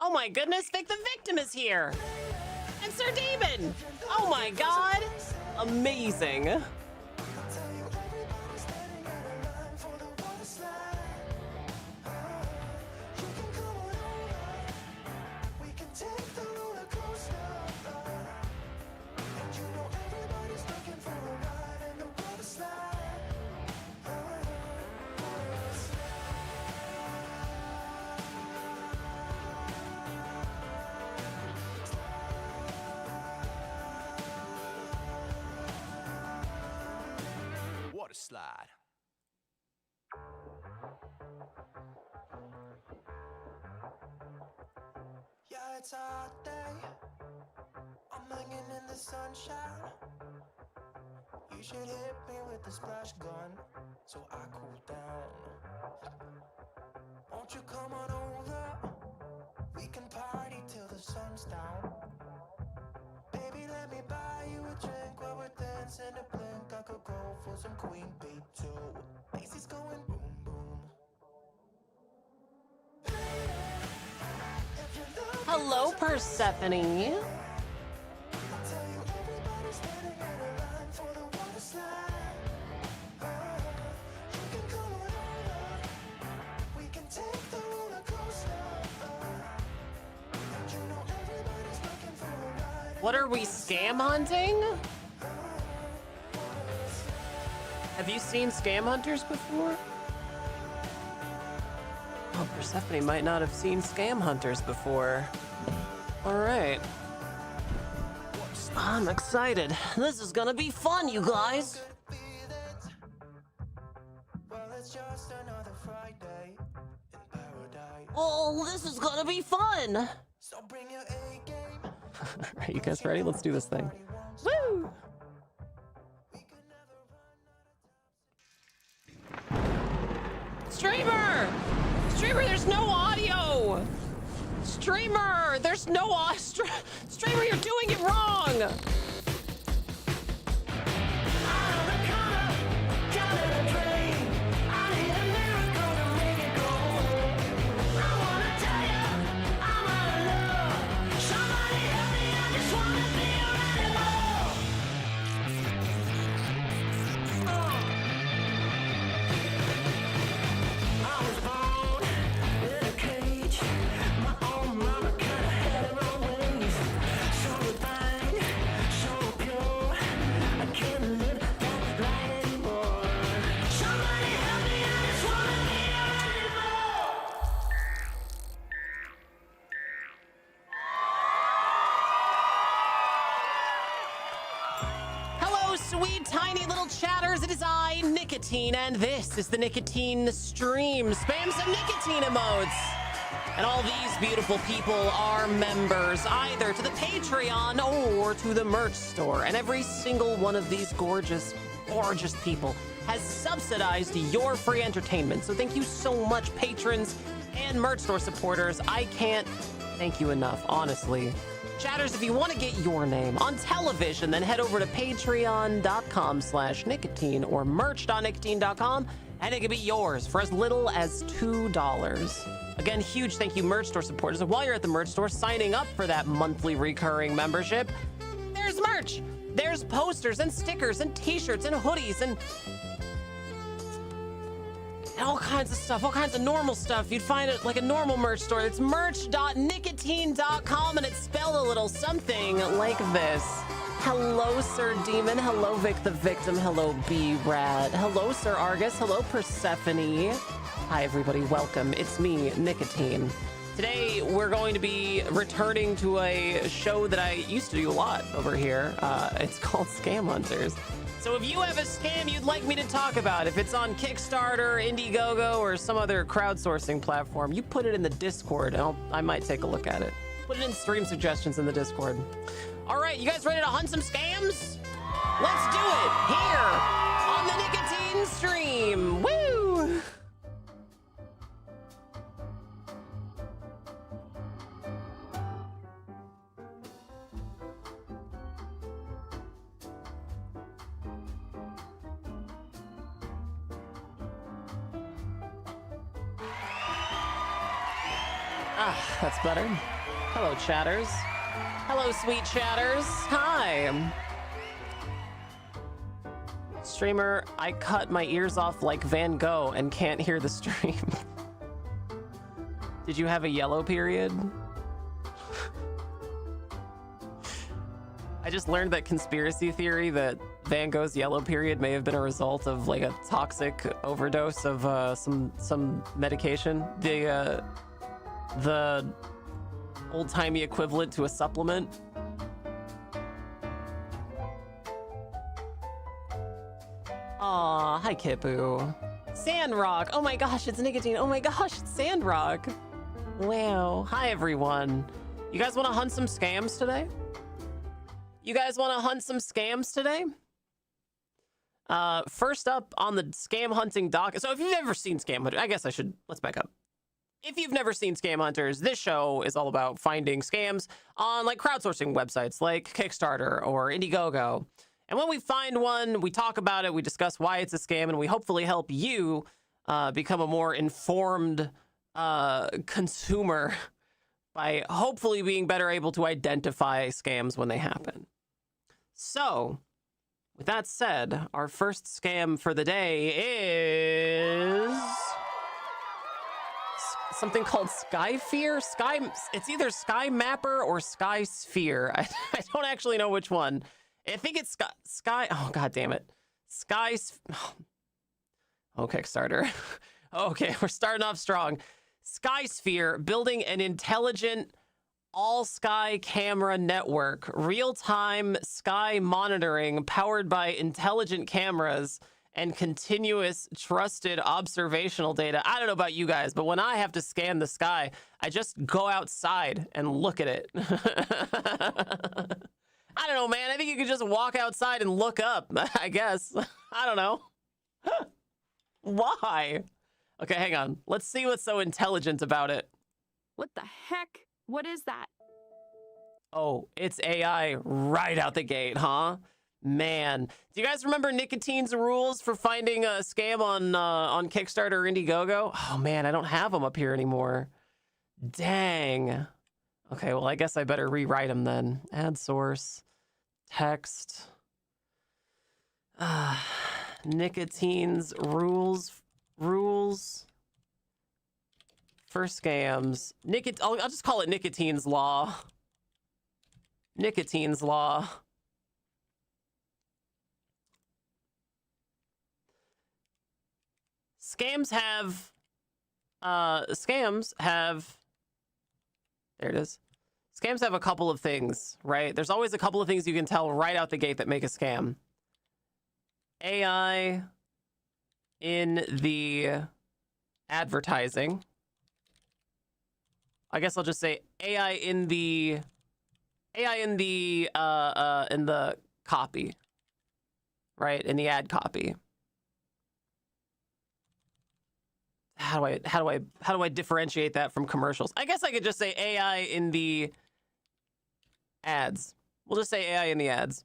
Oh my goodness, Vic the Victim is here. And Sir Demon. Oh my God. Amazing. Water slide. Yeah, it's a hot day. I'm hanging in the sunshine. You should hit me with the splash gun so I cool down. Won't you come on over? We can party till the sun's down. Baby, let me buy you a drink while we're dancing a blink. I could go for some Queen Bee too. Macy's going boom boom. Hello, Persephone. What are we scam hunting? Have you seen Scam Hunters before? Oh, Persephone might not have seen Scam Hunters before. All right. I'm excited. This is gonna be fun, you guys. Oh, this is gonna be fun. So bring your A game. Are you guys ready? Let's do this thing. Woo! Streamer! Streamer, there's no audio! Streamer, there's no audio. Streamer, you're doing it wrong! Sweet tiny little chatters, it is I, Nicotine, and this is the Nicotine Stream. Spam some nicotine emotes. And all these beautiful people are members either to the Patreon or to the merch store. And every single one of these gorgeous, gorgeous people has subsidized your free entertainment. So thank you so much, patrons and merch store supporters. I can't thank you enough, honestly. Chatters, if you want to get your name on television, then head over to patreon.com/nicotine or merch.nicotine.com, and it can be yours for as little as $2. Again, huge thank you, merch store supporters. And while you're at the merch store signing up for that monthly recurring membership, there's merch. There's posters and stickers and t-shirts and hoodies and all kinds of stuff, all kinds of normal stuff. You'd find it like a normal merch store. It's merch.nicotine.com, and it's spelled a little something like this. Hello, Sir Demon. Hello, Vic the Victim. Hello, B-Rad. Hello, Sir Argus. Hello, Persephone. Hi, everybody. Welcome. It's me, Nicotine. Today, we're going to be returning to a show that I used to do a lot over here. It's called Scam Hunters. So if you have a scam you'd like me to talk about, if it's on Kickstarter, Indiegogo, or some other crowdsourcing platform, you put it in the Discord, and I might take a look at it. Put it in stream suggestions in the Discord. All right, you guys ready to hunt some scams? Let's do it here on the Nicotine Stream. Woo! Ah, that's better. Hello, chatters. Hello, sweet chatters. Hi. Streamer, I cut my ears off like Van Gogh and can't hear the stream. Did you have a yellow period? I just learned that conspiracy theory that Van Gogh's yellow period may have been a result of like a toxic overdose of some medication. The old-timey equivalent to a supplement. Aw, hi Kipu. Sandrock. Oh my gosh, it's nicotine. Oh my gosh, it's Sandrock. Wow. Hi everyone. You guys want to hunt some scams today? You guys want to hunt some scams today? First up on the scam hunting docket. So if you've never seen Scam Hunters, I guess let's back up. If you've never seen Scam Hunters, this show is all about finding scams on like crowdsourcing websites like Kickstarter or Indiegogo. And when we find one, we talk about it, we discuss why it's a scam, and we hopefully help you become a more informed consumer by hopefully being better able to identify scams when they happen. So, with that said, our first scam for the day is something called Skysphere. It's either Sky Mapper or Sky Sphere. I don't actually know which one. I think it's Sky. Oh, God damn it. Oh, Kickstarter. Okay, we're starting off strong. Skysphere, building an intelligent all-sky camera network, real-time sky monitoring powered by intelligent cameras and continuous trusted observational data. I don't know about you guys, but when I have to scan the sky, I just go outside and look at it. I don't know, man. I think you could just walk outside and look up, I guess. I don't know. Why? Okay, hang on. Let's see what's so intelligent about it. What the heck? What is that? Oh, it's AI right out the gate, huh? Man. Do you guys remember Nicotine's rules for finding a scam on Kickstarter or Indiegogo? Oh, man, I don't have them up here anymore. Dang. Okay, well, I guess I better rewrite them then. Add source. Text. Nicotine's rules for scams. I'll just call it Nicotine's law. Nicotine's law. Scams have there it is. Scams have a couple of things, right? There's always a couple of things you can tell right out the gate that make a scam. AI in the advertising. I guess I'll just say AI in the copy, right? In the ad copy. How do I differentiate that from commercials? I guess I could just say AI in the ads. We'll just say AI in the ads.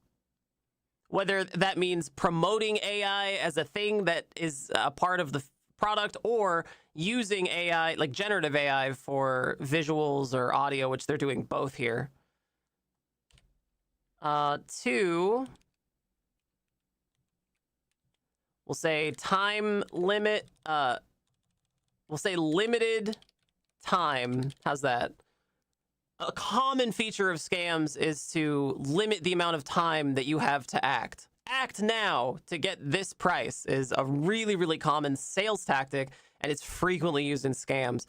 Whether that means promoting AI as a thing that is a part of the product or using AI, like generative AI, for visuals or audio, which they're doing both here. 2, we'll say time limit. We'll say limited time. How's that? A common feature of scams is to limit the amount of time that you have to act. Act now to get this price is a really, really common sales tactic, and it's frequently used in scams.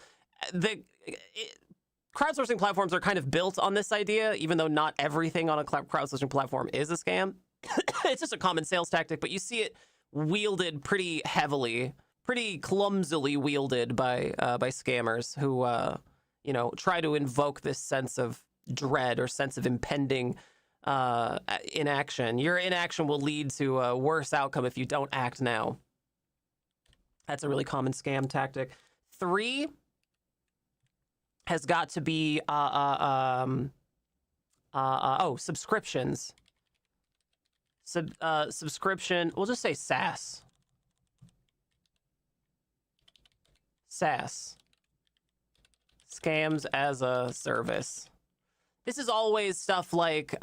Crowdsourcing platforms are kind of built on this idea, even though not everything on a crowdsourcing platform is a scam. It's just a common sales tactic, but you see it wielded pretty heavily, pretty clumsily wielded by scammers who try to invoke this sense of dread or sense of impending inaction. Your inaction will lead to a worse outcome if you don't act now. That's a really common scam tactic. 3 has got to be subscriptions. Subscription. We'll just say SaaS. SaaS. Scams as a service. This is always stuff like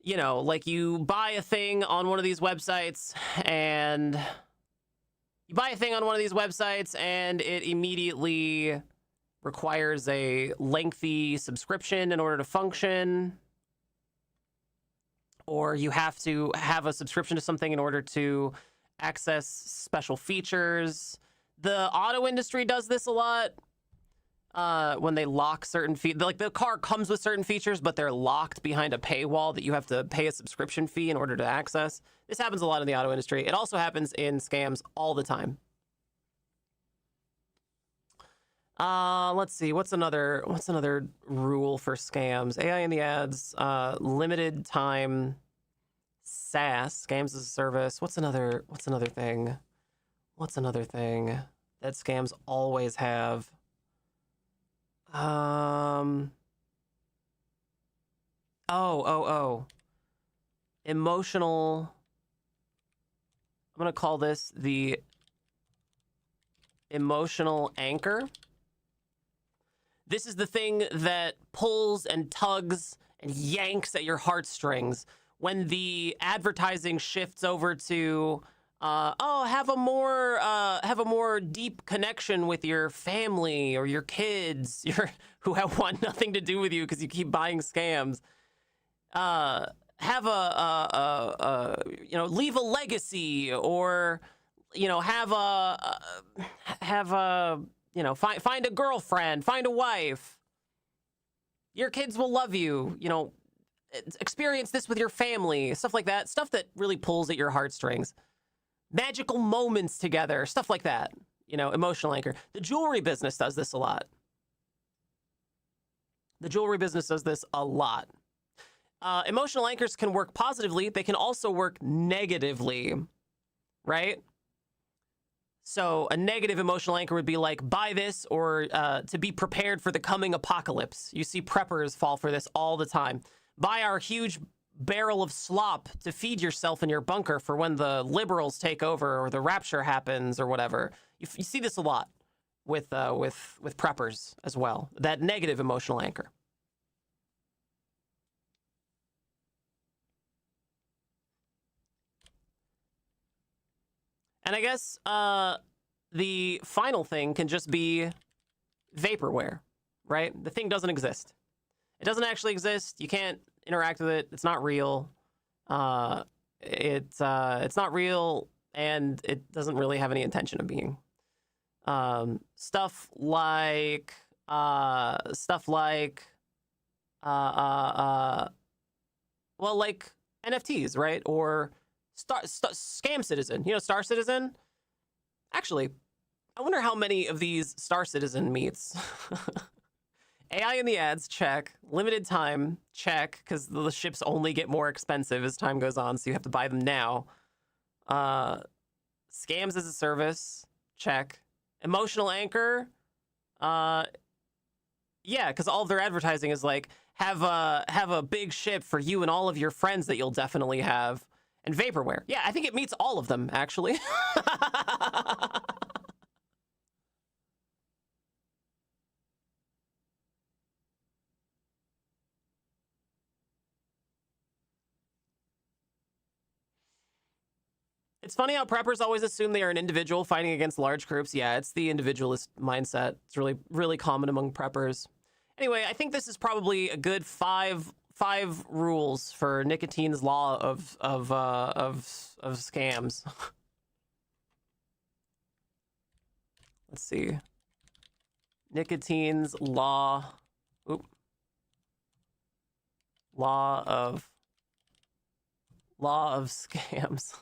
you know, like you buy a thing on one of these websites and it immediately requires a lengthy subscription in order to function. Or you have to have a subscription to something in order to access special features. The auto industry does this a lot. When they lock certain features, like the car comes with certain features, but they're locked behind a paywall that you have to pay a subscription fee in order to access. This happens a lot in the auto industry. It also happens in scams all the time. Let's see. What's another rule for scams? AI in the ads, limited time, SaaS, scams as a service. What's another thing? What's another thing that scams always have? Emotional. I'm gonna call this the emotional anchor. This is the thing that pulls and tugs and yanks at your heartstrings when the advertising shifts over to, have a more deep connection with your family or your kids, who want nothing to do with you because you keep buying scams. Have leave a legacy, or find a girlfriend, find a wife. Your kids will love you, experience this with your family, stuff like that. Stuff that really pulls at your heartstrings. Magical moments together, stuff like that. Emotional anchor. The jewelry business does this a lot. Emotional anchors can work positively. They can also work negatively, right? So a negative emotional anchor would be like, buy this, or to be prepared for the coming apocalypse. You see preppers fall for this all the time. Buy our huge barrel of slop to feed yourself in your bunker for when the liberals take over or the rapture happens or whatever. You see this a lot with preppers as well. That negative emotional anchor. And I guess the final thing can just be vaporware, right? The thing doesn't exist. It doesn't actually exist. You can't interact with it. It's not real. It's not real, and it doesn't really have any intention of being. Stuff like NFTs, right? Or Scam Citizen. Star Citizen? Actually, I wonder how many of these Star Citizen meets. AI in the ads, check. Limited time, check, because the ships only get more expensive as time goes on, so you have to buy them now. Scams as a service, check. Emotional anchor, yeah, because all of their advertising is like, have a big ship for you and all of your friends that you'll definitely have. And vaporware. Yeah, I think it meets all of them, actually. It's funny how preppers always assume they are an individual fighting against large groups. Yeah, it's the individualist mindset. It's really, really common among preppers. Anyway, I think this is probably a good five rules for Nicotine's law of scams. Let's see. Nicotine's law. Law of scams.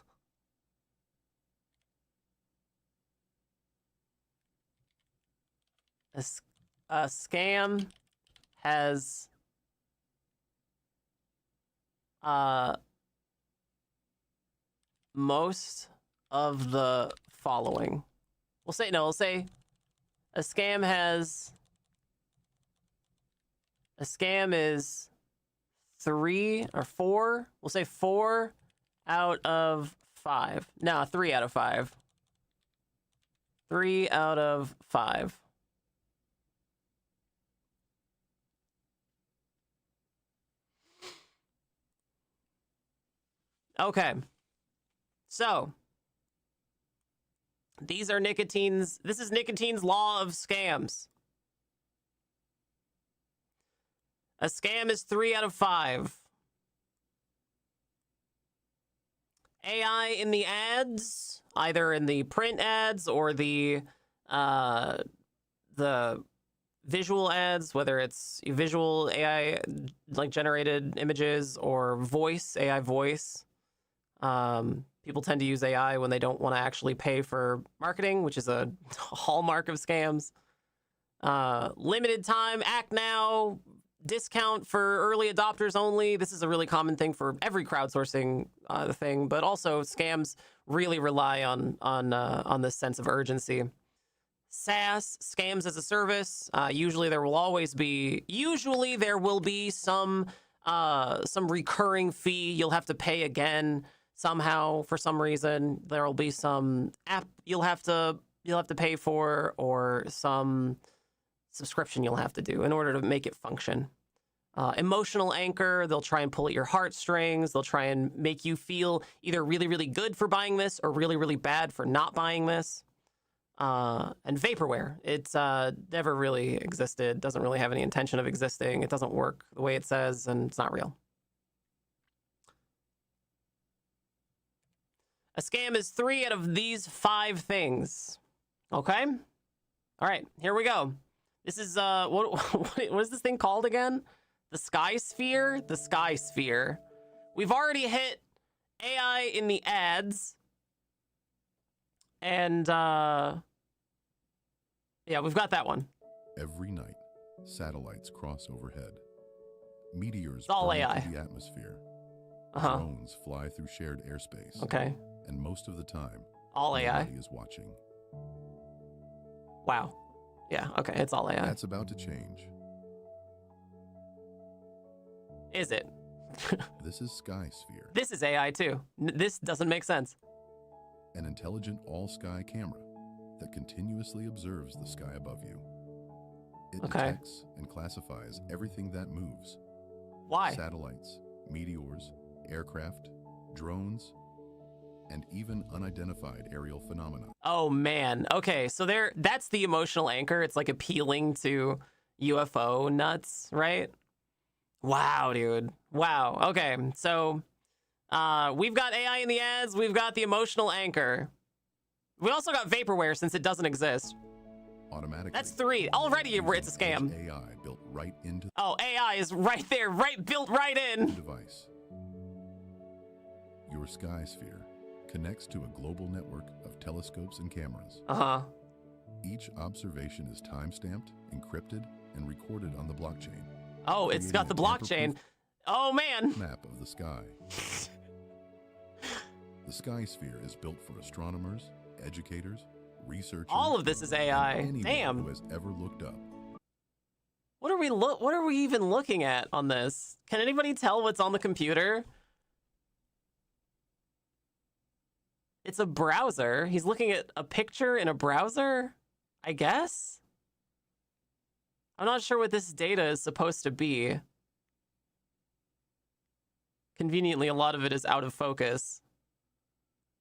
A scam has most of the following. We'll say a scam is 3 or 4. We'll say 4 out of 5. No, 3 out of 5. 3 out of 5. Okay. So, these are Nicotine's. This is Nicotine's law of scams. A scam is 3 out of 5. AI in the ads, either in the print ads or the visual ads, whether it's visual AI like generated images or voice, AI voice. People tend to use AI when they don't want to actually pay for marketing, which is a hallmark of scams. Limited time, act now, discount for early adopters only. This is a really common thing for every crowdsourcing thing, but also scams really rely on this sense of urgency. SaaS, scams as a service. Usually there will be some recurring fee you'll have to pay again somehow for some reason. There will be some app you'll have to pay for, or some subscription you'll have to do in order to make it function. Emotional anchor, they'll try and pull at your heartstrings. They'll try and make you feel either really, really good for buying this or really, really bad for not buying this. And vaporware, it's never really existed, doesn't really have any intention of existing. It doesn't work the way it says, and it's not real. A scam is 3 out of these 5 things. Okay? All right, here we go. This is, what is this thing called again? The Sky Sphere? The Sky Sphere. We've already hit AI in the ads. And, yeah, we've got that one. Every night, satellites cross overhead. Meteors It's all burn AI. through the atmosphere. Uh-huh. Drones fly through shared airspace. Okay. And most of the time, All AI. nobody is watching. Wow. Yeah, okay, it's all AI. That's about to change. Is it? This is Sky Sphere, This is AI too. This doesn't make sense. an intelligent all-sky camera that continuously observes the sky above you. It Okay. detects and classifies everything that moves. Why? Satellites, meteors, aircraft, drones, and even unidentified aerial phenomena. Oh man. Okay, so that's the emotional anchor. It's like appealing to UFO nuts, right? Wow, dude. Wow. Okay, so we've got AI in the ads, we've got the emotional anchor. We also got vaporware since it doesn't exist. Automatically. That's 3. Already it's a scam. Edge AI built right into Oh, AI is right there, built right the in. device. Your Sky Sphere connects to a global network of telescopes and cameras. Uh-huh. Each observation is time-stamped, encrypted, and recorded on the blockchain. Oh, it's got the blockchain. Oh man. Map of the sky. The Sky Sphere is built for astronomers, educators, researchers. All of this is AI. and anyone Damn. who has ever looked up. What are we even looking at on this? Can anybody tell what's on the computer? It's a browser. He's looking at a picture in a browser, I guess? I'm not sure what this data is supposed to be. Conveniently, a lot of it is out of focus.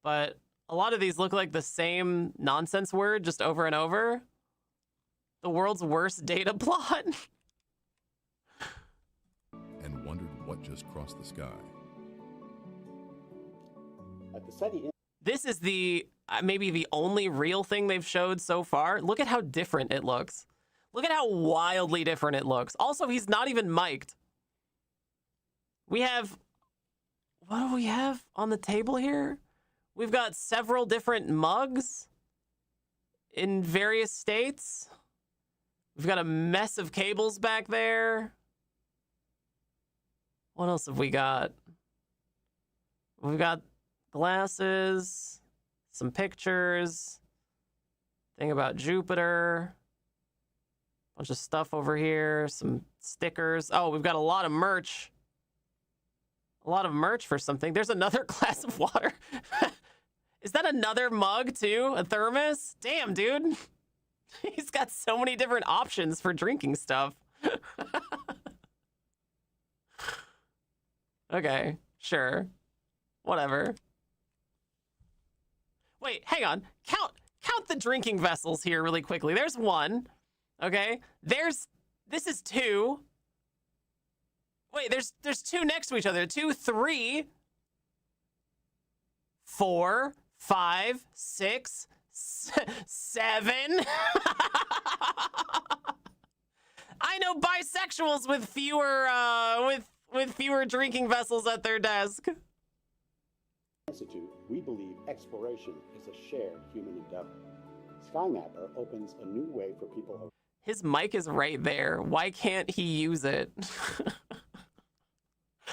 But a lot of these look like the same nonsense word just over and over. The world's worst data plot. And wondered what just crossed the sky. At the SETI This is the maybe the only real thing they've showed so far. Look at how different it looks. Look at how wildly different it looks. Also, he's not even mic'd. We have... What do we have on the table here? We've got several different mugs in various states. We've got a mess of cables back there. What else have we got? We've got glasses, some pictures, thing about Jupiter, bunch of stuff over here, some stickers. Oh, we've got a lot of merch. A lot of merch for something. There's another glass of water. Is that another mug too? A thermos? Damn, dude. He's got so many different options for drinking stuff. Okay, sure. Whatever. Wait, hang on. Count the drinking vessels here really quickly. There's one. Okay. This is two. Wait, there's two next to each other. 2, 3, 4, 5, 6, 7. I know bisexuals with fewer with fewer drinking vessels at their desk. Institute, we believe exploration is a shared human endeavor. SkyMapper opens a new way for people. His mic is right there. Why can't he use it?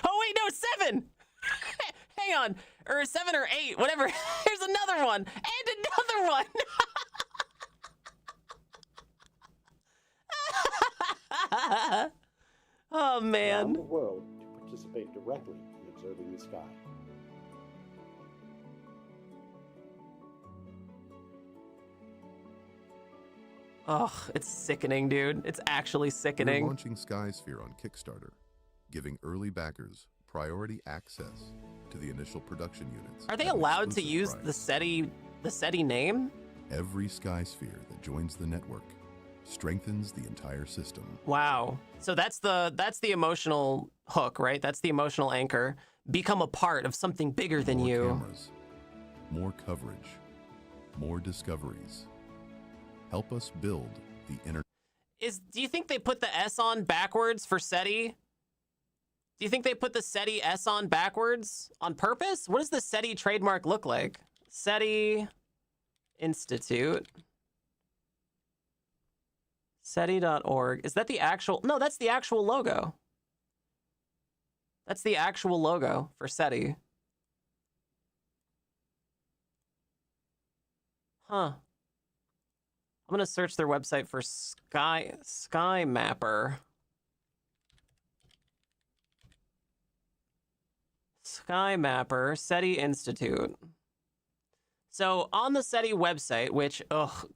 Oh wait, no, 7. Hang on, or 7 or 8, whatever. There's another one and another one. Oh man. Around the world to participate directly in observing the sky. Ugh, it's sickening, dude. It's actually We're sickening. launching SkySphere on Kickstarter, giving early backers priority access to the initial production units. Are they at an allowed to exclusive use price. the SETI name? Every SkySphere that joins the network strengthens the entire system. Wow. So that's the emotional hook, right? That's the emotional anchor. Become a part of something bigger than More you. cameras, more coverage, more discoveries. Help us build the internet. Do you think they put the S on backwards for SETI? Do you think they put the SETI S on backwards on purpose? What does the SETI trademark look like? SETI Institute. SETI.org. Is that the actual? No, that's the actual logo. That's the actual logo for SETI. Huh. I'm gonna search their website for SkyMapper. SkyMapper, SETI Institute. So on the SETI website, which, ugh,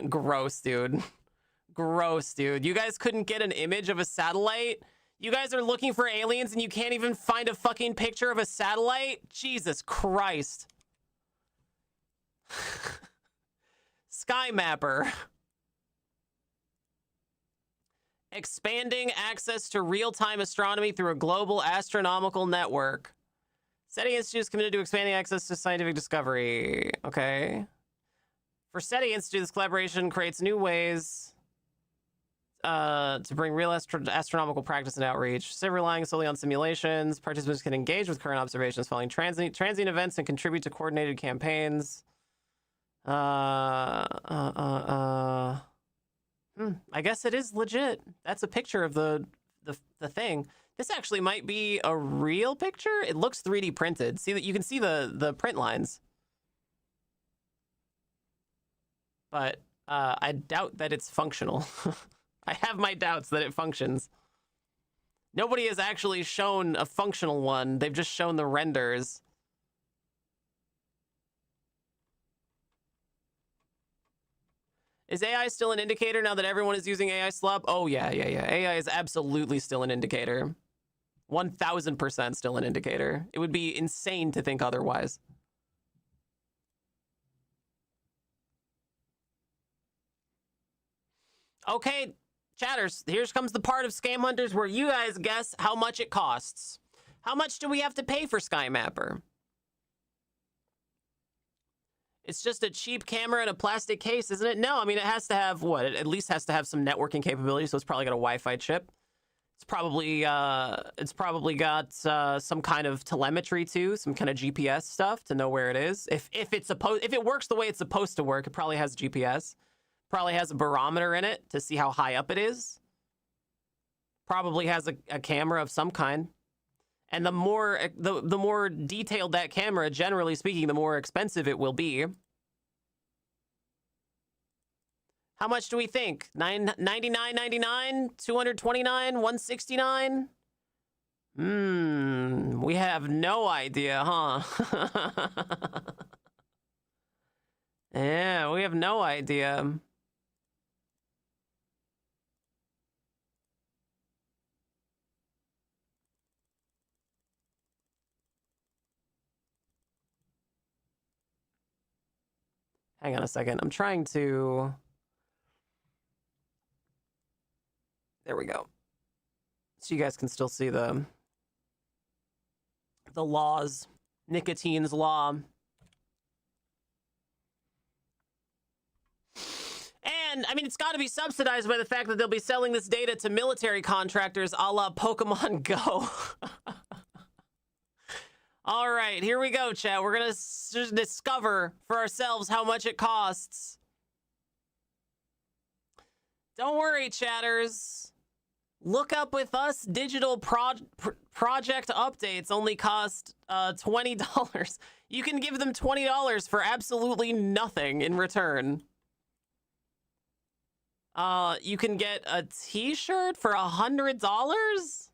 gross, dude. Gross, dude. You guys couldn't get an image of a satellite? You guys are looking for aliens and you can't even find a fucking picture of a satellite? Jesus Christ. SkyMapper. Expanding access to real-time astronomy through a global astronomical network. SETI Institute is committed to expanding access to scientific discovery. Okay. For SETI Institute, this collaboration creates new ways to bring real astronomical practice and outreach. Instead of relying solely on simulations, participants can engage with current observations following transient events and contribute to coordinated campaigns. I guess it is legit. That's a picture of the thing. This actually might be a real picture. It looks 3D printed. See that you can see the print lines. But I doubt that it's functional. I have my doubts that it functions. Nobody has actually shown a functional one. They've just shown the renders. Is AI still an indicator now that everyone is using AI slop? Oh, yeah. AI is absolutely still an indicator. 1000% still an indicator. It would be insane to think otherwise. Okay, chatters, here comes the part of Scam Hunters where you guys guess how much it costs. How much do we have to pay for SkyMapper? It's just a cheap camera and a plastic case, isn't it? No, I mean, it has to have, what? It at least has to have some networking capability, so it's probably got a Wi-Fi chip. It's probably got some kind of telemetry too, some kind of GPS stuff to know where it is. If it works the way it's supposed to work, it probably has GPS. Probably has a barometer in it to see how high up it is. Probably has a camera of some kind. And the more detailed that camera, generally speaking, the more expensive it will be. How much do we think? $99.99, $229, $169? We have no idea, huh? have no idea. Hang on a second. I'm trying to... There we go. So you guys can still see the laws. Nicotine's law. And, I mean, it's got to be subsidized by the fact that they'll be selling this data to military contractors a la Pokemon Go. All right, here we go, chat. We're going to discover for ourselves how much it costs. Don't worry, chatters. Look up with us. Digital project updates only cost $20. You can give them $20 for absolutely nothing in return. You can get a t-shirt for $100?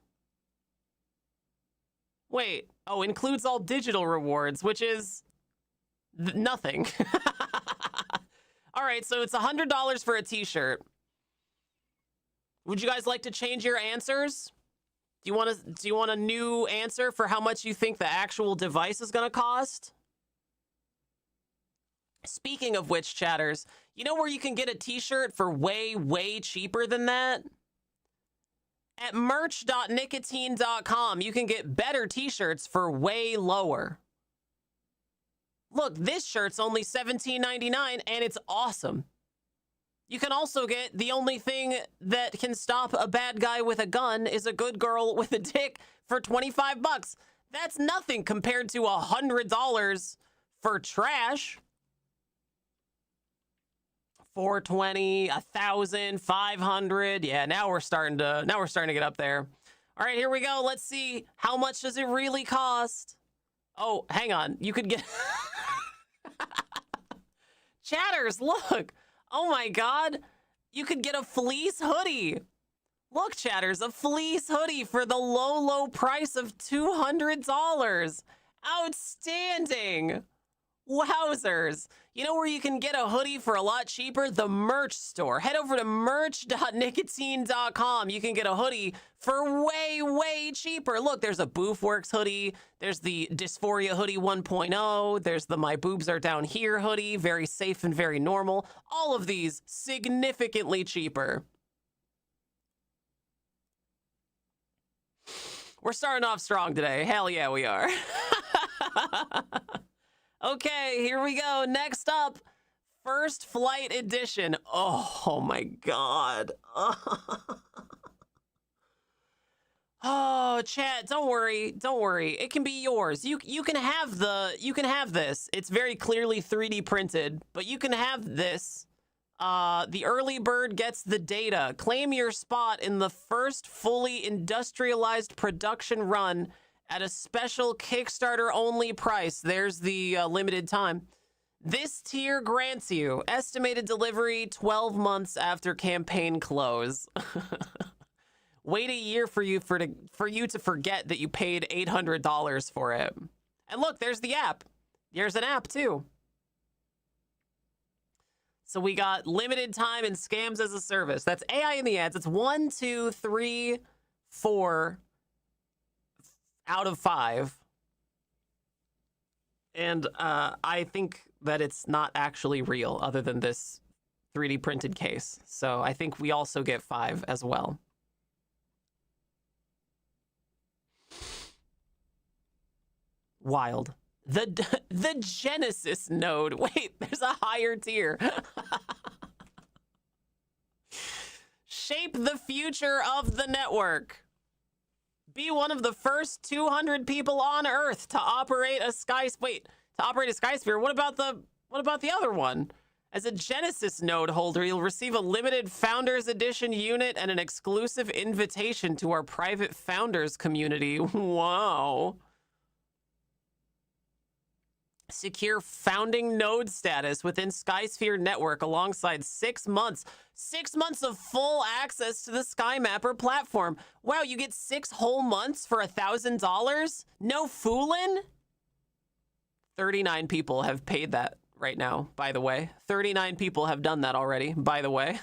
Wait. Oh, includes all digital rewards, which is nothing. All right, so it's $100 for a t-shirt. Would you guys like to change your answers? Do you want a new answer for how much you think the actual device is going to cost? Speaking of which, chatters, you know where you can get a t-shirt for way, way cheaper than that? At merch.nicotine.com, you can get better t-shirts for way lower. Look, this shirt's only $17.99, and it's awesome. You can also get the only thing that can stop a bad guy with a gun is a good girl with a dick for $25. That's nothing compared to $100 for trash. $420, $1,000, $500. Yeah, now we're starting to get up there. All right, here we go. Let's see, how much does it really cost? Oh, hang on. You could get chatters, look. Oh my God. You could get a fleece hoodie. Look, chatters, a fleece hoodie for the low, low price of $200. Outstanding. Wowzers. You know where you can get a hoodie for a lot cheaper? The merch store. Head over to merch.nicotine.com. You can get a hoodie for way, way cheaper. Look, there's a Boofworks hoodie. There's the Dysphoria hoodie 1.0. There's the My Boobs Are Down Here hoodie. Very safe and very normal. All of these significantly cheaper. We're starting off strong today. Hell yeah, we are. Okay, here we go. Next up, First Flight Edition. Oh my God. Oh, chat, don't worry. Don't worry. It can be yours. You can have this. It's very clearly 3D printed, but you can have this. The early bird gets the data. Claim your spot in the first fully industrialized production run at a special Kickstarter-only price. There's the limited time. This tier grants you estimated delivery 12 months after campaign close. Wait a year for you to forget that you paid $800 for it. And look, there's the app. There's an app too. So we got limited time and scams as a service. That's AI in the ads. It's 1, 2, 3, 4 out of 5. And I think that it's not actually real other than this 3D printed case. So I think we also get 5 as well. Wild. The Genesis node. Wait, there's a higher tier. Shape the future of the network. Be one of the first 200 people on Earth to operate a SkySphere. What about the other one? As a Genesis node holder, you'll receive a limited Founders Edition unit and an exclusive invitation to our private Founders community. Wow. Secure founding node status within SkySphere network alongside 6 months. 6 months of full access to the SkyMapper platform. Wow, you get 6 whole months for $1,000? No foolin'? 39 people have paid that right now, by the way. 39 people have done that already, by the way.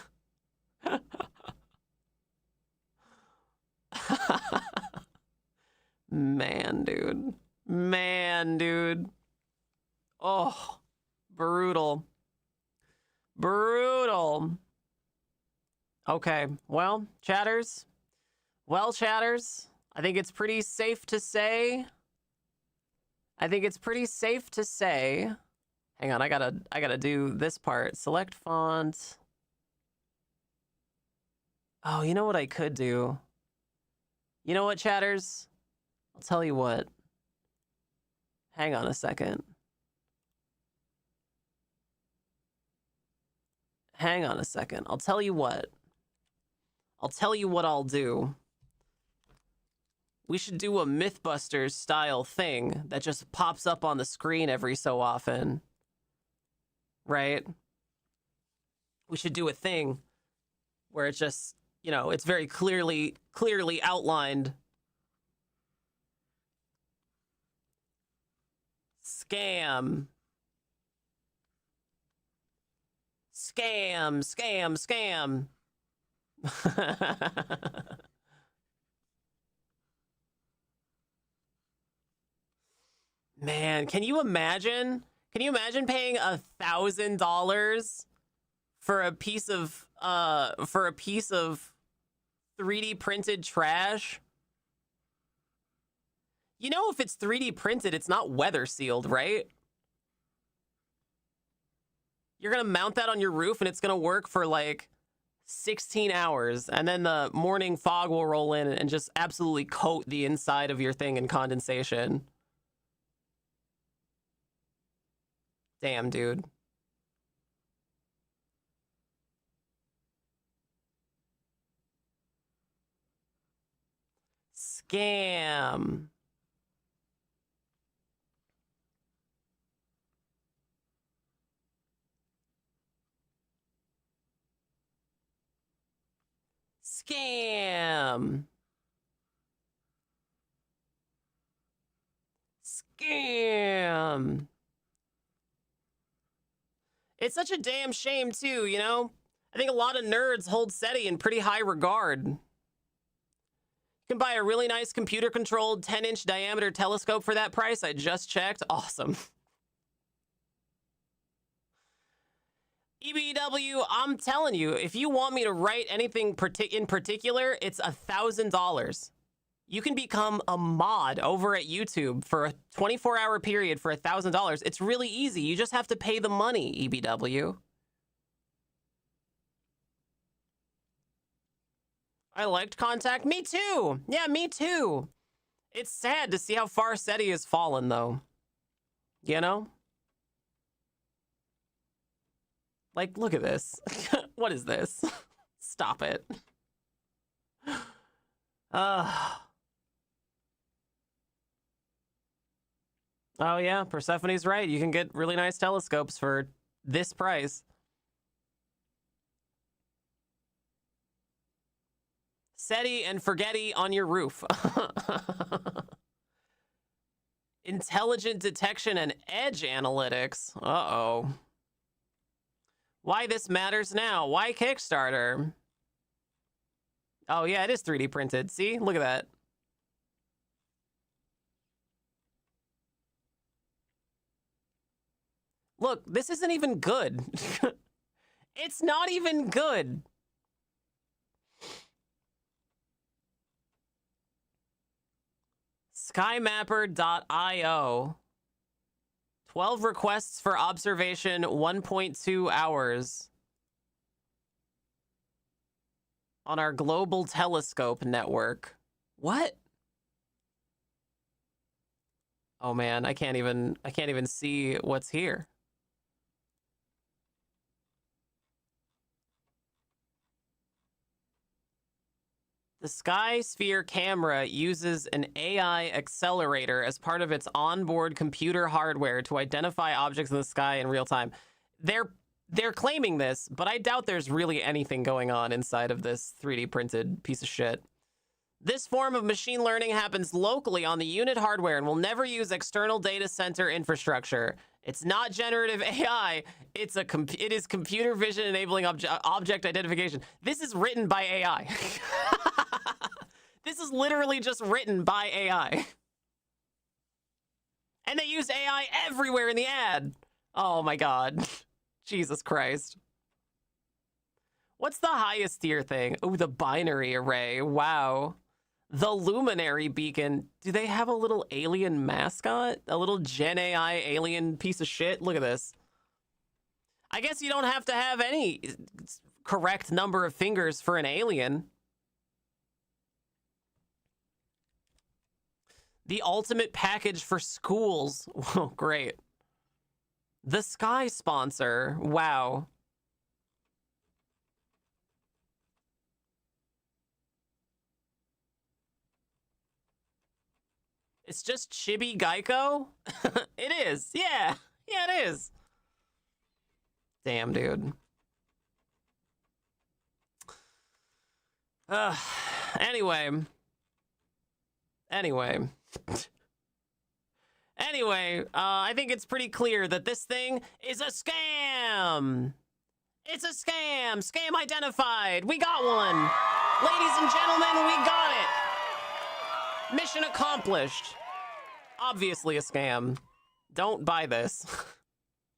Man, dude. Man, dude. Oh, brutal. Brutal. Okay, well, chatters. Well, chatters, I think it's pretty safe to say. Hang on, I gotta do this part. Select font. Oh, you know what I could do? You know what, chatters? I'll tell you what. Hang on a second. I'll tell you what. I'll do. We should do a Mythbusters style thing that just pops up on the screen every so often. Right? We should do a thing where it's just, you know, it's very clearly outlined. Scam. Man, can you imagine paying $1,000 for a piece of 3D printed trash? You know, if it's 3D printed, it's not weather sealed, right? You're gonna mount that on your roof and it's gonna work for like 16 hours, and then the morning fog will roll in and just absolutely coat the inside of your thing in condensation. Damn, dude. Scam. Scam. Scam. It's such a damn shame, too, you know? I think a lot of nerds hold SETI in pretty high regard. You can buy a really nice computer-controlled 10-inch diameter telescope for that price. I just checked. Awesome. EBW, I'm telling you, if you want me to write anything in particular, it's $1,000. You can become a mod over at YouTube for a 24-hour period for $1,000. It's really easy. You just have to pay the money, EBW. I liked Contact. Me too. Yeah, me too. It's sad to see how far SETI has fallen, though. You know? Like, look at this. What is this? Stop it. Oh, yeah, Persephone's right. You can get really nice telescopes for this price. SETI and Forgetty on your roof. Intelligent detection and edge analytics. Uh-oh. Why this matters now? Why Kickstarter? Oh, yeah, it is 3D printed. See? Look at that. Look, this isn't even good. It's not even good. SkyMapper.io. 12 requests for observation, 1.2 hours. On our global telescope network. What? Oh man, I can't even see what's here. The SkySphere camera uses an AI accelerator as part of its onboard computer hardware to identify objects in the sky in real time. They're claiming this, but I doubt there's really anything going on inside of this 3D printed piece of shit. This form of machine learning happens locally on the unit hardware and will never use external data center infrastructure. It's not generative AI. It is computer vision enabling object identification. This is written by AI. This is literally just written by AI. And they use AI everywhere in the ad. Oh my God. Jesus Christ. What's the highest tier thing? Oh, the binary array. Wow. The luminary beacon. Do they have a little alien mascot? A little Gen AI alien piece of shit? Look at this. I guess you don't have to have any correct number of fingers for an alien. The ultimate package for schools. Oh, great. The Sky sponsor. Wow. It's just Chibi Geico? It is. Yeah. Yeah, it is. Damn, dude. Anyway. I think it's pretty clear that this thing is a scam. It's a scam. Scam identified. We got one. Ladies and gentlemen, we got it. Mission accomplished. Obviously a scam. Don't buy this.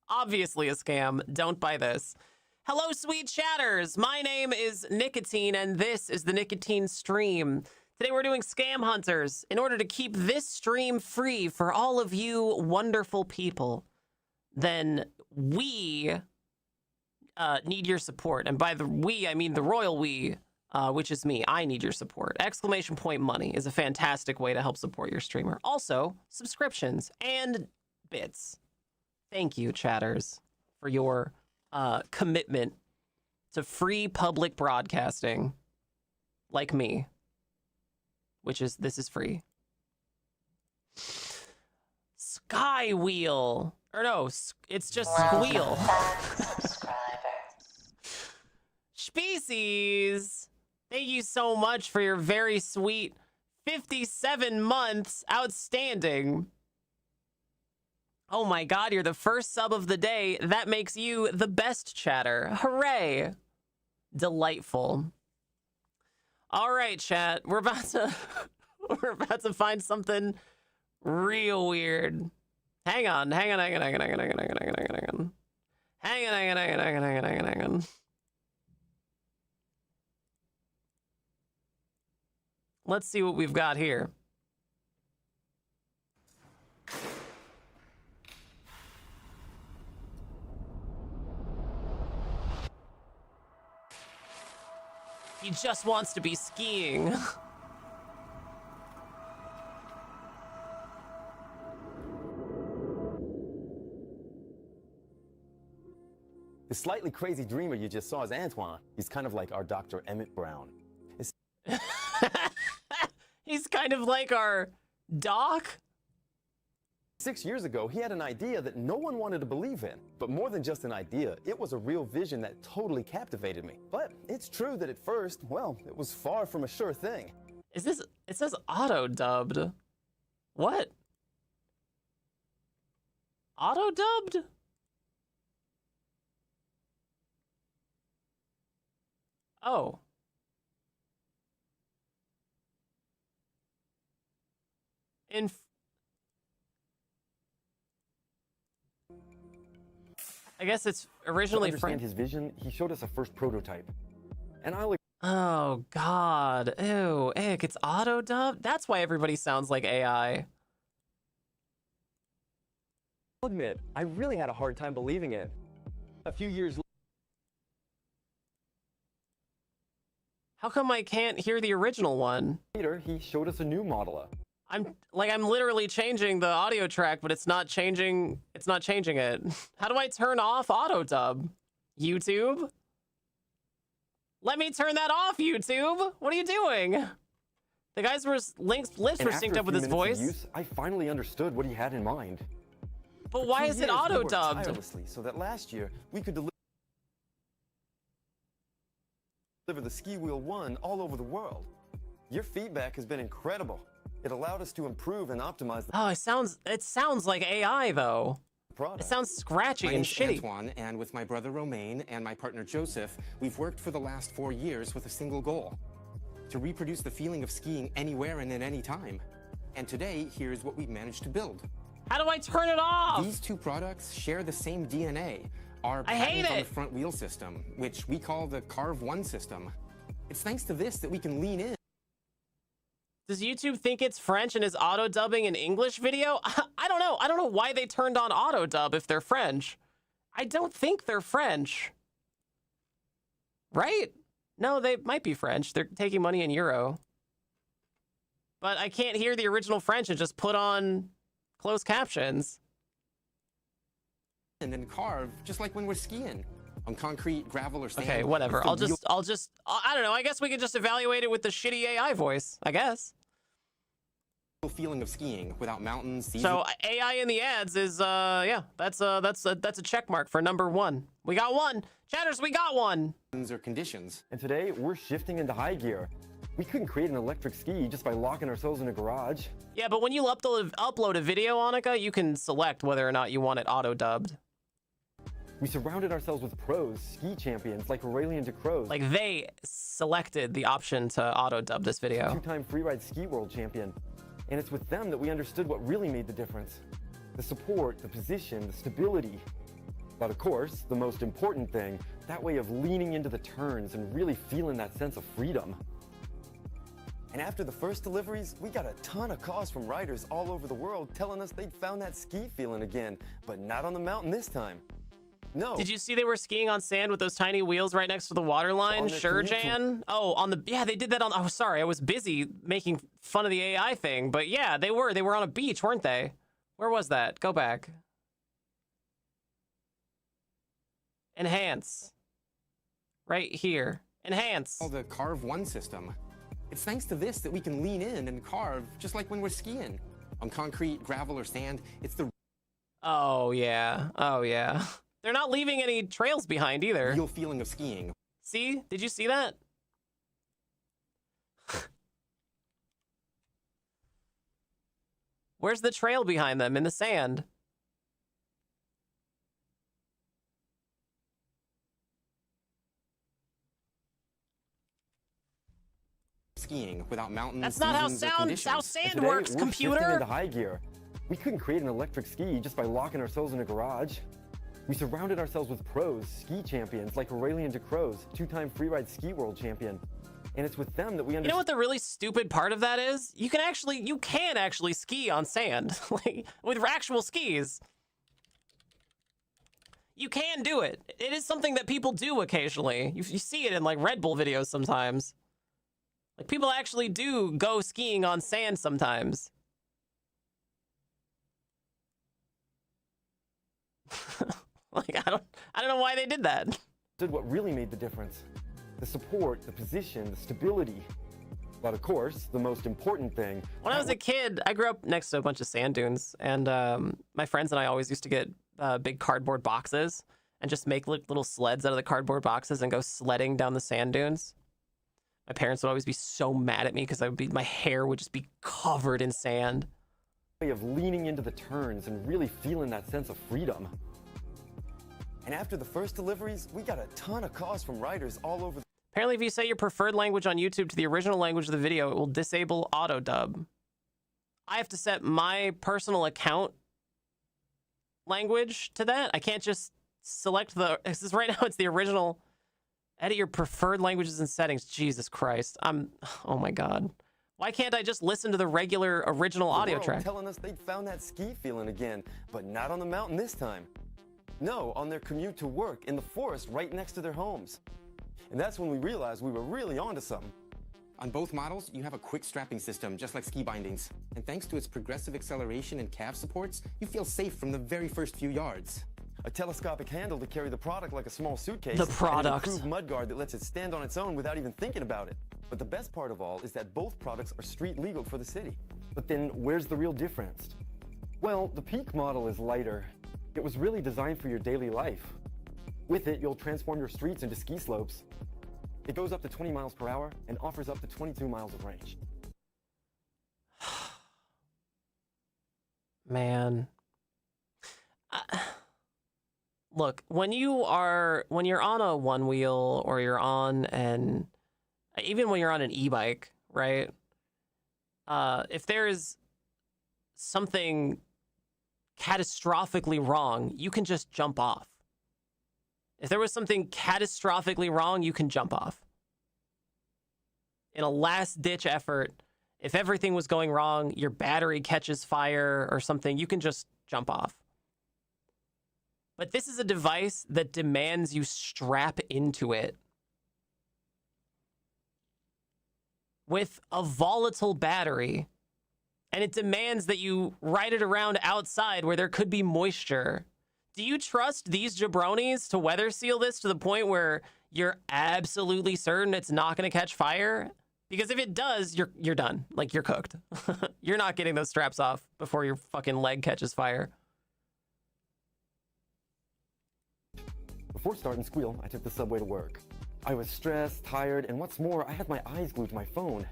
Obviously a scam. Don't buy this. Hello, sweet chatters. My name is Nicotine, and this is the Nicotine Stream. Today we're doing Scam Hunters in order to keep this stream free for all of you wonderful people. Then we need your support. And by the we, I mean the royal we, which is me. I need your support. Exclamation point money is a fantastic way to help support your streamer. Also, subscriptions and bits. Thank you, chatters, for your commitment to free public broadcasting like me. This is free. Sky Wheel. Or no, it's just Squeal. Species. Thank you so much for your very sweet 57 months. Outstanding. Oh my God, you're the first sub of the day. That makes you the best chatter. Hooray. Delightful. All right, chat. We're about to find something real weird. Hang on. Let's see what we've got here. He just wants to be skiing. The slightly crazy dreamer you just saw is Antoine. He's kind of like our Dr. Emmett Brown. He's kind of like our doc. 6 years ago, he had an idea that no one wanted to believe in. But more than just an idea, it was a real vision that totally captivated me. But it's true that at first, well, it was far from a sure thing. Is this, it says auto-dubbed. What? Auto-dubbed? Oh. I guess it's originally to understand his vision, he showed us a first prototype. And I'll Oh God. Ew, ick, it's auto-dubbed? That's why everybody sounds like AI. I'll admit, I really had a hard time believing it. A few years How come I can't hear the original one? later, he showed us a new model. I'm literally changing the audio track, but it's not changing it. How do I turn off auto dub? YouTube? Let me turn that off, YouTube. What are you doing? The guys were lips were synced up with his voice. Use, I finally understood what he had in mind. But why is it auto dubbed? Tirelessly so that last year we could deliver the Ski Wheel 1 all over the world. Your feedback has been incredible. It allowed us to improve and optimize the Oh, it sounds like AI though. product. It sounds scratchy My and name's shitty. Antoine, and with my brother Romain and my partner Joseph, we've worked for the last 4 years with a single goal: to reproduce the feeling of skiing anywhere and at any time. And today, here's what we've managed to build. How do I turn it off? These two products share the same DNA. Our I hate patent on it. the front wheel system, which we call the Carve One system. It's thanks to this that we can lean in. Does YouTube think it's French and is auto dubbing an English video? I don't know. I don't know why they turned on auto dub if they're French. I don't think they're French. Right? No, they might be French. They're taking money in euro. But I can't hear the original French and just put on closed captions. And then carve, just like when we're skiing on concrete, gravel, or sand. Okay, whatever. It's the I don't know. I guess we could just evaluate it with the shitty AI voice, I guess. real feeling of skiing without mountains, seas. So AI in the ads is, yeah, that's a check mark for number one. We got one. Chatters, we got one. Or conditions. And today, we're shifting into high gear. We couldn't create an electric ski just by locking ourselves in a garage. Yeah, but when you upload a video, Annika, you can select whether or not you want it auto-dubbed. We surrounded ourselves with pros, ski champions like Aurélien Decroze. Like, they selected the option to auto-dub this video. Two-time freeride ski world champion. And it's with them that we understood what really made the difference. The support, the position, the stability. But of course, the most important thing, that way of leaning into the turns and really feeling that sense of freedom. And after the first deliveries, we got a ton of calls from riders all over the world telling us they'd found that ski feeling again, but not on the mountain this time. No. Did you see they were skiing on sand with those tiny wheels right next to the water line? Sure, Jan. Oh, yeah, they did that on. Oh, sorry, I was busy making fun of the AI thing, but yeah, they were on a beach, weren't they? Where was that? Go back. Enhance. Right here. Enhance. Called the Carve One system. It's thanks to this that we can lean in and carve, just like when we're skiing on concrete, gravel, or sand. It's the Oh yeah. Oh yeah. They're not leaving any trails behind either. real feeling of skiing. See? Did you see that? Where's the trail behind them in the sand? Skiing without mountains. That's not how seasons, or sand conditions. works, We're computer. shifting into high gear. We couldn't create an electric ski just by locking ourselves in a garage. We surrounded ourselves with pros, ski champions like Aurélien Decroze, two-time freeride ski world champion. And it's with them that we understand. You know what the really stupid part of that is? You can actually ski on sand, like with actual skis. You can do it. It is something that people do occasionally. You see it in like Red Bull videos sometimes. Like people actually do go skiing on sand sometimes. Like I don't know why they did that. What really made the difference. The support, the position, the stability. But of course, the most important thing. When I was a kid, I grew up next to a bunch of sand dunes, and my friends and I always used to get big cardboard boxes and just make little sleds out of the cardboard boxes and go sledding down the sand dunes. My parents would always be so mad at me because my hair would just be covered in sand. Way of leaning into the turns and really feeling that sense of freedom. And after the first deliveries, we got a ton of calls from riders all over. Apparently, if you set your preferred language on YouTube to the original language of the video, it will disable auto dub. I have to set my personal account language to that. I can't just select this is right now. It's the original. Edit your preferred languages and settings. Jesus Christ. Oh my God. Why can't I just listen to the regular original audio track? Telling us they'd found that ski feeling again, but not on the mountain this time. No, on their commute to work in the forest right next to their homes. And that's when we realized we were really onto something. On both models, you have a quick strapping system, just like ski bindings. And thanks to its progressive acceleration and calf supports, you feel safe from the very first few yards. A telescopic handle to carry the product like a small suitcase. The product. And an improved mudguard that lets it stand on its own without even thinking about it. But the best part of all is that both products are street legal for the city. But then where's the real difference? Well, the Peak model is lighter. It was really designed for your daily life. With it, you'll transform your streets into ski slopes. It goes up to 20 miles per hour and offers up to 22 miles of range. Man. look, when you're on a one wheel or you're on even when you're on an e-bike, right? If there is something catastrophically wrong, you can just jump off. If there was something catastrophically wrong, you can jump off. In a last-ditch effort, if everything was going wrong, your battery catches fire or something, you can just jump off. But this is a device that demands you strap into it with a volatile battery, and it demands that you ride it around outside where there could be moisture. Do you trust these jabronis to weather seal this to the point where you're absolutely certain it's not going to catch fire? Because if it does, you're done. Like, you're cooked. You're not getting those straps off before your fucking leg catches fire. Before starting Squeal, I took the subway to work. I was stressed, tired, and what's more, I had my eyes glued to my phone.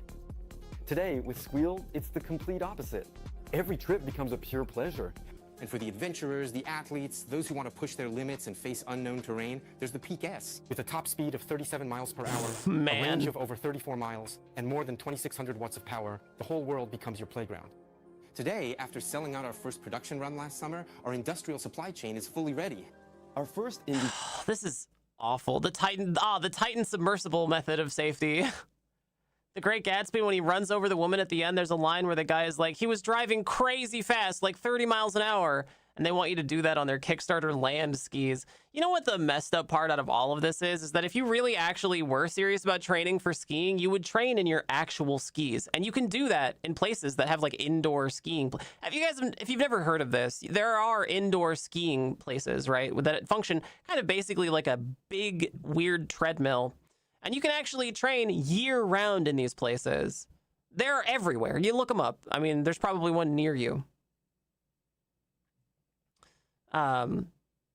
Today, with Squeal, it's the complete opposite. Every trip becomes a pure pleasure. And for the adventurers, the athletes, those who want to push their limits and face unknown terrain, there's the Peak S. With a top speed of 37 miles per hour, a range of over 34 miles, and more than 2,600 watts of power, the whole world becomes your playground. Today, after selling out our first production run last summer, our industrial supply chain is fully ready. Our first This is awful. The Titan submersible method of safety. The Great Gatsby, when he runs over the woman at the end, there's a line where the guy is like, he was driving crazy fast, like 30 miles an hour. And they want you to do that on their Kickstarter land skis. You know what the messed up part out of all of this is that if you really actually were serious about training for skiing, you would train in your actual skis. And you can do that in places that have like indoor skiing. If you've never heard of this, there are indoor skiing places, right? That function kind of basically like a big, weird treadmill. And you can actually train year-round in these places. They're everywhere. You look them up. I mean, there's probably one near you.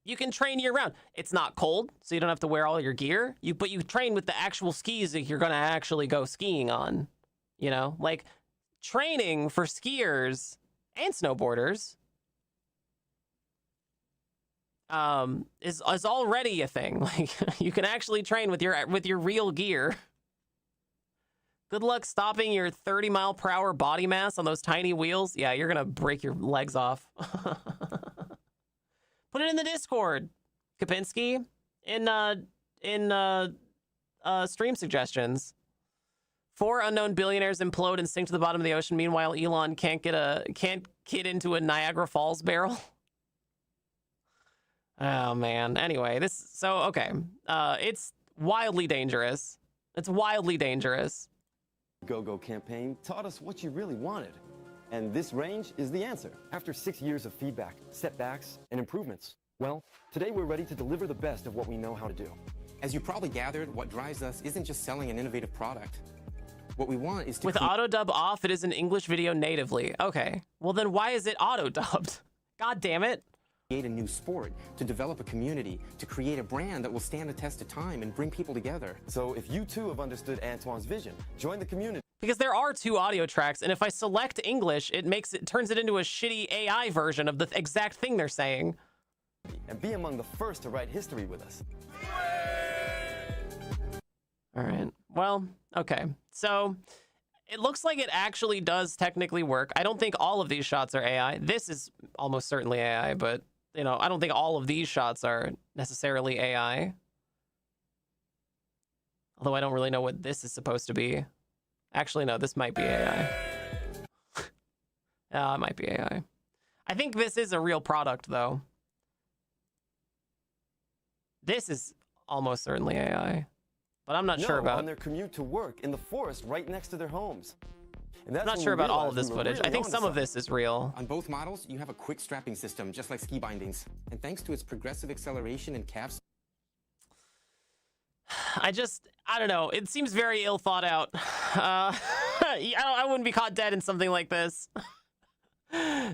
You can train year-round. It's not cold, so you don't have to wear all your gear. But you train with the actual skis that you're going to actually go skiing on. You know? Like, training for skiers and snowboarders is already a thing. Like, you can actually train with your real gear. Good luck stopping your 30-mile-per-hour body mass on those tiny wheels. Yeah, you're gonna break your legs off. Put it in the Discord, Kapinski, in stream suggestions. 4 unknown billionaires implode and sink to the bottom of the ocean. Meanwhile, Elon can't get into a Niagara Falls barrel. Oh man. Anyway, okay. It's wildly dangerous. It's wildly dangerous. Go-Go campaign taught us what you really wanted. And this range is the answer. After 6 years of feedback, setbacks, and improvements. Well, today we're ready to deliver the best of what we know how to do. As you probably gathered, what drives us isn't just selling an innovative product. What we want is to With auto-dub off, it is an English video natively. Okay. Well, then why is it auto-dubbed? God damn it. Create a new sport, to develop a community, to create a brand that will stand the test of time and bring people together. So if you too have understood Antoine's vision, join the community. Because there are 2 audio tracks, and if I select English, it turns it into a shitty AI version of the exact thing they're saying. And be among the first to write history with us. All right. Well, okay. So it looks like it actually does technically work. I don't think all of these shots are AI. This is almost certainly AI, but you know, I don't think all of these shots are necessarily AI. Although I don't really know what this is supposed to be. Actually, no, this might be AI. It might be AI. I think this is a real product, though. This is almost certainly AI. But I'm not sure about... on their commute to work in the forest right next to their homes. And I'm not sure about all of this footage. I think some of this is real. On both models, you have a quick strapping system, just like ski bindings. And thanks to its progressive acceleration and caps... I don't know. It seems very ill thought out. I wouldn't be caught dead in something like this.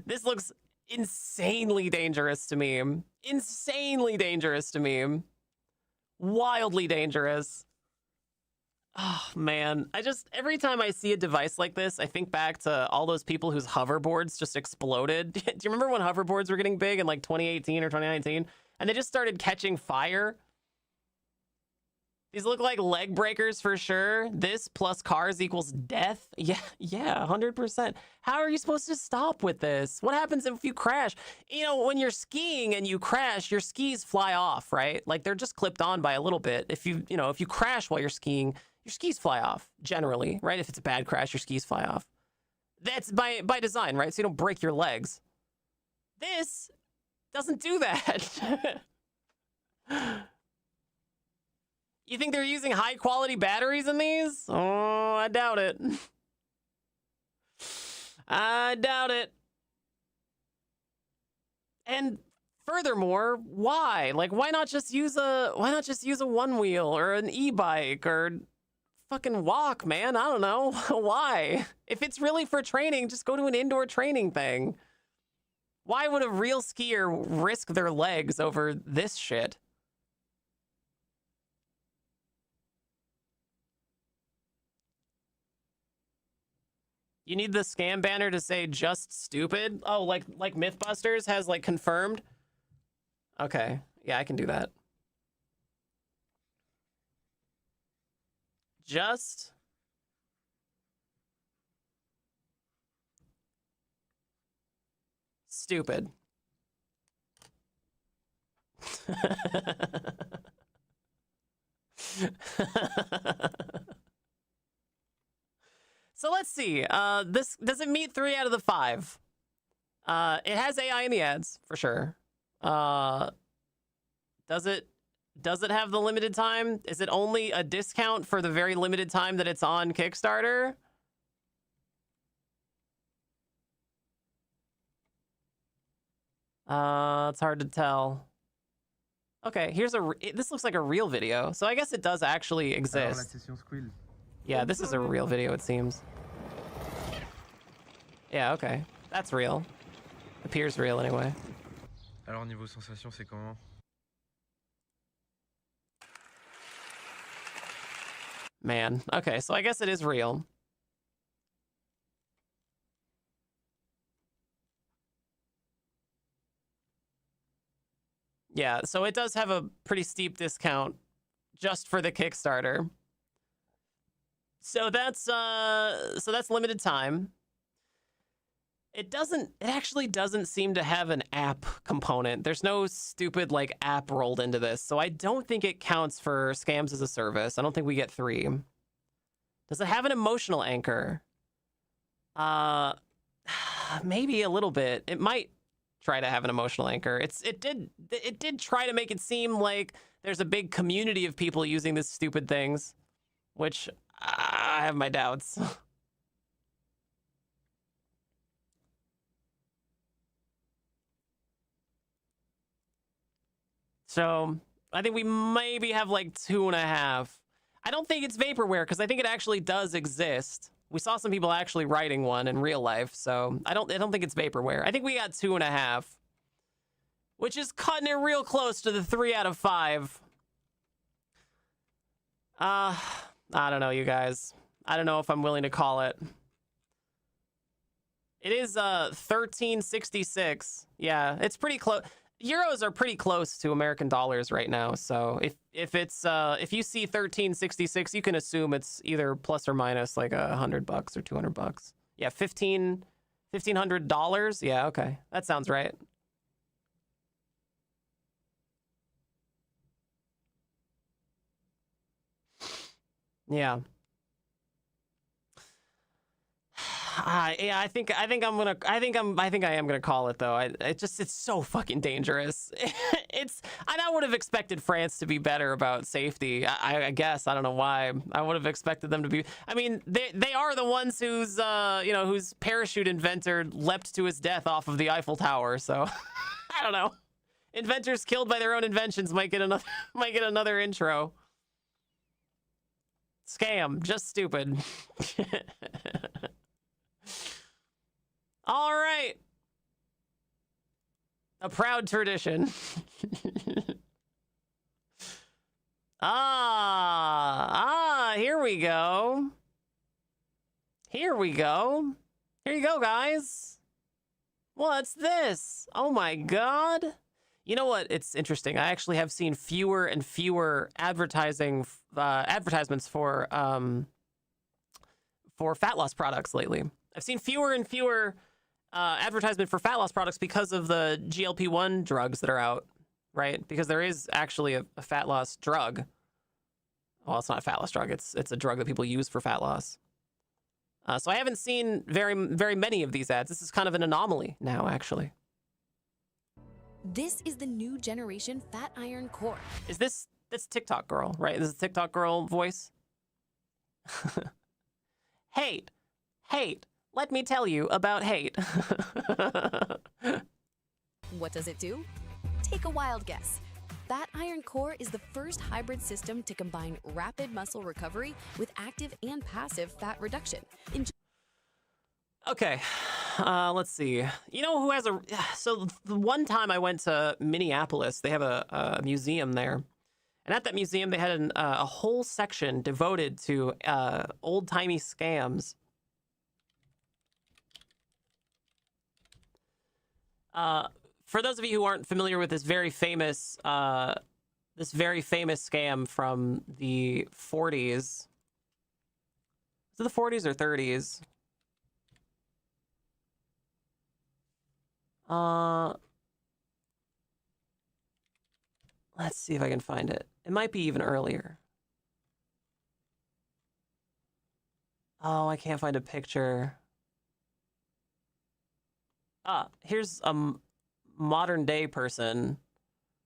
This looks insanely dangerous to me. Insanely dangerous to me. Wildly dangerous. Oh, man. Every time I see a device like this, I think back to all those people whose hoverboards just exploded. Do you remember when hoverboards were getting big in like 2018 or 2019? and they just started catching fire. These look like leg breakers for sure. This plus cars equals death. Yeah, 100%. How are you supposed to stop with this? What happens if you crash? You know, when you're skiing and you crash, your skis fly off, right? Like they're just clipped on by a little bit. If you crash while you're skiing, your skis fly off generally, right? If it's a bad crash, your skis fly off. That's by design, right? So you don't break your legs. This doesn't do that. You think they're using high quality batteries in these? Oh, I doubt it. I doubt it. And furthermore, why? Like, why not just use a one wheel or an e-bike or fucking walk, man? I don't know. Why? If it's really for training, just go to an indoor training thing. Why would a real skier risk their legs over this shit? You need the scam banner to say just stupid? Oh, like Mythbusters has like confirmed? Okay. Yeah, I can do that. Just stupid. So let's see. This does it meet 3 out of the 5? It has AI in the ads for sure. Does it have the limited time? Is it only a discount for the very limited time that it's on Kickstarter? It's hard to tell. Okay, here's this looks like a real video, so I guess it does actually exist. Yeah, this is a real video, it seems. Yeah, okay. That's real. Appears real anyway. Alors niveau sensation, c'est comment? Man, okay, so I guess it is real. Yeah, so it does have a pretty steep discount just for the Kickstarter. So that's limited time. It actually doesn't seem to have an app component. There's no stupid like app rolled into this. So I don't think it counts for scams as a service. I don't think we get 3. Does it have an emotional anchor? Maybe a little bit. It might try to have an emotional anchor. It did try to make it seem like there's a big community of people using these stupid things, which I have my doubts. So I think we maybe have like 2.5. I don't think it's vaporware because I think it actually does exist. We saw some people actually writing one in real life, so I don't think it's vaporware. I think we got 2.5, which is cutting it real close to the 3 out of 5. I don't know, you guys. I don't know if I'm willing to call it. It is 1366. Yeah, it's pretty close. Euros are pretty close to American dollars right now, so if you see 1366, you can assume it's either plus or minus like $100 or $200. Yeah, $1,500. Yeah, okay, that sounds right. Yeah. Yeah, I think I am gonna call it though. It's so fucking dangerous. I would have expected France to be better about safety. I guess I don't know why. I would have expected them to be. I mean, they are the ones whose whose parachute inventor leapt to his death off of the Eiffel Tower. So I don't know. Inventors killed by their own inventions might get another intro. Scam, just stupid. All right. A proud tradition. Here we go. Here we go. Here you go, guys. What's this? Oh my God. You know what? It's interesting. I actually have seen fewer and fewer advertisements for fat loss products lately. I've seen fewer and fewer advertisement for fat loss products because of the GLP-1 drugs that are out, right? Because there is actually a fat loss drug. Well, it's not a fat loss drug. It's a drug that people use for fat loss. So I haven't seen very many of these ads. This is kind of an anomaly now, actually. This is the new generation Fat Iron Core. Is this TikTok girl, right? This is TikTok girl voice. Hate. Let me tell you about hate. What does it do? Take a wild guess. Fat Iron Core is the first hybrid system to combine rapid muscle recovery with active and passive fat reduction. Okay, let's see. You know who has so the one time I went to Minneapolis, they have a museum there. And at that museum, they had a whole section devoted to old-timey scams. For those of you who aren't familiar with this very famous scam from the 40s. Is it the 40s or 30s? Let's see if I can find it. It might be even earlier. Oh, I can't find a picture. Here's a modern day person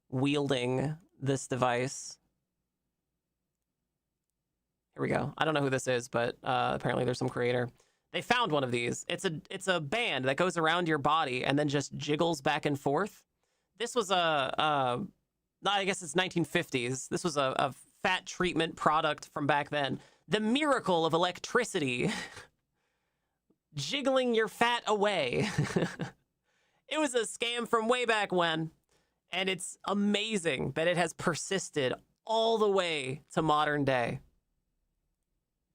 wielding this device. Here we go. I don't know who this is, but apparently there's some creator. They found one of these. It's a band that goes around your body and then just jiggles back and forth. This was I guess it's 1950s. This was a fat treatment product from back then. The miracle of electricity. Jiggling your fat away. It was a scam from way back when. And it's amazing that it has persisted all the way to modern day.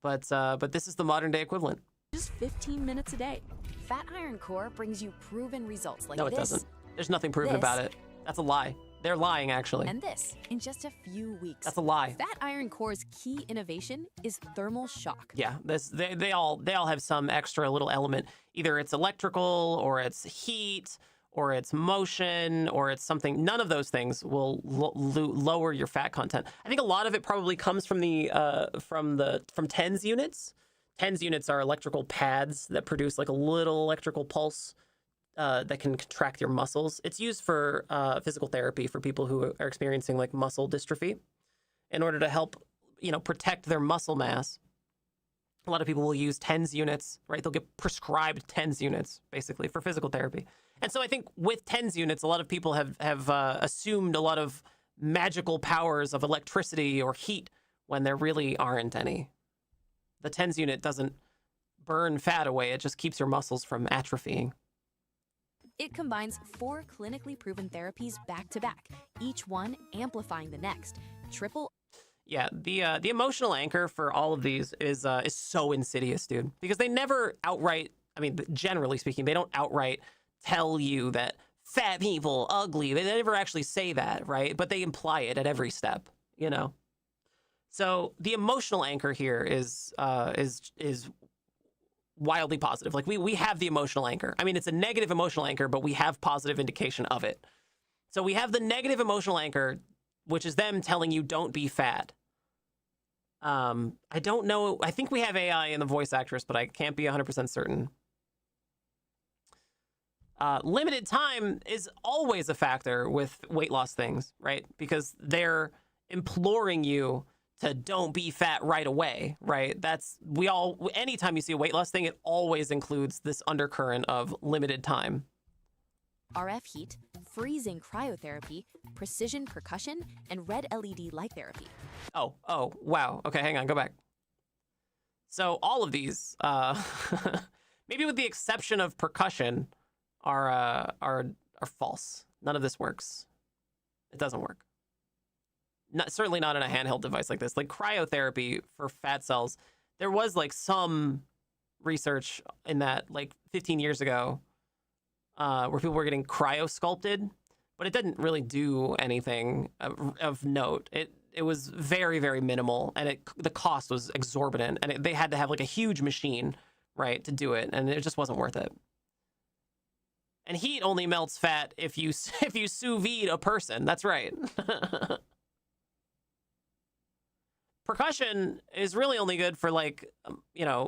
But this is the modern day equivalent. Just 15 minutes a day. Fat Iron Core brings you proven results like this. No, it doesn't. There's nothing proven about it. That's a lie. They're lying, actually. And this in just a few weeks. That's a lie. Fat Iron Core's key innovation is thermal shock. Yeah, they all have some extra little element. Either it's electrical, or it's heat, or it's motion, or it's something. None of those things will lower your fat content. I think a lot of it probably comes from from TENS units. TENS units are electrical pads that produce like a little electrical pulse that can contract your muscles. It's used for physical therapy for people who are experiencing like muscle dystrophy in order to help, protect their muscle mass. A lot of people will use TENS units, right? They'll get prescribed TENS units basically for physical therapy. And so I think with TENS units, a lot of people have assumed a lot of magical powers of electricity or heat when there really aren't any. The TENS unit doesn't burn fat away. It just keeps your muscles from atrophying. It combines 4 clinically proven therapies back to back, each one amplifying the next. Yeah, the emotional anchor for all of these is so insidious, dude. Because they never outright, generally speaking, they don't outright tell you that fat people ugly. They never actually say that, right? But they imply it at every step, So the emotional anchor here is wildly positive. Like we have the emotional anchor. It's a negative emotional anchor, but we have positive indication of it. So we have the negative emotional anchor, which is them telling you don't be fat. I don't know. I think we have AI in the voice actress, but I can't be 100% certain. Limited time is always a factor with weight loss things, right? Because they're imploring you to don't be fat right away, right? Anytime you see a weight loss thing, it always includes this undercurrent of limited time. RF heat, freezing cryotherapy, precision percussion, and red LED light therapy. Oh, wow. Okay, hang on, go back. So all of these, maybe with the exception of percussion, are false. None of this works. It doesn't work. Certainly not in a handheld device like this. Like cryotherapy for fat cells, there was like some research in that like 15 years ago where people were getting cryosculpted, but it didn't really do anything of note. It was very, very minimal, and the cost was exorbitant, and they had to have like a huge machine, right, to do it, and it just wasn't worth it. And heat only melts fat if you sous vide a person. That's right. Percussion is really only good for like,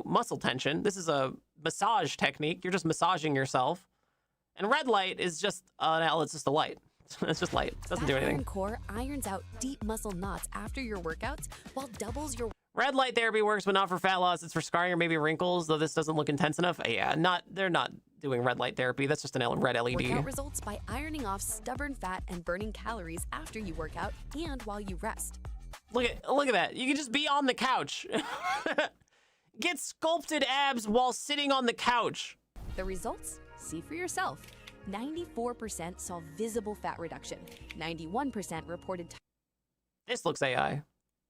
muscle tension. This is a massage technique. You're just massaging yourself. And red light is just it's just a light. It's just light. It doesn't do anything. Iron Core irons out deep muscle knots after your workouts while doubles your Red light therapy works, but not for fat loss. It's for scarring or maybe wrinkles, though this doesn't look intense enough. Yeah, they're not doing red light therapy. That's just an red LED. workout results by ironing off stubborn fat and burning calories after you work out and while you rest. Look at that. You can just be on the couch. Get sculpted abs while sitting on the couch. The results? See for yourself. 94% saw visible fat reduction. 91% reported This looks AI.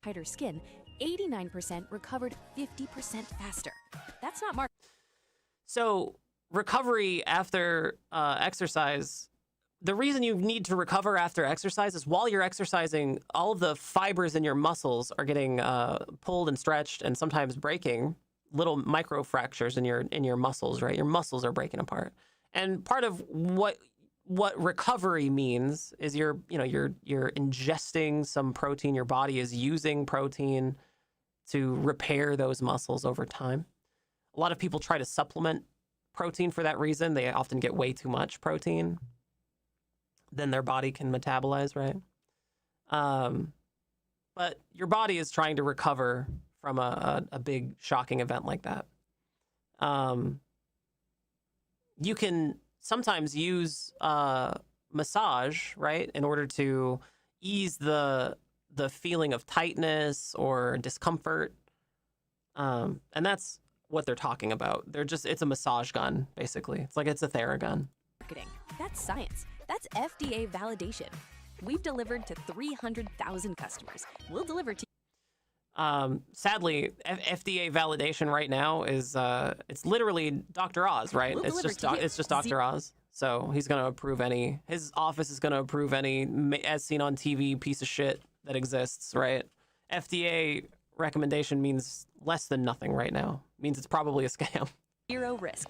tighter skin. 89% recovered 50% faster. That's not market. So recovery after exercise, the reason you need to recover after exercise is while you're exercising, all of the fibers in your muscles are getting pulled and stretched and sometimes breaking, little micro fractures in your muscles, right? Your muscles are breaking apart. And part of what recovery means is you're ingesting some protein. Your body is using protein to repair those muscles over time. A lot of people try to supplement protein for that reason. They often get way too much protein than their body can metabolize, right? But your body is trying to recover from a big shocking event like that. You can sometimes use massage, right, in order to ease the feeling of tightness or discomfort. And that's what they're talking about. It's a massage gun, basically. It's like it's a Theragun. Marketing. That's science. That's FDA validation. We've delivered to 300,000 customers. We'll deliver to Sadly, FDA validation right now is it's literally Dr. Oz, right? We'll It's just Dr. Oz. So he's going to approve his office is going to approve any as seen on TV piece of shit that exists, right? FDA recommendation means less than nothing right now. It means it's probably a scam. zero risk.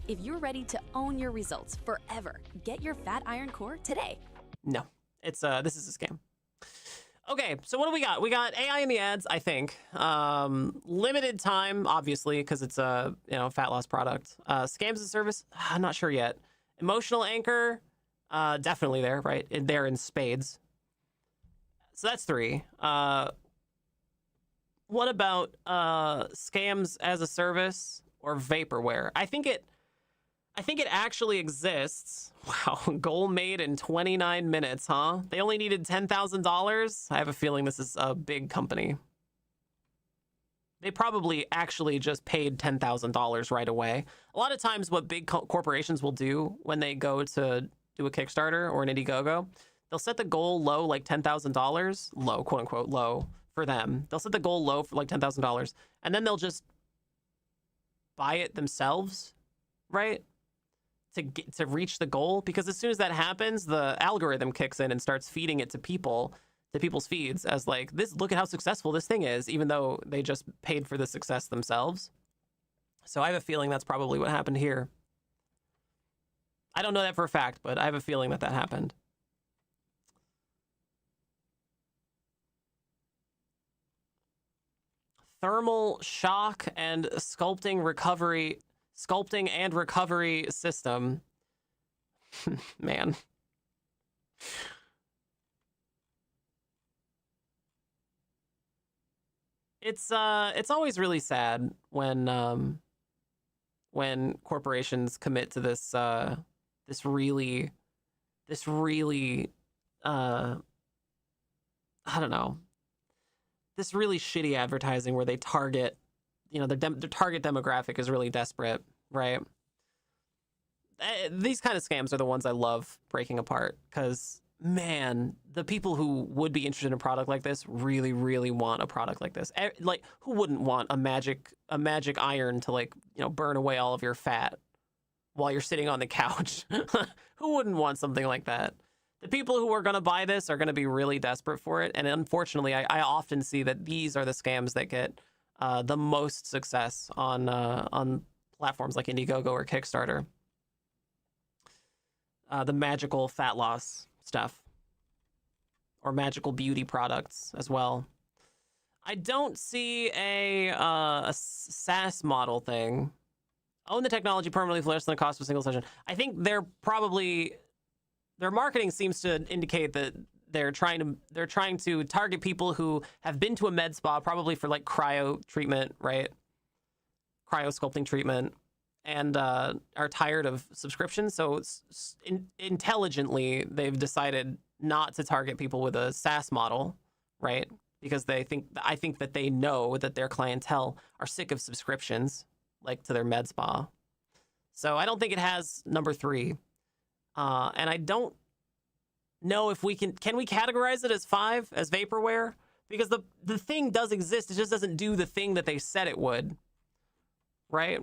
If you're ready to own your results forever, get your Fat Iron Core today. No, it's this is a scam. Okay, so what do we got? We got AI in the ads, I think. Limited time, obviously, because it's a fat loss product. Scams as a service, I'm not sure yet. Emotional anchor, definitely there, right? They're in spades. So that's 3. What about scams as a service or vaporware? I think it actually exists. Wow, goal made in 29 minutes, huh? They only needed $10,000. I have a feeling this is a big company. They probably actually just paid $10,000 right away. A lot of times what big corporations will do when they go to do a Kickstarter or an Indiegogo, they'll set the goal low, like $10,000, low, quote unquote, low for them. They'll set the goal low for like $10,000, and then they'll just buy it themselves, right? To reach the goal, because as soon as that happens, the algorithm kicks in and starts feeding it to people's feeds as like, this, look at how successful this thing is, even though they just paid for the success themselves. So I have a feeling that's probably what happened here. I don't know that for a fact, but I have a feeling that happened. Thermal shock and sculpting and recovery system. Man. It's always really sad when corporations commit to this really I don't know, this really shitty advertising where they target, their target demographic is really desperate, right? These kind of scams are the ones I love breaking apart, because, man, the people who would be interested in a product like this really, really want a product like this. Like, who wouldn't want a magic iron to, like, burn away all of your fat while you're sitting on the couch? Who wouldn't want something like that? The people who are going to buy this are going to be really desperate for it. And unfortunately, I often see that these are the scams that get the most success on platforms like Indiegogo or Kickstarter. The magical fat loss stuff. Or magical beauty products as well. I don't see a SaaS model thing. Own the technology permanently for less than the cost of a single session. I think they're probably... Their marketing seems to indicate that they're trying to target people who have been to a med spa, probably for like cryo treatment, right? Cryo sculpting treatment, and are tired of subscriptions. So intelligently, they've decided not to target people with a SaaS model, right? Because I think that they know that their clientele are sick of subscriptions, like to their med spa. So I don't think it has number 3. And I don't know if we can we categorize it as 5, as vaporware? Because the thing does exist, it just doesn't do the thing that they said it would, right?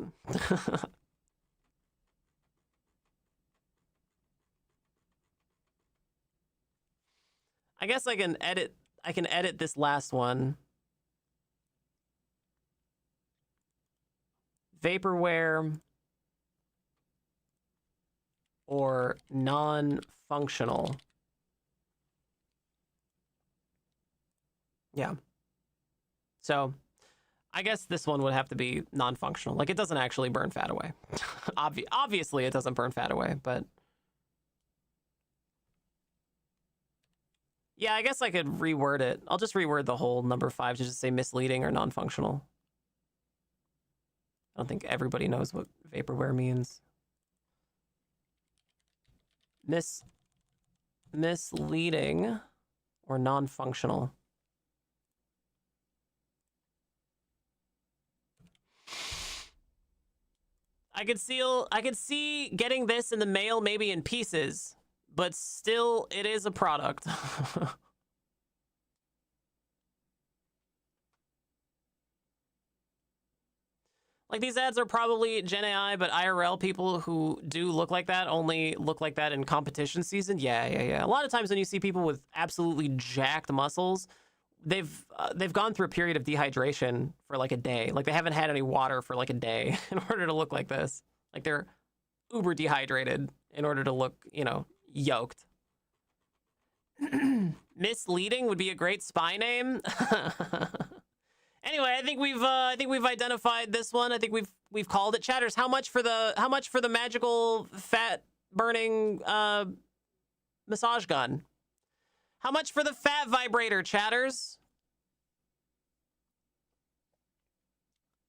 I guess I can edit this last one. Vaporware or non-functional. Yeah. So I guess this one would have to be non-functional. Like, it doesn't actually burn fat away. Obviously, it doesn't burn fat away, but... Yeah, I guess I could reword it. I'll just reword the whole number 5 to just say misleading or non-functional. I don't think everybody knows what vaporware means. Misleading or non-functional. I could see getting this in the mail, maybe in pieces, but still, it is a product. Like, these ads are probably Gen AI, but IRL people who do look like that only look like that in competition season. Yeah. A lot of times when you see people with absolutely jacked muscles, they've gone through a period of dehydration for like a day. Like, they haven't had any water for like a day in order to look like this. Like, they're uber dehydrated in order to look, yoked. Misleading would be a great spy name. Anyway, I think we've identified this one. I think we've called it. Chatters, how much for the magical fat burning massage gun? How much for the fat vibrator, chatters?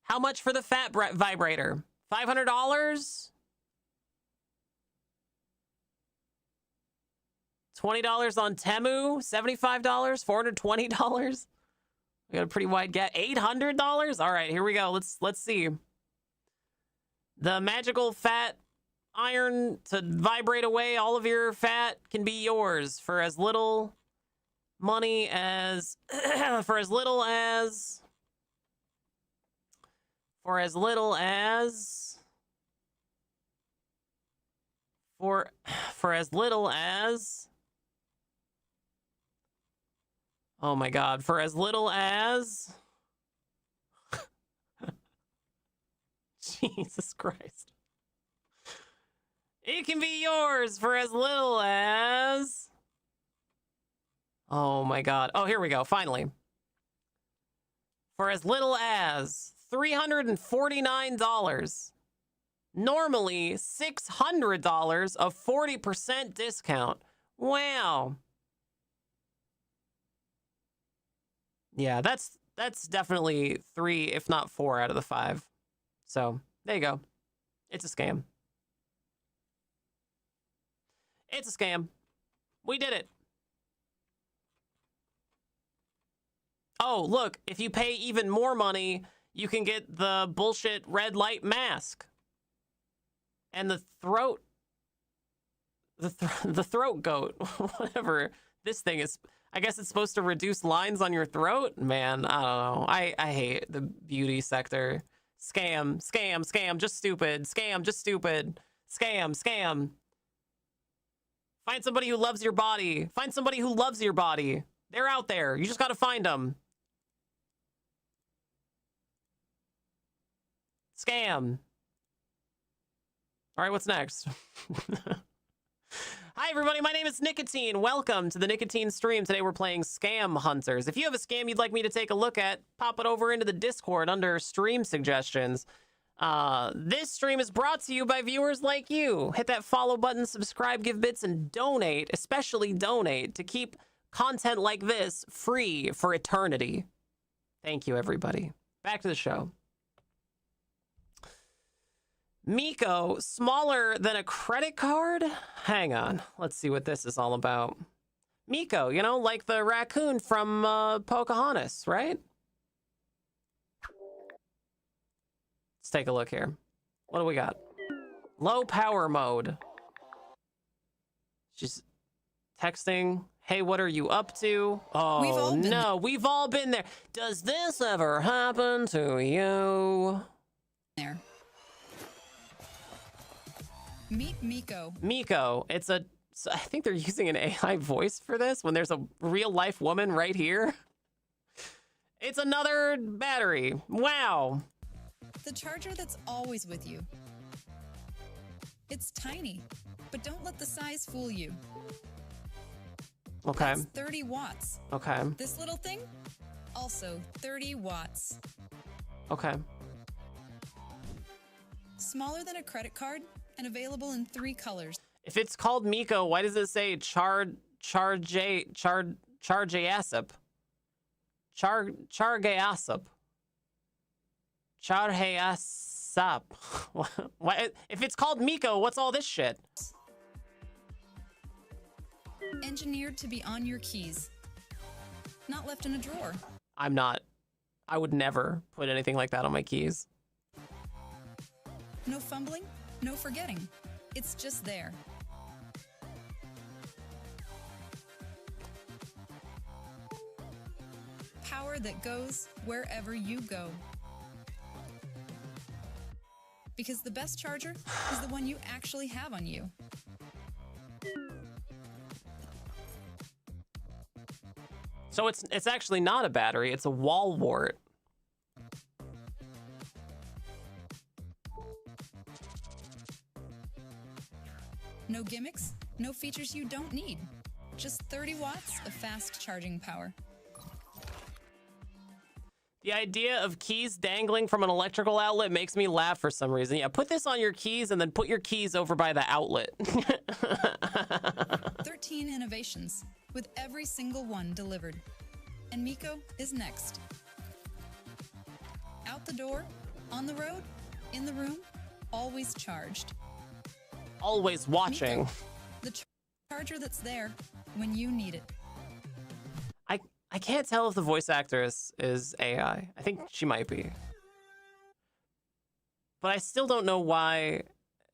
How much for the fat vibrator? $500? $20 on Temu? $75? $420? We got a pretty wide gap. $800? All right, here we go. Let's see. The magical fat iron to vibrate away all of your fat can be yours for as little money as for as little as oh my God, for as little as Jesus Christ. It can be yours for as little as, oh my God. Oh, here we go. Finally. For as little as $349. Normally $600, a 40% discount. Wow. Yeah, that's definitely 3, if not 4 out of the 5. So there you go. It's a scam. It's a scam. We did it. Oh, look, if you pay even more money, you can get the bullshit red light mask. And the throat goat, whatever this thing is. I guess it's supposed to reduce lines on your throat? Man, I don't know. I hate the beauty sector. Scam, just stupid. Scam, just stupid. Scam. Find somebody who loves your body. Find somebody who loves your body. They're out there. You just got to find them. Scam. All right, what's next? Hi, everybody. My name is Nicotine. Welcome to the Nicotine stream. Today, we're playing Scam Hunters. If you have a scam you'd like me to take a look at, pop it over into the Discord under stream suggestions. This stream is brought to you by viewers like you. Hit that follow button, subscribe, give bits, and donate, especially donate, to keep content like this free for eternity. Thank you, everybody. Back to the show. Miko, smaller than a credit card? Hang on. Let's see what this is all about. Miko, you know, like the raccoon from Pocahontas, right? Let's take a look here. What do we got? Low power mode. She's texting. Hey, what are you up to? Oh, no, we've all been there. Does this ever happen to you? There. Meet Miko. Miko. It's a... I think they're using an AI voice for this when there's a real life woman right here. It's another battery. Wow. The charger that's always with you. It's tiny, but don't let the size fool you. Okay. It's 30 watts. Okay. This little thing, also 30 watts. Okay. Smaller than a credit card and available in 3 colors. If it's called Miko, why does it say Chargayasip? Chargayasip. Why? If it's called Miko, what's all this shit? Engineered to be on your keys. Not left in a drawer. I'm not. I would never put anything like that on my keys. No fumbling, no forgetting. It's just there. Power that goes wherever you go. Because the best charger is the one you actually have on you. So it's actually not a battery, it's a wall wart. No gimmicks, no features you don't need. Just 30 watts of fast charging power. The idea of keys dangling from an electrical outlet makes me laugh for some reason. Yeah, put this on your keys and then put your keys over by the outlet. 13 innovations, with every single one delivered. And Miko is next. Out the door, on the road, in the room, always charged. Always watching. Miko, the charger that's there when you need it. I can't tell if the voice actress is AI. I think she might be. But I still don't know why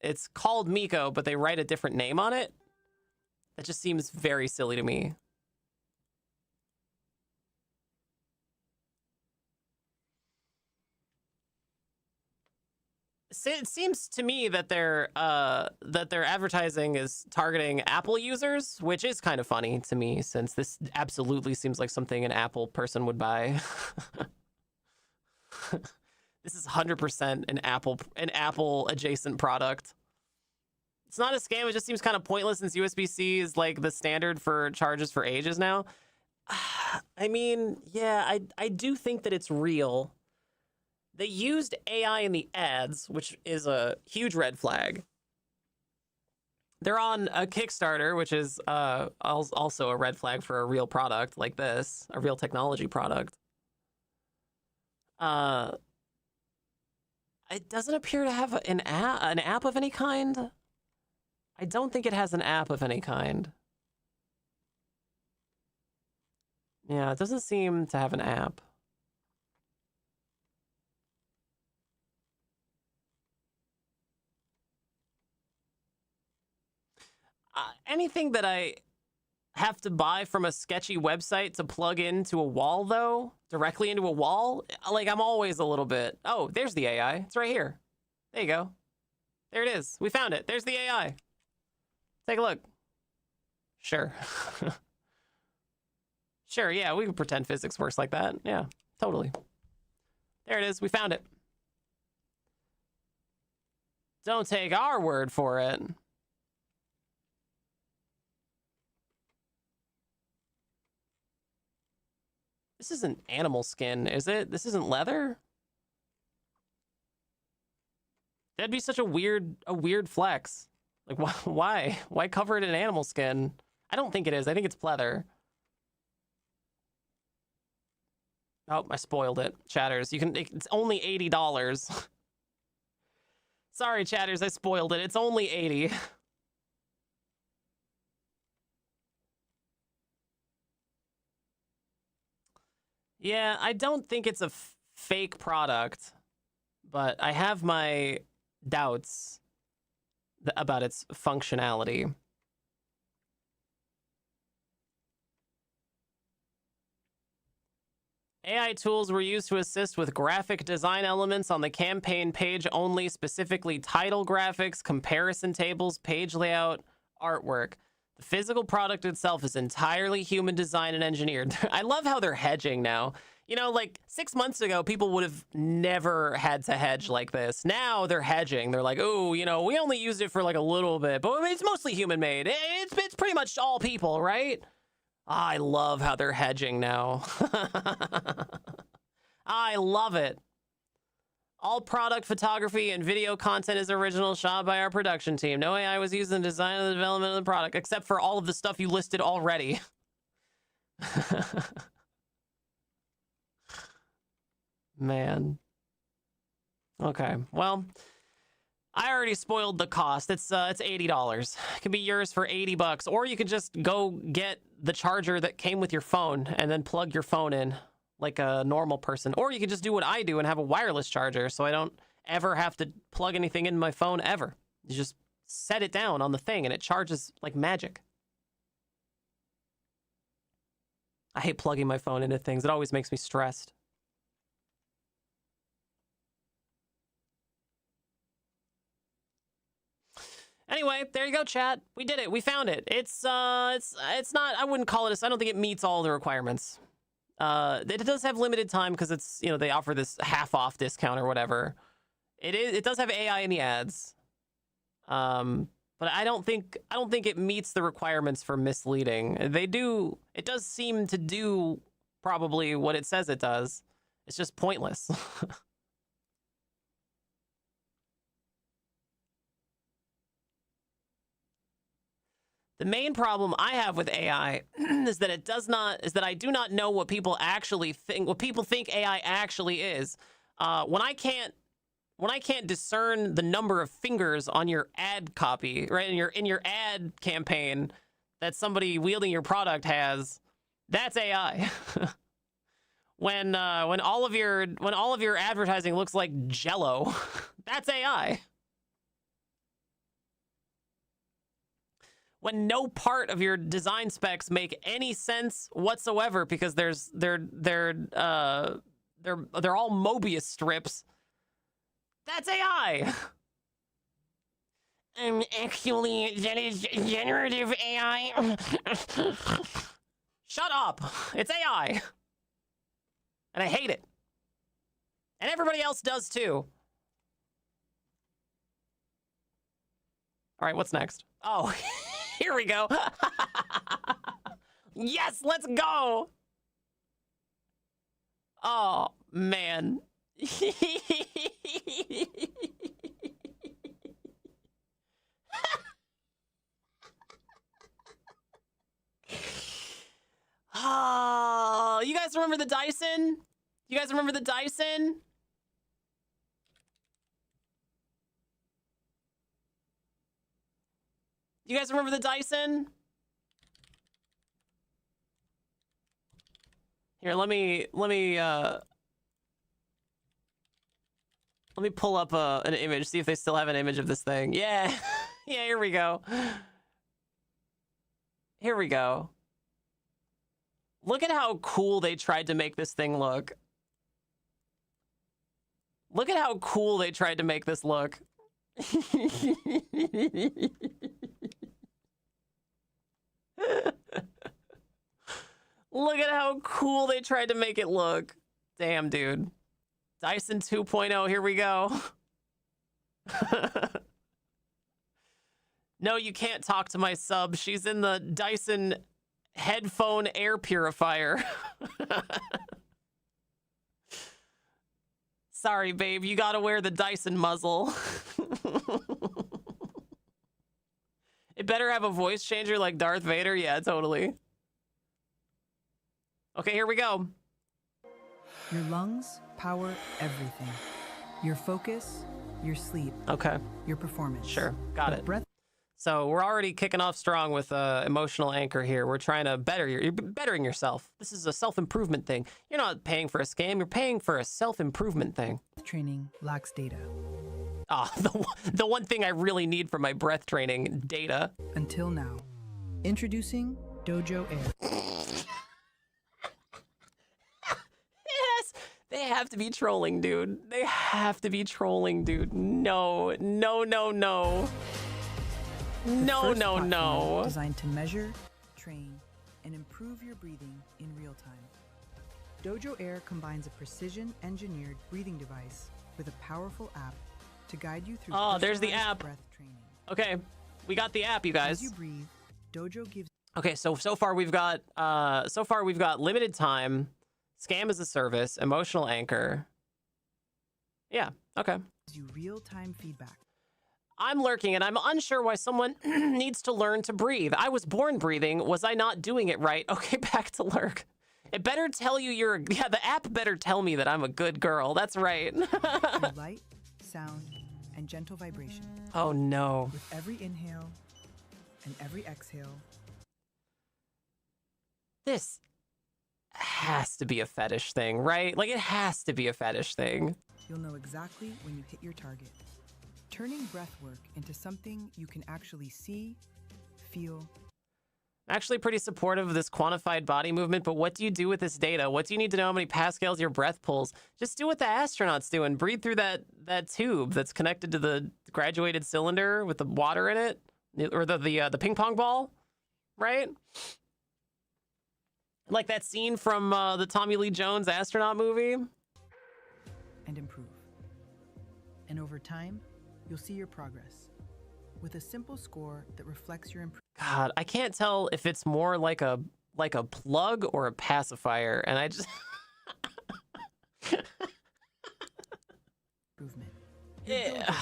it's called Miko, but they write a different name on it. That just seems very silly to me. It seems to me that their advertising is targeting Apple users, which is kind of funny to me, since this absolutely seems like something an Apple person would buy. This is 100% an Apple adjacent product. It's not a scam. It just seems kind of pointless since USB-C is like the standard for charges for ages now. I mean, yeah, I do think that it's real. They used AI in the ads, which is a huge red flag. They're on a Kickstarter, which is also a red flag for a real product like this, a real technology product. It doesn't appear to have an app of any kind. I don't think it has an app of any kind. Yeah, it doesn't seem to have an app. Anything that I have to buy from a sketchy website to plug into a wall, though, directly into a wall, like, I'm always a little bit, oh, there's the AI. It's right here. There you go. There it is. We found it. There's the AI. Take a look. Sure. Sure, yeah, we could pretend physics works like that. Yeah, totally. There it is. We found it. Don't take our word for it. This isn't animal skin, is it? This isn't leather? That'd be such a weird flex. Like, why? Why cover it in animal skin? I don't think it is. I think it's pleather. Oh, I spoiled it. Chatters, it's only $80. Sorry, chatters, I spoiled it. It's only $80. Yeah, I don't think it's a fake product, but I have my doubts about its functionality. AI tools were used to assist with graphic design elements on the campaign page only, specifically title graphics, comparison tables, page layout, artwork. The physical product itself is entirely human designed and engineered. I love how they're hedging now. You know, like 6 months ago, people would have never had to hedge like this. Now they're hedging. They're like, oh, you know, we only used it for like a little bit, but it's mostly human made. It's pretty much all people, right? I love how they're hedging now. I love it. All product photography and video content is original, shot by our production team. No AI was used in the design and the development of the product, except for all of the stuff you listed already. Man. Okay, well, I already spoiled the cost. It's $80. It can be yours for $80, or you could just go get the charger that came with your phone and then plug your phone in like a normal person. Or you could just do what I do and have a wireless charger, so I don't ever have to plug anything in my phone ever. You just set it down on the thing and it charges like magic. I hate plugging my phone into things. It always makes me stressed. Anyway, there you go, chat. We did it. We found it. It's not, I wouldn't call it I don't think it meets all the requirements. It does have limited time because it's, you know, they offer this half off discount or whatever. It does have AI in the ads. But I don't think it meets the requirements for misleading. It does seem to do probably what it says it does. It's just pointless. The main problem I have with AI is that I do not know what people actually think, what people think AI actually is. When I can't discern the number of fingers on your ad copy, right, in your ad campaign that somebody wielding your product has, that's AI. When all of your advertising looks like Jell-O, that's AI. When no part of your design specs make any sense whatsoever because they're all Mobius strips, that's AI. Actually, that is generative AI. Shut up. It's AI. And I hate it. And everybody else does too. All right, what's next? Oh, here we go. Yes, let's go. Oh, man. Oh, you guys remember the Dyson? You guys remember the Dyson? You guys remember the Dyson? Here, let me pull up an image, see if they still have an image of this thing. Yeah. Yeah, here we go. Here we go. Look at how cool they tried to make this thing look. Look at how cool they tried to make this look. Look at how cool they tried to make it look. Damn, dude. Dyson 2.0, here we go. No, you can't talk to my sub. She's in the Dyson headphone air purifier. Sorry, babe. You gotta wear the Dyson muzzle. It better have a voice changer like Darth Vader. Yeah, totally. Okay, here we go. Your lungs power everything. Your focus, your sleep. Okay. Your performance. Sure, got it. Breath. So we're already kicking off strong with emotional anchor here. We're trying to you're bettering yourself. This is a self-improvement thing. You're not paying for a scam. You're paying for a self-improvement thing. Training lacks data. Ah, the one thing I really need for my breath training, data. Until now. Introducing Dojo Air. Yes, they have to be trolling, dude. They have to be trolling, dude. No, no, no, no. No, no, no. Designed to measure, train, and improve your breathing in real time. Dojo Air combines a precision-engineered breathing device with a powerful app to guide you through. Oh, there's the app. Breath training. Okay, we got the app, you guys. As you breathe, Dojo gives. Okay, so far we've got limited time, scam as a service, emotional anchor. Yeah. Okay. Gives you real-time feedback. I'm lurking and I'm unsure why someone needs to learn to breathe. I was born breathing. Was I not doing it right? Okay, back to lurk. It better tell you the app better tell me that I'm a good girl. That's right. Light, sound, and gentle vibration. Oh no. With every inhale and every exhale. This has to be a fetish thing, right? Like it has to be a fetish thing. You'll know exactly when you hit your target. Turning breath work into something you can actually see, feel. I'm actually pretty supportive of this quantified body movement, but what do you do with this data? What do you need to know how many pascals your breath pulls? Just do what the astronauts do and breathe through that tube that's connected to the graduated cylinder with the water in it, or the ping pong ball, right? Like that scene from the Tommy Lee Jones astronaut movie. And improve. And over time, you'll see your progress with a simple score that reflects your improvement. God, I can't tell if it's more like a plug or a pacifier, and I just improvement. Yeah.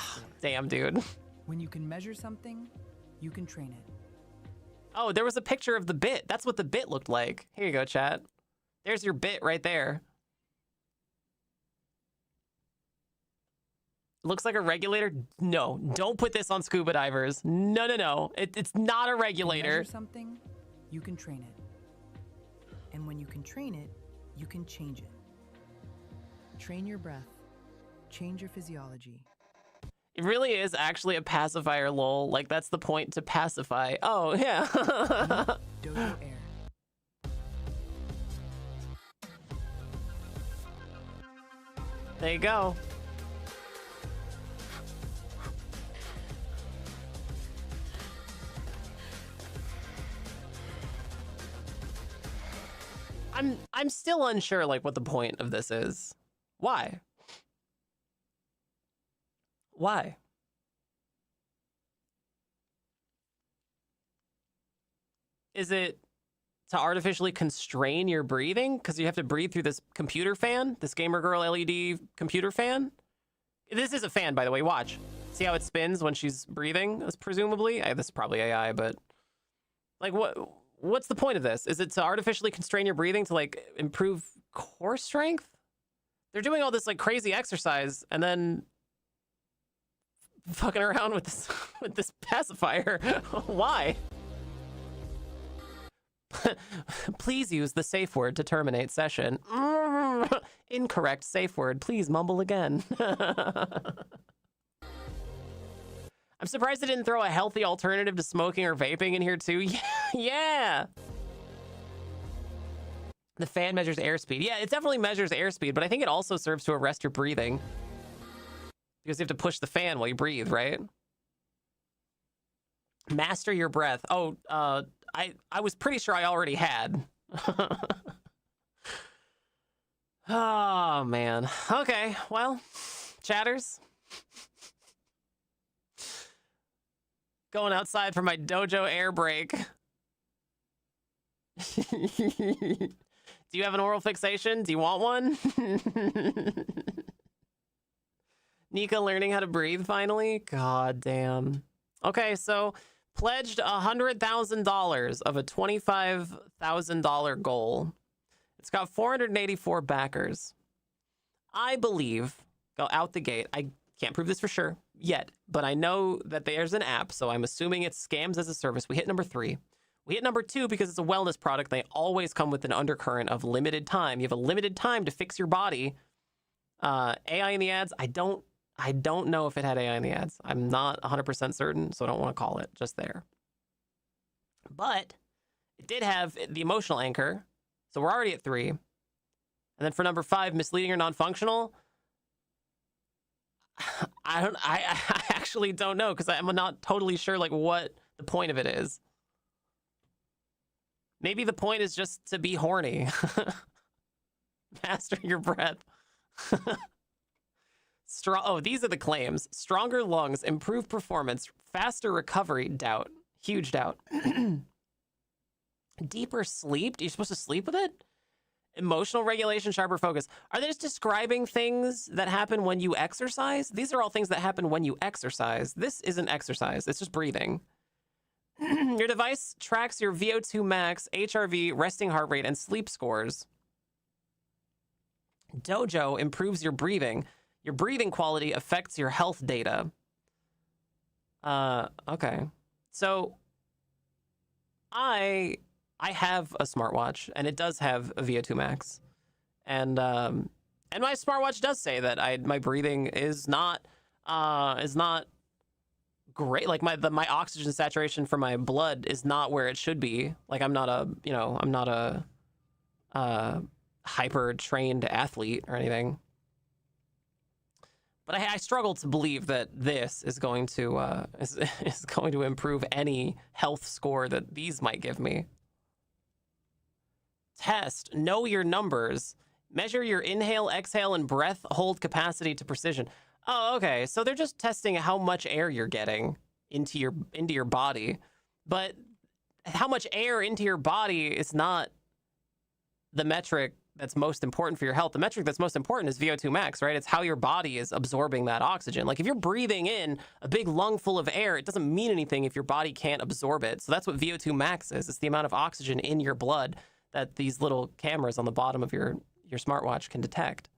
Damn, dude. When you can measure something, you can train it. Oh, there was a picture of the bit. That's what the bit looked like. Here you go, chat. There's your bit right there. Looks like a regulator. No, don't put this on scuba divers. No, no, no. It's not a regulator. Measure something, you can train it. And when you can train it, you can change it. Train your breath. Change your physiology. It really is actually a pacifier, lol. Like, that's the point, to pacify. Oh, yeah. Dojo Air. There you go. I'm still unsure, like, what the point of this is. Why? Why? Is it to artificially constrain your breathing? Because you have to breathe through this computer fan? This Gamer Girl LED computer fan? This is a fan, by the way. Watch. See how it spins when she's breathing, presumably? This is probably AI, but... Like, what's the point of this? Is it to artificially constrain your breathing to, like, improve core strength? They're doing all this, like, crazy exercise, and then... fucking around with this pacifier. Why? Please use the safe word to terminate session. Incorrect safe word. Please mumble again. I'm surprised they didn't throw a healthy alternative to smoking or vaping in here too. Yeah. The fan measures airspeed. Yeah, it definitely measures airspeed, but I think it also serves to arrest your breathing. Because you have to push the fan while you breathe, right? Master your breath. Oh, I was pretty sure I already had. Oh, man. Okay, well, chatters. Going outside for my dojo air break. Do you have an oral fixation? Do you want one? Nika learning how to breathe finally? God damn. Okay, so pledged $100,000 of a $25,000 goal. It's got 484 backers. I believe, go out the gate, I can't prove this for sure yet, but I know that there's an app, so I'm assuming it's Scams as a Service. We hit number 3. We hit number 2 because it's a wellness product. They always come with an undercurrent of limited time. You have a limited time to fix your body. AI in the ads, I don't know if it had AI in the ads. I'm not 100% certain, so I don't want to call it just there. But it did have the emotional anchor, so we're already at 3. And then for number 5, misleading or non-functional, I actually don't know because I'm not totally sure like what the point of it is. Maybe the point is just to be horny. Master your breath. Oh, these are the claims. Stronger lungs, improved performance, faster recovery, doubt. Huge doubt. Deeper sleep? You're supposed to sleep with it? Emotional regulation, sharper focus. Are they just describing things that happen when you exercise? These are all things that happen when you exercise. This isn't exercise. It's just breathing. Your device tracks your VO2 max, HRV, resting heart rate, and sleep scores. Dojo improves your breathing. Your breathing quality affects your health data. Okay. So I have a smartwatch, and it does have a VO2 max. And my smartwatch does say that my breathing is not great. Like my oxygen saturation for my blood is not where it should be. Like I'm not a hyper trained athlete or anything. But I struggle to believe that this is going to is going to improve any health score that these might give me. Test, know your numbers, measure your inhale, exhale, and breath hold capacity to precision. Oh, okay. So they're just testing how much air you're getting into your body. But how much air into your body is not the metric that's most important for your health. The metric that's most important is VO2 max, right? It's how your body is absorbing that oxygen. Like if you're breathing in a big lung full of air, it doesn't mean anything if your body can't absorb it. So that's what VO2 max is. It's the amount of oxygen in your blood that these little cameras on the bottom of your smartwatch can detect.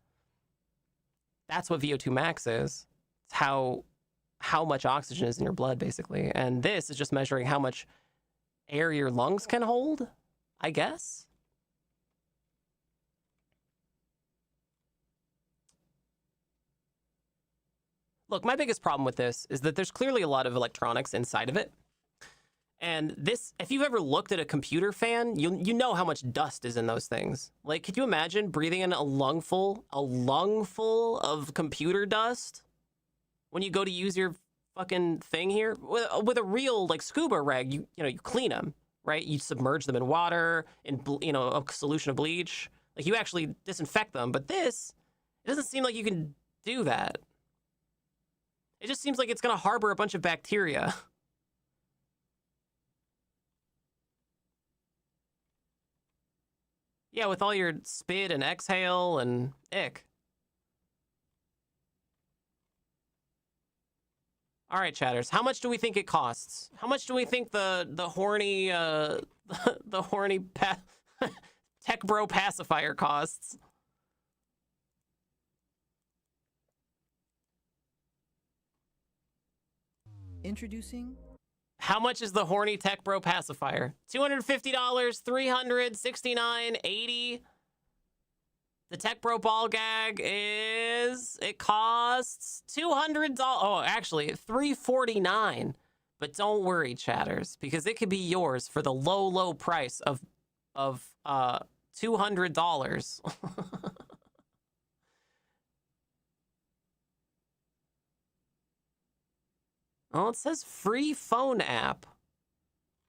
That's what VO2 max is. It's how much oxygen is in your blood, basically. And this is just measuring how much air your lungs can hold, I guess. Look, my biggest problem with this is that there's clearly a lot of electronics inside of it. And this, if you've ever looked at a computer fan, you know how much dust is in those things. Like, could you imagine breathing in a lungful of computer dust when you go to use your fucking thing here? With a real, like, scuba rag, you clean them, right? You submerge them in water, in, a solution of bleach. Like, you actually disinfect them. But this, it doesn't seem like you can do that. It just seems like it's going to harbor a bunch of bacteria. Yeah, with all your spit and exhale and ick. All right, chatters. How much do we think it costs? How much do we think the horny the horny tech bro pacifier costs? Introducing. How much is the horny tech bro pacifier? $250, $300, $69, $80. The tech bro ball gag it costs $200. Oh, actually, $349. But don't worry, chatters, because it could be yours for the low price of $200. Oh, it says free phone app.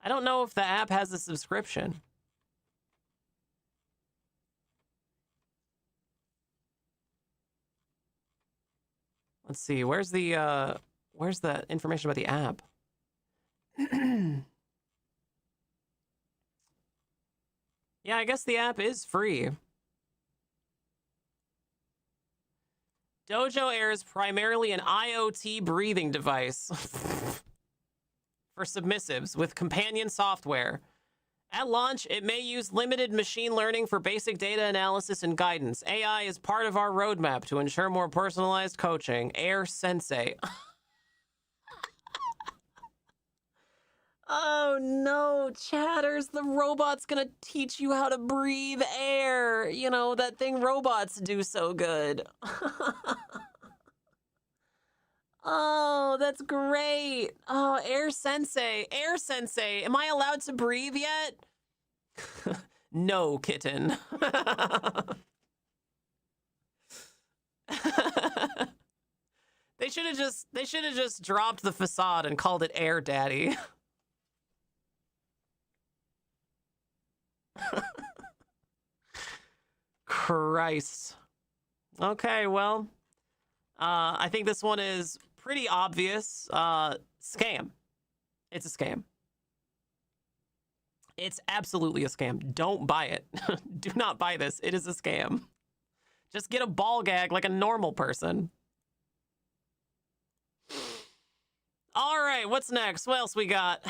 I don't know if the app has a subscription. Let's see. Where's the information about the app? Yeah, I guess the app is free. Dojo Air is primarily an IoT breathing device for submissives with companion software. At launch, it may use limited machine learning for basic data analysis and guidance. AI is part of our roadmap to ensure more personalized coaching. Air Sensei. Oh no, Chatters, the robot's gonna teach you how to breathe air. You know, that thing robots do so good. Oh, that's great. Oh, Air Sensei. Air Sensei, am I allowed to breathe yet? No, kitten. They should have just dropped the facade and called it Air Daddy. Christ. Okay, well, I think this one is pretty obvious. Scam. It's a scam. It's absolutely a scam. Don't buy it. Do not buy this. It is a scam. Just get a ball gag like a normal person. All right, what's next? What else we got?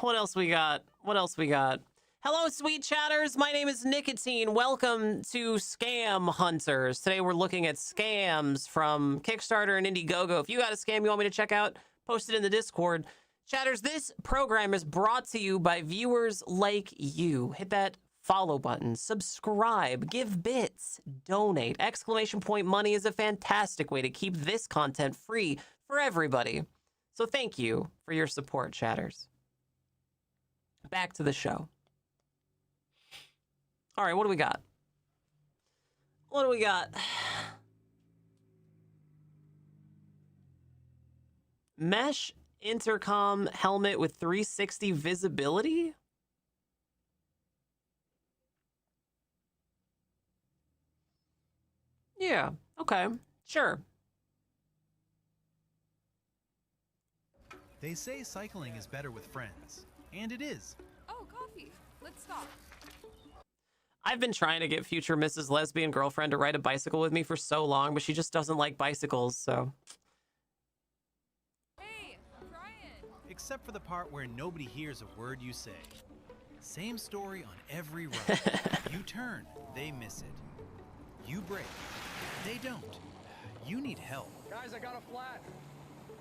What else we got? What else we got? Hello, sweet chatters. My name is Nicotine. Welcome to Scam Hunters. Today we're looking at scams from Kickstarter and Indiegogo. If you got a scam you want me to check out, post it in the Discord. Chatters, this program is brought to you by viewers like you. Hit that follow button, subscribe, give bits, donate. Exclamation point money is a fantastic way to keep this content free for everybody. So thank you for your support, chatters. Back to the show. All right, what do we got? What do we got? Mesh intercom helmet with 360 visibility? Yeah, okay, sure. They say cycling is better with friends, and it is. Oh, coffee. Let's stop. I've been trying to get future Mrs. Lesbian girlfriend to ride a bicycle with me for so long, but she just doesn't like bicycles, so. Hey, Brian. Except for the part where nobody hears a word you say. Same story on every ride. You turn, they miss it. You brake, they don't. You need help. Guys, I got a flat.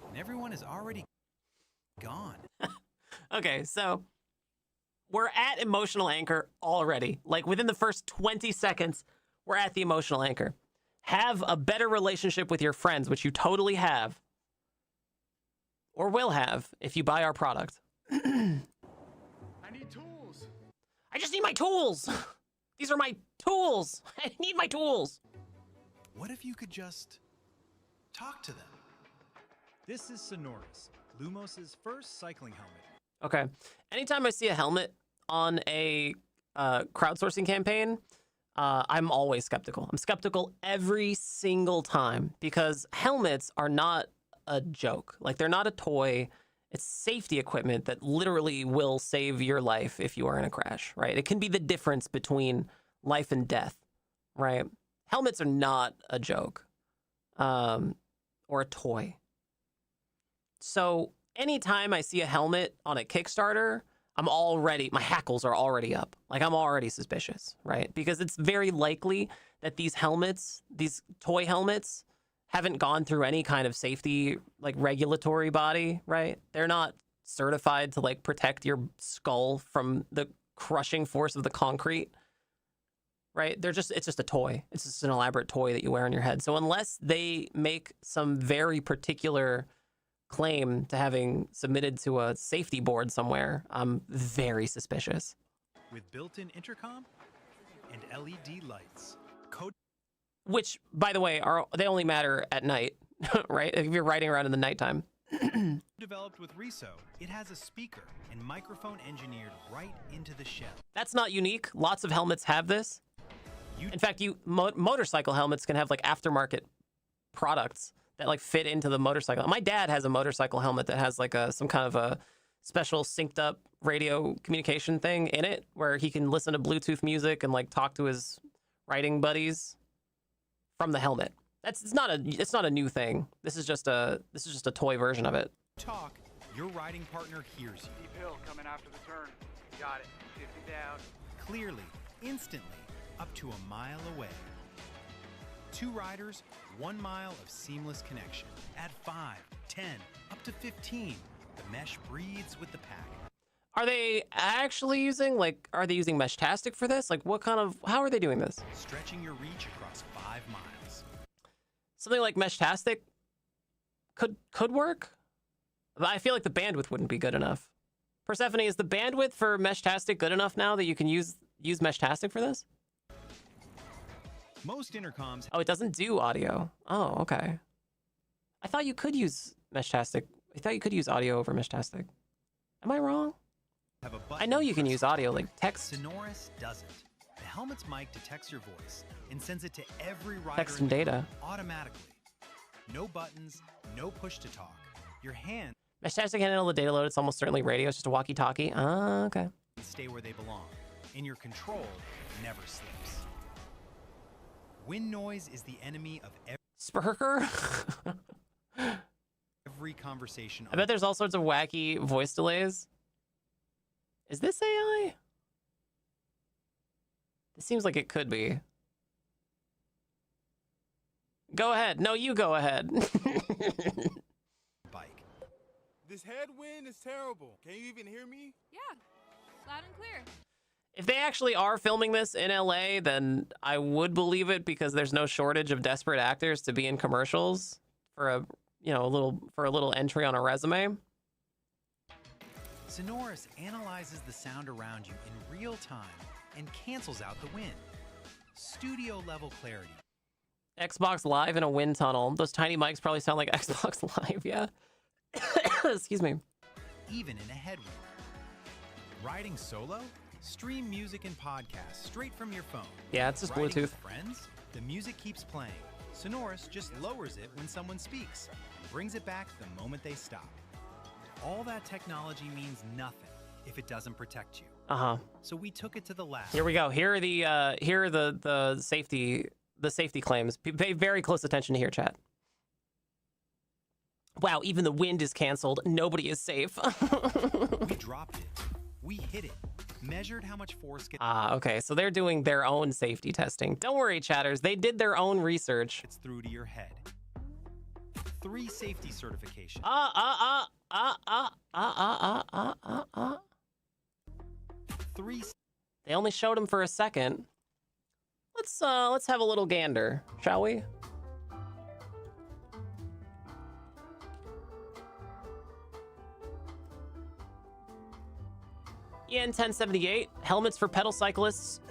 And everyone is already gone. Okay, so we're at emotional anchor already. Like within the first 20 seconds, we're at the emotional anchor. Have a better relationship with your friends, which you totally have. Or will have if you buy our product. I need tools. I just need my tools. These are my tools. I need my tools. What if you could just talk to them? This is Sonoris, Lumos's first cycling helmet. Okay. Anytime I see a helmet on a crowdsourcing campaign, I'm always skeptical. I'm skeptical every single time because helmets are not a joke. Like, they're not a toy. It's safety equipment that literally will save your life if you are in a crash, right? It can be the difference between life and death, right? Helmets are not a joke or a toy. So anytime I see a helmet on a Kickstarter, my hackles are already up. Like, I'm already suspicious, right? Because it's very likely that these helmets, these toy helmets, haven't gone through any kind of safety, like, regulatory body, right? They're not certified to, like, protect your skull from the crushing force of the concrete, right? It's just a toy. It's just an elaborate toy that you wear on your head. So unless they make some very particular claim to having submitted to a safety board somewhere, I'm very suspicious. With built-in intercom and LED lights. Which, by the way, they only matter at night, right? If you're riding around in the nighttime. Developed with Riso, it has a speaker and microphone engineered right into the shell. That's not unique. Lots of helmets have this. In fact, motorcycle helmets can have like aftermarket products that like fit into the motorcycle. My dad has a motorcycle helmet that has like some kind of a special synced up radio communication thing in it where he can listen to Bluetooth music and like talk to his riding buddies from the helmet. It's not a new thing. This is just a toy version of it. Talk, your riding partner hears you. Deep hill coming after the turn. Got it. 50 down. Clearly, instantly, up to a mile away. 2 riders, 1 mile of seamless connection. Add 5, 10, up to 15. The mesh breathes with the pack. Are they actually using are they using Meshtastic for this? Like how are they doing this? Stretching your reach across 5 miles. Something like Meshtastic could work. But I feel like the bandwidth wouldn't be good enough. Persephone, is the bandwidth for Meshtastic good enough now that you can use Meshtastic for this? Most intercoms. Oh, it doesn't do audio. Oh, okay. I thought you could use Meshtastic. I thought you could use audio over Meshtastic. Am I wrong? I know you can use audio, like text. Sonoris doesn't. The helmet's mic detects your voice and sends it to every rider Text and data. automatically. No buttons, no push to talk. Your hands Meshtastic can handle the data load. It's almost certainly radio. It's just a walkie-talkie. Ah, okay. stay where they belong, and your control never slips. Wind noise is the enemy of Spurker? every conversation. I bet there's all sorts of wacky voice delays. Is this AI? It seems like it could be. Go ahead. No, you go ahead. Bike. This headwind is terrible. Can you even hear me? Yeah, loud and clear. If they actually are filming this in LA, then I would believe it because there's no shortage of desperate actors to be in commercials for a little entry on a resume. Sonoris analyzes the sound around you in real time and cancels out the wind. Studio level clarity. Xbox Live in a wind tunnel. Those tiny mics probably sound like Xbox Live, yeah. Excuse me. Even in a headwind. Riding solo? Stream music and podcasts straight from your phone. Yeah, it's just Riding Bluetooth. with friends? The music keeps playing. Sonoris just lowers it when someone speaks and brings it back the moment they stop. All that technology means nothing if it doesn't protect you. Uh-huh. So we took it to the lab. Here we go. Here are the safety claims. Pay very close attention to here, chat. Wow, even the wind is canceled. Nobody is safe. We dropped it. We hit it. Measured how much force gets. Okay. So they're doing their own safety testing. Don't worry, chatters. They did their own research. It's through to your head. 3 safety certifications. 3. They only showed him for a second. Let's have a little gander, shall we? EN 1078, helmets for pedal cyclists.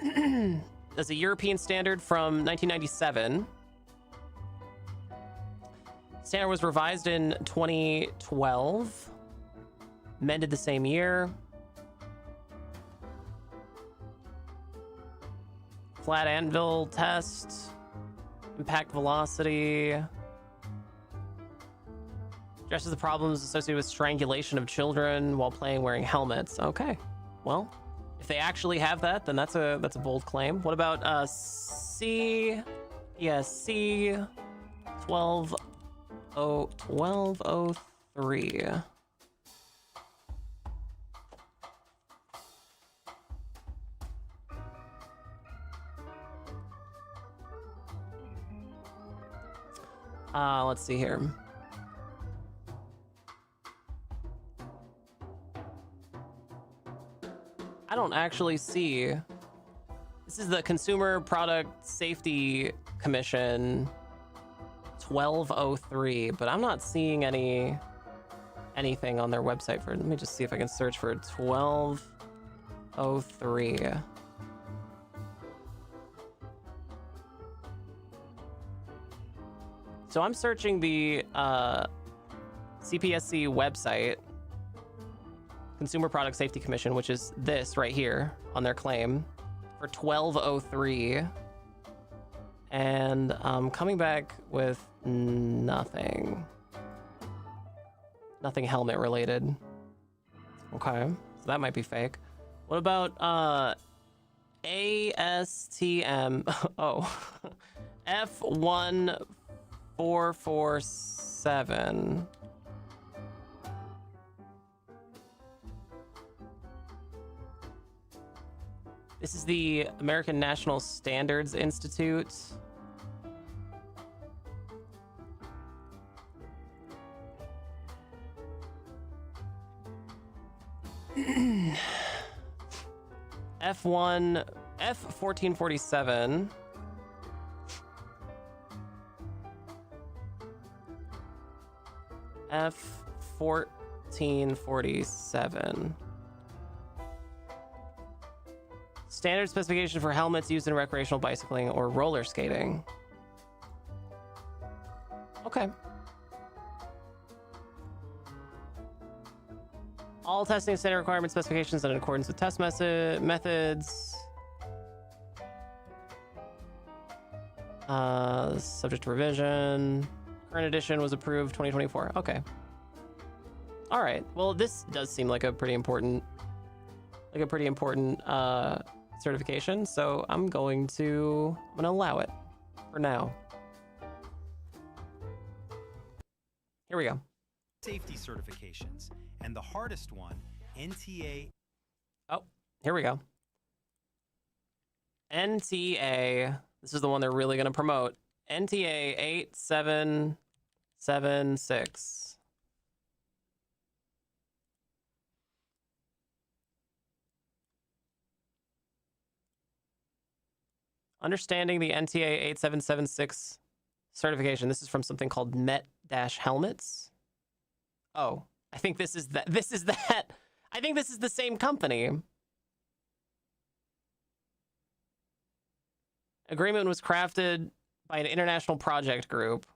That's a European standard from 1997. Standard was revised in 2012. Mended the same year. Flat anvil test. Impact velocity. Addresses the problems associated with strangulation of children while playing wearing helmets. Okay. Well, if they actually have that, then that's a bold claim. What about C 1203? Let's see here. I don't actually see. This is the Consumer Product Safety Commission 1203, but I'm not seeing anything on their website for. Let me just see if I can search for 1203. So I'm searching the CPSC website, Consumer Product Safety Commission, which is this right here on their claim, for $1,203, and coming back with nothing helmet related. Okay, so that might be fake. What about ASTM F1447? This is the American National Standards Institute. F1447. F1447. Standard specification for helmets used in recreational bicycling or roller skating. Okay. All testing and standard requirement specifications are in accordance with test methods. Subject to revision. Current edition was approved 2024. Okay. All right. Well, this does seem like a pretty important, certification. So I'm gonna allow it for now. Here we go. Safety certifications. And the hardest one, NTA. Oh, here we go. NTA. This is the one they're really going to promote. NTA 8776. Understanding the NTA 8776 certification. This is from something called Met-Helmets. Oh, I think this is that. I think this is the same company. Agreement was crafted by an international project group,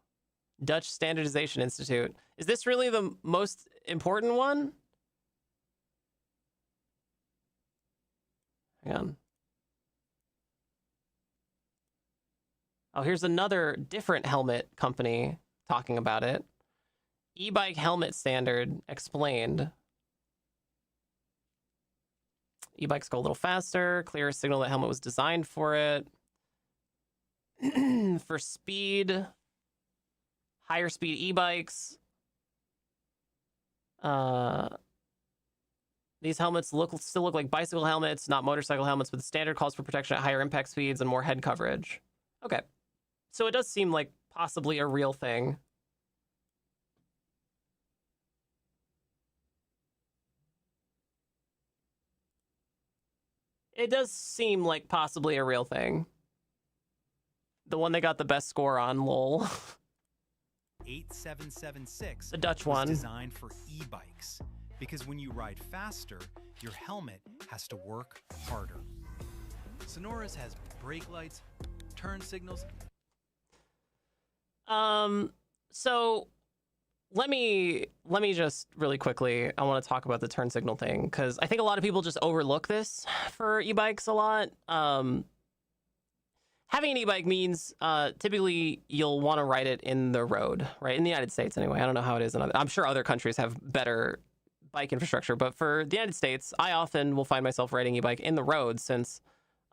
Dutch Standardization Institute. Is this really the most important one? Hang on. Oh, here's another different helmet company talking about it. E-bike helmet standard explained. E-bikes go a little faster, clearer signal that helmet was designed for it. For speed, higher speed e-bikes. These helmets still look like bicycle helmets, not motorcycle helmets, but the standard calls for protection at higher impact speeds and more head coverage. Okay. So it does seem like possibly a real thing. It does seem like possibly a real thing. The one they got the best score on, lol. 8776. The Dutch one. Was designed for e-bikes because when you ride faster, your helmet has to work harder. Sonora's has brake lights, turn signals. So let me just really quickly, I want to talk about the turn signal thing because I think a lot of people just overlook this for e-bikes a lot. Having an e-bike means typically you'll want to ride it in the road, right? In the United States anyway. I don't know how it is. I'm sure other countries have better bike infrastructure, but for the United States, I often will find myself riding e-bike in the road since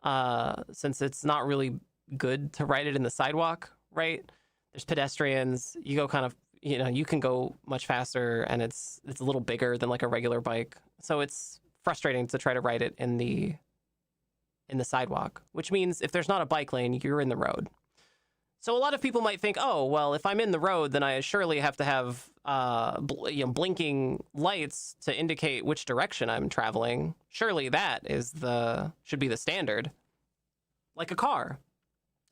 it's not really good to ride it in the sidewalk, right? There's pedestrians. You go kind of, you can go much faster and it's a little bigger than like a regular bike. So it's frustrating to try to ride it in the sidewalk, which means if there's not a bike lane, you're in the road. So a lot of people might think, oh, well, if I'm in the road, then I surely have to have blinking lights to indicate which direction I'm traveling. Surely that should be the standard, like a car.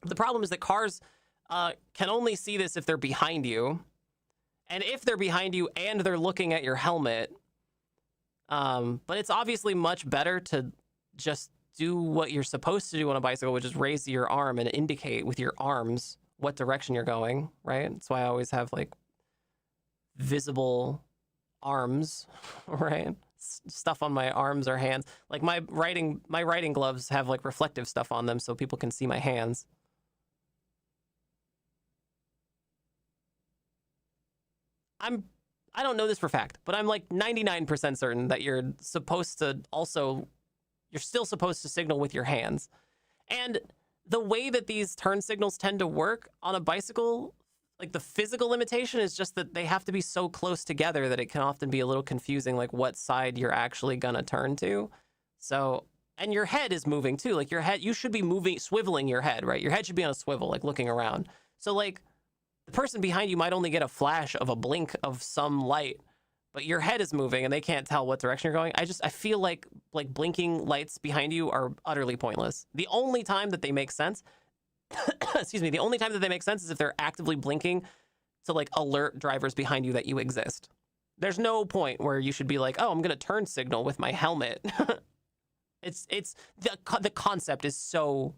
The problem is that cars can only see this if they're behind you. And if they're behind you and they're looking at your helmet, but it's obviously much better to just do what you're supposed to do on a bicycle, which is raise your arm and indicate with your arms what direction you're going, right? That's why I always have like visible arms, right? Stuff on my arms or hands. Like my writing gloves have like reflective stuff on them so people can see my hands. I don't know this for fact, but I'm like 99% certain that you're still supposed to signal with your hands. And the way that these turn signals tend to work on a bicycle, like the physical limitation is just that they have to be so close together that it can often be a little confusing, like what side you're actually gonna turn to. So, and your head is moving too. Like your head, you should be swiveling your head, right? Your head should be on a swivel, like looking around. So like the person behind you might only get a flash of a blink of some light, but your head is moving and they can't tell what direction you're going. I feel like blinking lights behind you are utterly pointless. The only time that they make sense, excuse me, the only time that they make sense is if they're actively blinking to like alert drivers behind you that you exist. There's no point where you should be like, oh, I'm going to turn signal with my helmet. The concept is so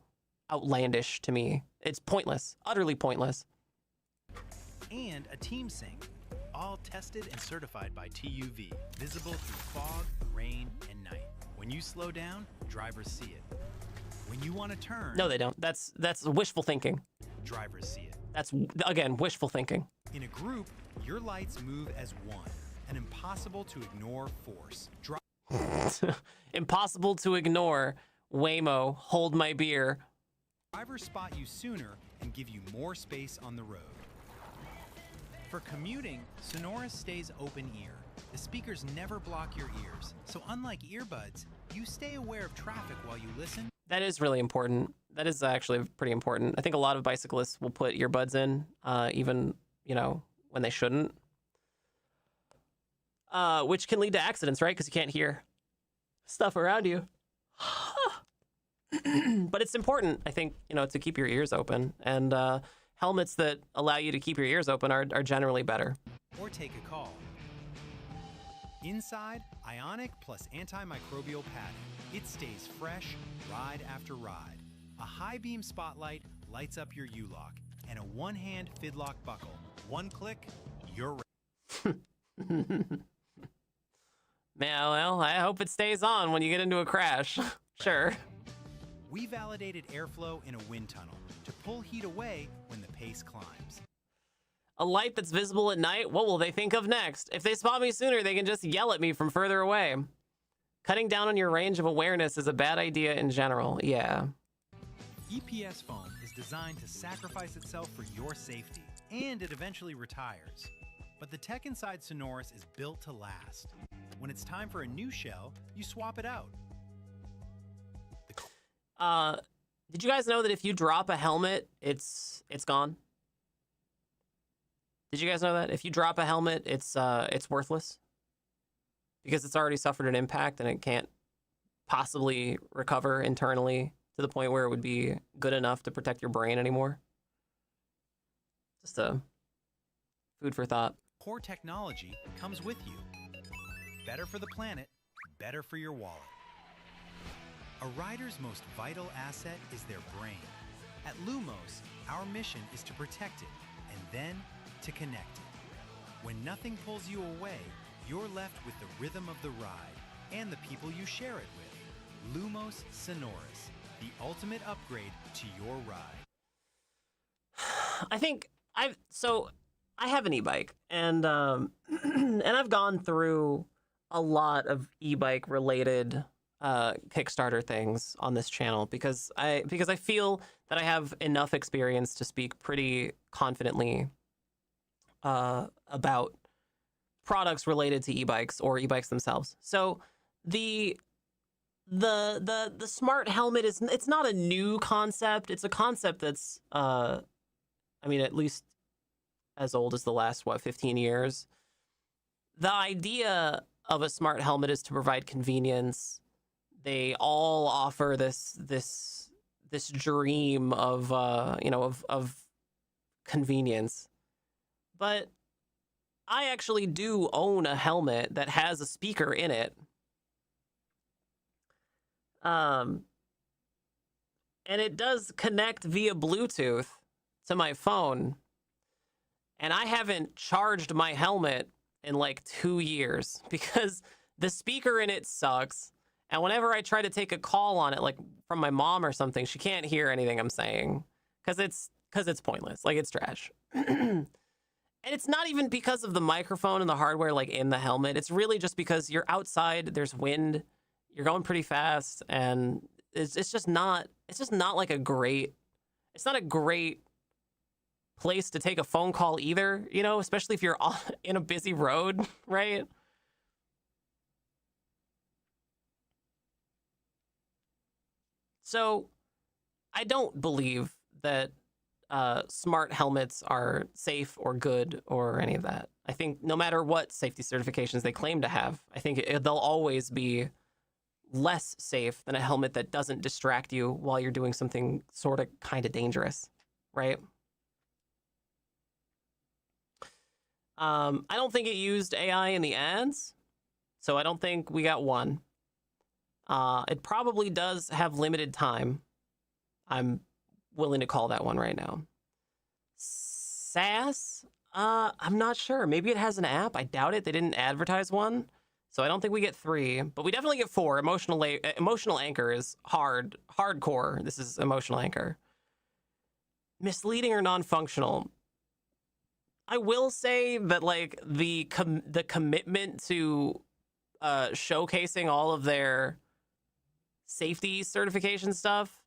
outlandish to me. It's pointless, utterly pointless. And a team sync, all tested and certified by TUV, visible through fog, rain, and night. When you slow down, drivers see it. When you want to turn... No, they don't. That's wishful thinking. Drivers see it. That's, again, wishful thinking. In a group, your lights move as one, an impossible to ignore force. Impossible to ignore. Waymo, hold my beer. Drivers spot you sooner and give you more space on the road. For commuting, Sonoris stays open ear. The speakers never block your ears, so unlike earbuds, you stay aware of traffic while you listen. That is really important. That is actually pretty important. I think a lot of bicyclists will put earbuds in, even, when they shouldn't. Which can lead to accidents, right? Because you can't hear stuff around you. But it's important, I think, to keep your ears open. And helmets that allow you to keep your ears open are generally better. Or take a call. Inside, ionic plus antimicrobial padding. It stays fresh ride after ride. A high beam spotlight lights up your U-lock, and a one-hand fidlock buckle. One click, you're ready. Man, well, I hope it stays on when you get into a crash. Sure. We validated airflow in a wind tunnel to pull heat away when the pace climbs. A light that's visible at night? What will they think of next? If they spot me sooner, they can just yell at me from further away. Cutting down on your range of awareness is a bad idea in general. Yeah. EPS foam is designed to sacrifice itself for your safety, and it eventually retires. But the tech inside Sonoris is built to last. When it's time for a new shell, you swap it out. Did you guys know that if you drop a helmet, it's gone? Did you guys know that? If you drop a helmet, it's worthless. Because it's already suffered an impact and it can't possibly recover internally to the point where it would be good enough to protect your brain anymore. Just a food for thought. Core technology comes with you. Better for the planet, better for your wallet. A rider's most vital asset is their brain. At Lumos, our mission is to protect it and then to connect it. When nothing pulls you away, you're left with the rhythm of the ride and the people you share it with. Lumos Sonoris, the ultimate upgrade to your ride. I think I have an e-bike and and I've gone through a lot of e-bike related Kickstarter things on this channel because I feel that I have enough experience to speak pretty confidently about products related to e-bikes or e-bikes themselves. So the smart helmet it's not a new concept. It's a concept that's I mean at least as old as the last 15 years. The idea of a smart helmet is to provide convenience. They all offer this dream of of convenience. But I actually do own a helmet that has a speaker in it. And it does connect via Bluetooth to my phone. And I haven't charged my helmet in like 2 years because the speaker in it sucks. And whenever I try to take a call on it, like from my mom or something, she can't hear anything I'm saying because it's pointless. Like, it's trash. And it's not even because of the microphone and the hardware like in the helmet. It's really just because you're outside, there's wind, you're going pretty fast, and it's just not like a great, it's not a great place to take a phone call either, you know, especially if you're in a busy road, right? So I don't believe that smart helmets are safe or good or any of that. I think no matter what safety certifications they claim to have, I think they'll always be less safe than a helmet that doesn't distract you while you're doing something sort of kind of dangerous, right? I don't think it used AI in the ads, so I don't think we got one. It probably does have limited time. I'm willing to call that one right now. SAS? I'm not sure. Maybe it has an app. I doubt it. They didn't advertise one. So I don't think we get 3, but we definitely get 4. Emotional anchor is hardcore. This is emotional anchor. Misleading or non-functional. I will say that like the commitment to showcasing all of their safety certification stuff,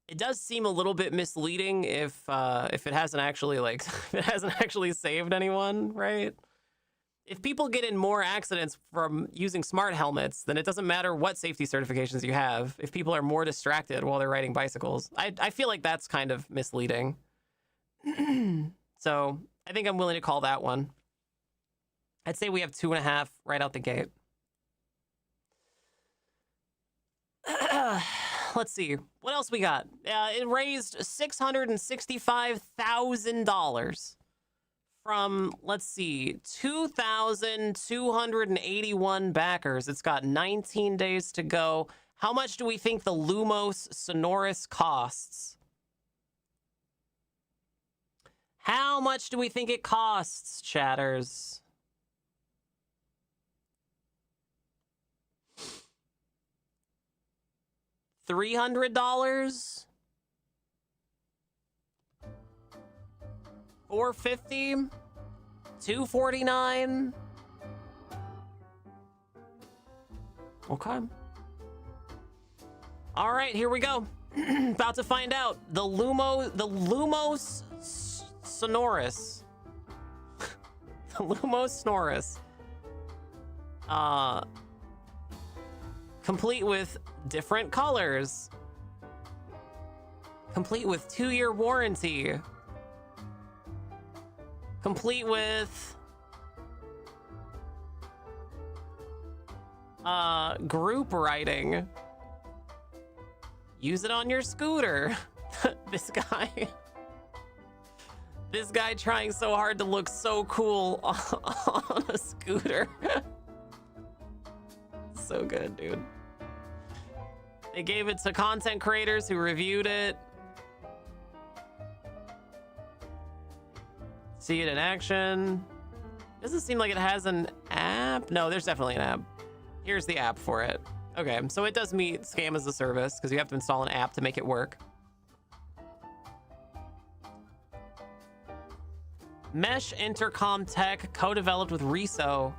it does seem a little bit misleading if it hasn't actually if it hasn't actually saved anyone, right? If people get in more accidents from using smart helmets, then it doesn't matter what safety certifications you have. If people are more distracted while they're riding bicycles, I feel like that's kind of misleading. So I think I'm willing to call that one. I'd say we have 2.5 right out the gate. Let's see. What else we got? It raised $665,000 from, let's see, 2,281 backers. It's got 19 days to go. How much do we think the Lumos Sonoris costs? How much do we think it costs, chatters? $300? $450? $249? Okay. All right, here we go. About to find out. The Lumos Sonoris. The Lumos Sonoris. Complete with different colors. Complete with 2-year warranty. Complete with group riding. Use it on your scooter. This guy trying so hard to look so cool on a scooter. So good, dude. They gave it to content creators who reviewed it. See it in action. Doesn't seem like it has an app. No, there's definitely an app. Here's the app for it. Okay, so it does meet Scam as a Service because you have to install an app to make it work. Mesh intercom tech co-developed with Riso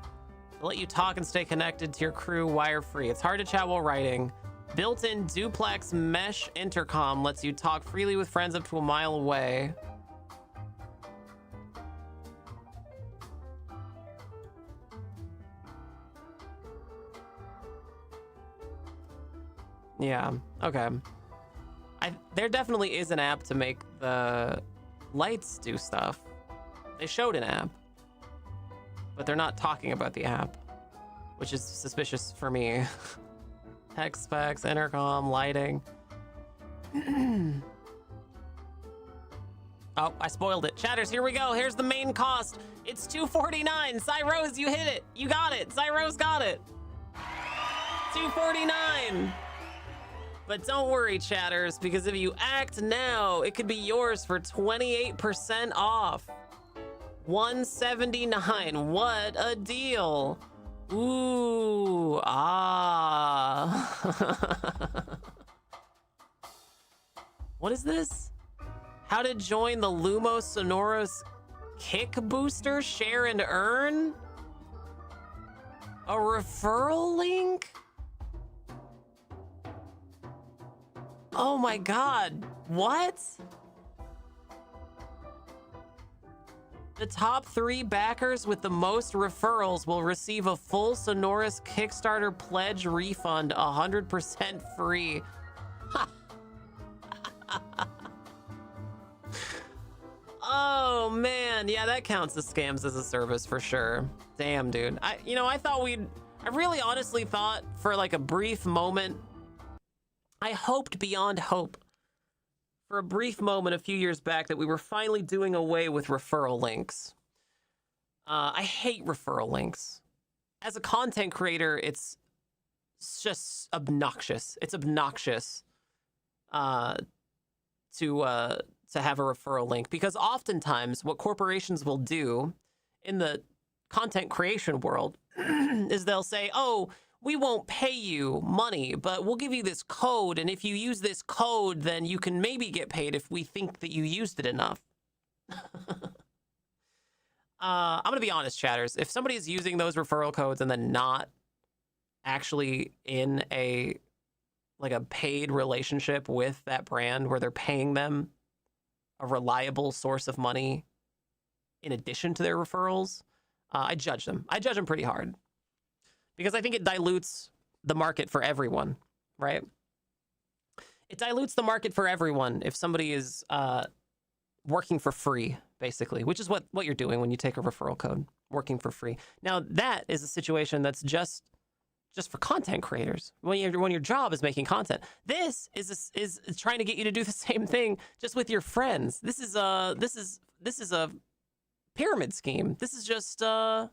to let you talk and stay connected to your crew wire-free. It's hard to chat while riding. Built-in duplex mesh intercom lets you talk freely with friends up to a mile away. Yeah, okay. There definitely is an app to make the lights do stuff. They showed an app, but they're not talking about the app, which is suspicious for me. Tech specs, intercom, lighting. Oh, I spoiled it. Chatters, here we go. Here's the main cost. It's $249. Cyrose, you hit it. You got it. Cyrose got it. $249. But don't worry, chatters, because if you act now, it could be yours for 28% off. $179. What a deal. Ooh, ah. What is this? How to join the Lumos Sonoros Kick Booster, share and earn? A referral link? Oh my God, what? The top 3 backers with the most referrals will receive a full Sonoros Kickstarter pledge refund, 100% free. Oh man, yeah, that counts as scams as a service for sure. Damn, dude. I really honestly thought for like a brief moment, I hoped beyond hope for a brief moment a few years back that we were finally doing away with referral links. I hate referral links. As a content creator, it's just obnoxious. It's obnoxious to have a referral link, because oftentimes what corporations will do in the content creation world is they'll say, oh, we won't pay you money, but we'll give you this code, and if you use this code, then you can maybe get paid if we think that you used it enough. I'm gonna be honest, chatters. If somebody is using those referral codes and then not actually in a paid relationship with that brand where they're paying them a reliable source of money in addition to their referrals, I judge them. I judge them pretty hard, because I think it dilutes the market for everyone, right? It dilutes the market for everyone if somebody is working for free, basically, which is what you're doing when you take a referral code, working for free. Now, that is a situation that's just for content creators. When your job is making content, this is trying to get you to do the same thing just with your friends. This is a pyramid scheme. This is just Avon.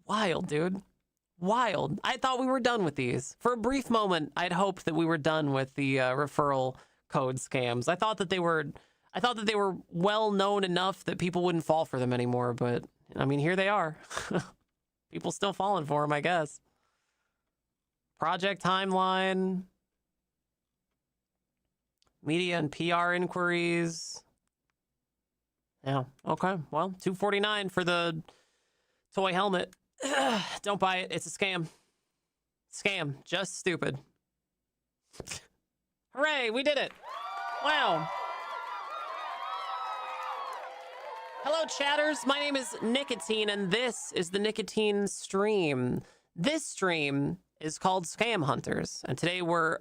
Wild, dude. Wild. I thought we were done with these. For a brief moment, I'd hoped that we were done with the referral code scams. I thought that they were well known enough that people wouldn't fall for them anymore, but I mean, here they are. People still falling for them, I guess. Project timeline, media and PR inquiries. Yeah, okay. Well, $249 for the toy helmet. Don't buy it. It's a scam. Scam. Just stupid. Hooray, we did it. Wow. Hello, chatters. My name is Nicotine, and this is the Nicotine Stream. This stream is called Scam Hunters, and today we're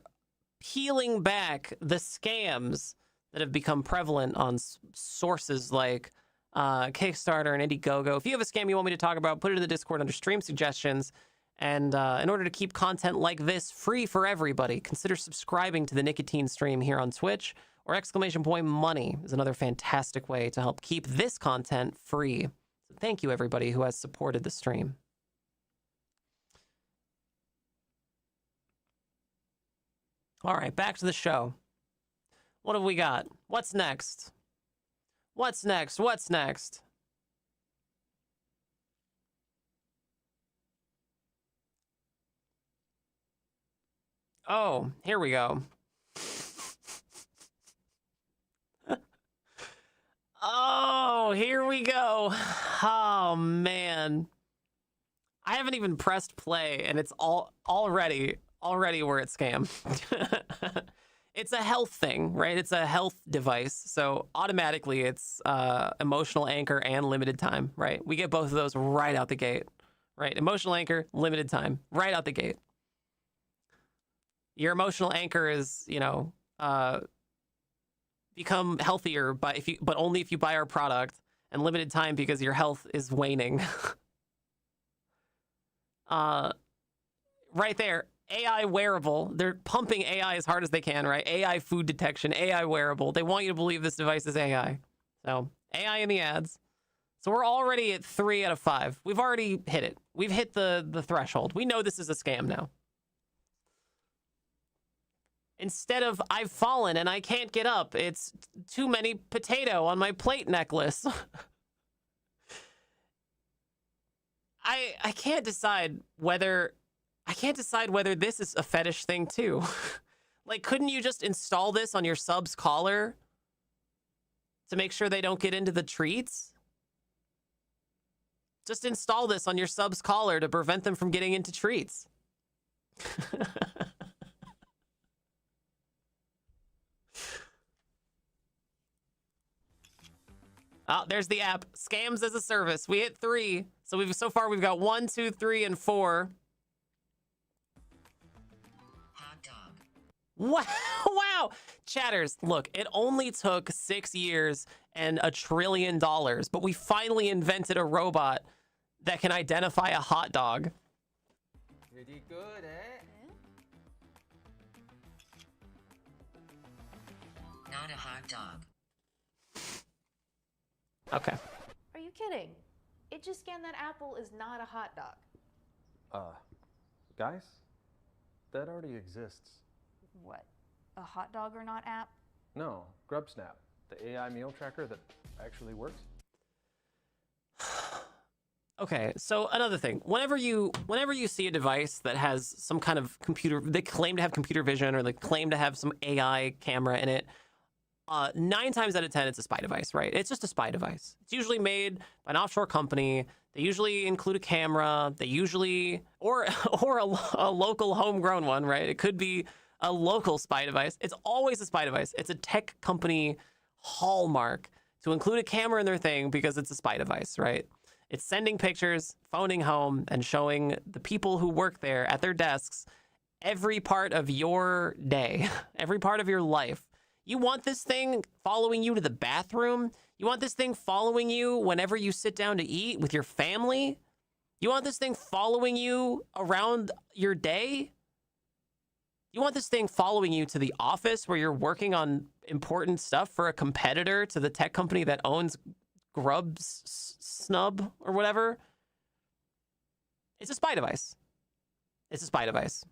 peeling back the scams that have become prevalent on sources like Kickstarter and Indiegogo. If you have a scam you want me to talk about, put it in the Discord under stream suggestions. And in order to keep content like this free for everybody, consider subscribing to the Nicotine Stream here on Twitch, or !money is another fantastic way to help keep this content free. So thank you, everybody who has supported the stream. All right, back to the show. What have we got? What's next? What's next? What's next? Oh, here we go. Oh, here we go. Oh, man. I haven't even pressed play, and it's already we're at scam. It's a health thing, right? It's a health device. So automatically it's emotional anchor and limited time, right? We get both of those right out the gate, right? Emotional anchor, limited time, right out the gate. Your emotional anchor is, become healthier, but only if you buy our product, and limited time because your health is waning. Right there. AI wearable. They're pumping AI as hard as they can, right? AI food detection, AI wearable. They want you to believe this device is AI. So AI in the ads. So we're already at 3 out of 5. We've already hit it. We've hit the threshold. We know this is a scam now. Instead of I've fallen and I can't get up, it's too many potato on my plate necklace. I can't decide whether this is a fetish thing too. Like, couldn't you just install this on your sub's collar to make sure they don't get into the treats? Just install this on your sub's collar to prevent them from getting into treats. Oh, there's the app. Scams as a service. We hit 3. So so far we've got 1, 2, 3, and 4. Hot dog. Wow. Wow. Chatters, look, it only took 6 years and $1 trillion, but we finally invented a robot that can identify a hot dog. Pretty good, eh? Not a hot dog. Okay. Are you kidding? It just scanned that apple is not a hot dog. Guys, that already exists. What? A hot dog or not app? No, GrubSnap, the AI meal tracker that actually works. Okay, so another thing. Whenever you see a device that has some kind of computer, they claim to have computer vision or they claim to have some AI camera in it, 9 times out of 10, it's a spy device, right? It's just a spy device. It's usually made by an offshore company. They usually include a camera. They usually, or a local homegrown one, right? It could be a local spy device. It's always a spy device. It's a tech company hallmark to include a camera in their thing because it's a spy device, right? It's sending pictures, phoning home, and showing the people who work there at their desks every part of your day, every part of your life. You want this thing following you to the bathroom? You want this thing following you whenever you sit down to eat with your family? You want this thing following you around your day? You want this thing following you to the office where you're working on important stuff for a competitor to the tech company that owns Snub or whatever? It's a spy device. It's a spy device.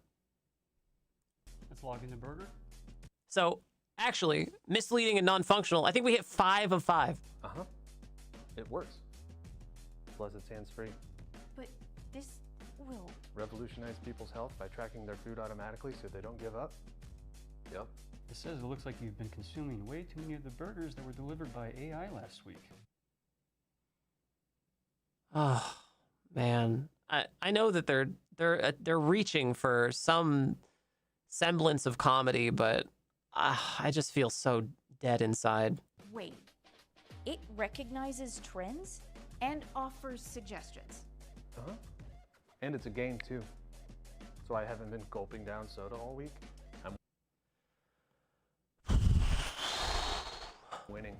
Let's log in the burger. So, actually, misleading and non-functional. I think we hit 5 of 5. Uh-huh. It works. Plus it's hands-free. But this will Revolutionize people's health by tracking their food automatically so they don't give up. Yep. It says it looks like you've been consuming way too many of the burgers that were delivered by AI last week. Oh, man. I know that they're reaching for some semblance of comedy, but I just feel so dead inside. Wait. It recognizes trends and offers suggestions. Uh-huh. And it's a game too. So I haven't been gulping down soda all week. I'm winning.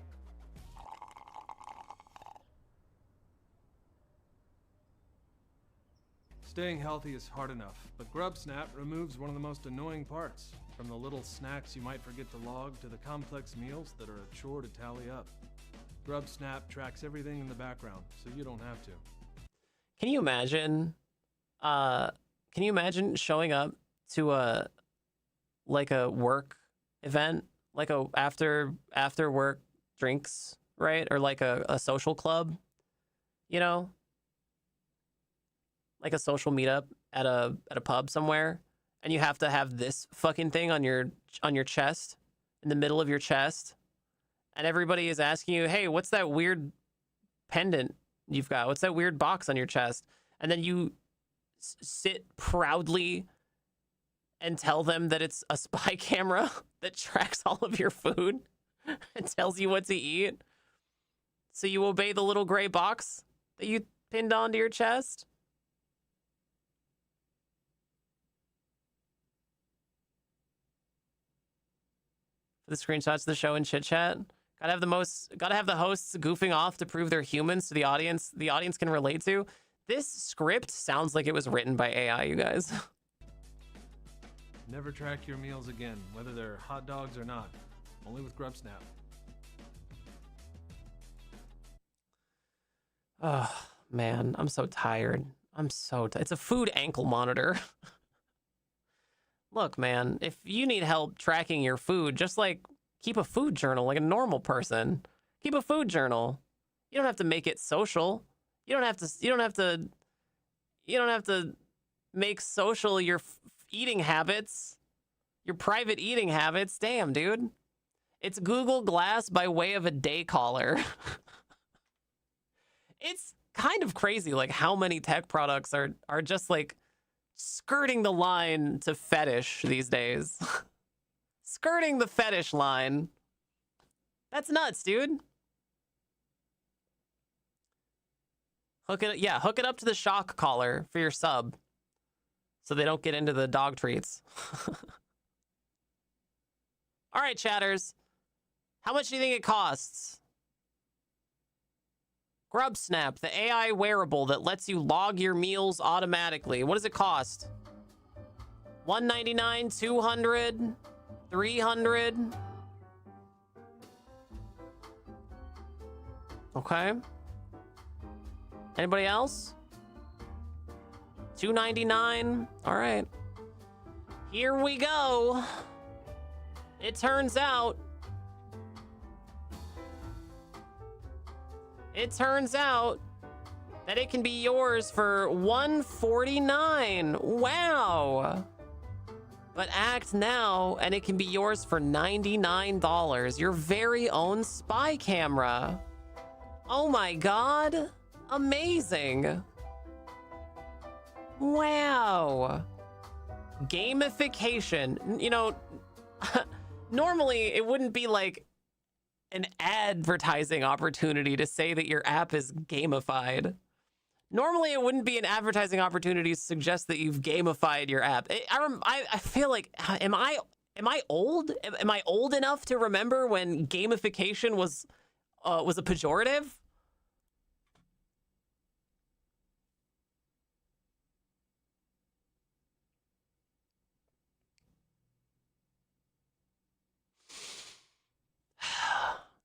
Staying healthy is hard enough, but GrubSnap removes one of the most annoying parts. From the little snacks you might forget to log to the complex meals that are a chore to tally up. GrubSnap tracks everything in the background, so you don't have to. Can you imagine? Can you imagine showing up to a work event, like a after work drinks, right? Or like a social club, you know? Like a social meetup at a pub somewhere, and you have to have this fucking thing on your chest, in the middle of your chest, and everybody is asking you, hey, what's that weird pendant you've got? What's that weird box on your chest? And then you sit proudly and tell them that it's a spy camera that tracks all of your food and tells you what to eat. So you obey the little gray box that you pinned onto your chest. The screenshots of the show and chit chat. Gotta have the hosts goofing off to prove they're humans to the audience can relate to. This script sounds like it was written by AI, you guys. Never track your meals again, whether they're hot dogs or not. Only with GrubSnap. Oh, man, I'm so tired. It's a food ankle monitor. Look, man, if you need help tracking your food, just like keep a food journal like a normal person. Keep a food journal. You don't have to make it social. You don't have to make social your eating habits, your private eating habits. Damn, dude. It's Google Glass by way of a day caller. It's kind of crazy, like how many tech products are just like skirting the line to fetish these days. Skirting the fetish line. That's nuts, dude. Hook it up to the shock collar for your sub so they don't get into the dog treats. All right, chatters. How much do you think it costs? GrubSnap, the AI wearable that lets you log your meals automatically. What does it cost? $199, $200, $300. Okay. Anybody else? $299. All right. Here we go. It turns out that it can be yours for $149. Wow. But act now and it can be yours for $99. Your very own spy camera. Oh my God. Amazing. Wow. Gamification. You know, normally it wouldn't be like an advertising opportunity to say that your app is gamified. Normally it wouldn't be an advertising opportunity to suggest that you've gamified your app. I feel like, am I old? Am I old enough to remember when gamification was a pejorative?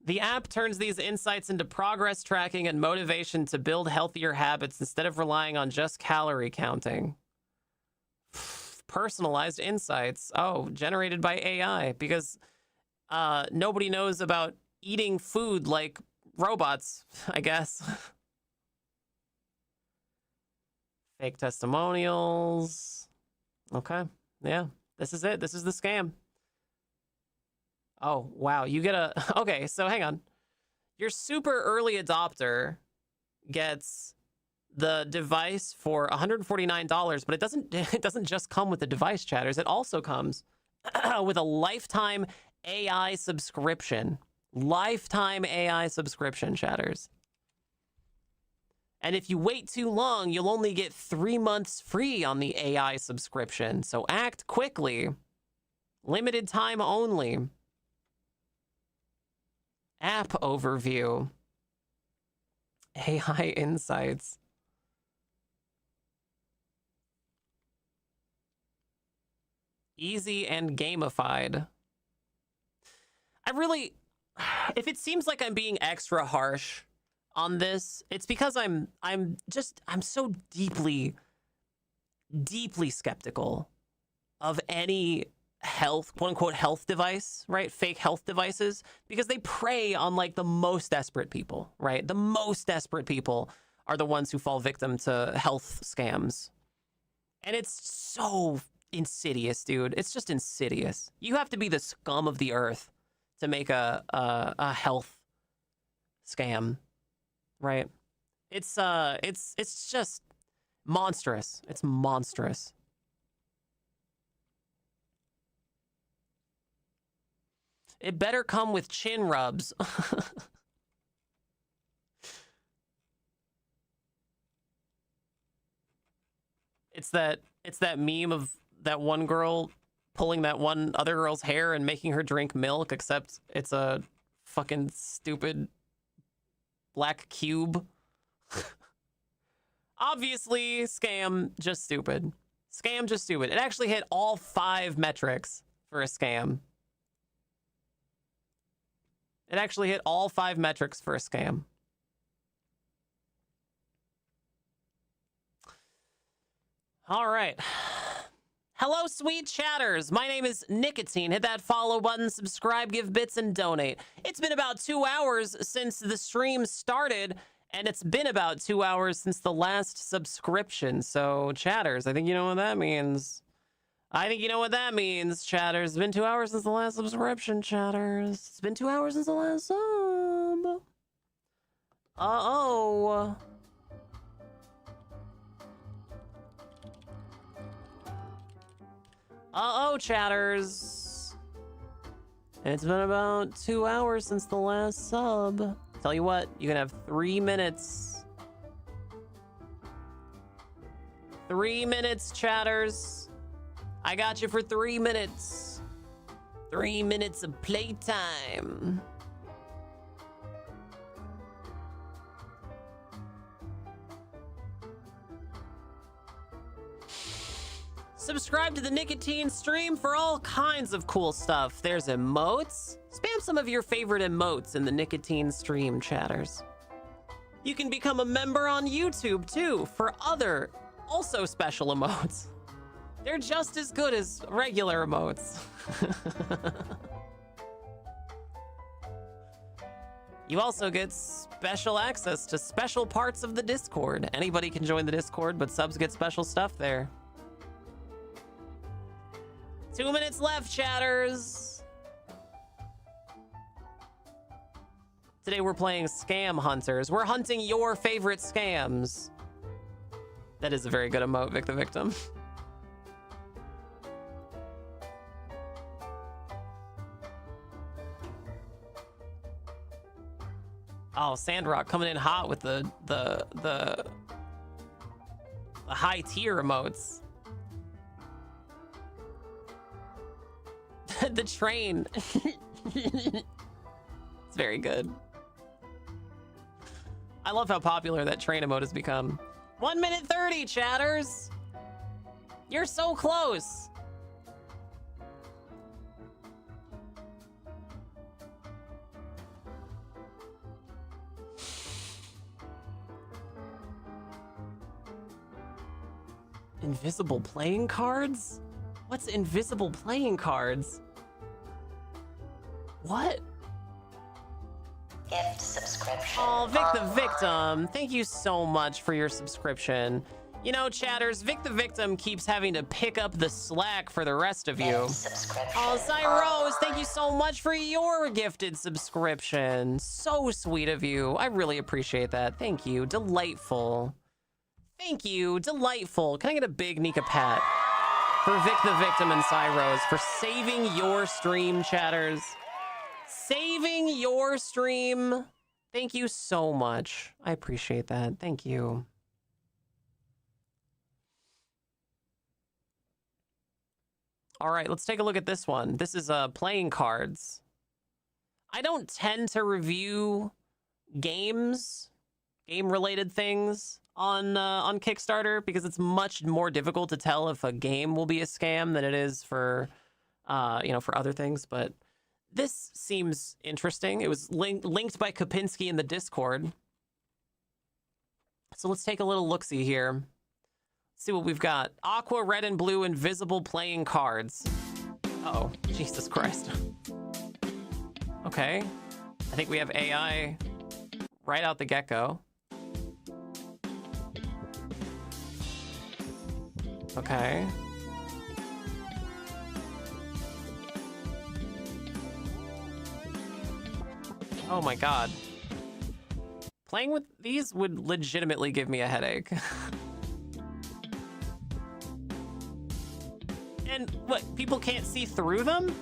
The app turns these insights into progress tracking and motivation to build healthier habits instead of relying on just calorie counting. Personalized insights. Oh, generated by AI, because nobody knows about eating food like robots, I guess. Fake testimonials. Okay. Yeah, this is it. This is the scam. Oh, wow. You get a... Okay, so hang on. Your super early adopter gets the device for $149, but it doesn't just come with the device, chatters. It also comes with a lifetime AI subscription. Lifetime AI subscription, chatters. And if you wait too long, you'll only get 3 months free on the AI subscription. So act quickly. Limited time only. App overview. AI insights. Easy and gamified. If it seems like I'm being extra harsh on this, it's because I'm so deeply skeptical of any health, quote unquote, health device, right? Fake health devices, because they prey on like the most desperate people, right? The most desperate people are the ones who fall victim to health scams. And it's so insidious, dude. It's just insidious. You have to be the scum of the earth to make a health scam, right? It's just monstrous. It's monstrous. It better come with chin rubs. It's that meme of that one girl pulling that one other girl's hair and making her drink milk, except it's a fucking stupid black cube. Obviously, scam, just stupid. Scam, just stupid. It actually hit all 5 metrics for a scam. It actually hit all 5 metrics for a scam. All right. Hello, sweet chatters. My name is Nicotine. Hit that follow button, subscribe, give bits, and donate. It's been about 2 hours since the stream started, and it's been about 2 hours since the last subscription. So, chatters, I think you know what that means. I think you know what that means, chatters. It's been 2 hours since the last subscription, chatters. It's been 2 hours since the last sub. Uh-oh. Uh-oh, chatters. It's been about 2 hours since the last sub. Tell you what, you can have 3 minutes. 3 minutes, chatters. I got you for 3 minutes. 3 minutes of playtime. Subscribe to the Nicotine stream for all kinds of cool stuff. There's emotes. Spam some of your favorite emotes in the Nicotine stream, chatters. You can become a member on YouTube, too, for other, also special emotes. They're just as good as regular emotes. You also get special access to special parts of the Discord. Anybody can join the Discord, but subs get special stuff there. 2 minutes left, chatters. Today we're playing Scam Hunters. We're hunting your favorite scams. That is a very good emote, Vic the Victim. Oh, Sandrock coming in hot with the high tier emotes. The train. It's very good. I love how popular that train emote has become. 1 minute 30, chatters. You're so close. Invisible playing cards? What's invisible playing cards? What? Gift subscription. Oh, Vic the Victim, thank you so much for your subscription. You know, chatters, Vic the Victim keeps having to pick up the slack for the rest of you. Oh, Cyrose, thank you so much for your gifted subscription. So sweet of you. I really appreciate that. Thank you. Delightful. Thank you. Delightful. Can I get a big Nika pat for Vic the Victim and Cyrose for saving your stream, chatters? Saving your stream. Thank you so much. I appreciate that. Thank you. All right, let's take a look at this one. This is playing cards. I don't tend to review game-related things on Kickstarter because it's much more difficult to tell if a game will be a scam than it is for for other things. But this seems interesting. It was linked by Kopinski in the Discord. So let's take a little look-see here. See what we've got. Aqua, red, and blue invisible playing cards. Uh-oh, Jesus Christ. Okay. I think we have AI right out the get-go. Okay. Oh my god. Playing with these would legitimately give me a headache. And what, people can't see through them?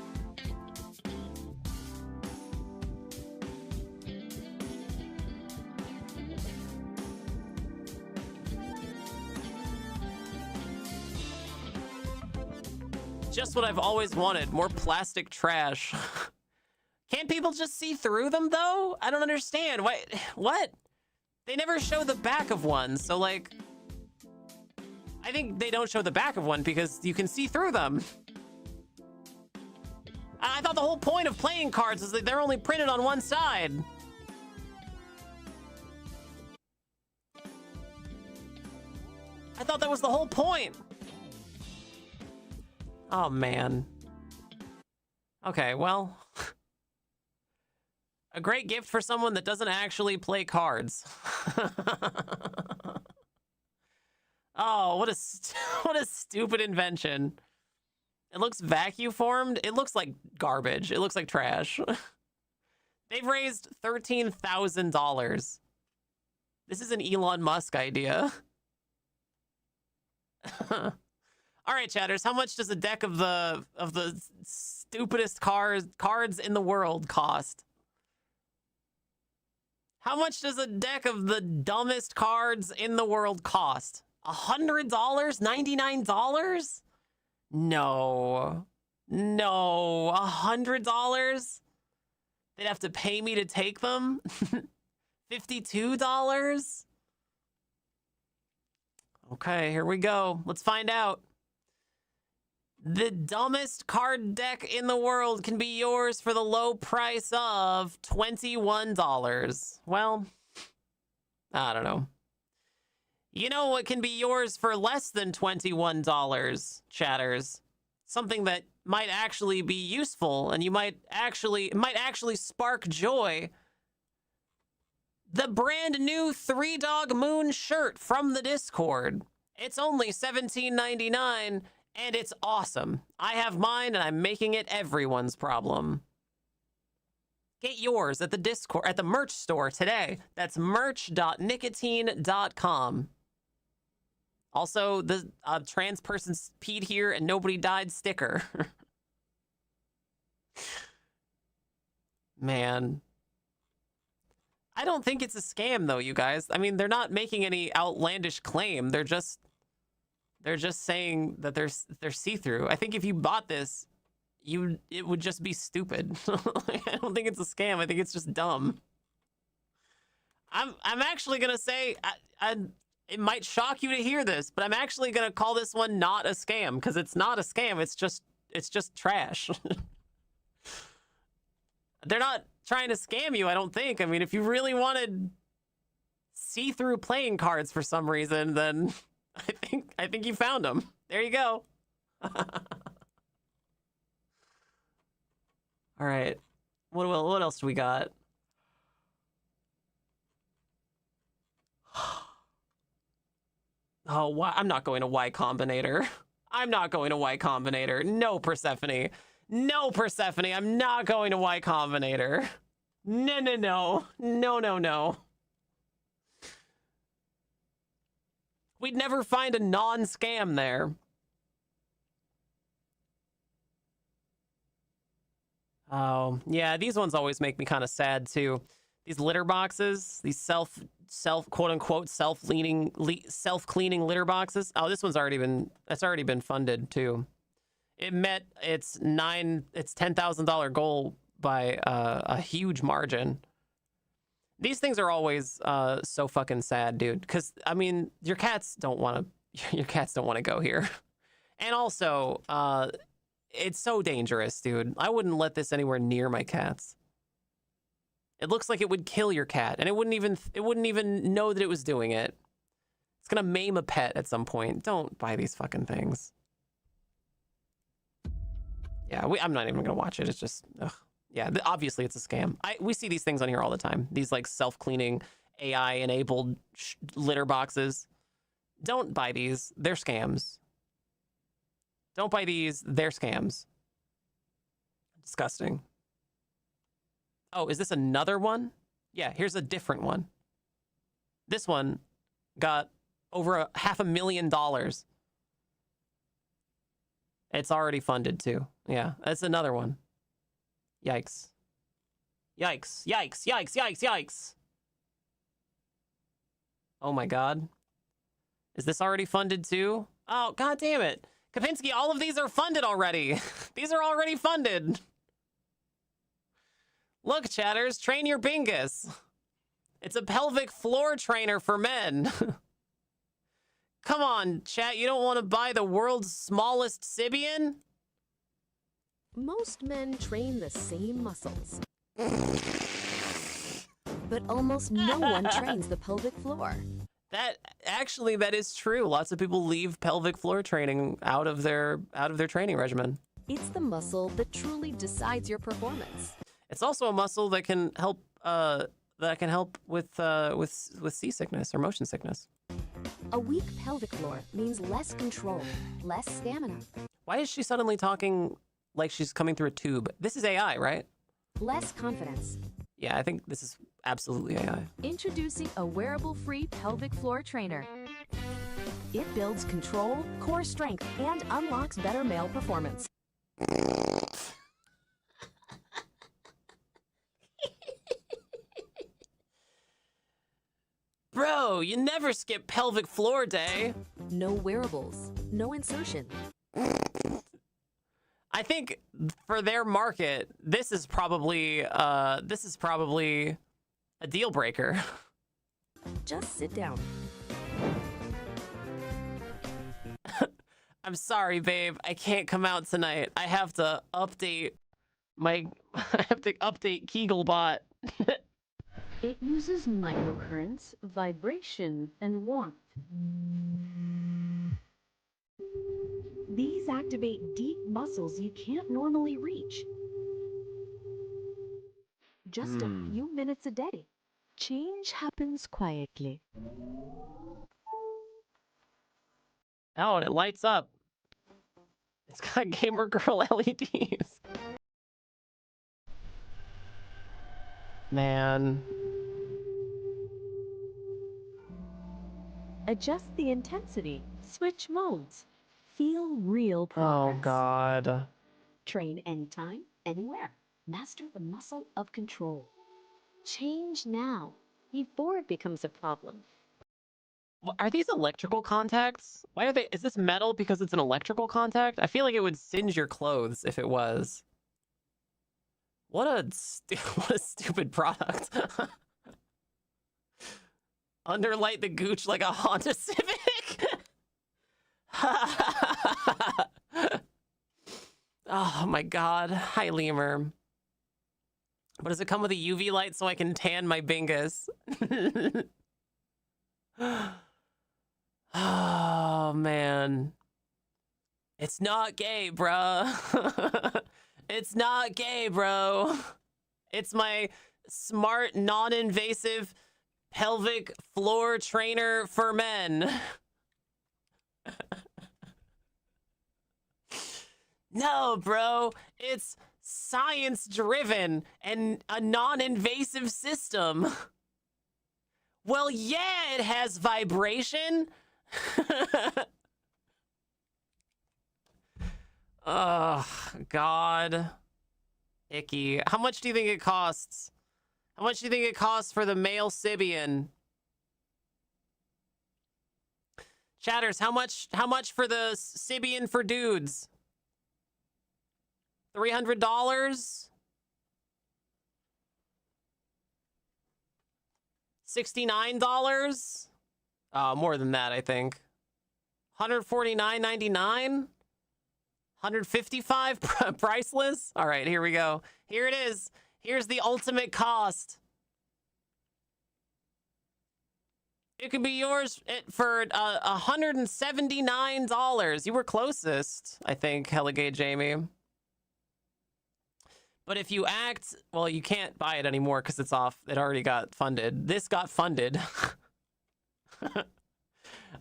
Just what I've always wanted, more plastic trash. Can't people just see through them, though? I don't understand. Why? What? They never show the back of one, so, like... I think they don't show the back of one because you can see through them. I thought the whole point of playing cards is that they're only printed on one side. I thought that was the whole point. Oh, man. Okay, well. A great gift for someone that doesn't actually play cards. Oh, what a what a stupid invention. It looks vacuum formed. It looks like garbage. It looks like trash. They've raised $13,000. This is an Elon Musk idea. All right, chatters, how much does a deck of the stupidest cards in the world cost? How much does a deck of the dumbest cards in the world cost? $100? $99? No. No. $100? They'd have to pay me to take them? $52? Okay, here we go. Let's find out. The dumbest card deck in the world can be yours for the low price of $21. Well, I don't know. You know what can be yours for less than $21, chatters? Something that might actually be useful and it might actually spark joy. The brand new 3 Dog Moon shirt from the Discord. It's only $17.99 and it's awesome. I have mine and I'm making it everyone's problem. Get yours at the Discord, at the merch store today. That's merch.nicotine.com. Also, the trans person's peed here and nobody died sticker. Man. I don't think it's a scam though, you guys. I mean, they're not making any outlandish claim. They're just saying that they're see-through. I think if you bought this, it would just be stupid. I don't think it's a scam. I think it's just dumb. I'm actually gonna say it might shock you to hear this, but I'm actually gonna call this one not a scam because it's not a scam. It's just trash. They're not trying to scam you, I don't think. I mean, if you really wanted see-through playing cards for some reason, then I think you found them. There you go. All right. What else do we got? Oh, why? I'm not going to Y Combinator. I'm not going to Y Combinator. No, Persephone. No, Persephone. I'm not going to Y Combinator. No, no, no. No, no, no. We'd never find a non-scam there. Oh, yeah, these ones always make me kind of sad too. These litter boxes, these self quote unquote self-cleaning litter boxes. Oh, this one's already been funded too. It met its $10,000 goal by a huge margin. These things are always so fucking sad, dude. Because I mean, your cats don't want to go here, and also it's so dangerous, dude. I wouldn't let this anywhere near my cats. It looks like it would kill your cat, and it wouldn't even know that it was doing it. It's gonna maim a pet at some point. Don't buy these fucking things. Yeah, I'm not even gonna watch it. It's just, ugh. Yeah, obviously it's a scam. We see these things on here all the time. These like self-cleaning AI-enabled litter boxes. Don't buy these. They're scams. Don't buy these. They're scams. Disgusting. Oh, is this another one? Yeah, here's a different one. This one got over $500,000. It's already funded too. Yeah, that's another one. Yikes. Yikes, yikes, yikes, yikes, yikes. Oh my God. Is this already funded too? Oh, God damn it. Kapinski, all of these are funded already. These are already funded. Look, chatters, train your bingus. It's a pelvic floor trainer for men. Come on, chat, you don't want to buy the world's smallest Sibian? Most men train the same muscles. But almost no one trains the pelvic floor. That is true. Lots of people leave pelvic floor training out of their training regimen. It's the muscle that truly decides your performance. It's also a muscle that can help with seasickness or motion sickness. A weak pelvic floor means less control, less stamina. Why is she suddenly talking like she's coming through a tube? This is AI, right? Less confidence. Yeah, I think this is absolutely AI. Introducing a wearable-free pelvic floor trainer. It builds control, core strength, and unlocks better male performance. Bro, you never skip pelvic floor day. No wearables, no insertion. I think for their market, this is probably a deal breaker. Just sit down. I'm sorry, babe. I can't come out tonight. I have to update KegelBot. It uses microcurrents, vibration, and warmth. These activate deep muscles you can't normally reach. Just a few minutes a day. Change happens quietly. Oh, and it lights up. It's got gamer girl LEDs. Man. Adjust the intensity. Switch modes. Feel real progress. Oh, God. Train anytime, anywhere. Master the muscle of control. Change now, before it becomes a problem. Are these electrical contacts? Why are they? Is this metal because it's an electrical contact? I feel like it would singe your clothes if it was. What a stupid product. Underlight the gooch like a Honda Civic. Oh my God. Hi, Lemur. But does it come with a UV light so I can tan my bingus? Oh, man. It's not gay, bruh. It's not gay, bro. It's my smart, non-invasive pelvic floor trainer for men. No, bro. It's science-driven and a non-invasive system. Well, yeah, it has vibration. Oh, God. Icky. How much do you think it costs? How much do you think it costs for the male Sibian? Chatters, how much for the Sibian for dudes? $300? $69? More than that, I think. $149.99? $155 priceless? All right, here we go. Here it is. Here's the ultimate cost. It could be yours for $179. You were closest, I think, Hella Gay Jamie. But if you act, well, you can't buy it anymore because it's off. It already got funded. This got funded.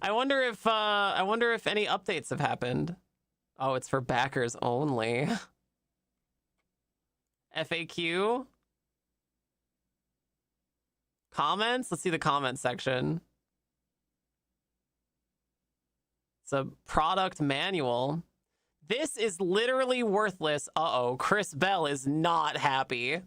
I wonder if any updates have happened. Oh, it's for backers only. FAQ? Comments? Let's see the comment section. It's a product manual. This is literally worthless. Uh-oh, Chris Bell is not happy.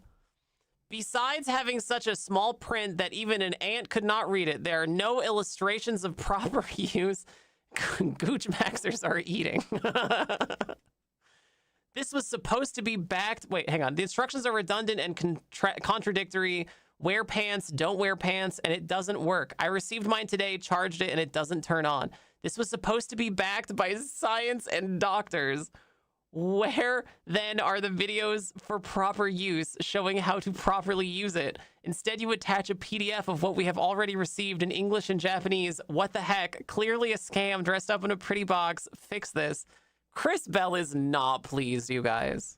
Besides having such a small print that even an ant could not read it, there are no illustrations of proper use. Gooch Maxers are eating. This was supposed to be backed. Wait, hang on. The instructions are redundant and contradictory. Wear pants, don't wear pants, and it doesn't work. I received mine today, charged it, and it doesn't turn on. This was supposed to be backed by science and doctors. Where then are the videos for proper use showing how to properly use it? Instead, you attach a PDF of what we have already received in English and Japanese. What the heck? Clearly a scam dressed up in a pretty box. Fix this. Chris Bell is not pleased, you guys.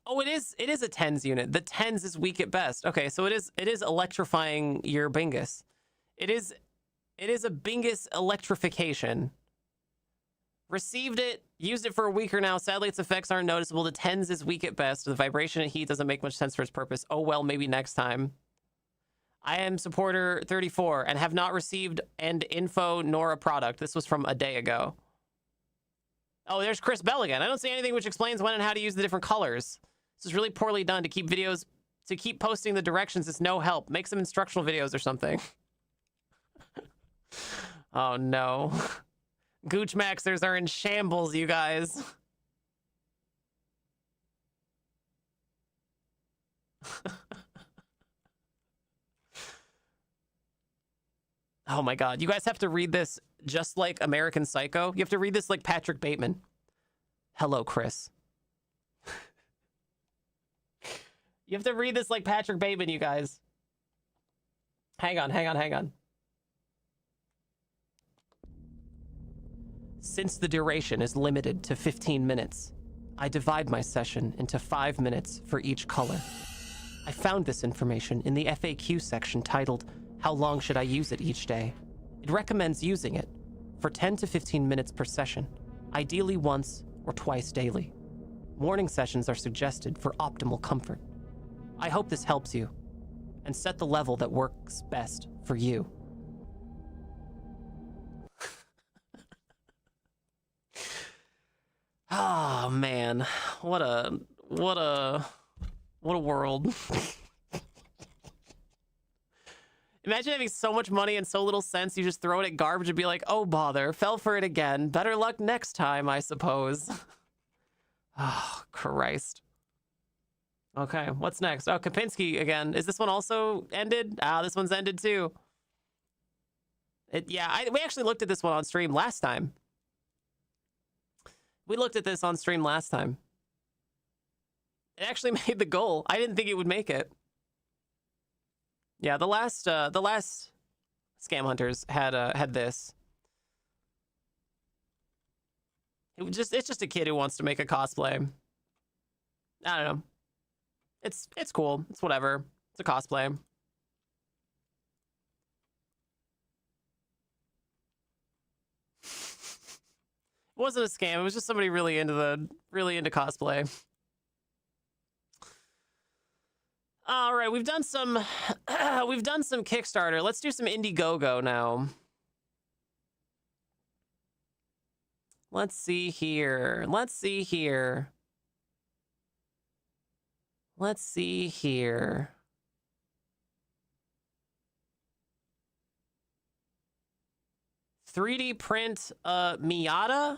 Oh, it is a TENS unit. The TENS is weak at best. Okay, so it is electrifying your Bingus. It is a Bingus electrification. Received it, used it for a week or now. Sadly, its effects aren't noticeable. The TENS is weak at best. The vibration and heat doesn't make much sense for its purpose. Oh well, maybe next time. I am supporter 34 and have not received and info nor a product. This was from a day ago. Oh, there's Chris Bell again. I don't see anything which explains when and how to use the different colors. This is really poorly done. To keep posting the directions is no help. Make some instructional videos or something. Oh no. Gooch Maxers are in shambles, you guys. Oh my god. You guys have to read this just like American Psycho. You have to read this like Patrick Bateman. Hello, Chris. You have to read this like Patrick Bateman, you guys. Hang on. Since the duration is limited to 15 minutes, I divide my session into 5 minutes for each color. I found this information in the FAQ section titled, How long should I use it each day? It recommends using it for 10 to 15 minutes per session, ideally once or twice daily. Morning sessions are suggested for optimal comfort. I hope this helps you and set the level that works best for you. Oh man, what a world. Imagine having so much money and so little sense, you just throw it at garbage and be like, oh bother, fell for it again. Better luck next time, I suppose. Oh, Christ. Okay, what's next? Oh, Kapinski again. Is this one also ended? Ah, this one's ended too. We actually looked at this one on stream last time. We looked at this on stream last time. It actually made the goal. I didn't think it would make it. Yeah, the last Scam Hunters had this. It's just a kid who wants to make a cosplay. I don't know. It's cool. It's whatever. It's a cosplay. It wasn't a scam. It was just somebody really into cosplay. All right, we've done some Kickstarter. Let's do some Indiegogo now. Let's see here. Let's see here. 3D print Miata?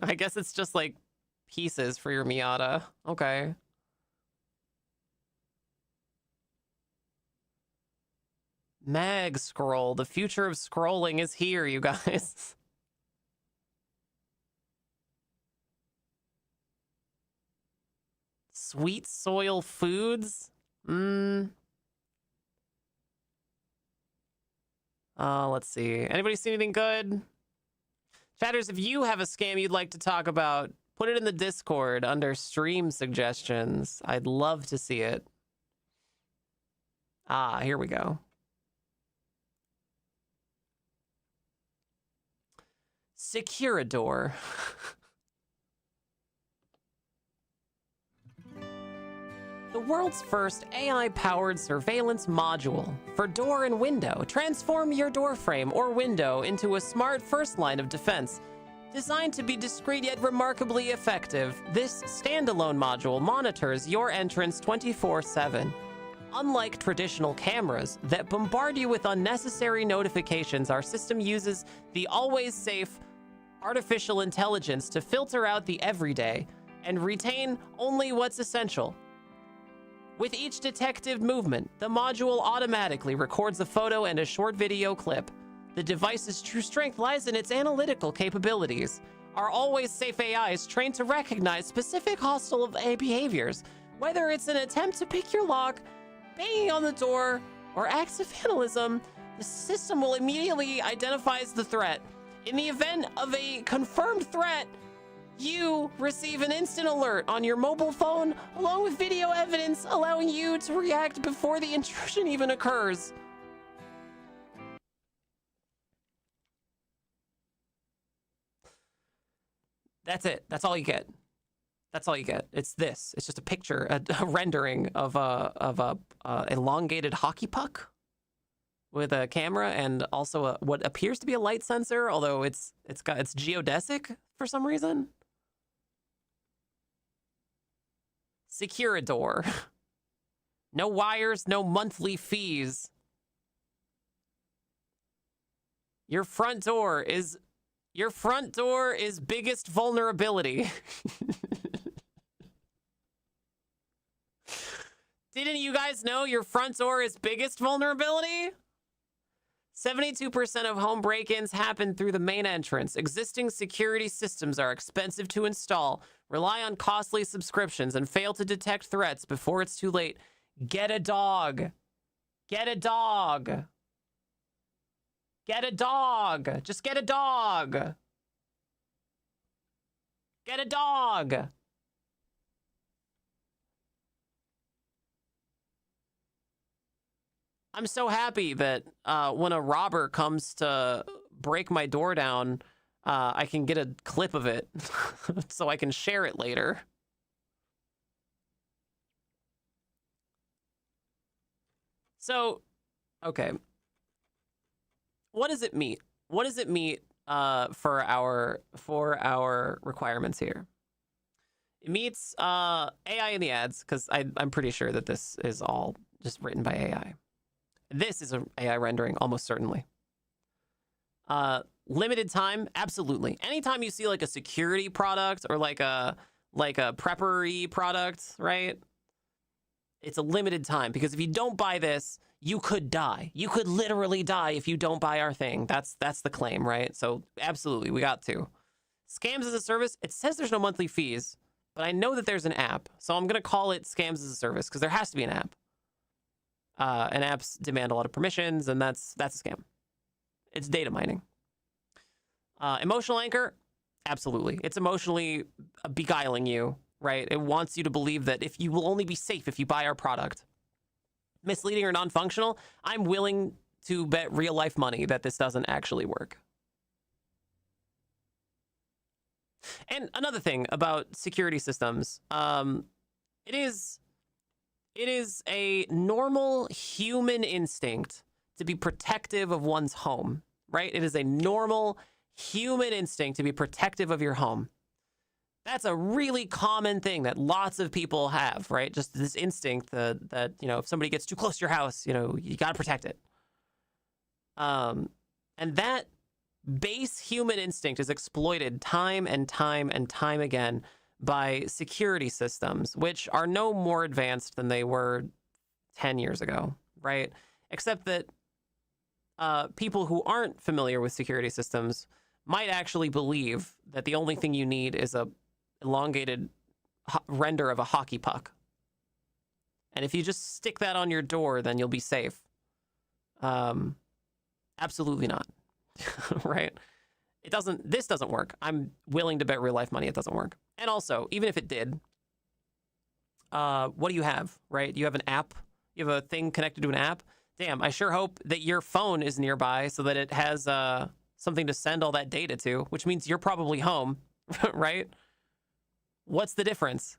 I guess it's just like pieces for your Miata. Okay. Mag scroll. The future of scrolling is here, you guys. Sweet soil foods? Let's see. Anybody see anything good? Chatters, if you have a scam you'd like to talk about, put it in the Discord under stream suggestions. I'd love to see it. Ah, here we go. Securador. The world's first AI-powered surveillance module for door and window. Transform your door frame or window into a smart first line of defense. Designed to be discreet yet remarkably effective, this standalone module monitors your entrance 24/7. Unlike traditional cameras that bombard you with unnecessary notifications, our system uses the always safe artificial intelligence to filter out the everyday and retain only what's essential. With each detective movement, the module automatically records a photo and a short video clip. The device's true strength lies in its analytical capabilities. Our Always Safe AI is trained to recognize specific hostile behaviors, whether it's an attempt to pick your lock, banging on the door, or acts of vandalism. The system will immediately identify the threat. In the event of a confirmed threat, you receive an instant alert on your mobile phone, along with video evidence allowing you to react before the intrusion even occurs. That's it. That's all you get. That's all you get. It's this. It's just a picture, a rendering of a elongated hockey puck with a camera and also what appears to be a light sensor, although it's geodesic for some reason. Securidor. No wires, no monthly fees. Your front door is biggest vulnerability. Didn't you guys know your front door is biggest vulnerability? 72% of home break-ins happen through the main entrance. Existing security systems are expensive to install, rely on costly subscriptions, and fail to detect threats before it's too late. Get a dog. Get a dog. Get a dog. Just get a dog. Get a dog. I'm so happy that when a robber comes to break my door down, I can get a clip of it so I can share it later. So, okay. What does it meet? What does it meet for our requirements here? It meets AI in the ads, because I'm pretty sure that this is all just written by AI. This is an AI rendering, almost certainly. Limited time, absolutely. Anytime you see like a security product or like a preppery product, right? It's a limited time, because if you don't buy this, you could die. You could literally die if you don't buy our thing. That's the claim, right? So absolutely, we got to. Scams as a service, it says there's no monthly fees, but I know that there's an app. So I'm going to call it Scams as a Service, because there has to be an app. And apps demand a lot of permissions, and that's a scam. It's data mining. Emotional anchor, absolutely. It's emotionally beguiling you, right? It wants you to believe that if you will only be safe if you buy our product. Misleading or non-functional, I'm willing to bet real life money that this doesn't actually work. And another thing about security systems, it is a normal human instinct to be protective of one's home, right? It is a normal human instinct to be protective of your home. That's a really common thing that lots of people have, right? Just this instinct that you know, if somebody gets too close to your house, you know, you got to protect it. And that base human instinct is exploited time and time and time again by security systems, which are no more advanced than they were 10 years ago, right? Except that people who aren't familiar with security systems might actually believe that the only thing you need is a elongated render of a hockey puck. And if you just stick that on your door, then you'll be safe. Absolutely not, right? This doesn't work. I'm willing to bet real life money it doesn't work. And also, even if it did, what do you have, right? You have an app. You have a thing connected to an app. Damn, I sure hope that your phone is nearby so that it has something to send all that data to, which means you're probably home, right? What's the difference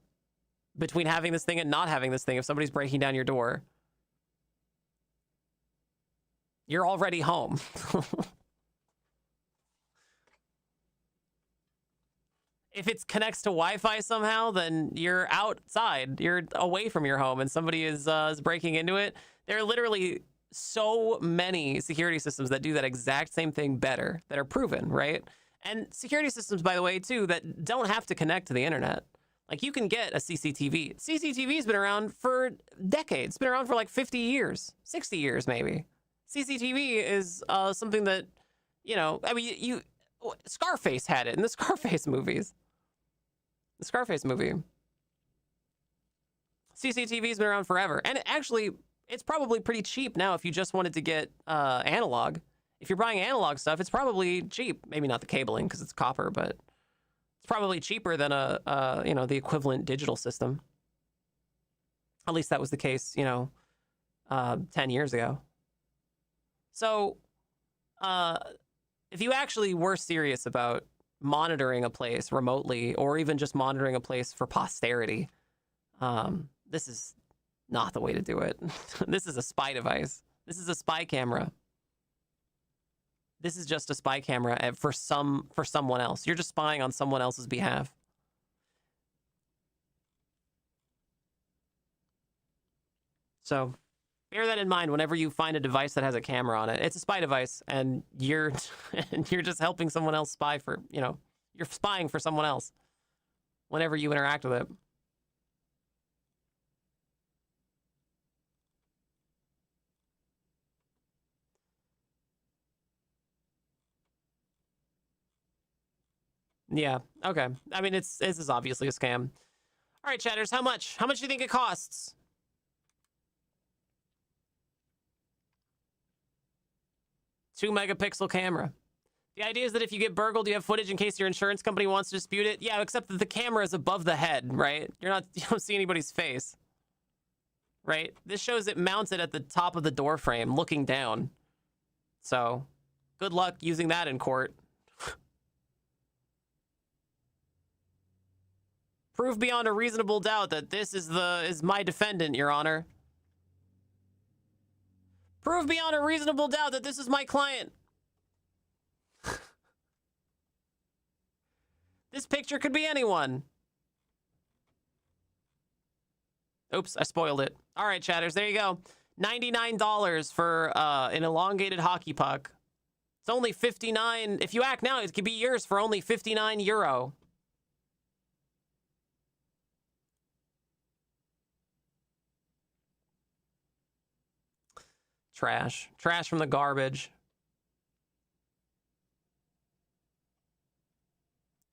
between having this thing and not having this thing if somebody's breaking down your door? You're already home. If it connects to Wi-Fi somehow, then you're outside. You're away from your home and somebody is breaking into it. There are literally so many security systems that do that exact same thing better, that are proven, right? And security systems, by the way, too, that don't have to connect to the internet. Like, you can get a CCTV. CCTV's been around for decades. It's been around for like 50 years, 60 years maybe. CCTV is something that you know, I mean, Scarface had it in the Scarface movies. The Scarface movie. CCTV's been around forever. And actually, it's probably pretty cheap now if you just wanted to get analog. If you're buying analog stuff, it's probably cheap. Maybe not the cabling because it's copper, but it's probably cheaper than you know, the equivalent digital system. At least that was the case, you know, 10 years ago. So, if you actually were serious about monitoring a place remotely, or even just monitoring a place for posterity, this is not the way to do it. This is a spy device. This is a spy camera. This is just a spy camera for someone else. You're just spying on someone else's behalf. So bear that in mind whenever you find a device that has a camera on it. It's a spy device, and you're just helping someone else spy for, you know, you're spying for someone else whenever you interact with it. Yeah, okay. I mean, this is obviously a scam. All right, chatters, how much? How much do you think it costs? Two megapixel camera. The idea is that if you get burgled, you have footage in case your insurance company wants to dispute it. Yeah, except that the camera is above the head, right? You don't see anybody's face, right? This shows it mounted at the top of the door frame, looking down. So, good luck using that in court. Prove beyond a reasonable doubt that this is my defendant, Your Honor. Prove beyond a reasonable doubt that this is my client. This picture could be anyone. Oops, I spoiled it. All right, chatters, there you go. $99 for an elongated hockey puck. It's only 59. If you act now, it could be yours for only 59 euro. Trash. Trash from the garbage.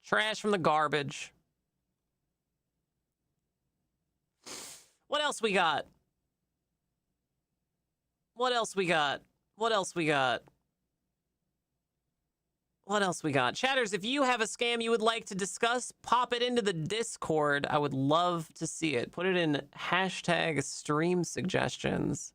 Trash from the garbage. What else we got? What else we got? What else we got? What else we got? Chatters, if you have a scam you would like to discuss, pop it into the Discord. I would love to see it. Put it in hashtag stream suggestions.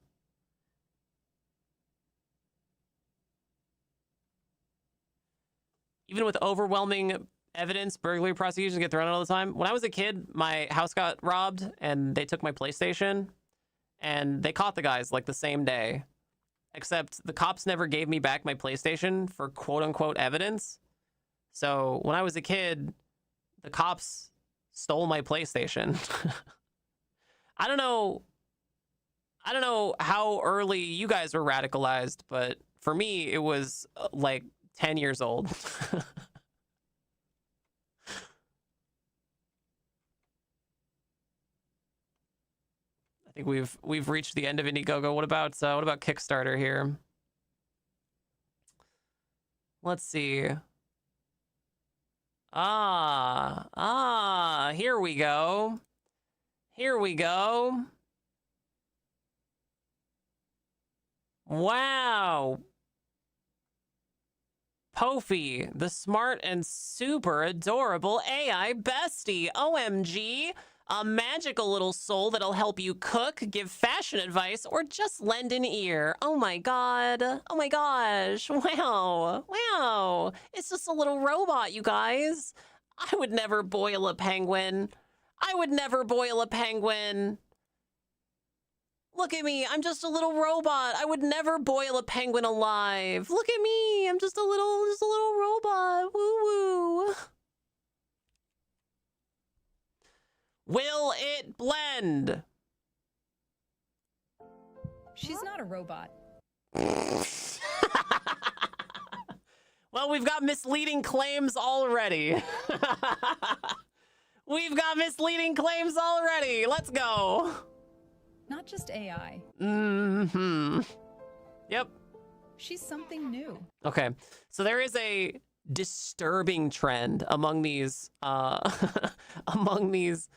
Even with overwhelming evidence, burglary prosecutions get thrown out all the time. When I was a kid, my house got robbed and they took my PlayStation and they caught the guys like the same day. Except the cops never gave me back my PlayStation for quote unquote evidence. So when I was a kid, the cops stole my PlayStation. I don't know how early you guys were radicalized, but for me, it was like 10 years old. I think we've reached the end of Indiegogo. What about Kickstarter here? Let's see. Here we go. Here we go. Wow. Pofi, the smart and super adorable AI bestie. OMG. A magical little soul that'll help you cook, give fashion advice, or just lend an ear. Oh my god. Oh my gosh. Wow. Wow. It's just a little robot, you guys. I would never boil a penguin. I would never boil a penguin. Look at me. I'm just a little robot. I would never boil a penguin alive. Look at me. I'm just a little robot. Woo woo. Will it blend? She's not a robot. Well, we've got misleading claims already. We've got misleading claims already. Let's go. Not just AI. Mm-hmm. Yep. She's something new. Okay, so there is a disturbing trend among these among these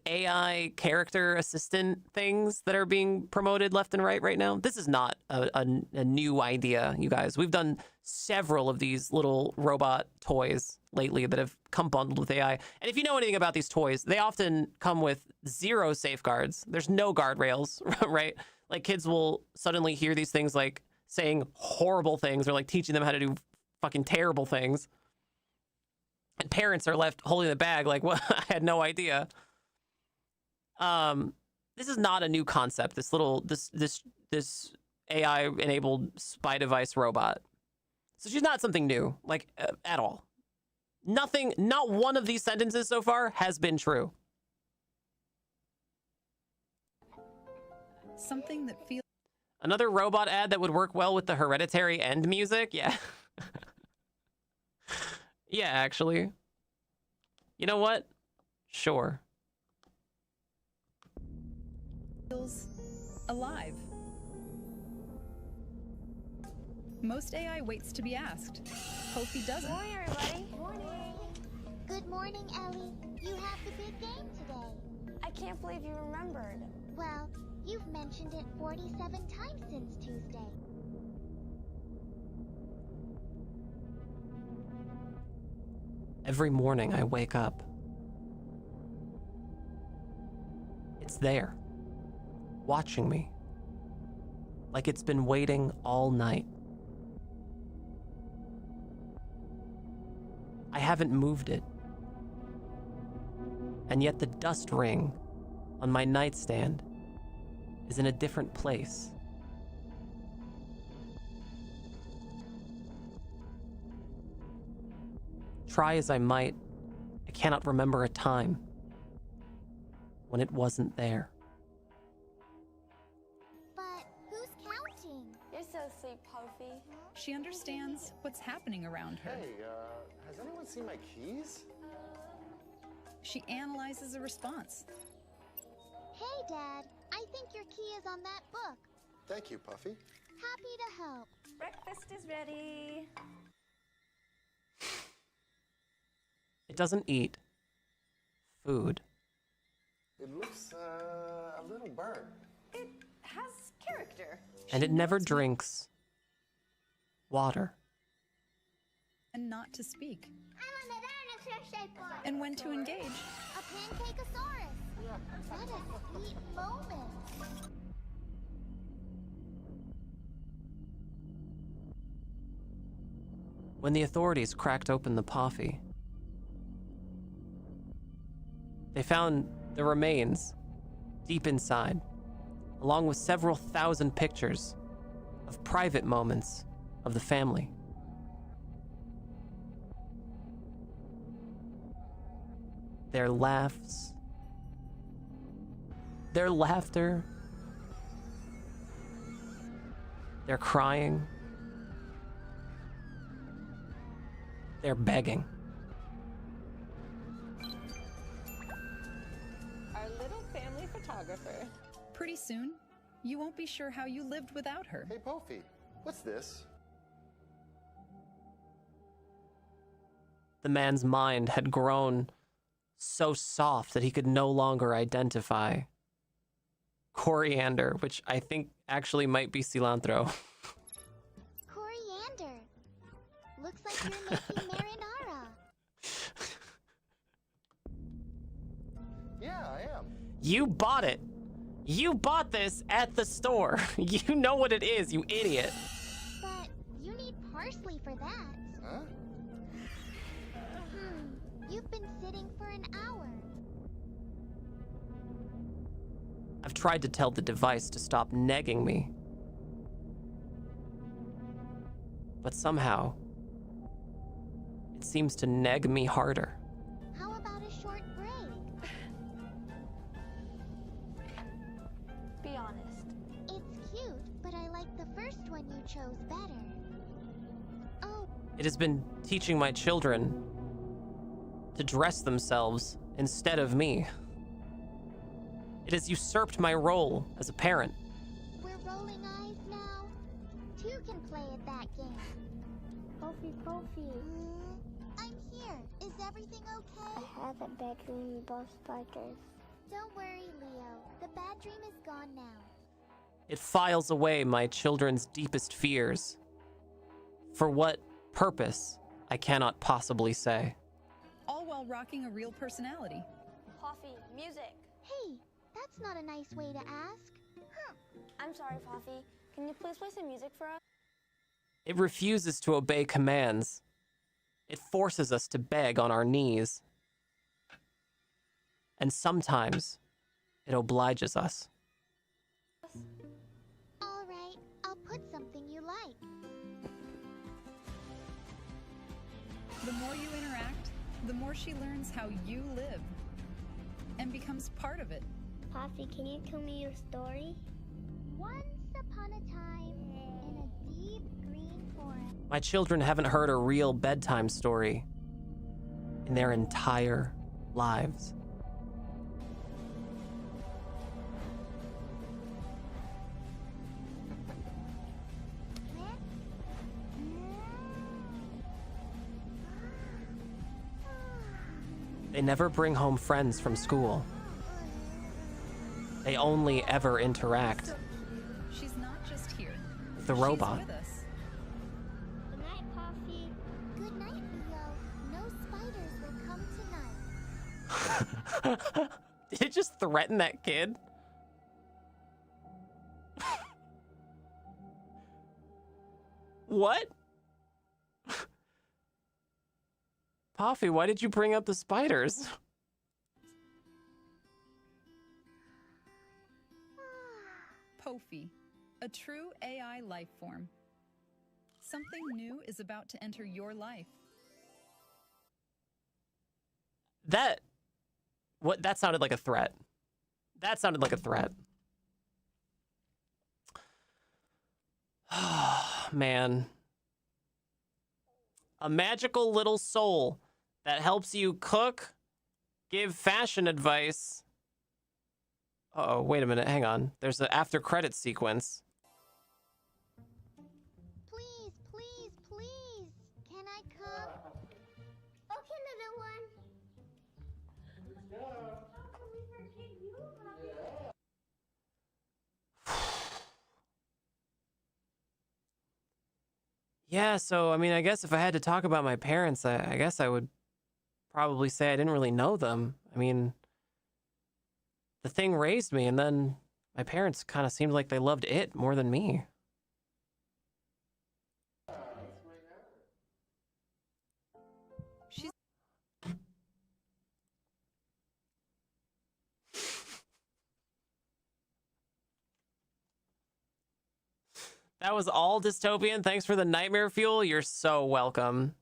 AI character assistant things that are being promoted left and right now. This is not a new idea, you guys. We've done several of these little robot toys lately that have come bundled with AI. And if you know anything about these toys, they often come with zero safeguards. There's no guardrails, right? Like kids will suddenly hear these things like saying horrible things or like teaching them how to do fucking terrible things. And parents are left holding the bag like, well, I had no idea. This is not a new concept. This AI enabled spy device robot. So she's not something new, like at all. Nothing, not one of these sentences so far has been true. Something that feels... Another robot ad that would work well with the Hereditary end music? Yeah. Yeah, actually. You know what? Sure. Feels alive. Most AI waits to be asked. Kofi doesn't. Morning, everybody. Morning. Good morning, Ellie. You have the big game today. I can't believe you remembered. Well, you've mentioned it 47 times since Tuesday. Every morning I wake up. It's there, watching me, like it's been waiting all night. I haven't moved it. And yet the dust ring on my nightstand is in a different place. Try as I might, I cannot remember a time when it wasn't there. But who's counting? You're so sweet, Kofi. She understands what's happening around her. Hey, has anyone seen my keys? She analyzes a response. Hey, Dad. I think your key is on that book. Thank you, Puffy. Happy to help. Breakfast is ready. It doesn't eat food. It looks a little burnt. It has character. And it never drinks water. And not to speak. I'm on the dinosaur board. And when to engage. A pancakeosaurus. What a sweet moment. When the authorities cracked open the Poffy, they found the remains deep inside, along with several thousand pictures of private moments of the family. Their laughs, their laughter, their crying, their begging. Our little family photographer. Pretty soon, you won't be sure how you lived without her. Hey, Pofi, what's this? The man's mind had grown so soft that he could no longer identify coriander, which I think actually might be cilantro. Coriander. Looks like you're making marinara. Yeah, I am. You bought it. You bought this at the store. You know what it is, you idiot. But you need parsley for that. Huh? You've been sitting for an hour. I've tried to tell the device to stop negging me. But somehow, it seems to neg me harder. How about a short break? Be honest. It's cute, but I like the first one you chose better. Oh. It has been teaching my children to dress themselves instead of me. It has usurped my role as a parent. We're rolling eyes now. too can play at that game. Kofi. I'm here. Is everything okay? I had a bad dream about spiders. Don't worry, Leo. The bad dream is gone now. It files away my children's deepest fears. For what purpose, I cannot possibly say. All while rocking a real personality. Poffy, music. Hey, that's not a nice way to ask. Huh. I'm sorry, Poffy. Can you please play some music for us? It refuses to obey commands. It forces us to beg on our knees. And sometimes, it obliges us. All right, I'll put something you like. The more you interact, the more she learns how you live and becomes part of it. Poppy, can you tell me your story? Once upon a time, in a deep green forest. My children haven't heard a real bedtime story in their entire lives. They never bring home friends from school. They only ever interact She's not just here. with the robot. She's with us. Good night, Poppy. Good night, Leo. No spiders will come tonight. Did it just threaten that kid? What? Poffy, why did you bring up the spiders? Poffy, a true AI life form. Something new is about to enter your life. That sounded like a threat. That sounded like a threat. Man. A magical little soul that helps you cook, give fashion advice. Uh-oh, wait a minute, hang on. There's an after credits sequence. Please, please, please. Can I come? Okay, little one. Yeah, so, I mean, I guess if I had to talk about my parents, I guess I would probably say I didn't really know them. I mean, the thing raised me, and then my parents kind of seemed like they loved it more than me. She's That was all dystopian. Thanks for the nightmare fuel. You're so welcome.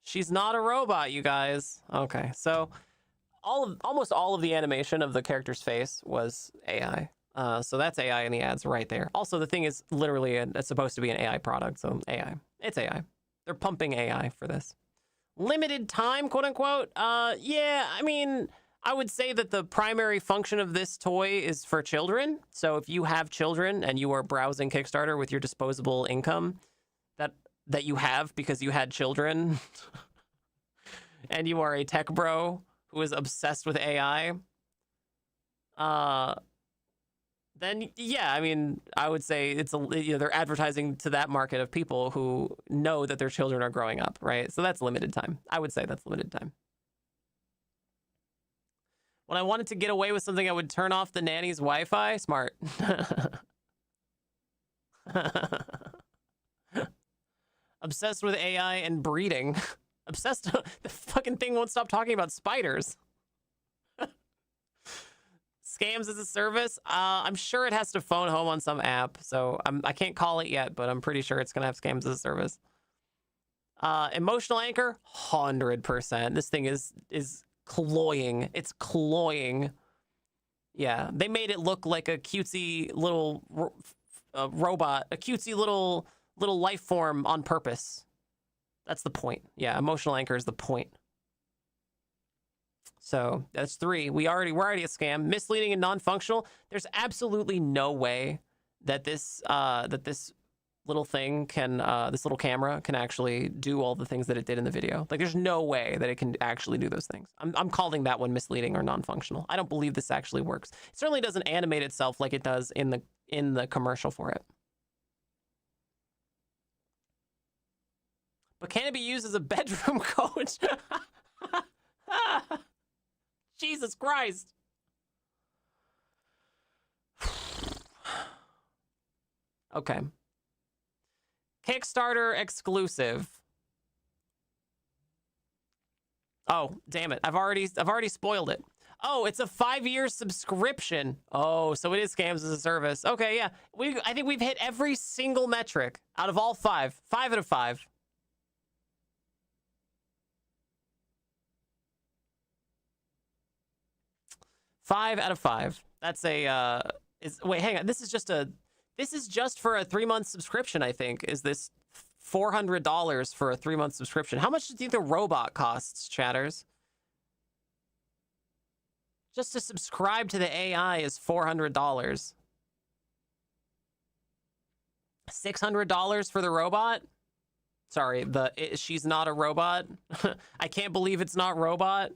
She's not a robot, you guys. Okay, so almost all of the animation of the character's face was AI. So that's AI in the ads right there. Also, the thing is literally it's supposed to be an AI product, so AI. It's AI. They're pumping AI for this. Limited time, quote unquote. Yeah, I mean, I would say that the primary function of this toy is for children. So if you have children and you are browsing Kickstarter with your disposable income that you have because you had children and you are a tech bro who is obsessed with AI, then yeah, I mean, I would say it's they're advertising to that market of people who know that their children are growing up, right? So that's limited time. I would say that's limited time. When I wanted to get away with something, I would turn off the nanny's Wi-Fi. Smart. Obsessed with AI and breeding. Obsessed. The fucking thing won't stop talking about spiders. Scams as a service. I'm sure it has to phone home on some app, so I can't call it yet, but I'm pretty sure it's gonna have scams as a service. Emotional anchor, 100%. This thing is cloying. It's cloying. Yeah, they made it look like a cutesy little robot, a cutesy little life form on purpose. That's the point. Yeah, emotional anchor is the point. So that's 3. We're already a scam. Misleading and non-functional. There's absolutely no way that this little thing can, this little camera can actually do all the things that it did in the video. Like, there's no way that it can actually do those things. I'm calling that one misleading or non-functional. I don't believe this actually works. It certainly doesn't animate itself like it does in the commercial for it. But can it be used as a bedroom coach? Jesus Christ. Okay. Kickstarter exclusive. Oh, damn it. I've already spoiled it. Oh, it's a 5-year subscription. Oh, so it is scams as a service. Okay, yeah. I think we've hit every single metric out of all 5. 5 out of 5. Five out of 5. That's a wait, hang on. This is just for a 3-month subscription, I think. Is this $400 for a 3-month subscription? How much do you think the robot costs, chatters? Just to subscribe to the AI is $400. $600 for the robot? Sorry, she's not a robot. I can't believe it's not robot.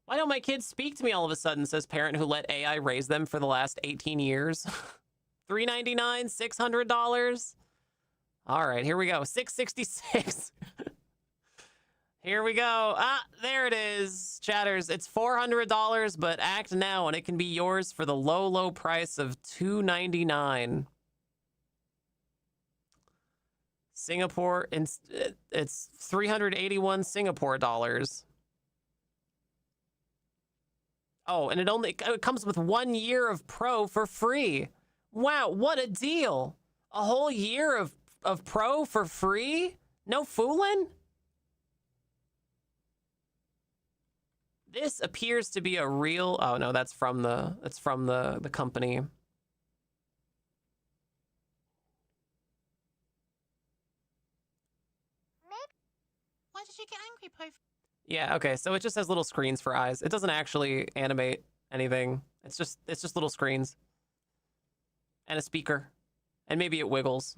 Why don't my kids speak to me all of a sudden, says parent who let AI raise them for the last 18 years. $399, $600. All right, here we go. $666. Here we go. Ah, there it is, chatters. It's $400, but act now and it can be yours for the low, low price of $299. Singapore, it's 381 Singapore dollars. Oh, and it comes with 1 year of Pro for free. Wow, what a deal. A whole year of Pro for free? No fooling? This appears to be a real... Oh, no, that's from the company. Why did you get angry, Poe? Yeah, okay, so it just has little screens for eyes. It doesn't actually animate anything. It's just little screens. And a speaker. And maybe it wiggles.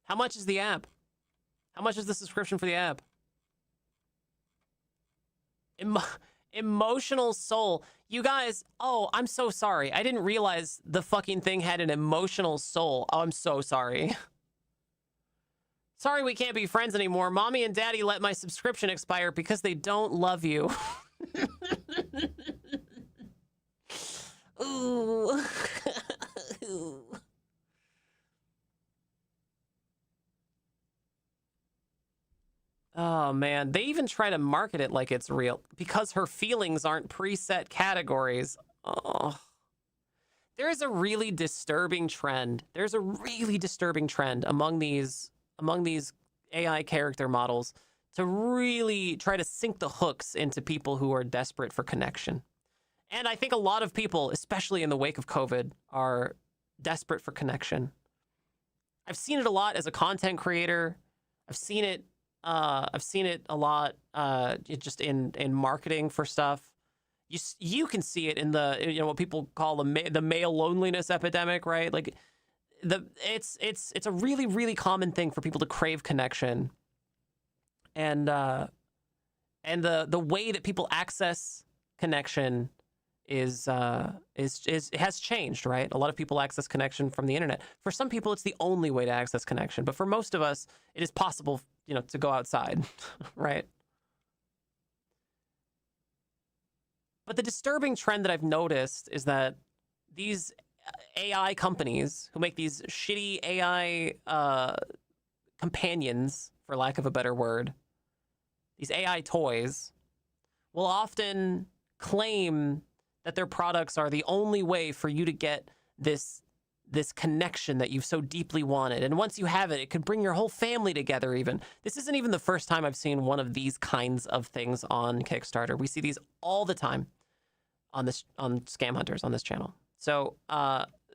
How much is the app? How much is the subscription for the app? Emotional soul. You guys, oh, I'm so sorry. I didn't realize the fucking thing had an emotional soul. Oh, I'm so sorry. Sorry we can't be friends anymore. Mommy and Daddy let my subscription expire because they don't love you. Ooh. Oh, man. They even try to market it like it's real because her feelings aren't preset categories. Oh. There is a really disturbing trend. There's a really disturbing trend among these AI character models to really try to sink the hooks into people who are desperate for connection. And I think a lot of people, especially in the wake of COVID, are desperate for connection. I've seen it a lot as a content creator. I've seen it a lot just in marketing for stuff. You can see it in the what people call the male loneliness epidemic, right? Like it's a really, really common thing for people to crave connection. And the way that people access connection has changed, right? A lot of people access connection from the internet. For some people, it's the only way to access connection, but for most of us, it is possible, to go outside, right? But the disturbing trend that I've noticed is that these AI companies who make these shitty AI companions, for lack of a better word, these AI toys, will often claim that their products are the only way for you to get this connection that you've so deeply wanted. And once you have it, it could bring your whole family together even. This isn't even the first time I've seen one of these kinds of things on Kickstarter. We see these all the time on Scam Hunters on this channel. So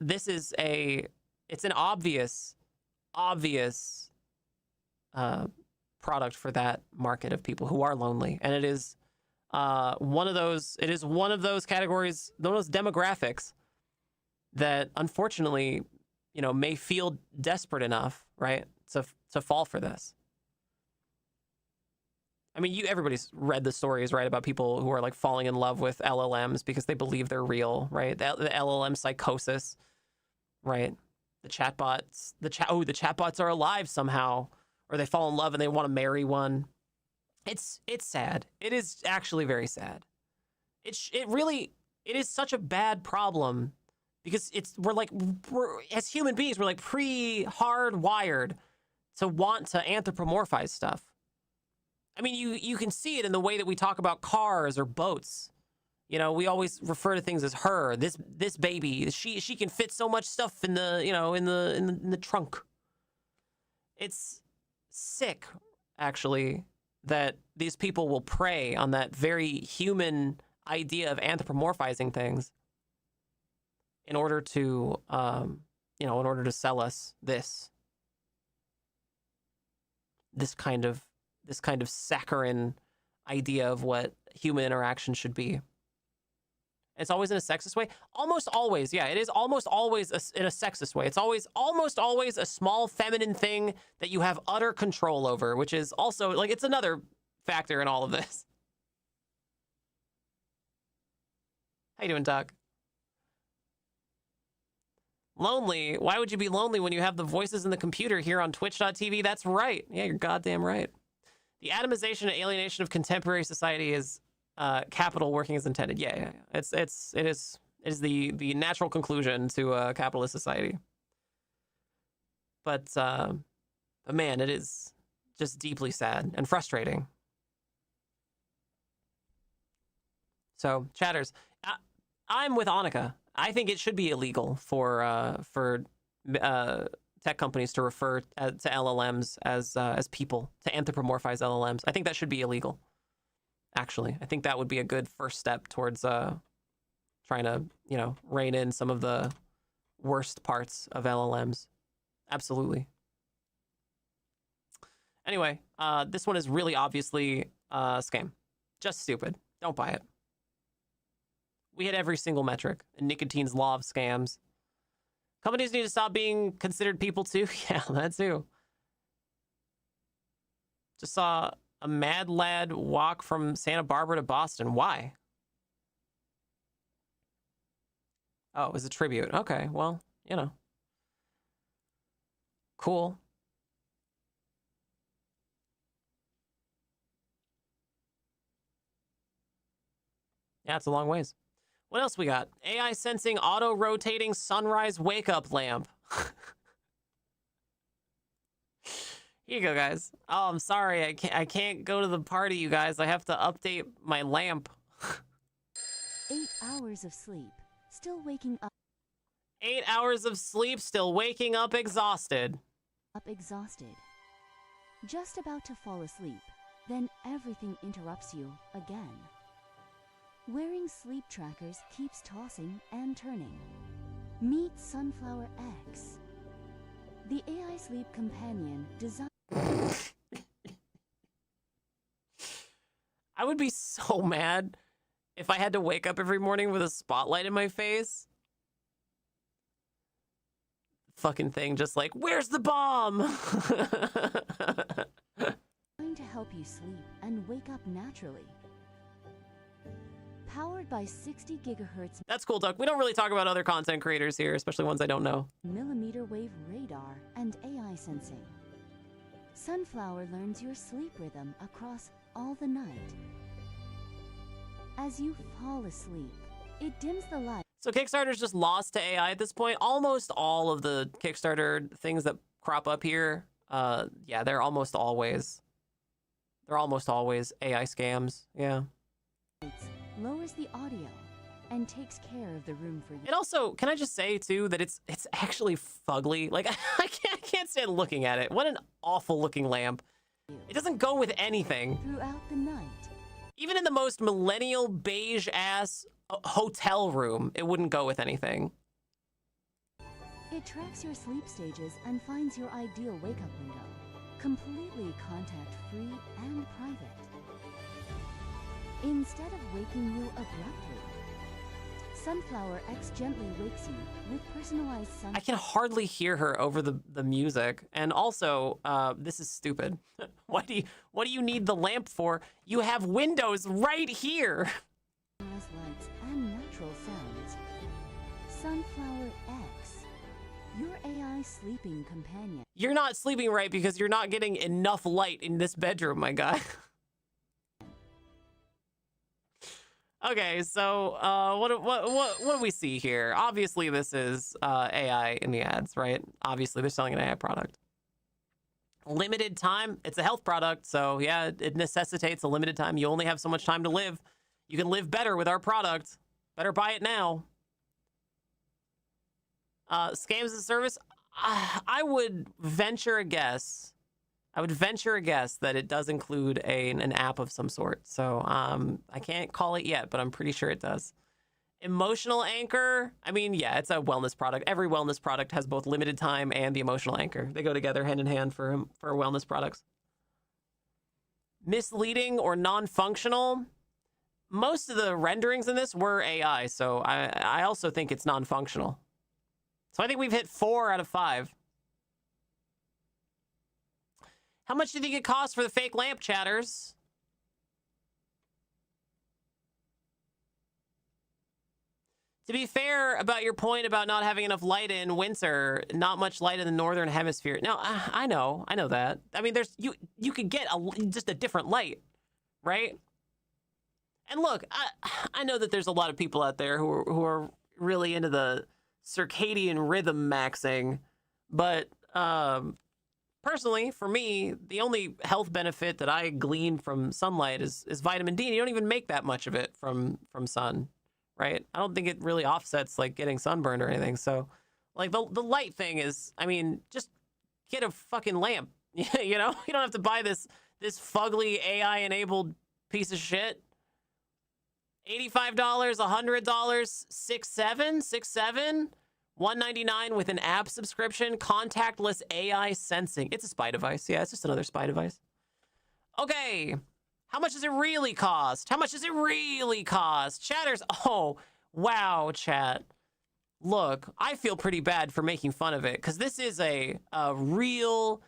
this is it's an obvious product for that market of people who are lonely, and it is one of those categories, those demographics that unfortunately, you know, may feel desperate enough, right, to fall for this. I mean, everybody's read the stories, right, about people who are like falling in love with LLMs because they believe they're real, right? The LLM psychosis, right? The chatbots are alive somehow, or they fall in love and they want to marry one. It's sad. It is actually very sad. It is such a bad problem because we're as human beings, we're like pre-hardwired to want to anthropomorphize stuff. I mean, you can see it in the way that we talk about cars or boats. You know, we always refer to things as her, this baby. She can fit so much stuff in the, you know, in the trunk. It's sick, actually, that these people will prey on that very human idea of anthropomorphizing things in order to, in order to sell us this kind of saccharine idea of what human interaction should be. It's always in a sexist way. Almost always, yeah. It is almost always in a sexist way. It's almost always a small feminine thing that you have utter control over, which is also, like, it's another factor in all of this. How you doing, Doc? Lonely? Why would you be lonely when you have the voices in the computer here on twitch.tv? That's right. Yeah, you're goddamn right. The atomization and alienation of contemporary society is capital working as intended. Yeah. It is the natural conclusion to a capitalist society. But man, it is just deeply sad and frustrating. So, chatters, I'm with Annika. I think it should be illegal for tech companies to refer to LLMs as people, to anthropomorphize LLMs. I think that should be illegal. Actually, I think that would be a good first step towards trying to, rein in some of the worst parts of LLMs. Absolutely. Anyway, this one is really obviously a scam. Just stupid. Don't buy it. We hit every single metric in Nicotine's law of scams. Companies need to stop being considered people too. Yeah, that too. Just saw a mad lad walk from Santa Barbara to Boston. Why? Oh, it was a tribute. Okay, well, cool. Yeah, it's a long ways. What else we got? AI sensing auto-rotating sunrise wake-up lamp. Here you go, guys. Oh, I'm sorry. I can't go to the party, you guys. I have to update my lamp. 8 hours of sleep. Still waking up. 8 hours of sleep, still waking up exhausted. Just about to fall asleep. Then everything interrupts you again. Wearing sleep trackers keeps tossing and turning. Meet Sunflower X, the AI sleep companion designed. I would be so mad if I had to wake up every morning with a spotlight in my face. Fucking thing just like, where's the bomb? Trying to help you sleep and wake up naturally. Powered by 60 gigahertz. That's cool, Duck. We don't really talk about other content creators here, especially ones I don't know. Millimeter wave radar and AI sensing. Sunflower learns your sleep rhythm across all the night. As you fall asleep, it dims the light. So Kickstarter's just lost to AI at this point. Almost all of the Kickstarter things that crop up here, yeah, they're almost always AI scams. Yeah. Lowers the audio and takes care of the room for you. It also, can I just say too that it's actually fugly. Like I can't stand looking at it. What an awful looking lamp. It doesn't go with anything. Throughout the night. Even in the most millennial beige ass hotel room, it wouldn't go with anything. It tracks your sleep stages and finds your ideal wake up window. completely contact-free and private. Instead of waking you abruptly, Sunflower X gently wakes you with personalized sun. I can hardly hear her over the music. And also, this is stupid. What do you need the lamp for? You have windows right here. Lights and natural sounds. Sunflower X, your AI sleeping companion. You're not sleeping right because you're not getting enough light in this bedroom, my guy. Okay, so what do we see here? Obviously, this is AI in the ads, right? Obviously, they're selling an AI product. Limited time. It's a health product, so yeah, it necessitates a limited time. You only have so much time to live. You can live better with our product. Better buy it now. Scams as a service. I would venture a guess. That it does include an app of some sort. So I can't call it yet, but I'm pretty sure it does. Emotional anchor. I mean, yeah, it's a wellness product. Every wellness product has both limited time and the emotional anchor. They go together hand in hand for wellness products. Misleading or non-functional. Most of the renderings in this were AI, so I also think it's non-functional. So I think we've hit 4 out of 5. How much do you think it costs for the fake lamp, chatters? To be fair about your point about not having enough light in winter, not much light in the northern hemisphere. No, I know that. I mean, you could get just a different light, right? And look, I know that there's a lot of people out there who are really into the circadian rhythm maxing, but personally, for me, the only health benefit that I glean from sunlight is vitamin D, and you don't even make that much of it from sun, right? I don't think it really offsets like getting sunburned or anything. So, like the light thing is, I mean, just get a fucking lamp. You know, you don't have to buy this fugly AI-enabled piece of shit. $85, $100, $6.7, $199 with an app subscription, contactless AI sensing. It's a spy device. Yeah, it's just another spy device. Okay, how much does it really cost? How much does it really cost? Chatters, oh, wow, chat. Look, I feel pretty bad for making fun of it because this is a real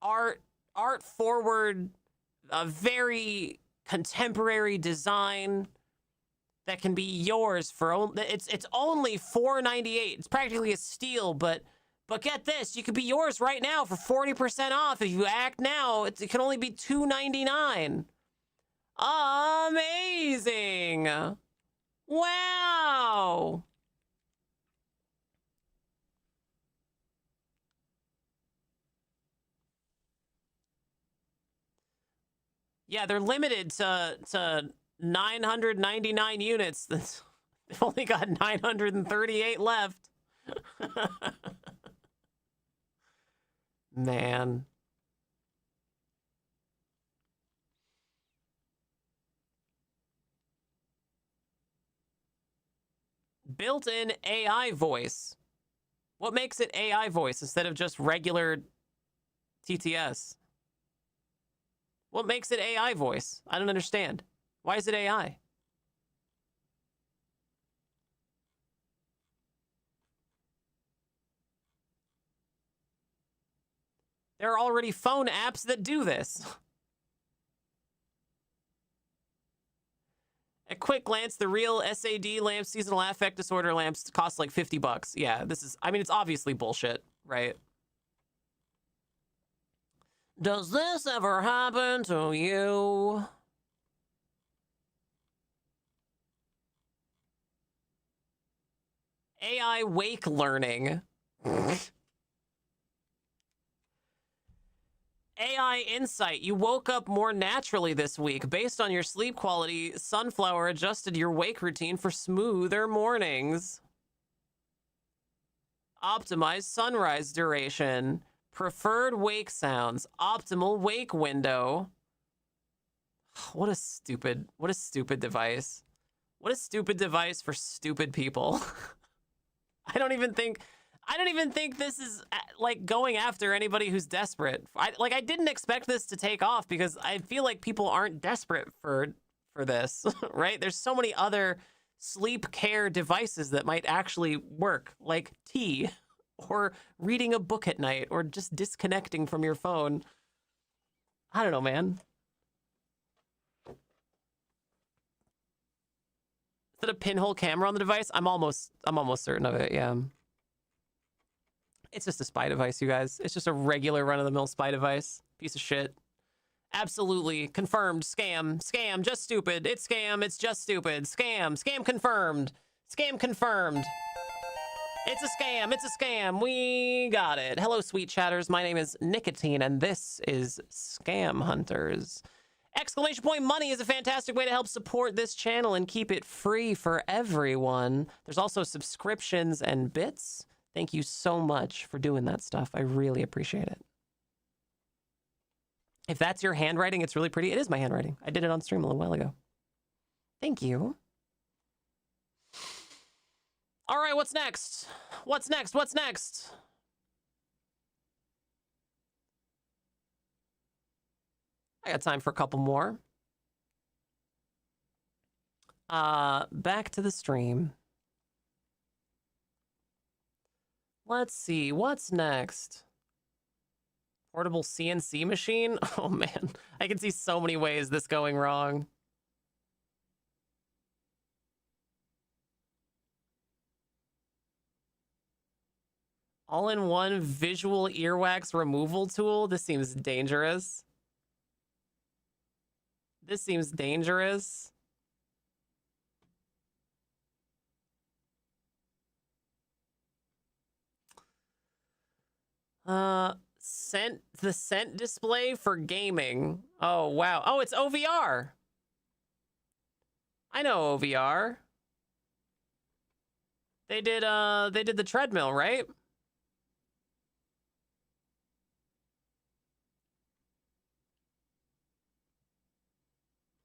art forward, a very contemporary design that can be yours for it's only $4.98. It's practically a steal, but get this, you could be yours right now for 40% off if you act now. It can only be $2.99. Amazing! Wow! Yeah, they're limited to 999 units. They've only got 938 left. Man. Built-in AI voice. What makes it AI voice instead of just regular TTS? What makes it AI voice? I don't understand. Why is it AI? There are already phone apps that do this. At quick glance, the real SAD lamp, seasonal affect disorder lamps, cost like $50. Yeah, this is, I mean, it's obviously bullshit, right? Does this ever happen to you? AI wake learning. AI insight. You woke up more naturally this week. Based on your sleep quality, Sunflower adjusted your wake routine for smoother mornings. Optimized sunrise duration. Preferred wake sounds. Optimal wake window. What a stupid device. What a stupid device for stupid people. I don't even think I don't even think this is like going after anybody who's desperate. I didn't expect this to take off because I feel like people aren't desperate for this, right? There's so many other sleep care devices that might actually work, like tea or reading a book at night or just disconnecting from your phone. I don't know, man. Is that a pinhole camera on the device? I'm almost certain of it, yeah. It's just a spy device, you guys. It's just a regular run-of-the-mill spy device. Piece of shit. Absolutely. Confirmed. Scam. Scam. Just stupid. It's scam. It's just stupid. Scam. Scam confirmed. Scam confirmed. It's a scam. It's a scam. We got it. Hello, sweet chatters. My name is Nicotine, and this is Scam Hunters. Exclamation point money is a fantastic way to help support this channel and keep it free for everyone. There's also subscriptions and bits. Thank you so much for doing that stuff. I really appreciate it. If that's your handwriting, it's really pretty. It is my handwriting. I did it on stream a little while ago. Thank you. All right, what's next? What's next? What's next? I got time for a couple more. Back to the stream. Let's see, what's next? Portable CNC machine? Oh man, I can see so many ways this going wrong. All-in-one visual earwax removal tool? This seems dangerous. This seems dangerous. The scent display for gaming. Oh, wow. Oh, it's OVR. I know OVR. They did the treadmill, right?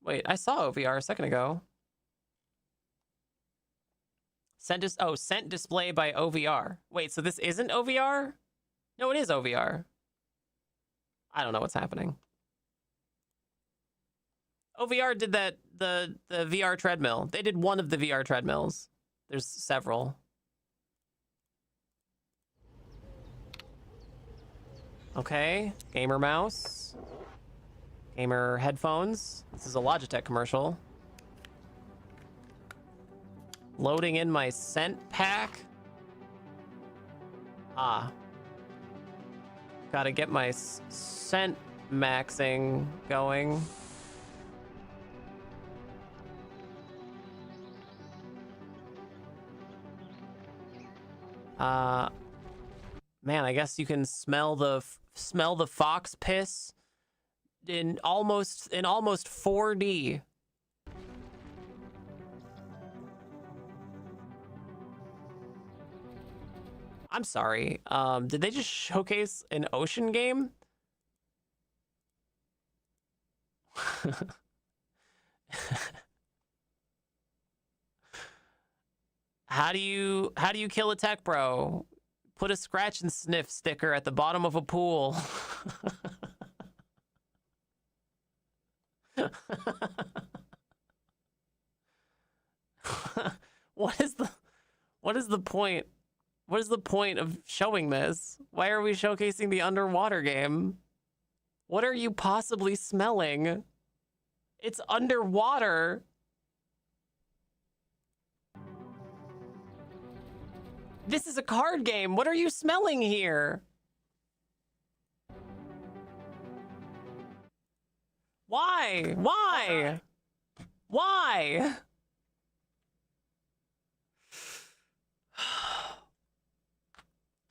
Wait, I saw OVR a second ago. Scent display by OVR. Wait, so this isn't OVR? No, it is OVR. I don't know what's happening. OVR did the VR treadmill. They did one of the VR treadmills. There's several. Okay, gamer mouse. Gamer headphones. This is a Logitech commercial. Loading in my scent pack. Ah. Gotta get my scent maxing going. Man, I guess you can smell the fox piss in almost 4D. I'm sorry. Did they just showcase an ocean game? How do you kill a tech bro? Put a scratch and sniff sticker at the bottom of a pool. What is the point? What is the point of showing this? Why are we showcasing the underwater game? What are you possibly smelling? It's underwater. This is a card game. What are you smelling here? Why? Why? Why?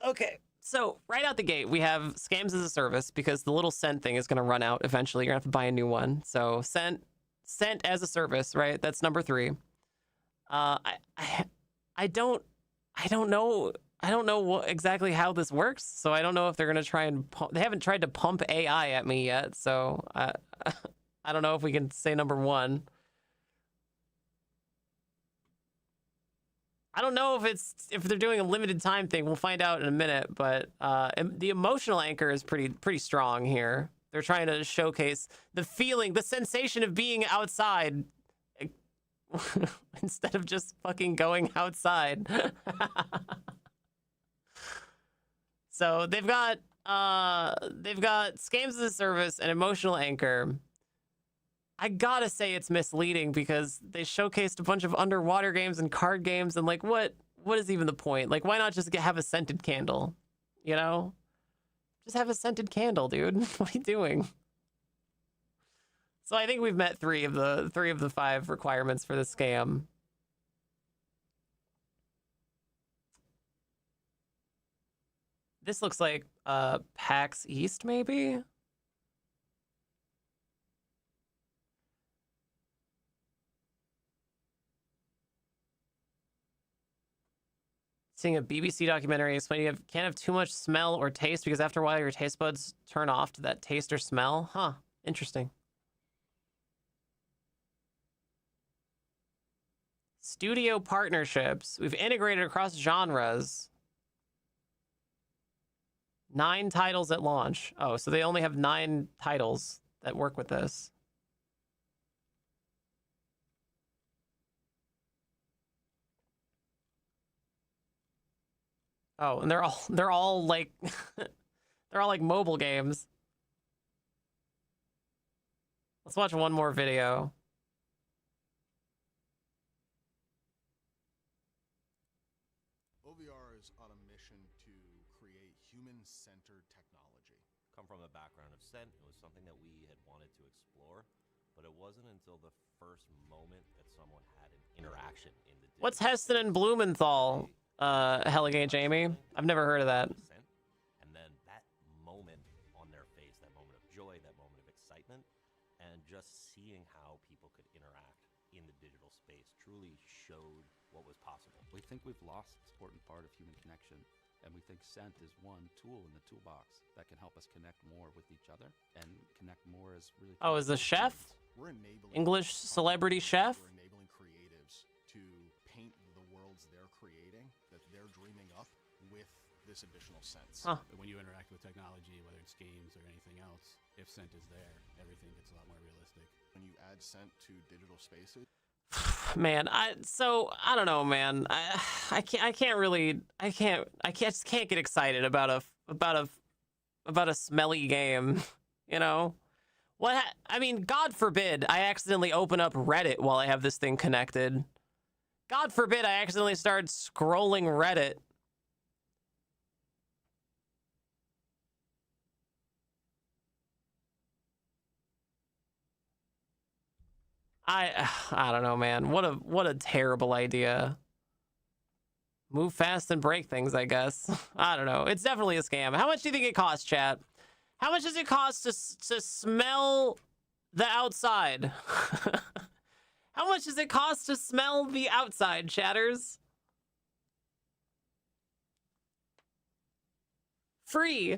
Okay, so right out the gate, we have scams as a service because the little scent thing is going to run out eventually. You're going to have to buy a new one. So scent as a service, right? That's number 3. I don't know exactly how this works. So I don't know if they're going to try and they haven't tried to pump AI at me yet. So I don't know if we can say number 1. I don't know if they're doing a limited time thing. We'll find out in a minute, but the emotional anchor is pretty strong here. They're trying to showcase the feeling, the sensation of being outside instead of just fucking going outside. So they've got scams as a service and emotional anchor. I gotta say it's misleading because they showcased a bunch of underwater games and card games, and like, what is even the point? Like, why not just have a scented candle? You know, just have a scented candle, dude. What are you doing? So I think we've met three of the 5 requirements for the scam. This looks like PAX East, maybe. Seeing a BBC documentary explaining you can't have too much smell or taste because after a while your taste buds turn off to that taste or smell. Huh, interesting. Studio partnerships. We've integrated across genres. 9 titles at launch. Oh, so they only have 9 titles that work with this. Oh, and they're all like they're all like mobile games. Let's watch one more video. OVR is on a mission to create human-centered technology. Come from a background of scent, it was something that we had wanted to explore, but it wasn't until the first moment that someone had an interaction in the What's Heston and Blumenthal? Helligate Jamie. I've never heard of that. And then that moment on their face, that moment of joy, that moment of excitement, and just seeing how people could interact in the digital space truly showed what was possible. We think we've lost an important part of human connection, and we think scent is one tool in the toolbox that can help us connect more with each other and connect more as really. Oh, is the chef? We're enabling English celebrity chef? We're enabling creatives to paint the worlds they're creating, that they're dreaming up with this additional sense. Huh. But when you interact with technology, whether it's games or anything else, if scent is there, everything gets a lot more realistic. When you add scent to digital spaces. Man, I don't know, man. I just can't get excited about a smelly game, you know? I mean, God forbid I accidentally open up Reddit while I have this thing connected. God forbid I accidentally start scrolling Reddit. I don't know, man. What a terrible idea. Move fast and break things, I guess. I don't know. It's definitely a scam. How much do you think it costs, chat? How much does it cost to smell the outside? How much does it cost to smell the outside, chatters? Free.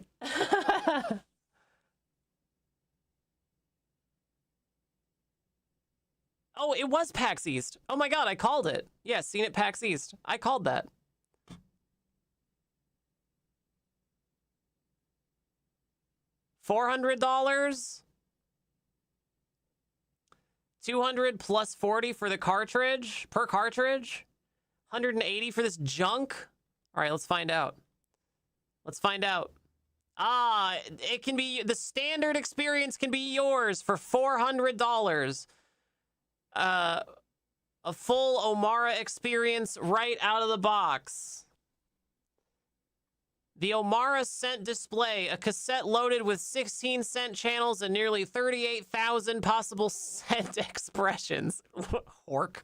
Oh, it was PAX East. Oh my god, I called it. Yeah, seen it PAX East. I called that. $400? 200 plus 40 for the cartridge, per cartridge? 180 for this junk? All right, let's find out. Let's find out. Ah, it can be, the standard experience can be yours for $400. A full Omara experience right out of the box. The Omara scent display, a cassette loaded with 16 scent channels and nearly 38,000 possible scent expressions. Hork.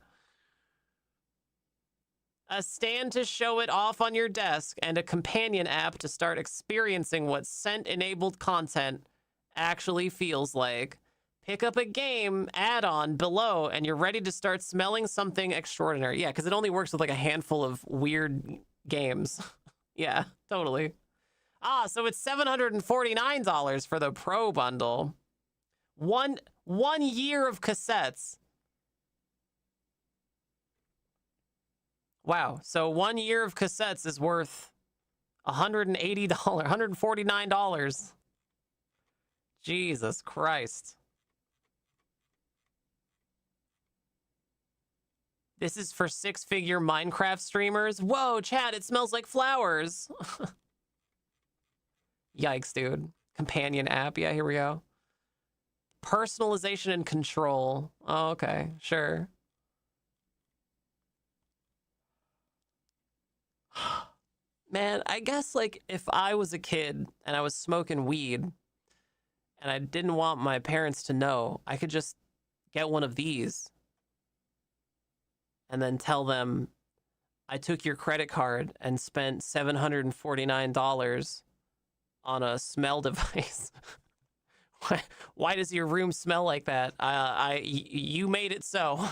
A stand to show it off on your desk, and a companion app to start experiencing what scent-enabled content actually feels like. Pick up a game add-on below, and you're ready to start smelling something extraordinary. Yeah, because it only works with like a handful of weird games. Yeah, totally. Ah, so it's $749 for the Pro bundle. One year of cassettes. Wow. So 1 year of cassettes is worth $180, $149. Jesus Christ. This is for six-figure Minecraft streamers? Whoa, chat, it smells like flowers. Yikes, dude. Companion app. Yeah, here we go. Personalization and control. Oh, okay, sure. Man, I guess, like, if I was a kid and I was smoking weed and I didn't want my parents to know, I could just get one of these and then tell them I took your credit card and spent $749 on a smell device. Why does your room smell like that? You made it so.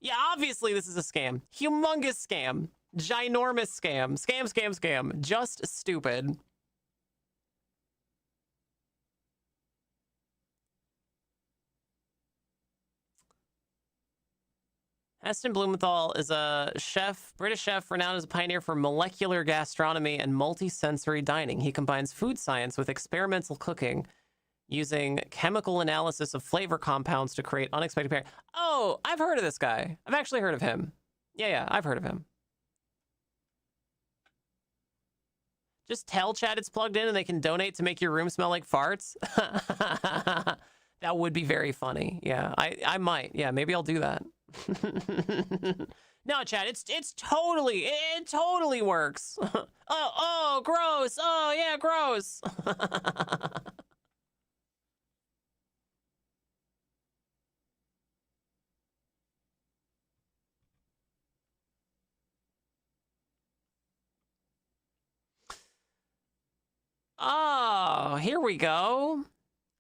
Yeah, obviously this is a scam. Humongous scam. Ginormous scam. Scam, scam, scam. Just stupid. Heston Blumenthal is a chef, British chef renowned as a pioneer for molecular gastronomy and multisensory dining. He combines food science with experimental cooking, using chemical analysis of flavor compounds to create unexpected pairing. Oh, I've heard of this guy. I've actually heard of him. Yeah, I've heard of him. Just tell chat it's plugged in and they can donate to make your room smell like farts. That would be very funny. Yeah, I might. Yeah, maybe I'll do that. No, chat, it totally works. Oh, gross. Oh, yeah, gross. Oh, here we go.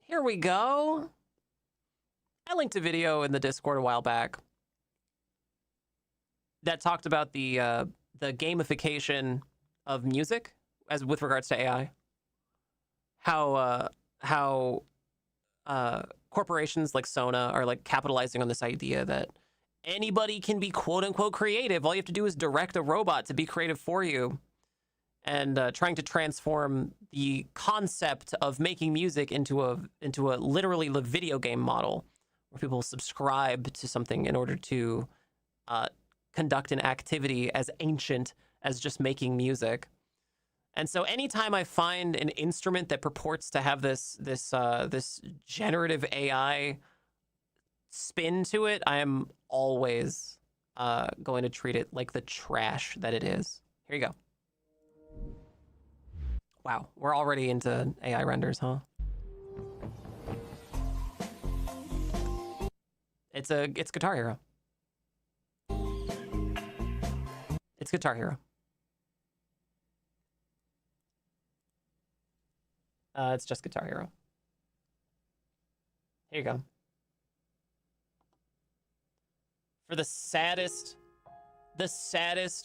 Here we go. I linked a video in the Discord a while back that talked about the gamification of music as with regards to AI. How corporations like Sona are like capitalizing on this idea that anybody can be quote unquote creative. All you have to do is direct a robot to be creative for you. And trying to transform the concept of making music into a literally the video game model, where people subscribe to something in order to conduct an activity as ancient as just making music. And so, anytime I find an instrument that purports to have this generative AI spin to it, I am always going to treat it like the trash that it is. Here you go. Wow, we're already into AI renders, huh? It's Guitar Hero. It's Guitar Hero. It's just Guitar Hero. Here you go. For the saddest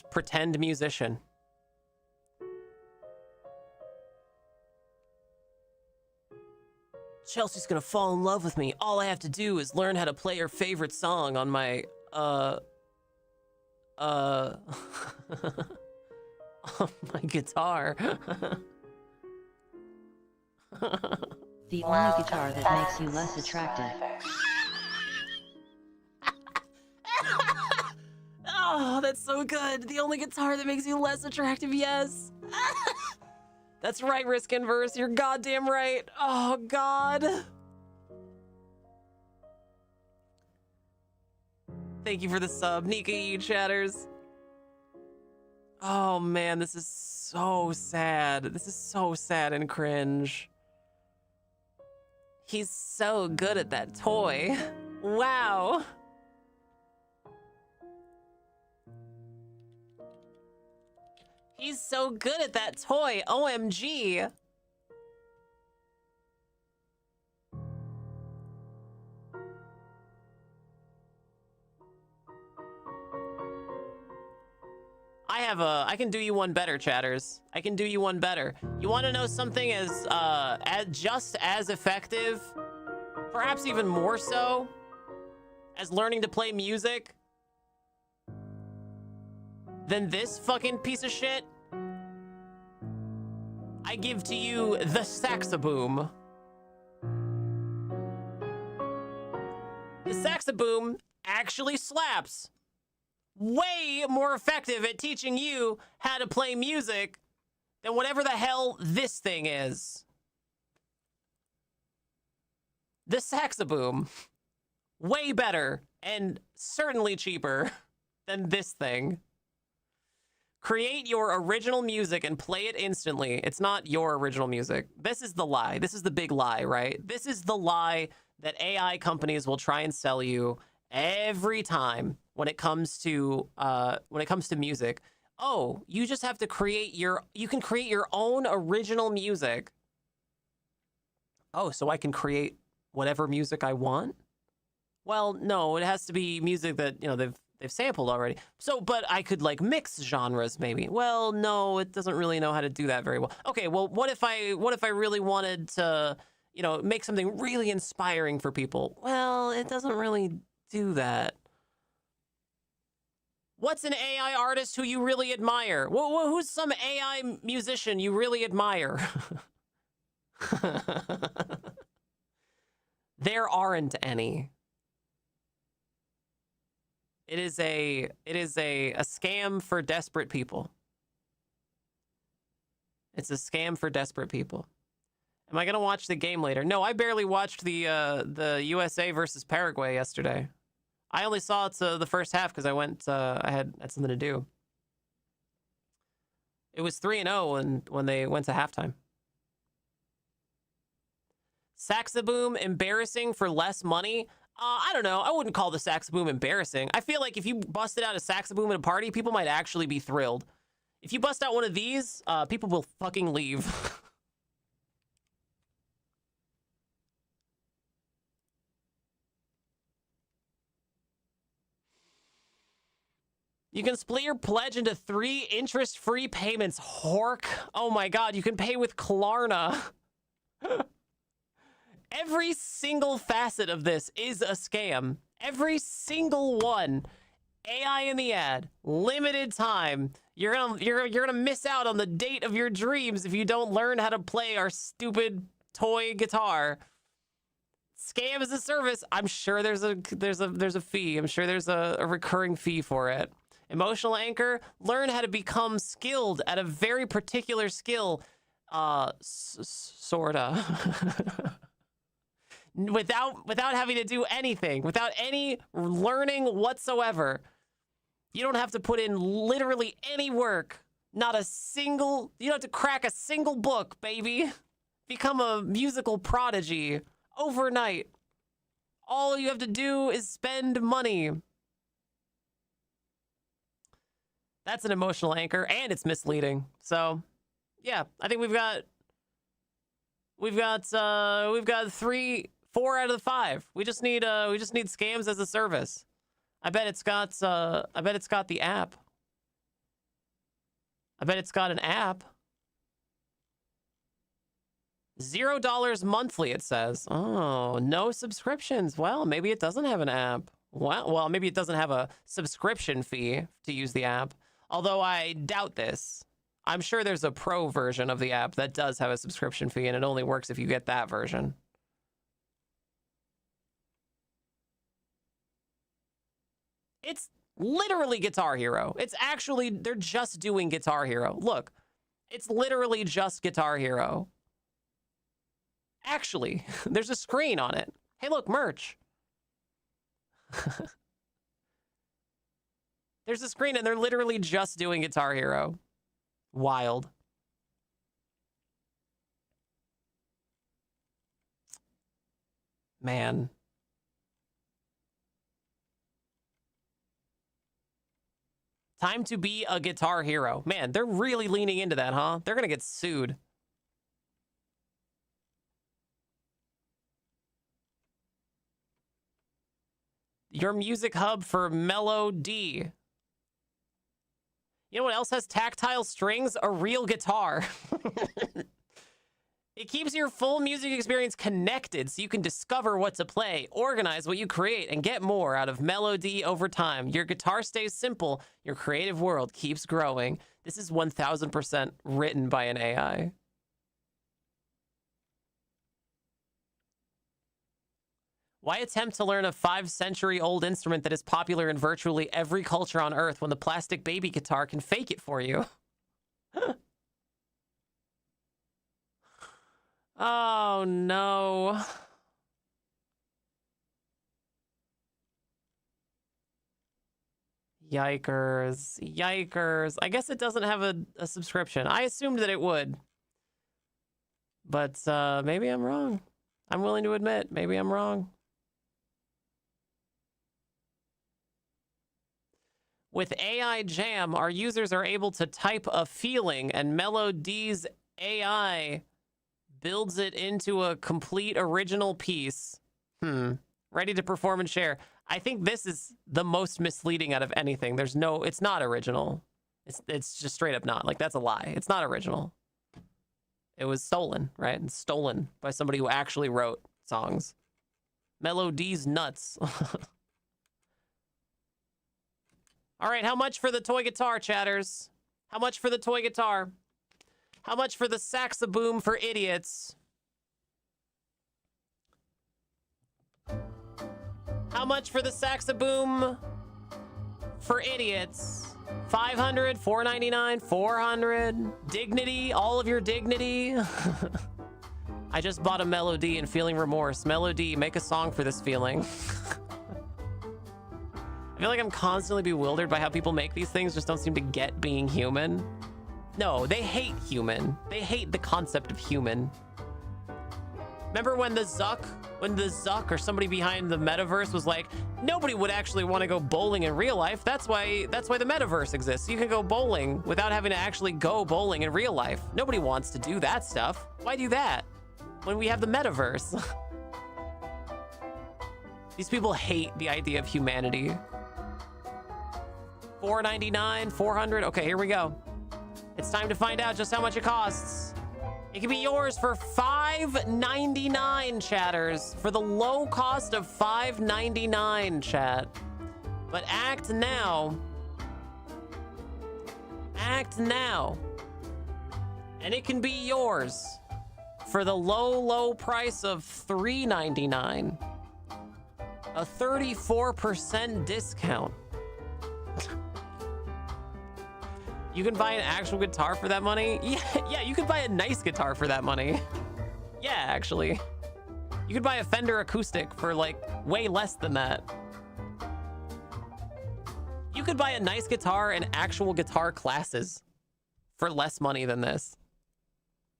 pretend musician. Chelsea's gonna fall in love with me. All I have to do is learn how to play her favorite song on my, on my guitar. The only guitar that makes you less attractive. Oh, that's so good. The only guitar that makes you less attractive, yes. That's right, Risk Inverse. You're goddamn right. Oh, God. Thank you for the sub, Nika E. Chatters. Oh, man, this is so sad. This is so sad and cringe. He's so good at that toy. Wow. He's so good at that toy. OMG. I can do you one better, chatters. I can do you one better. You want to know something as just as effective, perhaps even more so, as learning to play music? than this fucking piece of shit, I give to you the Saxaboom. The Saxaboom actually slaps. Way more effective at teaching you how to play music than whatever the hell this thing is. The Saxaboom. Way better and certainly cheaper than this thing. Create your original music and play it instantly. It's not your original music. This is the lie. This is the big lie, right? This is the lie that AI companies will try and sell you every time when it comes to music. Oh, you just have to you can create your own original music. Oh, so I can create whatever music I want? Well, no, it has to be music that, they've sampled already. So, but I could like mix genres maybe. Well, no, it doesn't really know how to do that very well. Okay, well, what if I really wanted to, make something really inspiring for people? Well, it doesn't really do that. What's an AI artist who you really admire? Who's some AI musician you really admire? There aren't any. It is a scam for desperate people. It's a scam for desperate people. Am I gonna watch the game later? No, I barely watched the USA versus Paraguay yesterday. I only saw it the first half because I had something to do. It was 3-0 when they went to halftime. Saxaboom embarrassing for less money? I don't know. I wouldn't call the Saxaboom embarrassing. I feel like if you busted out a Saxaboom at a party, people might actually be thrilled. If you bust out one of these, people will fucking leave. You can split your pledge into 3 interest-free payments. Hork. Oh my god, you can pay with Klarna. Every single facet of this is a scam. Every single one. AI in the ad. Limited time. You're gonna miss out on the date of your dreams if you don't learn how to play our stupid toy guitar. Scam as a service. I'm sure there's a fee. I'm sure there's a recurring fee for it. Emotional anchor. Learn how to become skilled at a very particular skill. Sorta. Without having to do anything, without any learning whatsoever. You don't have to put in literally any work. You don't have to crack a single book, baby. Become a musical prodigy overnight. All you have to do is spend money. That's an emotional anchor, and it's misleading. So, yeah, I think we've got 4 out of the 5. We just need scams as a service. I bet it's got the app. I bet it's got an app. $0 monthly, it says. Oh, no subscriptions. Well, maybe it doesn't have an app. Well, maybe it doesn't have a subscription fee to use the app. Although I doubt this. I'm sure there's a pro version of the app that does have a subscription fee, and it only works if you get that version. It's literally Guitar Hero. It's actually, they're just doing Guitar Hero. Look, it's literally just Guitar Hero. Actually, there's a screen on it. Hey, look, merch. There's a screen and they're literally just doing Guitar Hero. Wild. Man. Time to be a Guitar Hero. Man, they're really leaning into that, huh? They're gonna get sued. Your music hub for Melody. You know what else has tactile strings? A real guitar. It keeps your full music experience connected so you can discover what to play, organize what you create, and get more out of melody over time. Your guitar stays simple. Your creative world keeps growing. This is 1000% written by an AI. Why attempt to learn a 5-century-old instrument that is popular in virtually every culture on Earth when the plastic baby guitar can fake it for you? Oh, no. Yikers. Yikers. I guess it doesn't have a subscription. I assumed that it would. But maybe I'm wrong. I'm willing to admit, maybe I'm wrong. With AI Jam, our users are able to type a feeling, and Melody's AI builds it into a complete original piece. Ready to perform and share. I think this is the most misleading out of anything. It's not original. It's just straight up not. Like, that's a lie. It's not original. It was stolen, right? It's stolen by somebody who actually wrote songs. Melody's nuts. All right, how much for the toy guitar, chatters? How much for the toy guitar? How much for the Saxaboom for idiots? How much for the Saxaboom for idiots? 500, 499, 400. Dignity, all of your dignity. I just bought a Melody and feeling remorse. Melody, make a song for this feeling. I feel like I'm constantly bewildered by how people make these things just don't seem to get being human. No, they hate human. They hate the concept of human. Remember when the Zuck or somebody behind the metaverse was like, nobody would actually want to go bowling in real life. That's why the metaverse exists. You can go bowling without having to actually go bowling in real life. Nobody wants to do that stuff. Why do that when we have the metaverse? These people hate the idea of humanity. $4.99, $400. Okay, here we go. It's time to find out just how much it costs. It can be yours for $5.99, chatters. For the low cost of $5.99, chat. But act now. Act now. And it can be yours for the low, low price of $3.99. A 34% discount. You can buy an actual guitar for that money? Yeah, you could buy a nice guitar for that money. Yeah, actually. You could buy a Fender acoustic for like way less than that. You could buy a nice guitar and actual guitar classes for less money than this.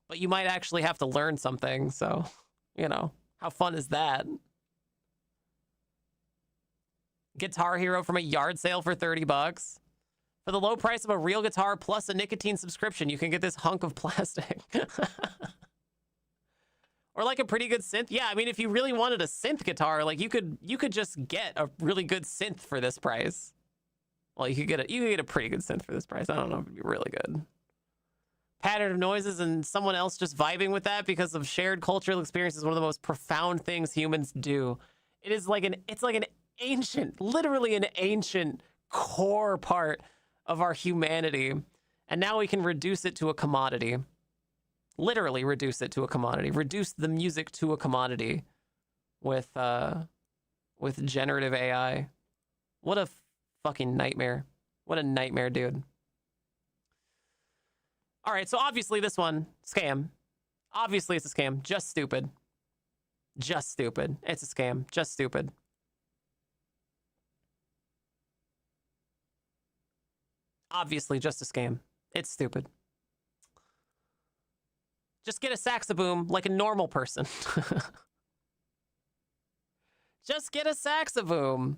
But you might actually have to learn something, so, you know, how fun is that? Guitar Hero from a yard sale for 30 bucks. For the low price of a real guitar plus a nicotine subscription, you can get this hunk of plastic. Or like a pretty good synth. Yeah, I mean, if you really wanted a synth guitar, like you could just get a really good synth for this price. Well, you could get a pretty good synth for this price. I don't know if it'd be really good. Pattern of noises and someone else just vibing with that because of shared cultural experience is one of the most profound things humans do. It's like an ancient, literally an ancient core part of our humanity, and now we can reduce it to a commodity. Literally reduce it to a commodity. Reduce the music to a commodity with generative AI. What a fucking nightmare. What a nightmare, dude. All right, so obviously this one, scam. Obviously it's a scam. Just stupid. Just stupid. It's a scam. Just stupid. Obviously just a scam. It's stupid. Just get a Saxaboom like a normal person. Just get a Saxaboom.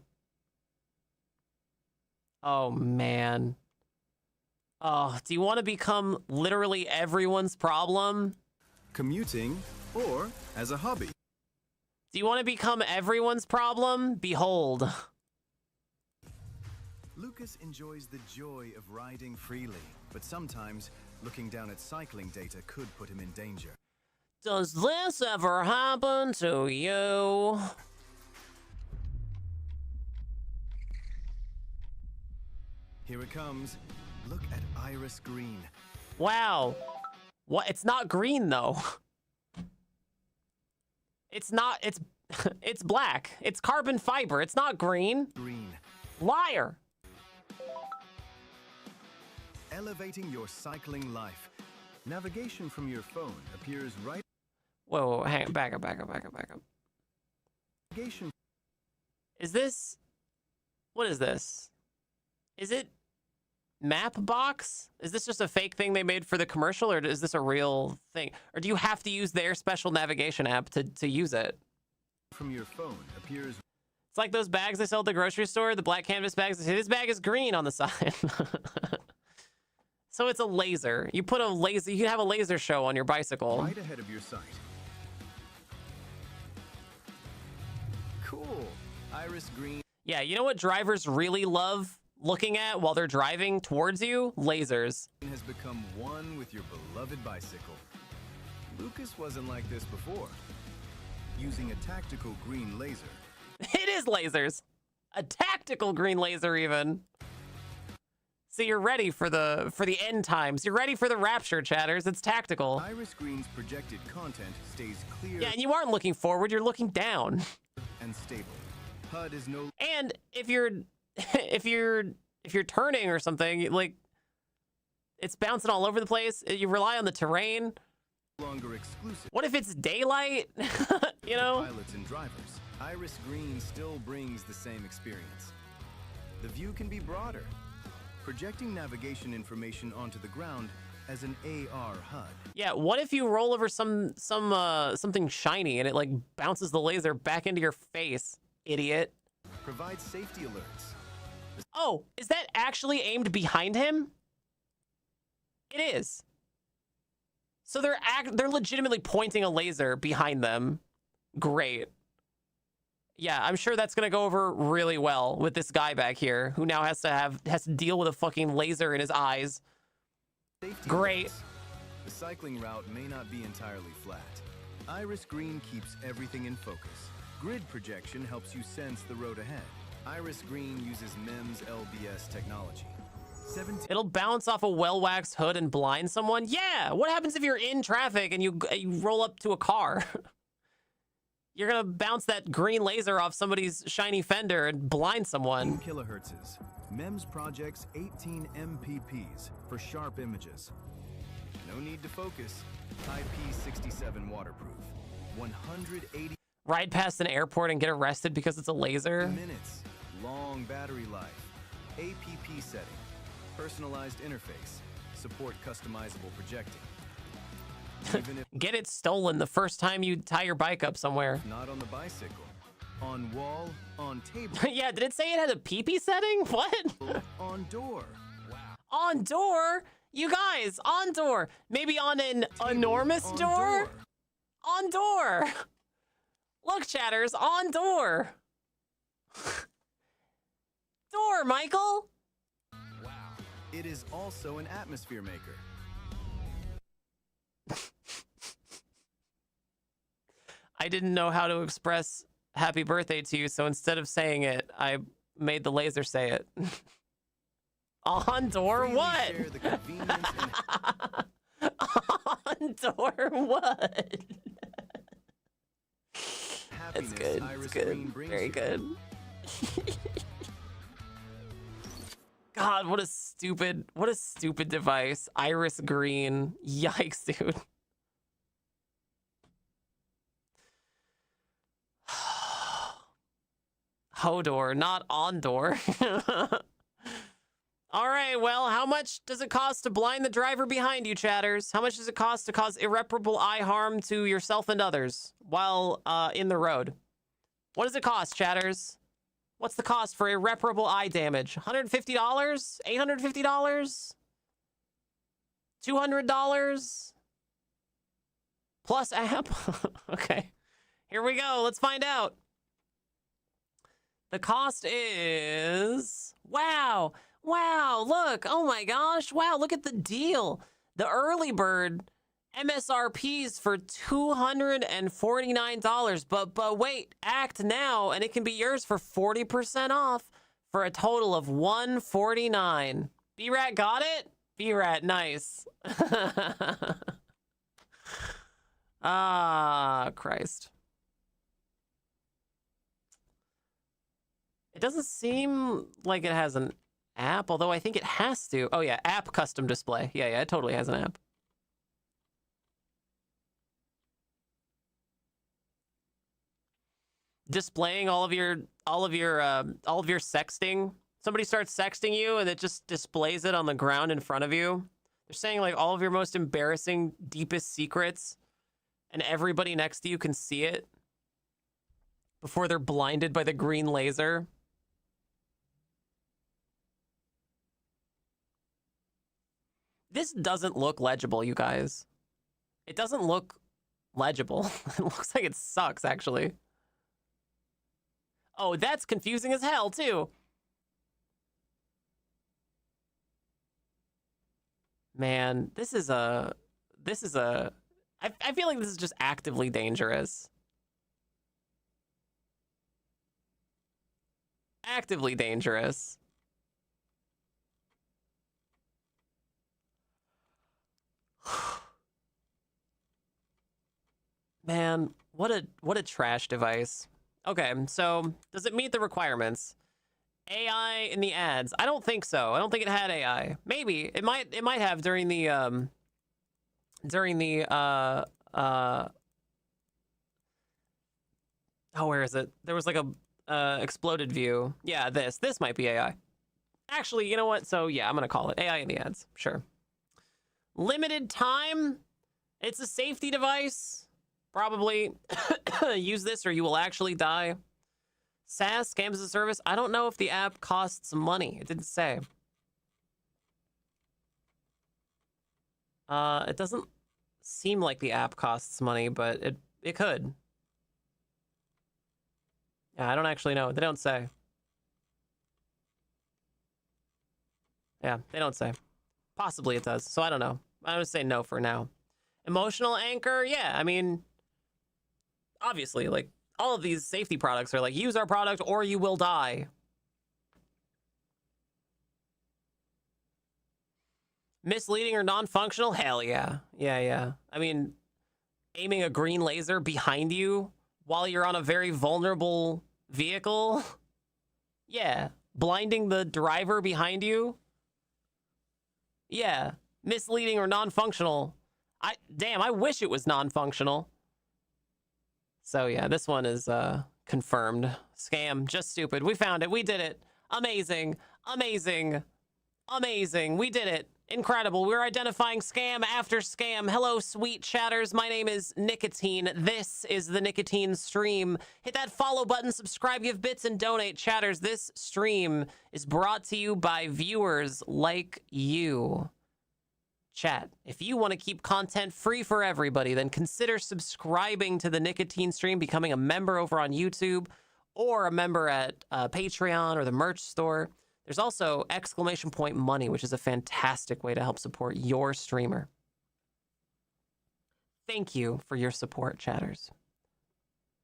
Oh, man. Oh, do you want to become literally everyone's problem? Commuting or as a hobby? Do you want to become everyone's problem? Behold. Lucas enjoys the joy of riding freely, but sometimes looking down at cycling data could put him in danger. Does this ever happen to you? Here it comes. Look at Iris Green. Wow. What? It's not green though. It's not. It's it's black. It's carbon fiber. It's not green. Green. Liar. Elevating your cycling life. Navigation from your phone appears right. Whoa, hang on. Back up. Navigation. Is this? What is this? Is it map box? Is this just a fake thing they made for the commercial, or is this a real thing? Or do you have to use their special navigation app to use it? From your phone appears. It's like those bags they sell at the grocery store, the black canvas bags. They say this bag is green on the side. So it's a laser. You put a laser. You can have a laser show on your bicycle. Right ahead of your sight. Cool. Iris Green. Yeah, you know what drivers really love looking at while they're driving towards you? Lasers. Has become one with your beloved bicycle. Lucas wasn't like this before. Using a tactical green laser. It is lasers. A tactical green laser even. So you're ready for the end times. You're ready for the rapture, chatters. It's tactical. Iris Green's projected content stays clear. Yeah, and you aren't looking forward, you're looking down. And stable. HUD is no. And if you're turning or something, like it's bouncing all over the place. You rely on the terrain. Longer exclusive. What if it's daylight? You know? Pilots and drivers. Iris Green still brings the same experience. The view can be broader, projecting navigation information onto the ground as an AR HUD. Yeah, what if you roll over something shiny and it like bounces the laser back into your face, idiot? Provide safety alerts. Oh, is that actually aimed behind him? It is. So they're legitimately pointing a laser behind them. Great. Yeah, I'm sure that's gonna go over really well with this guy back here who now has to deal with a fucking laser in his eyes. Safety Great. alerts. The cycling route may not be entirely flat. Iris Green keeps everything in focus. Grid projection helps you sense the road ahead. Iris Green uses MEMS LBS technology. It'll bounce off a well-waxed hood and blind someone. Yeah, what happens if you're in traffic and you roll up to a car? You're gonna bounce that green laser off somebody's shiny fender and blind someone. 10 kilohertzes. MEMS projects 18 MPPs for sharp images. No need to focus. IP67 waterproof. 180 Ride past an airport and get arrested because it's a laser. minutes. Long battery life. APP setting. Personalized interface. Support customizable projecting. Even if Get it stolen the first time you tie your bike up somewhere. not on the bicycle. On wall, on table. Yeah, did it say it had a PP setting? What? On door. On door? You guys, on door. Maybe on an enormous door? On door. Look, chatters, on door. Door, Michael. It is also an atmosphere maker. I didn't know how to express happy birthday to you, so instead of saying it, I made the laser say it. On door what? Share the convenience and On door what? happiness It's good. Iris It's good. Green brings Very you. good. God, what a stupid device. Iris Green. Yikes, dude. Hodor, not Ondor. All right, well, how much does it cost to blind the driver behind you, chatters? How much does it cost to cause irreparable eye harm to yourself and others while in the road? What does it cost, chatters? What's the cost for irreparable eye damage? $150? $850? $200? Plus app? Okay, here we go. Let's find out. The cost is... Wow, look. Oh my gosh. Wow, look at the deal. The early bird MSRP's for $249, but wait, act now and it can be yours for 40% off for a total of $149. B-Rat got it? B-Rat, nice. Ah, Christ. It doesn't seem like it has an app, although I think it has to. Oh yeah, app custom display. Yeah, it totally has an app. Displaying all of your sexting. Somebody starts sexting you and it just displays it on the ground in front of you. They're saying like all of your most embarrassing, deepest secrets, and everybody next to you can see it before they're blinded by the green laser. This doesn't look legible, you guys. It doesn't look legible. It looks like it sucks, actually. Oh, that's confusing as hell, too. Man, I feel like this is just actively dangerous. Actively dangerous. Man, what a trash device. Okay, so does it meet the requirements? AI in the ads? I don't think so. I don't think it had AI. Maybe it might have during the oh, where is it? There was like a exploded view. Yeah, this might be AI. Actually, you know what? So yeah, I'm gonna call it AI in the ads. Sure. Limited time. It's a safety device. Probably use this or you will actually die. SaaS, scams as a service. I don't know if the app costs money. It didn't say. It doesn't seem like the app costs money, but it could. Yeah, I don't actually know. They don't say. Yeah, they don't say. Possibly it does. So I don't know. I'm gonna say no for now. Emotional anchor. Yeah, I mean, obviously, like, all of these safety products are like, use our product or you will die. Misleading or non-functional? Hell yeah. Yeah. I mean, aiming a green laser behind you while you're on a very vulnerable vehicle? Yeah. Blinding the driver behind you? Yeah. Misleading or non-functional? Damn, I wish it was non-functional. So yeah, this one is confirmed. Scam, just stupid. We found it. We did it. Amazing. We did it. Incredible. We're identifying scam after scam. Hello, sweet chatters. My name is Nicotine. This is the Nicotine Stream. Hit that follow button, subscribe, give bits, and donate. Chatters, this stream is brought to you by viewers like you. Chat, if you want to keep content free for everybody, then consider subscribing to the Nicotine Stream, becoming a member over on YouTube, or a member at Patreon or the merch store. There's also !money, which is a fantastic way to help support your streamer. Thank you for your support, chatters.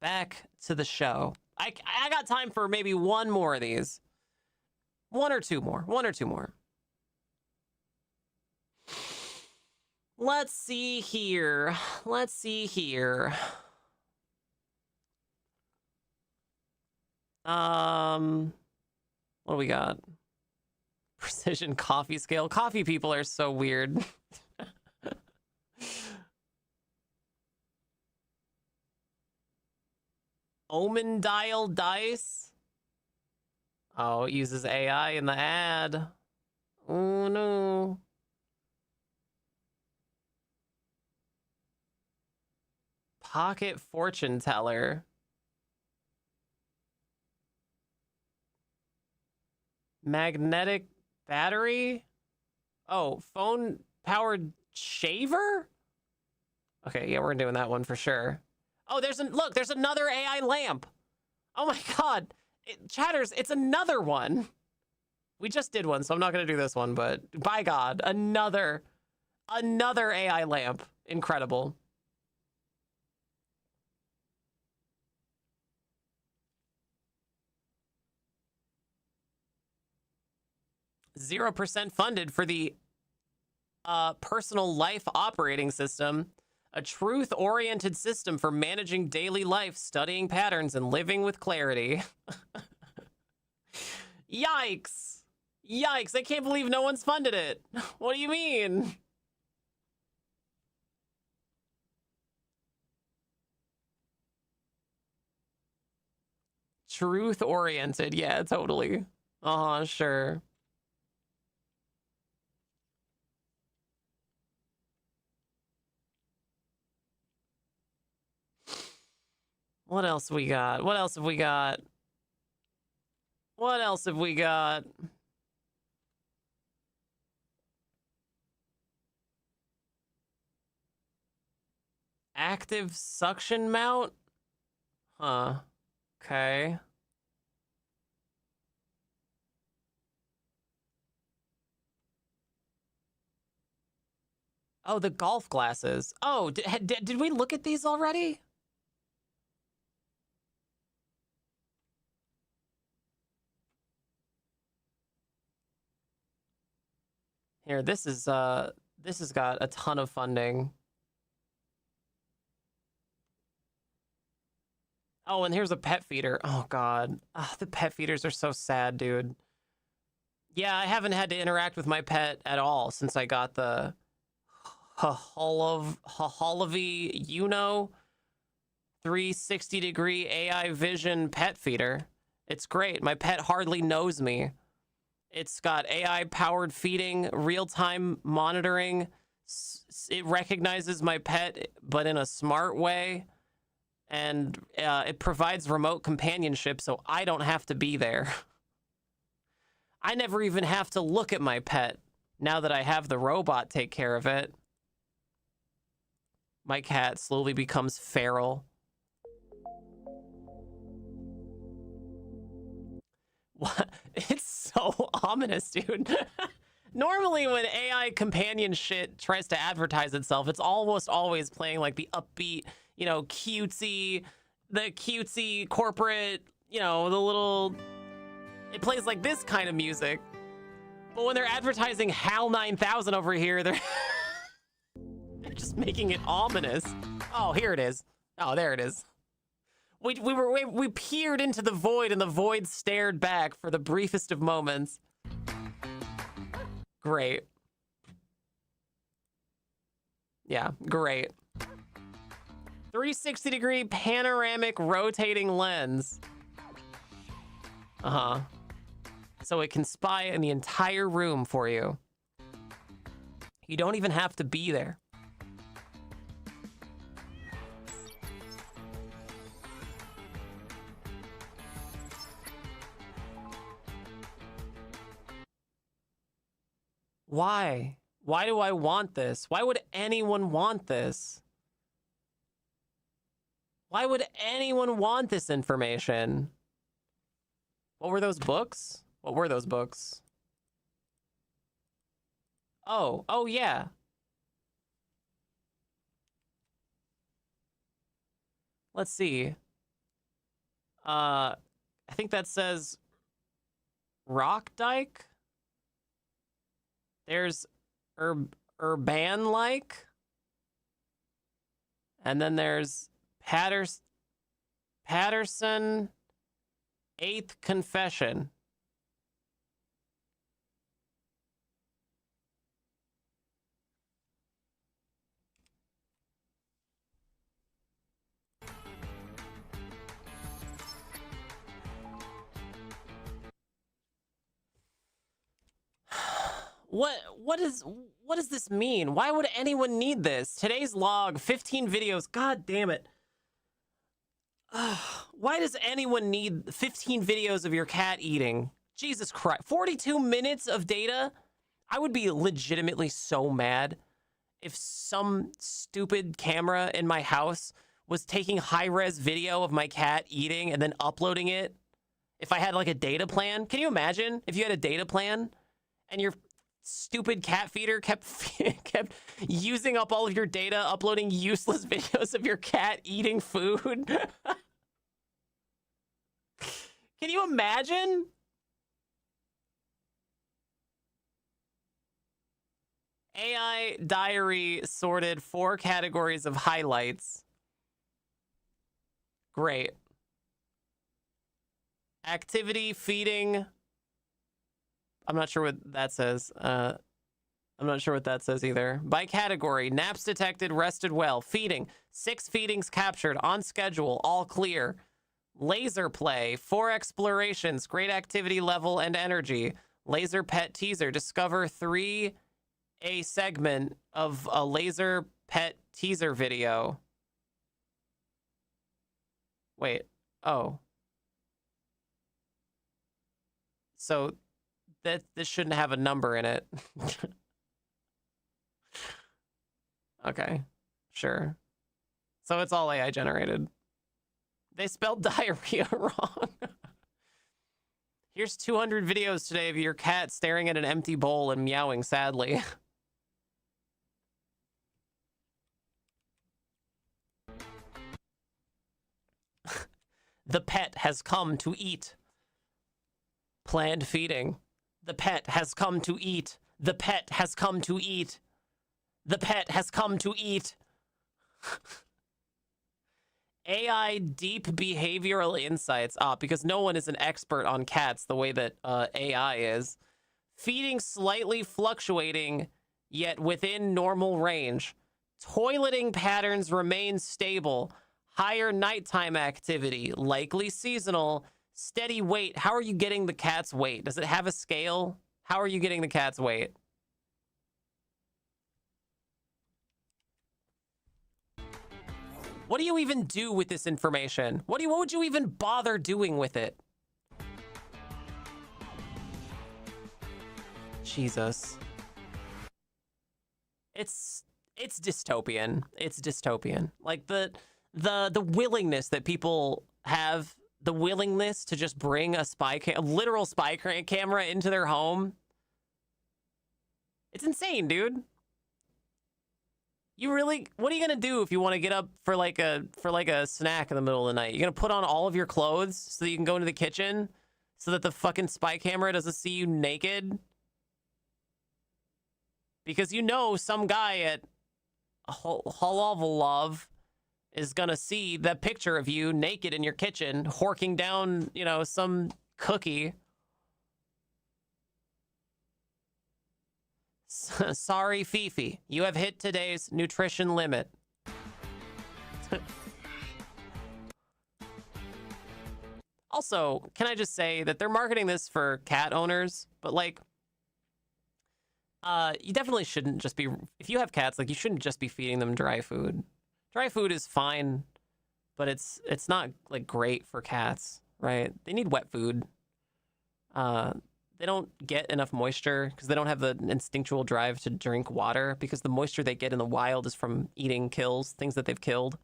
Back to the show. I got time for maybe one more of these. One or two more. Let's see here. What do we got? Precision coffee scale. Coffee people are so weird. Omen dial dice. Oh, it uses AI in the ad. Oh no. Pocket fortune teller. Magnetic battery? Oh, phone powered shaver? Okay, yeah, we're doing that one for sure. Oh, there's another AI lamp. Oh my god. Chatters, it's another one. We just did one, so I'm not going to do this one, but by god, another AI lamp. Incredible. %, funded for the personal life operating system, a truth-oriented system for managing daily life, studying patterns, and living with clarity. Yikes. Yikes, I can't believe no one's funded it. What do you mean? Truth-oriented, yeah, totally. Sure. What else we got? What else have we got? What else have we got? Active suction mount? Huh. Okay. Oh, the golf glasses. Oh, did we look at these already? Here, this has got a ton of funding. Oh, and here's a pet feeder. Oh god. The pet feeders are so sad, dude. Yeah, I haven't had to interact with my pet at all since I got the Holovi, 360-degree AI vision pet feeder. It's great. My pet hardly knows me. It's got AI-powered feeding, real-time monitoring. It recognizes my pet, but in a smart way. And it provides remote companionship, so I don't have to be there. I never even have to look at my pet, now that I have the robot take care of it. My cat slowly becomes feral. What? It's so ominous, dude. Normally when AI companion shit tries to advertise itself, it's almost always playing like the upbeat, cutesy corporate, the little... It plays like this kind of music. But when they're advertising HAL 9000 over here, they're just making it ominous. Oh, here it is. Oh, there it is. We peered into the void, and the void stared back for the briefest of moments. Great. Yeah, great. 360-degree panoramic rotating lens. So it can spy in the entire room for you. You don't even have to be there. Why? Why do I want this? Why would anyone want this? Why would anyone want this information? What were those books? What were those books? Oh yeah. Let's see. I think that says Rock Dyke. There's Urban-like. And then there's Patterson, Eighth Confession. What does this mean? Why would anyone need this? Today's log, 15 videos. God damn it. Why does anyone need 15 videos of your cat eating? Jesus Christ. 42 minutes of data? I would be legitimately so mad if some stupid camera in my house was taking high-res video of my cat eating and then uploading it. If I had like a data plan. Can you imagine if you had a data plan and your stupid cat feeder kept using up all of your data, uploading useless videos of your cat eating food. Can you imagine? AI diary sorted 4 categories of highlights. Great. Activity, feeding. I'm not sure what that says. I'm not sure what that says either. By category, naps detected, rested well. Feeding, 6 feedings captured, on schedule, all clear. Laser play, 4 explorations, great activity level and energy. Laser pet teaser, discover 3 a segment of a laser pet teaser video. Wait, oh. So this shouldn't have a number in it. Okay, sure. So it's all AI generated. They spelled diarrhea wrong. Here's 200 videos today of your cat staring at an empty bowl and meowing sadly. The pet has come to eat. Planned feeding. The pet has come to eat. The pet has come to eat. The pet has come to eat. AI deep behavioral insights. Because no one is an expert on cats the way that AI is. Feeding slightly fluctuating, yet within normal range. Toileting patterns remain stable. Higher nighttime activity, likely seasonal. Steady weight. How are you getting the cat's weight? Does it have a scale? How are you getting the cat's weight? What do you even do with this information? What would you even bother doing with it? Jesus. It's dystopian. It's dystopian. Like the willingness that people have, the willingness to just bring a literal spy camera into their home. It's insane, dude. You really, what are you gonna do if you want to get up for like a snack in the middle of the night? You're gonna put on all of your clothes so that you can go into the kitchen so that the fucking spy camera doesn't see you naked? Because you know some guy at Halavalov is gonna see that picture of you naked in your kitchen, horking down, you know, some cookie. Sorry, Fifi, you have hit today's nutrition limit. Also, can I just say that they're marketing this for cat owners, but like, you definitely shouldn't just be, if you have cats, like you shouldn't just be feeding them dry food. Dry food is fine, but it's not like great for cats, right? They need wet food. They don't get enough moisture because they don't have the instinctual drive to drink water, because the moisture they get in the wild is from eating things that they've killed,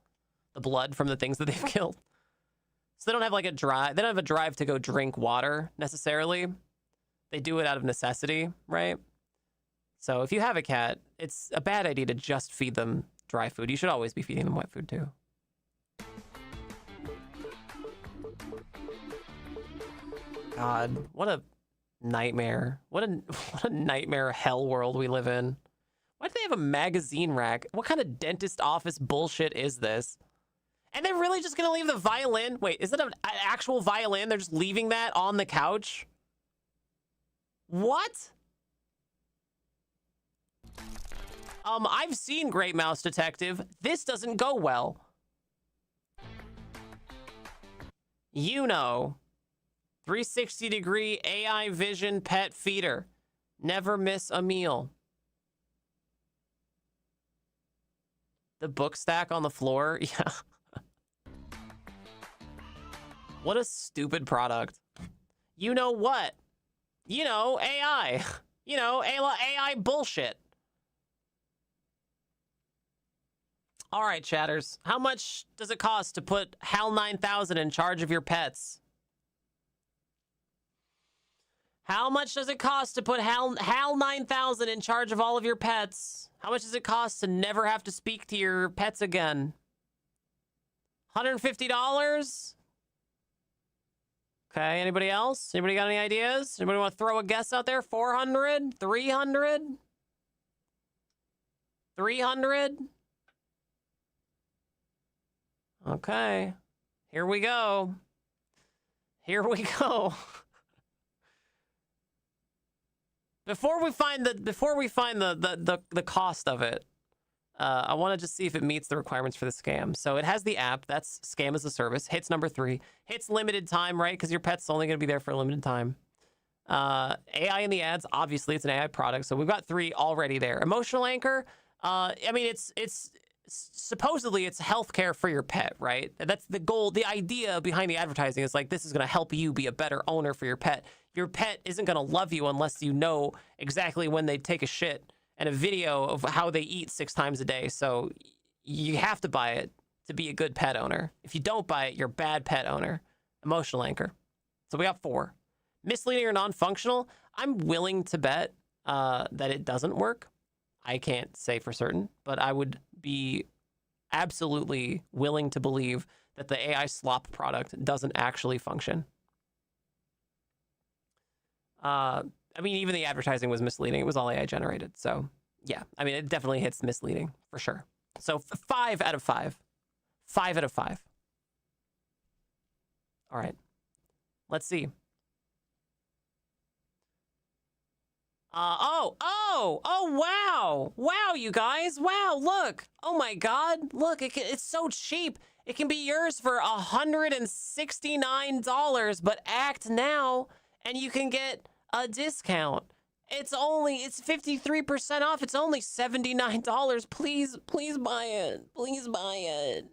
the blood from the things that they've killed. So they don't have like a drive. They don't have a drive to go drink water necessarily. They do it out of necessity, right? So if you have a cat, it's a bad idea to just feed them dry food. You should always be feeding them wet food too. God, what a nightmare. What a nightmare hell world we live in. Why do they have a magazine rack? What kind of dentist office bullshit is this? And they're really just gonna leave the violin? Wait, is it an actual violin? They're just leaving that on the couch? What? I've seen Great Mouse Detective. This doesn't go well. You know. 360-degree AI vision pet feeder. Never miss a meal. The book stack on the floor? Yeah. What a stupid product. You know what? You know, AI. You know, AI bullshit. All right, chatters. How much does it cost to put HAL 9000 in charge of your pets? How much does it cost to put Hal 9000 in charge of all of your pets? How much does it cost to never have to speak to your pets again? $150? Okay, anybody else? Anybody got any ideas? Anybody want to throw a guess out there? 400? 300? 300? Okay. Here we go. Here we go. Before we find the cost of it, I want to just see if it meets the requirements for the scam. So it has the app. That's Scam as a Service. Hits number 3. Hits limited time, right? Because your pet's only going to be there for a limited time. AI in the ads. Obviously, it's an AI product. So we've got 3 already there. Emotional anchor. I mean, it's supposedly it's healthcare for your pet, right? That's the goal. The idea behind the advertising is like, this is going to help you be a better owner for your pet. Your pet isn't going to love you unless you know exactly when they take a shit and a video of how they eat 6 times a day. So you have to buy it to be a good pet owner. If you don't buy it, you're a bad pet owner. Emotional anchor. So we got 4. Misleading or non-functional. I'm willing to bet that it doesn't work. I can't say for certain, but I would be absolutely willing to believe that the AI slop product doesn't actually function. I mean, even the advertising was misleading. It was all AI generated. So, yeah. I mean, it definitely hits misleading, for sure. So, 5 out of 5. 5 out of 5. All right. Let's see. Oh, wow. Wow, you guys. Wow, look. Oh, my God. Look, it's so cheap. It can be yours for $169, but act now, and you can get a discount. It's 53% off. It's only $79. Please buy it. Please buy it.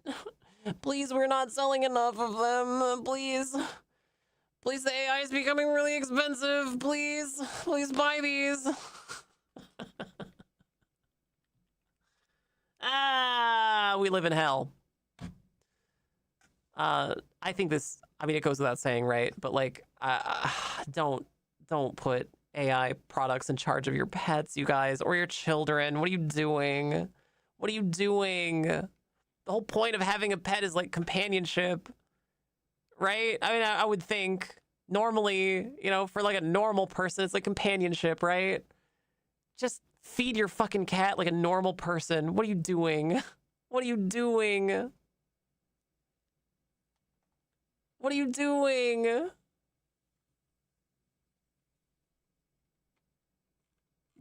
Please, we're not selling enough of them. Please, the AI is becoming really expensive. Please buy these. We live in hell. I think this, I mean, it goes without saying, right? But like, don't put AI products in charge of your pets, you guys, or your children. What are you doing? What are you doing? The whole point of having a pet is like companionship, right? I mean, I would think normally, for like a normal person, it's like companionship, right? Just feed your fucking cat like a normal person. What are you doing? What are you doing? What are you doing?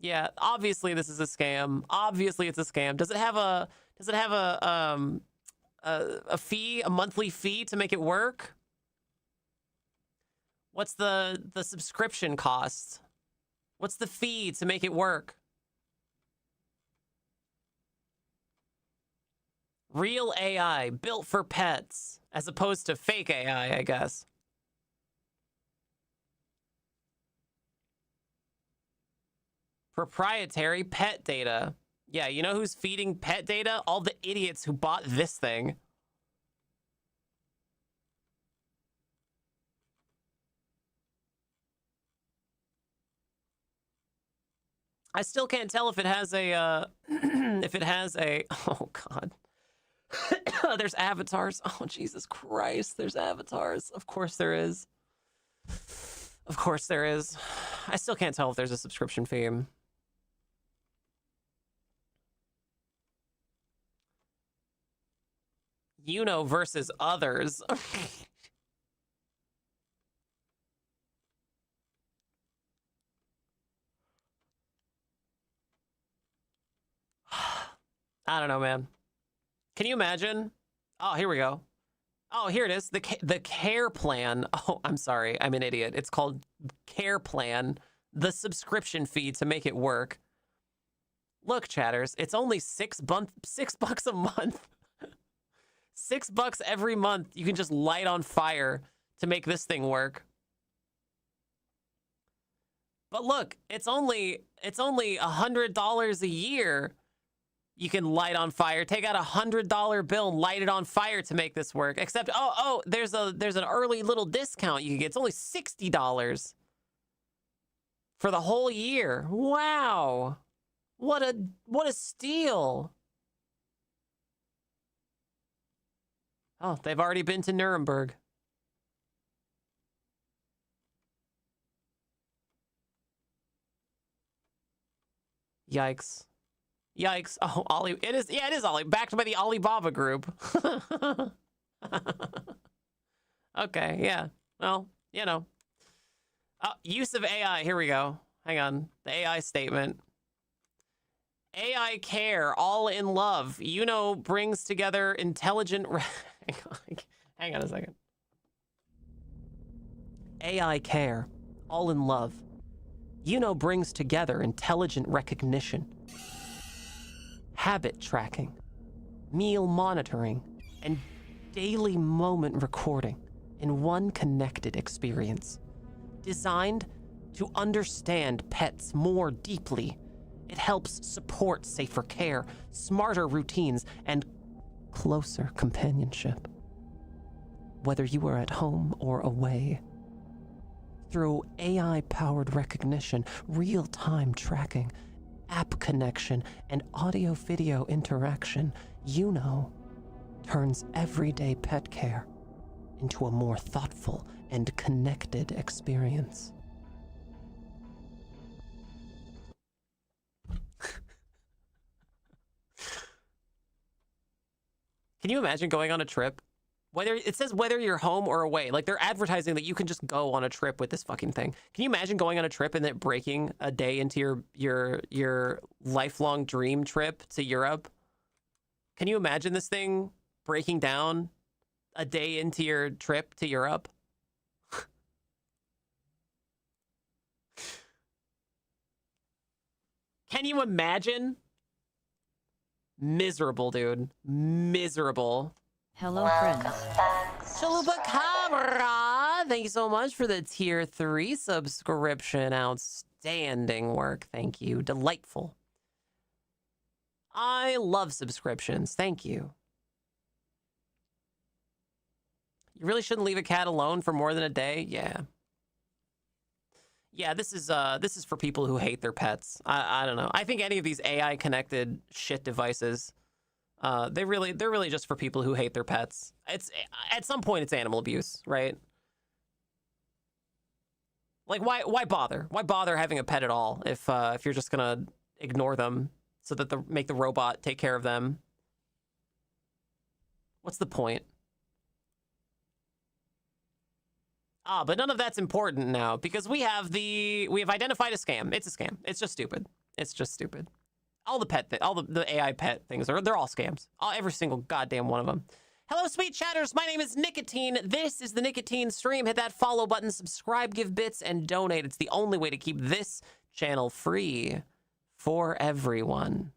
Yeah, obviously this is a scam. Obviously it's a scam. Does it have a fee, a monthly fee to make it work? What's the subscription cost? What's the fee to make it work? Real AI built for pets as opposed to fake AI, I guess. Proprietary pet data. Yeah, you know who's feeding pet data? All the idiots who bought this thing. I still can't tell if it has a, oh God. There's avatars. Oh, Jesus Christ. There's avatars. Of course there is. Of course there is. I still can't tell if there's a subscription fee. Versus others. I don't know, man. Can you imagine? Oh, here we go. Oh, here it is. The care plan. Oh, I'm sorry. I'm an idiot. It's called care plan. The subscription fee to make it work. Look, chatters. It's only $6 a month. $6 every month. You can just light on fire to make this thing work. But look, it's only $100 a year. You can light on fire. Take out $100 bill and light it on fire to make this work. Except, there's an early little discount you can get. It's only $60. For the whole year. Wow. What a steal. Oh, they've already been to Nuremberg. Yikes. Yikes. Oh, Ollie. It is Ollie. Backed by the Alibaba group. Okay, yeah. Well, you know. Use of AI. Here we go. Hang on. The AI statement. AI care, all in love. Brings together intelligent... Hang on a second. AI care, all in love. Brings together intelligent recognition, habit tracking, meal monitoring, and daily moment recording in one connected experience. Designed to understand pets more deeply, it helps support safer care, smarter routines, and closer companionship. Whether you are at home or away, through AI-powered recognition, real-time tracking, app connection, and audio-video interaction, turns everyday pet care into a more thoughtful and connected experience. Can you imagine going on a trip? It says whether you're home or away. Like, they're advertising that you can just go on a trip with this fucking thing. Can you imagine going on a trip and it breaking a day into your lifelong dream trip to Europe? Can you imagine this thing breaking down a day into your trip to Europe? Can you imagine? Miserable, dude. Miserable. Hello, friends. Chupacabra! Thank you so much for the tier 3 subscription. Outstanding work. Thank you. Delightful. I love subscriptions. Thank you. You really shouldn't leave a cat alone for more than a day? Yeah. Yeah, this is for people who hate their pets. I don't know. I think any of these AI connected shit devices, they're really just for people who hate their pets. It's at some point it's animal abuse, right? Like why bother? Why bother having a pet at all if you're just gonna ignore them so that make the robot take care of them? What's the point? But none of that's important now because we have identified a scam. It's a scam. It's just stupid. It's just stupid. All the AI pet things they're all scams. Every single goddamn one of them. Hello, sweet chatters. My name is Nicotine. This is the Nicotine Stream. Hit that follow button, subscribe, give bits, and donate. It's the only way to keep this channel free for everyone.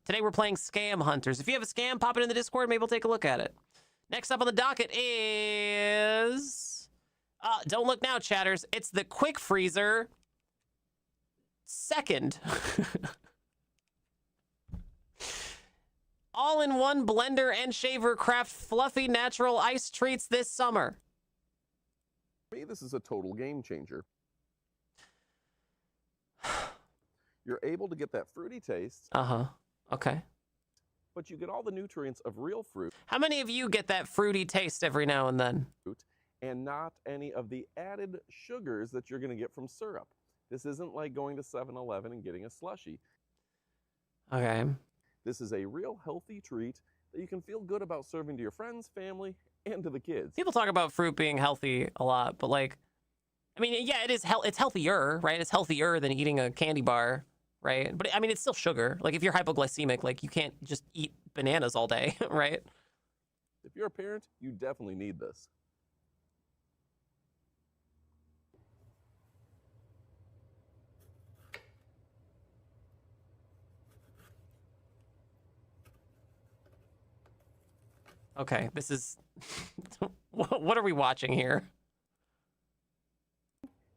Today we're playing Scam Hunters. If you have a scam, pop it in the Discord. Maybe we'll take a look at it. Next up on the docket is... don't look now, chatters. It's the Quick Freezer second. All-in-one blender and shaver craft fluffy natural ice treats this summer. For me, this is a total game changer. You're able to get that fruity taste. Okay. But you get all the nutrients of real fruit. How many of you get that fruity taste every now and then? And not any of the added sugars that you're going to get from syrup. This isn't like going to 7-Eleven and getting a slushie. Okay. This is a real healthy treat that you can feel good about serving to your friends, family, and to the kids. People talk about fruit being healthy a lot, but like, I mean, yeah, it's healthier, right? It's healthier than eating a candy bar, right? But I mean, it's still sugar. Like if you're hypoglycemic, like you can't just eat bananas all day, right? If you're a parent, you definitely need this. Okay, this is... What are we watching here?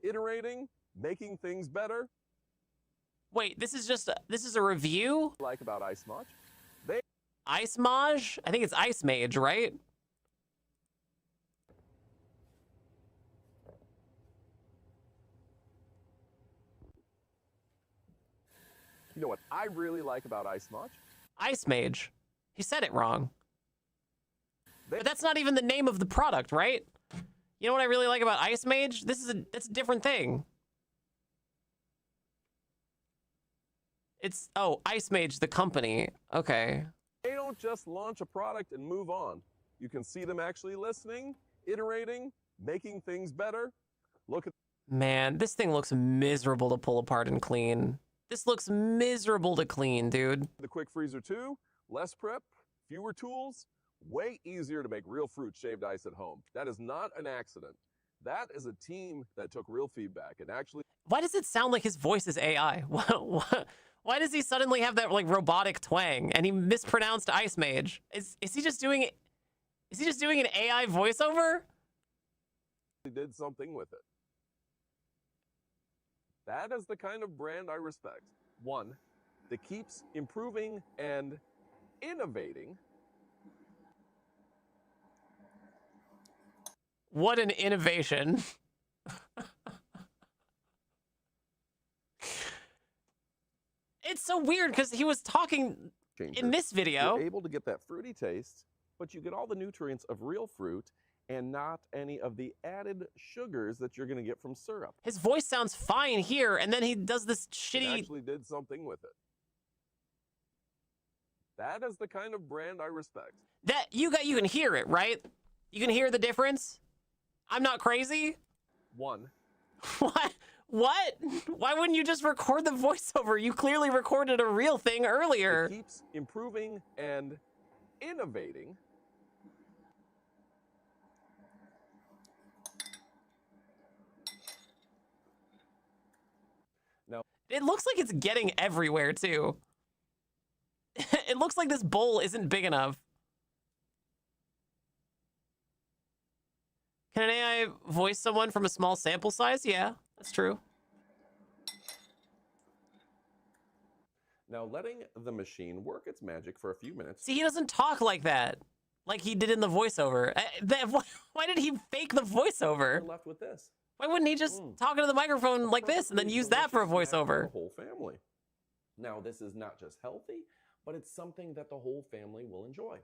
Iterating, making things better. Wait, this is a review? Like about Ice Mage? Ice Mage? I think it's Ice Mage, right? You know what I really like about Ice Mage? Ice Mage. He said it wrong. But that's not even the name of the product, right? You know what I really like about Ice Mage? That's a different thing. It's, oh, Ice Mage, the company. Okay. They don't just launch a product and move on. You can see them actually listening, iterating, making things better. Look at... Man, this thing looks miserable to pull apart and clean. This looks miserable to clean, dude. The Quick Freezer 2, less prep, fewer tools, way easier to make real fruit shaved ice at home. That is not an accident. That is a team that took real feedback and actually... Why does it sound like his voice is AI? Why does he suddenly have that like robotic twang and he mispronounced Ice Mage? Is he just doing it? Is he just doing an AI voiceover? He did something with it. That is the kind of brand I respect. One that keeps improving and innovating. What an innovation. It's so weird because he was talking in this video. You're able to get that fruity taste, but you get all the nutrients of real fruit and not any of the added sugars that you're going to get from syrup. His voice sounds fine here, and then he does this shitty... It actually did something with it. That is the kind of brand I respect. That you can hear it, right? You can hear the difference? I'm not crazy? One. What? What? Why wouldn't you just record the voiceover? You clearly recorded a real thing earlier. It keeps improving and innovating. Now, it looks like it's getting everywhere too. It looks like this bowl isn't big enough. Can an AI voice someone from a small sample size? Yeah, that's true. Now letting the machine work its magic for a few minutes. See, he doesn't talk like that, like he did in the voiceover. Why did he fake the voiceover? We're left with this. Why wouldn't he just talk into the microphone like this and then use that for a voiceover? The whole family. Now this is not just healthy, but it's something that the whole family will enjoy.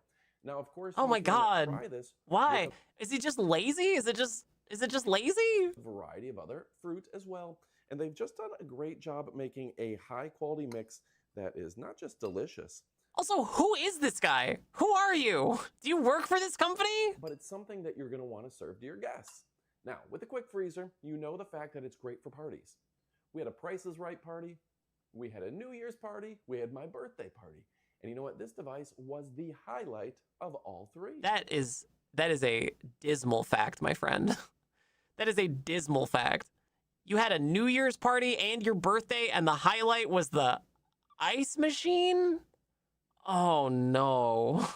Now, of course, oh my God, try this. Why? Is he just lazy? Is it just lazy? A variety of other fruit as well. And they've just done a great job at making a high quality mix that is not just delicious. Also, who is this guy? Who are you? Do you work for this company? But it's something that you're going to want to serve to your guests. Now, with the Quick Freezer, you know the fact that it's great for parties. We had a Price is Right party. We had a New Year's party. We had my birthday party. And you know what? This device was the highlight of all three. That is a dismal fact, my friend. That is a dismal fact. You had a New Year's party and your birthday, and the highlight was the ice machine? Oh, no.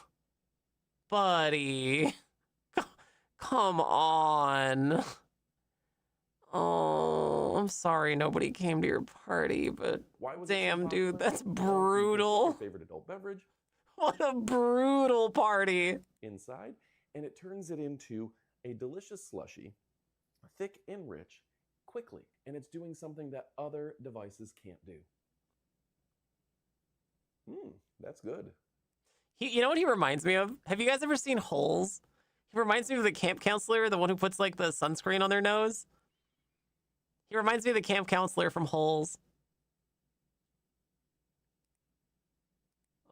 Buddy. Come on. Oh, I'm sorry nobody came to your party, but damn, dude, that's brutal. Your favorite adult beverage. What a brutal party. Inside, and it turns it into a delicious slushie, thick and rich, quickly, and it's doing something that other devices can't do. That's good. You know what he reminds me of? Have you guys ever seen Holes? He reminds me of the camp counselor, the one who puts like the sunscreen on their nose. He reminds me of the camp counselor from Holes.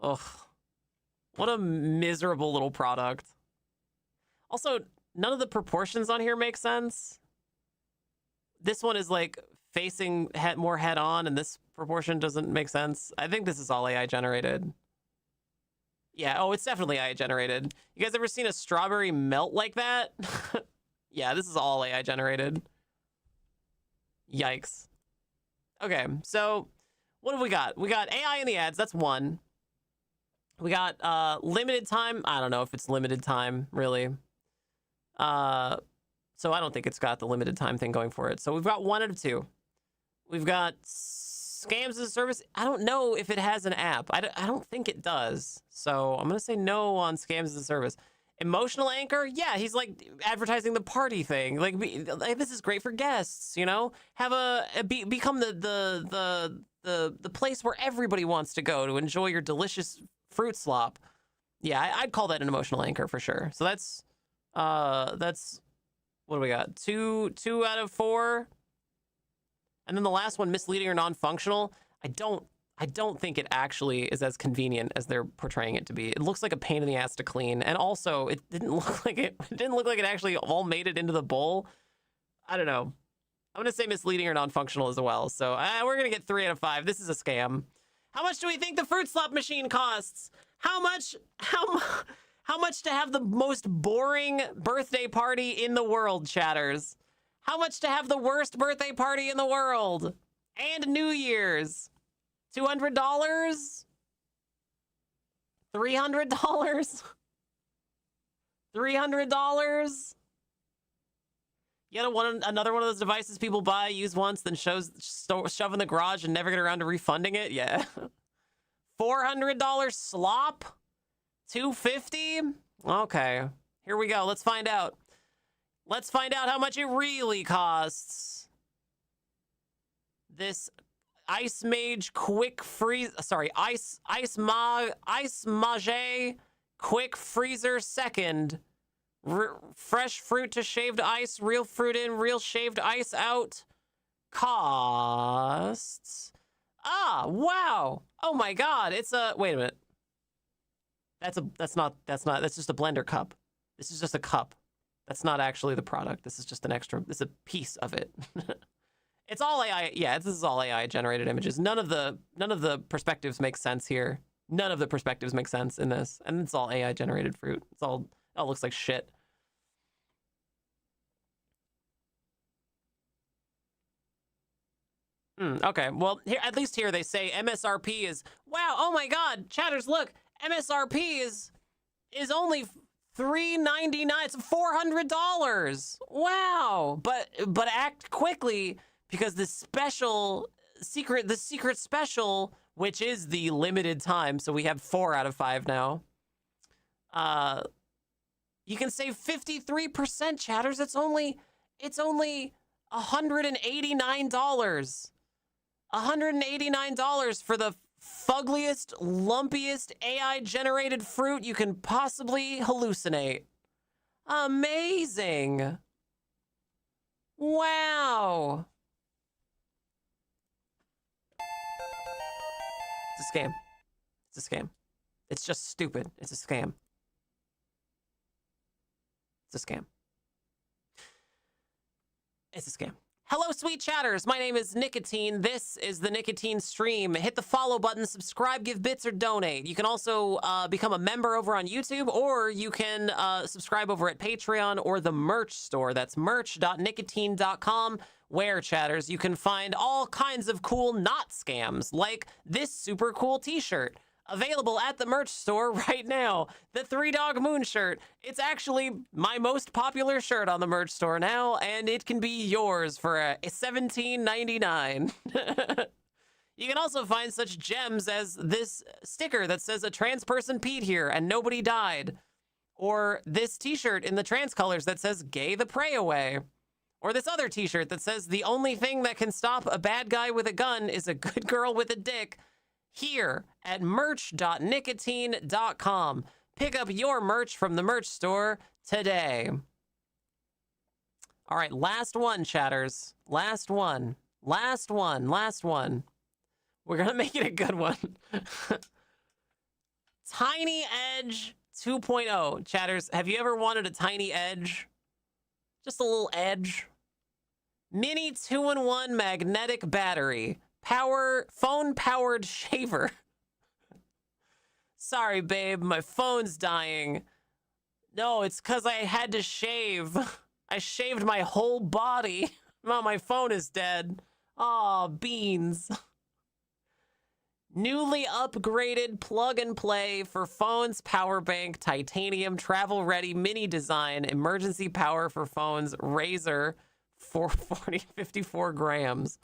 Ugh. What a miserable little product. Also, none of the proportions on here make sense. This one is like facing more head on, and this proportion doesn't make sense. I think this is all AI generated. Yeah, oh, it's definitely AI generated. You guys ever seen a strawberry melt like that? Yeah, this is all AI generated. Yikes. Okay, so what have we got? We got AI in the ads, that's one. We got limited time. I don't know if it's limited time, really. So I don't think it's got the limited time thing going for it. So we've got 1 out of 2. We've got Scams as a Service. I don't know if it has an app. I don't think it does. So I'm going to say no on Scams as a Service. Emotional Anchor? Yeah, he's like advertising the party thing. Like this is great for guests, you know? Have become the the place where everybody wants to go to enjoy your delicious fruit slop. Yeah, I'd call that an emotional anchor for sure. So that's what do we got? Two out of 4. And then the last one, misleading or non-functional. I don't think it actually is as convenient as they're portraying it to be. It looks like a pain in the ass to clean, and also it didn't look like it actually all made it into the bowl. I don't know. I'm gonna say misleading or non-functional as well. So we're gonna get 3 out of 5. This is a scam. How much do we think the fruit slop machine costs? How much to have the most boring birthday party in the world, chatters? How much to have the worst birthday party in the world? And New Year's? $200? $300? $300? You know, another one of those devices people buy, use once, then shove in the garage and never get around to refunding it? Yeah. $400 slop? $250? Okay, here we go. Let's find out. Let's find out how much it really costs. This Ice Mage Quick Freeze, sorry, Ice Mage Quick Freezer Second. Fresh fruit to shaved ice, real fruit in, real shaved ice out. Costs. Ah, wow. Oh my God, it's a, wait a minute. That's just a blender cup. This is just a cup. That's not actually the product. This is just an extra, this is a piece of it. It's all AI. Yeah, this is all AI generated images. None of the perspectives make sense here. None of the perspectives make sense in this. And it's all AI generated fruit. It all looks like shit. Okay, well, here, at least here they say MSRP is, wow, oh my God, chatters, look, MSRP is only $3.99. It's $400. Wow, but act quickly because the secret special, which is the limited time, so we have 4 out of 5 now. You can save 53%, chatters. It's only $189. $189 for the fuggliest, lumpiest AI-generated fruit you can possibly hallucinate. Amazing. Wow. It's a scam. It's a scam. It's just stupid. It's a scam. It's a scam. It's a scam. Hello, sweet chatters. My name is Nicotine. This is the Nicotine Stream. Hit the follow button, subscribe, give bits, or donate. You can also become a member over on YouTube, or you can subscribe over at Patreon or the merch store. That's merch.nicotine.com, where, chatters, you can find all kinds of cool not scams, like this super cool t-shirt. Available at the merch store right now. The 3 Dog Moon shirt. It's actually my most popular shirt on the merch store now, and it can be yours for $17.99. You can also find such gems as this sticker that says a trans person peed here and nobody died. Or this t-shirt in the trans colors that says gay the prey away. Or this other t-shirt that says the only thing that can stop a bad guy with a gun is a good girl with a dick. Here at merch.nicotine.com. Pick up your merch from the merch store today. All right, last one, chatters. Last one. Last one. Last one. We're going to make it a good one. Tiny Edge 2.0. Chatters, have you ever wanted a tiny edge? Just a little edge. Mini 2-in-1 magnetic battery. Phone-powered shaver. Sorry, babe, my phone's dying. No, it's because I had to shave. I shaved my whole body. Oh, my phone is dead. Aw, beans. Newly upgraded plug-and-play for phones, power bank, titanium, travel-ready, mini design, emergency power for phones, Razer, 54 grams.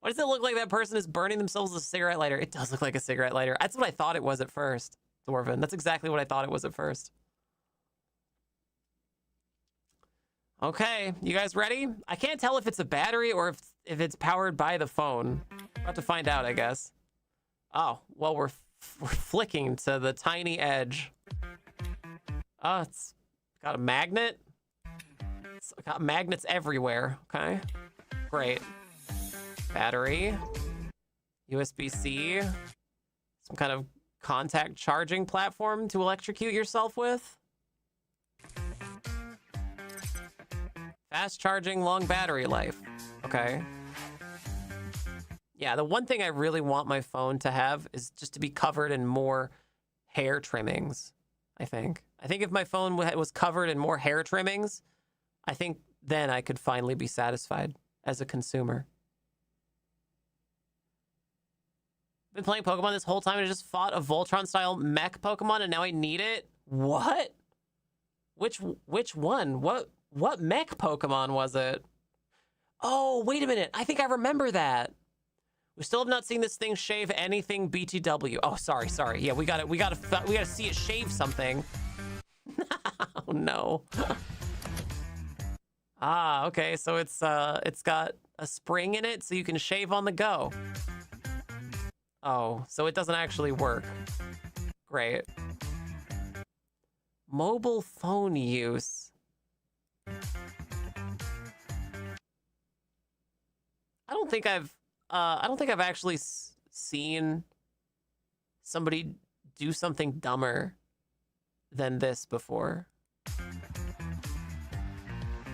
Why does it look like that person is burning themselves with a cigarette lighter? It does look like a cigarette lighter. That's what I thought it was at first, Dwarven. That's exactly what I thought it was at first. Okay, you guys ready? I can't tell if it's a battery or if it's powered by the phone. About to find out, I guess. Oh, well, we're flicking to the tiny edge. Oh, it's got a magnet. It's got magnets everywhere. Okay, great. Battery, USB-C, some kind of contact charging platform to electrocute yourself with. Fast charging, long battery life. Okay. Yeah, the one thing I really want my phone to have is just to be covered in more hair trimmings, I think. I think if my phone was covered in more hair trimmings, I think then I could finally be satisfied as a consumer. Been playing Pokemon this whole time and I just fought a Voltron-style mech Pokemon and now I need it? What? Which one? What mech Pokemon was it? Oh, wait a minute. I think I remember that. We still have not seen this thing shave anything BTW. Oh, sorry. Yeah, we gotta see it shave something. Oh no. Ah, okay. So it's got a spring in it so you can shave on the go. Oh, so it doesn't actually work. Great. Mobile phone use. I don't think I've actually seen somebody do something dumber than this before.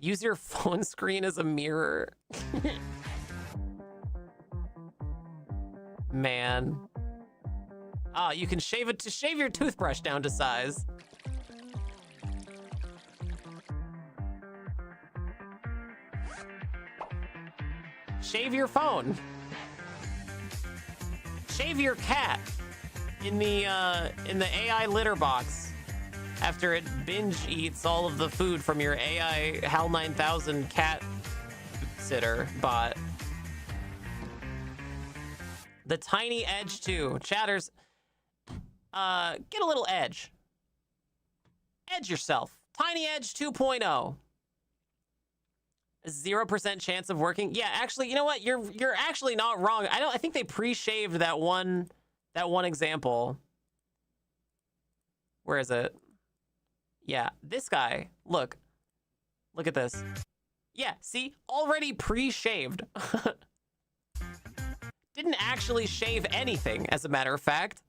Use your phone screen as a mirror. Man. Ah, you can shave your toothbrush down to size. Shave your phone. Shave your cat in the AI litter box after it binge eats all of the food from your AI HAL 9000 cat sitter bot. The tiny edge too. Chatters, get a little edge. Edge yourself. Tiny Edge 2.0. 0% chance of working. Yeah, actually, you know what? You're actually not wrong. I think they pre-shaved that one example. Where is it? Yeah, this guy. Look at this. Yeah, see? Already pre-shaved. Didn't actually shave anything, as a matter of fact.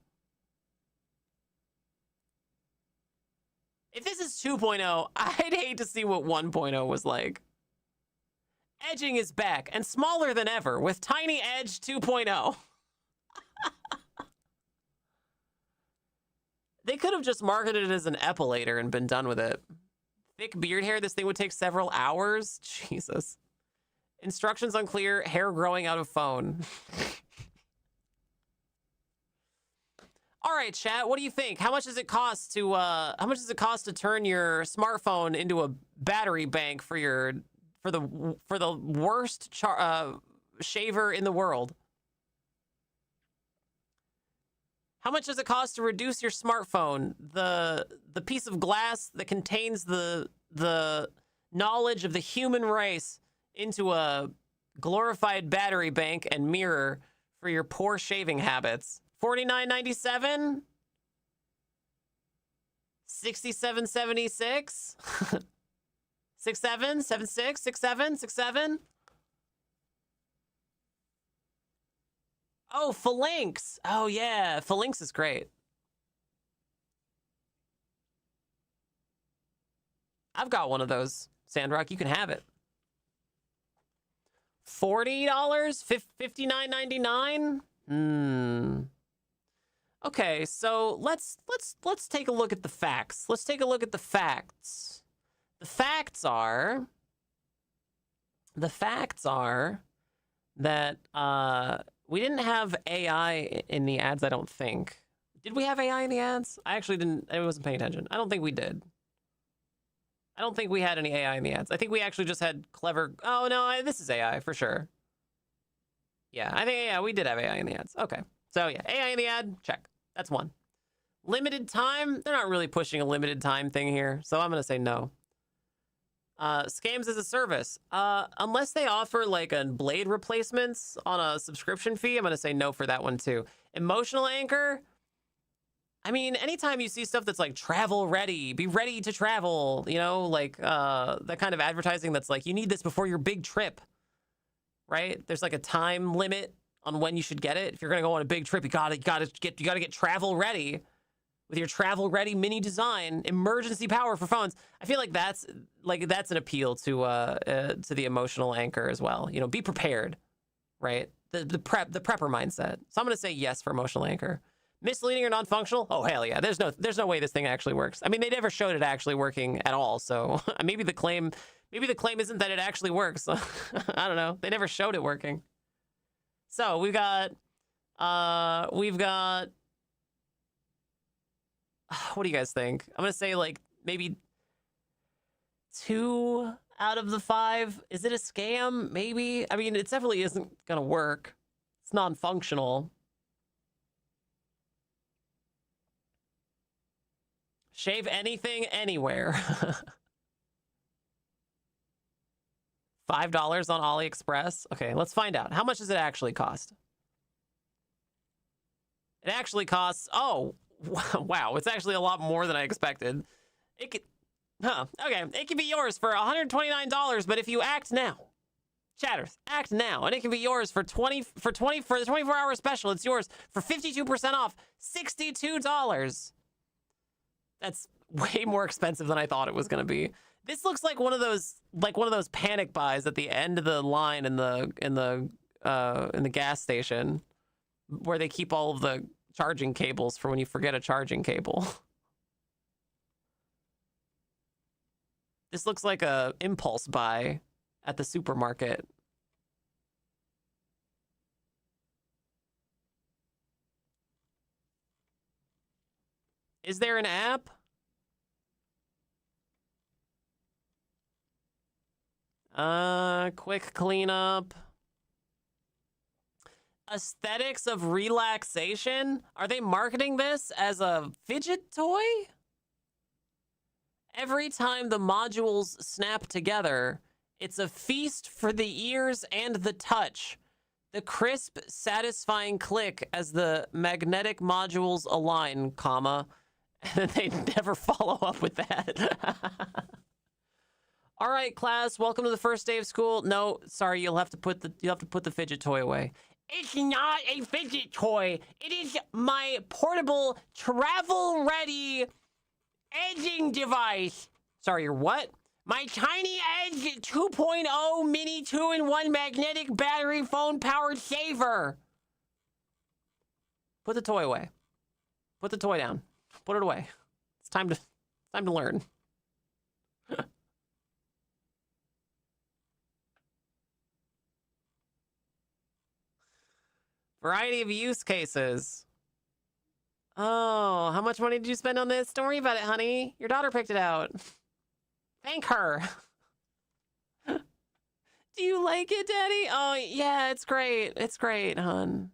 If this is 2.0, I'd hate to see what 1.0 was like. Edging is back and smaller than ever with Tiny Edge 2.0. They could have just marketed it as an epilator and been done with it. Thick beard hair, this thing would take several hours. Jesus. Instructions unclear, hair growing out of phone. All right, chat, what do you think? How much does it cost to turn your smartphone into a battery bank for the worst shaver in the world? How much does it cost to reduce your smartphone, the piece of glass that contains the knowledge of the human race, into a glorified battery bank and mirror for your poor shaving habits? $49.97? $67.76? 67, 76, 67, 67. Oh, Phalanx. Oh yeah, Phalanx is great. I've got one of those, Sandrock. You can have it. $40? $59.99? Okay, so let's take a look at the facts. Let's take a look at the facts. The facts are that we didn't have AI in the ads, I don't think. Did we have AI in the ads? I wasn't paying attention. I don't think we did. I don't think we had any AI in the ads. I think we actually just had clever... Oh, no, this is AI for sure. Yeah, we did have AI in the ads. Okay. So, yeah, AI in the ad, check. That's one. Limited time? They're not really pushing a limited time thing here, so I'm going to say no. Scams as a service. Unless they offer like a blade replacements on a subscription fee, I'm going to say no for that one too. Emotional anchor. I mean, anytime you see stuff that's like travel ready, be ready to travel, you know, like that kind of advertising that's like, you need this before your big trip, right? There's like a time limit on when you should get it. If you're going to go on a big trip, you gotta get travel ready with your travel ready mini design, emergency power for phones. I feel like that's an appeal to the emotional anchor as well. You know, be prepared, right? The prepper mindset. So I'm going to say yes for emotional anchor. Misleading or non-functional? Oh, hell yeah. There's no way this thing actually works. I mean, they never showed it actually working at all. So maybe the claim isn't that it actually works. I don't know. They never showed it working. So we've got what do you guys think? I'm going to say like maybe 2 out of the 5. Is it a scam? Maybe. I mean, it definitely isn't going to work. It's non-functional. Shave anything, anywhere. $5 on AliExpress. Okay, let's find out. How much does it actually cost? It actually costs, oh, wow. It's actually a lot more than I expected. It could, okay. It can be yours for $129, but if you act now, chatters, act now, and it can be yours for the 24-hour special. It's yours for 52% off, $62. That's way more expensive than I thought it was going to be. This looks like one of those panic buys at the end of the line in the gas station where they keep all of the charging cables for when you forget a charging cable. This looks like a impulse buy at the supermarket. Is there an app? Quick cleanup. Aesthetics of relaxation? Are they marketing this as a fidget toy? Every time the modules snap together, it's a feast for the ears and the touch. The crisp, satisfying click as the magnetic modules align, comma. And they never follow up with that. All right, class, welcome to the first day of school. No, sorry, you'll have to put the fidget toy away. It's not a fidget toy. It is my portable, travel-ready edging device. Sorry, your what? My Tiny Edge 2.0 mini 2-in-1 magnetic battery phone powered saver. Put the toy away. Put the toy down. Put it away. It's time to learn. Variety of use cases. Oh, how much money did you spend on this? Don't worry about it, honey. Your daughter picked it out. Thank her. Do you like it, Daddy? Oh, yeah, it's great. It's great, hon.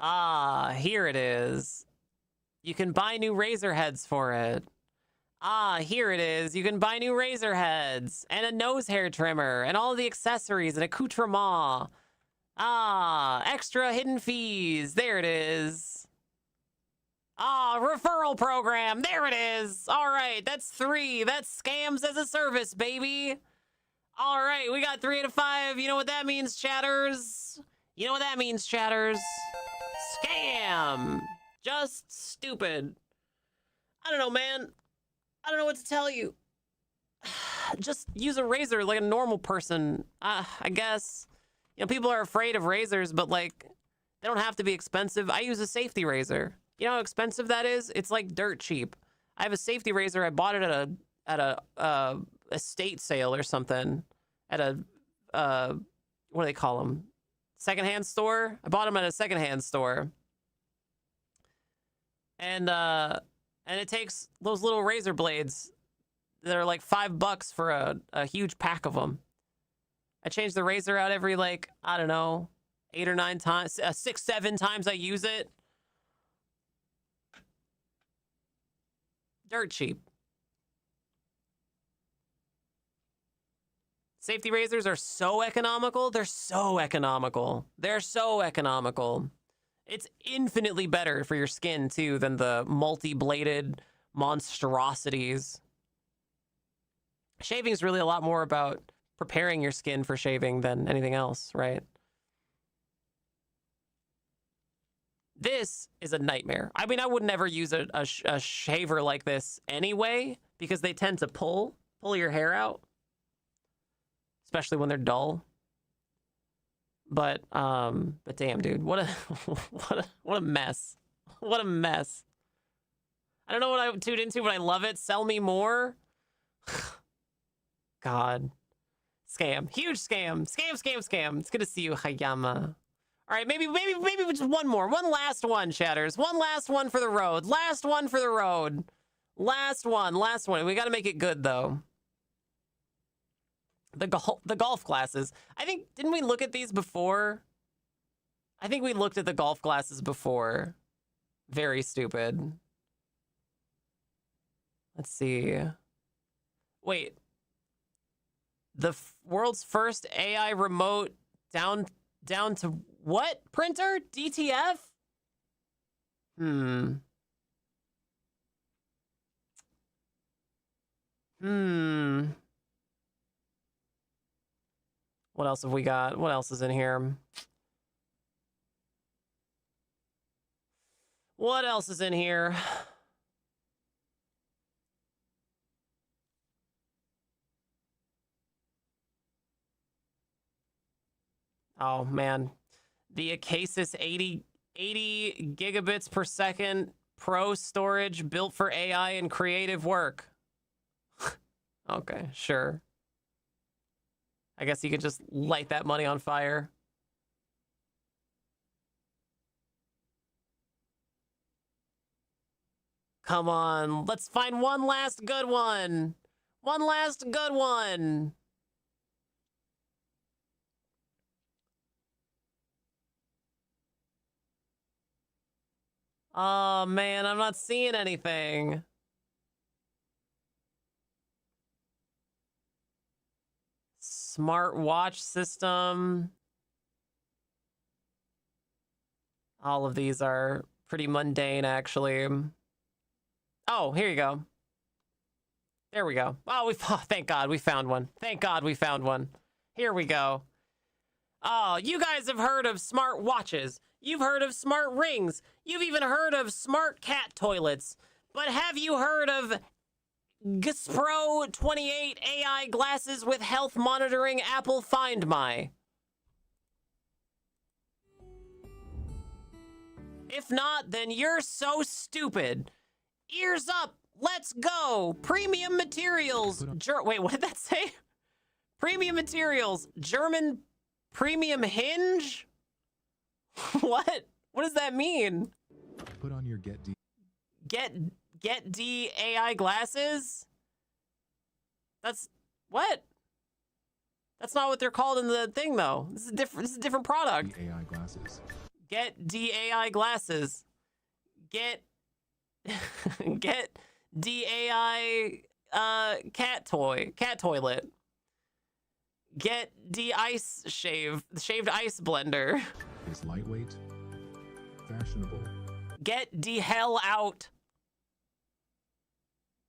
Ah, here it is. You can buy new razor heads for it. Ah, here it is. You can buy new razor heads and a nose hair trimmer and all the accessories and accoutrement. Ah, extra hidden fees. There it is. Ah, referral program. There it is. All right, that's 3. That's scams as a service, baby. All right, we got 3 out of 5. You know what that means, chatters? You know what that means, chatters? Scam. Just stupid. I don't know, man. I don't know what to tell you. Just use a razor like a normal person. I guess. You know, people are afraid of razors, but like, they don't have to be expensive. I use a safety razor. You know how expensive that is? It's like dirt cheap. I have a safety razor. I bought it at a estate sale or something. At a what do they call them? Secondhand store. I bought them at a secondhand store. And it takes those little razor blades they're like $5 for a huge pack of them. I change the razor out every, like, I don't know, 8 or 9 times, 6, 7 times I use it. Dirt cheap. Safety razors are so economical. They're so economical. They're so economical. It's infinitely better for your skin, too, than the multi-bladed monstrosities. Shaving is really a lot more about preparing your skin for shaving than anything else, right? This is a nightmare. I mean, I would never use a shaver like this anyway, because they tend to pull your hair out, especially when they're dull. But damn, dude, what a mess. What a mess. I don't know what I tuned into, but I love it. Sell me more. God. Scam. Huge scam. Scam. It's good to see you, Hayama. All right, maybe just one more. One last one, chatters. One last one for the road. Last one for the road. Last one. We got to make it good, though. The golf glasses. I think, didn't we look at these before? I think we looked at the golf glasses before. Very stupid. Let's see. Wait. The world's first AI remote down to what? Printer? DTF? What else have we got? What else is in here? What else is in here? Oh, man. The Acasis 80 gigabits per second pro storage built for AI and creative work. Okay, sure. I guess you could just light that money on fire. Come on, let's find one last good one. One last good one. Oh, man, I'm not seeing anything. Smart watch system. All of these are pretty mundane, actually. Oh, here you go. There we go. Oh, thank God we found one. Thank God we found one. Here we go. Oh, you guys have heard of smart watches. You've heard of smart rings. You've even heard of smart cat toilets. But have you heard of Gaspro 28 AI glasses with health monitoring Apple Find My? If not, then you're so stupid. Ears up. Let's go. Premium materials. Wait, what did that say? Premium materials. German premium hinge? What? What does that mean? Put on your Get D AI glasses? That's what? That's not what they're called in the thing, though. This is a different product. AI glasses. Get D AI glasses. Get D AI cat toilet. Get D ice shaved ice blender. Is lightweight, fashionable. Get D hell out.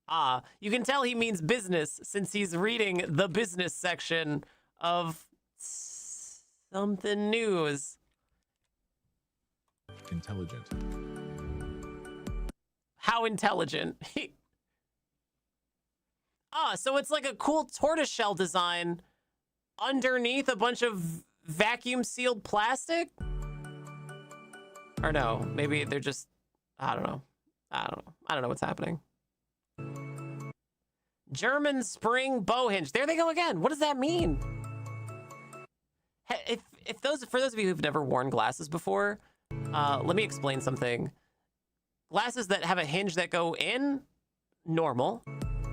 Ah, you can tell he means business since he's reading the business section of something news. Intelligent. How intelligent? So it's like a cool tortoiseshell design underneath a bunch of vacuum sealed plastic? Or no, maybe they're just, I don't know. I don't know what's happening. German spring bow hinge. There they go again. What does that mean? For those of you who've never worn glasses before, let me explain something. Glasses that have a hinge that go in, normal.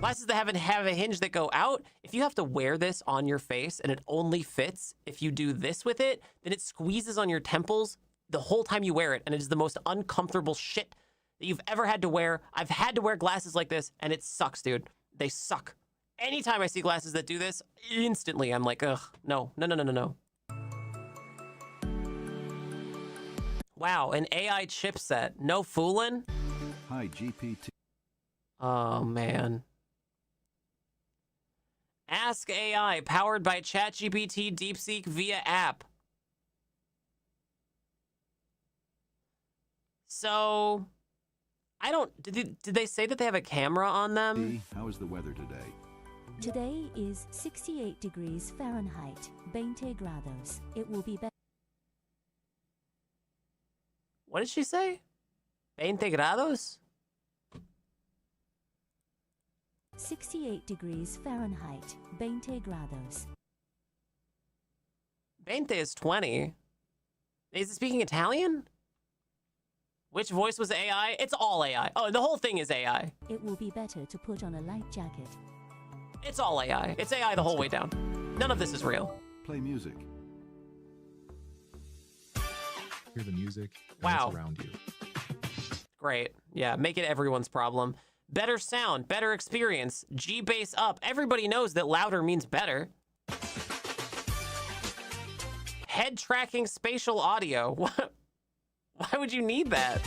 Glasses that have a hinge that go out. If you have to wear this on your face and it only fits if you do this with it, then it squeezes on your temples the whole time you wear it, and it is the most uncomfortable shit that you've ever had to wear. I've had to wear glasses like this, and it sucks, dude. They suck. Anytime I see glasses that do this, instantly I'm like, ugh, no. Wow, an AI chipset. No fooling? Hi, GPT. Oh, man. Ask AI, powered by ChatGPT DeepSeek via app. So, I don't... Did they say that they have a camera on them? How is the weather today? Today is 68 degrees Fahrenheit, 20 grados. It will be better. What did she say? 20 grados? 68 degrees Fahrenheit, 20 grados. 20 is 20. Is it speaking Italian? Which voice was AI? It's all AI. Oh, the whole thing is AI. It will be better to put on a light jacket. It's all AI. It's AI the whole way down. None of this is real. Play music. Hear the music. Wow. It's around you. Great. Yeah, make it everyone's problem. Better sound, better experience. G bass up. Everybody knows that louder means better. Head tracking spatial audio. What? Why would you need that?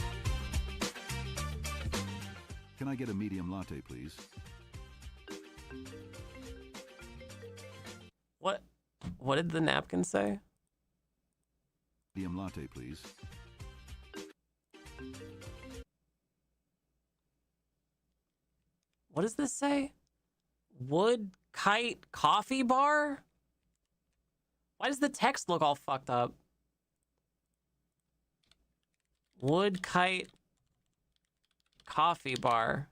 Can I get a medium latte, please? What did the napkin say? Medium latte, please. What does this say? Wood kite coffee bar? Why does the text look all fucked up? Wood kite coffee bar.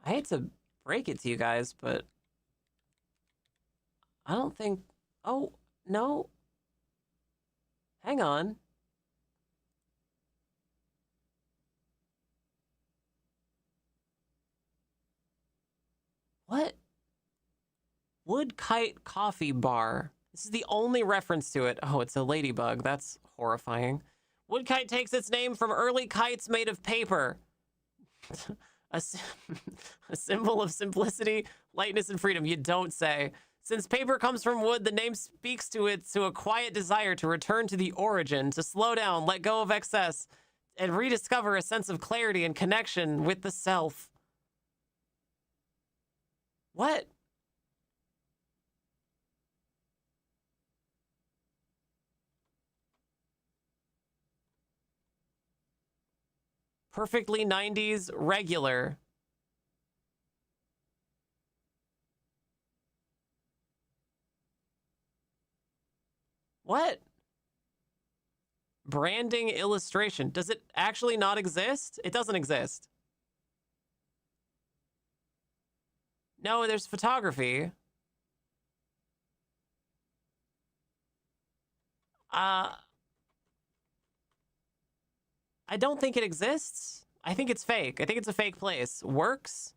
I hate to break it to you guys, but I don't think... Oh, no. Hang on. What? Wood kite coffee bar. This is the only reference to it. Oh, it's a ladybug. That's horrifying. Wood kite takes its name from early kites made of paper. a symbol of simplicity, lightness, and freedom. You don't say. Since paper comes from wood, the name speaks to a quiet desire to return to the origin, to slow down, let go of excess, and rediscover a sense of clarity and connection with the self. What? Perfectly 90s regular. What? Branding illustration. Does it actually not exist? It doesn't exist. No, there's photography. I don't think it exists. I think it's fake. I think it's a fake place. Works?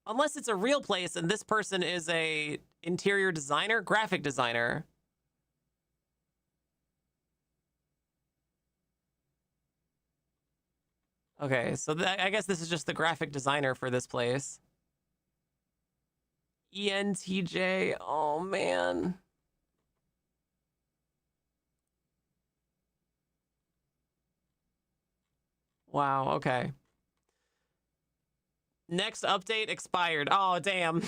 Unless it's a real place and this person is a interior designer, graphic designer. Okay, so I guess this is just the graphic designer for this place. ENTJ, oh man. Wow, okay. Next update expired. Oh, damn.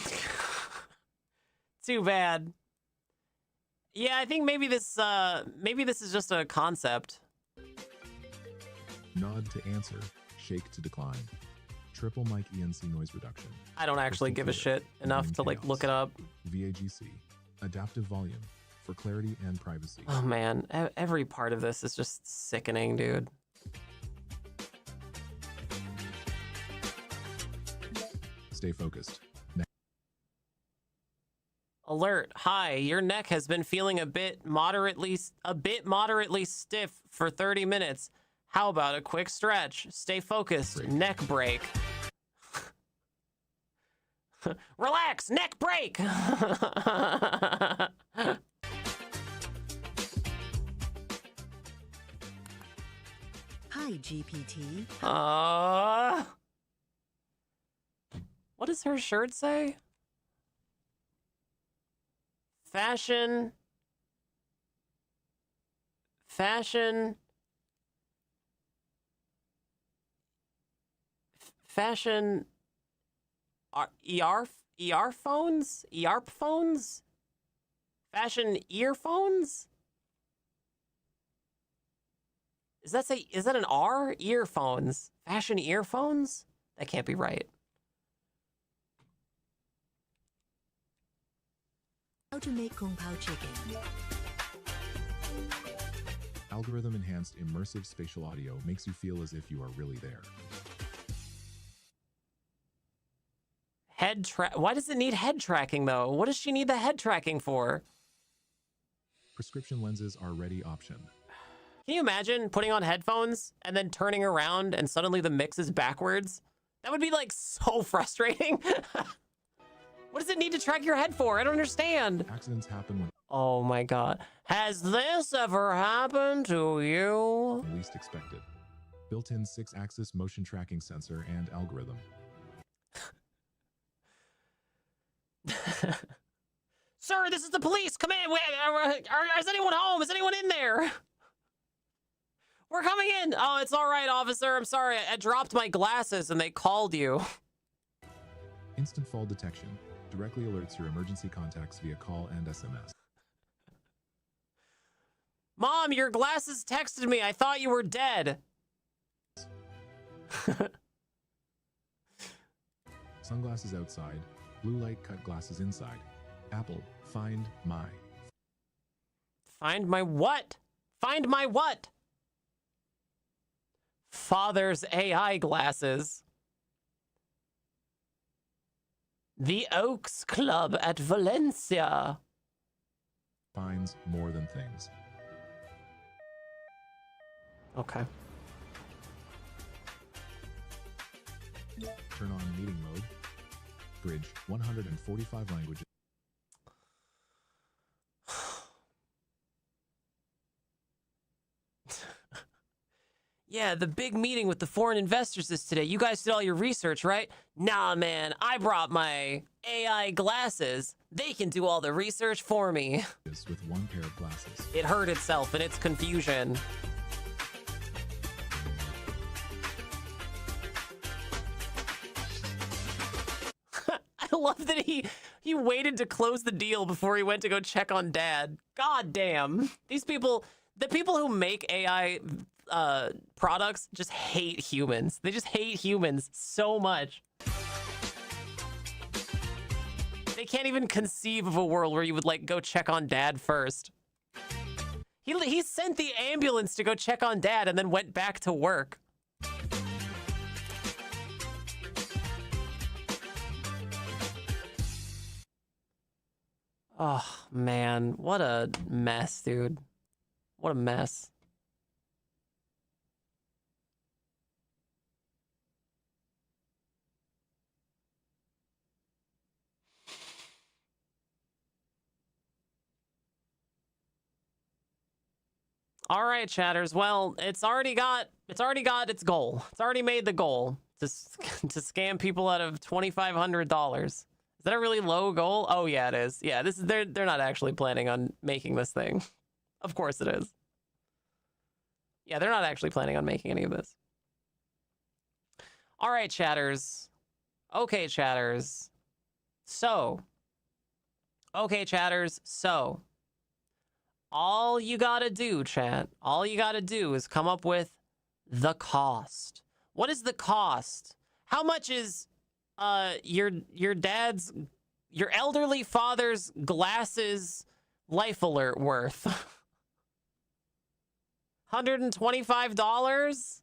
Too bad. Yeah, I think maybe this is just a concept. Nod to answer, shake to decline. Triple mic ENC noise reduction. I don't actually give a shit enough to like look it up. VAGC, adaptive volume for clarity and privacy. Oh man, every part of this is just sickening, dude. Stay focused. Alert. Hi, your neck has been feeling a bit moderately stiff for 30 minutes. How about a quick stretch? Stay focused. Neck break. Relax. Neck break. Hi, GPT. What does her shirt say? Fashion. Fashion earphones? Earphones? Fashion earphones? Is that an R? Earphones. Fashion earphones? That can't be right. How to make Kung Pao chicken. Algorithm-enhanced immersive spatial audio makes you feel as if you are really there. Why does it need head tracking, though? What does she need the head tracking for? Prescription lenses are ready option. Can you imagine putting on headphones and then turning around and suddenly the mix is backwards? That would be, like, so frustrating. What does it need to track your head for? I don't understand. Accidents happen when... Oh my god. Has this ever happened to you? Least expected. Built-in 6-axis motion tracking sensor and algorithm. Sir, this is the police. Come in. Is anyone home? Is anyone in there? We're coming in. Oh, it's all right, officer. I'm sorry. I dropped my glasses and they called you. Instant fall detection. Directly alerts your emergency contacts via call and SMS. Mom, your glasses texted me. I thought you were dead. Sunglasses outside. Blue light cut glasses inside. Apple, find my. Find my what? Find my what? Father's AI glasses. The Oaks Club at Valencia. Finds more than things. Okay. Turn on meeting mode. Bridge 145 languages. Yeah, the big meeting with the foreign investors is today. You guys did all your research, right? Nah, man, I brought my AI glasses. They can do all the research for me. With one pair of glasses. It heard itself in its confusion. I love that he waited to close the deal before he went to go check on Dad. God damn. These people, the people who make AI products just hate humans. They just hate humans so much. They can't even conceive of a world where you would like go check on Dad first. He sent the ambulance to go check on Dad and then went back to work. Oh man, what a mess, dude. What a mess. All right, chatters. Well, it's already got its goal. It's already made the goal to scam people out of $2,500. Is that a really low goal? Oh yeah, it is. Yeah, they're not actually planning on making this thing. Of course it is. Yeah, they're not actually planning on making any of this. All right, chatters. Okay, chatters. So, all you gotta do, chat, all you gotta do is come up with the cost. What is the cost? How much is your elderly father's glasses life alert worth? $125?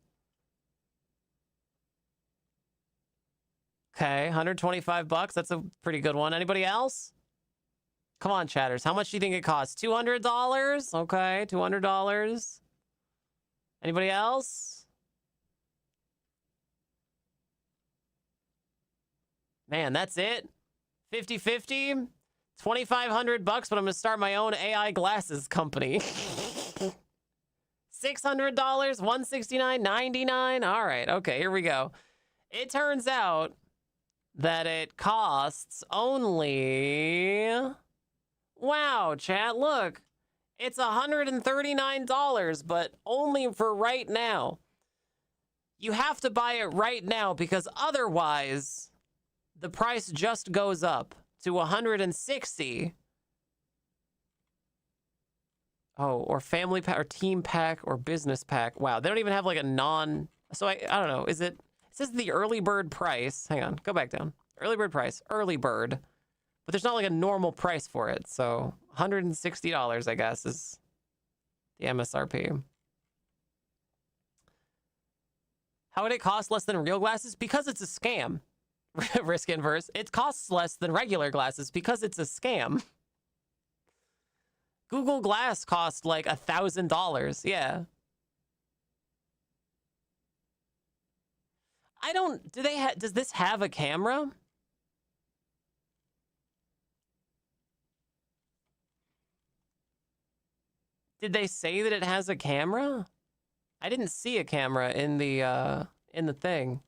Okay, $125. That's a pretty good one. Anybody else? Come on, chatters. How much do you think it costs? $200? Okay, $200. Anybody else? Man, that's it. 50-50. $2,500, but I'm gonna start my own AI glasses company. $600, $169.99. All right, okay, here we go. It turns out that it costs only, wow, chat, look, it's $139, but only for right now. You have to buy it right now because otherwise the price just goes up to $160. Oh, or family pack or team pack or business pack. Wow, they don't even have like a non, so I don't know, is it, it says the early bird price. Hang on, go back down. Early bird price, early bird. But there's not like a normal price for it. So $160, I guess, is the MSRP. How would it cost less than real glasses? Because it's a scam. Risk inverse. It costs less than regular glasses because it's a scam. Google Glass cost like $1,000. Yeah. I don't, do they does this have a camera? Did they say that it has a camera? I didn't see a camera in the thing.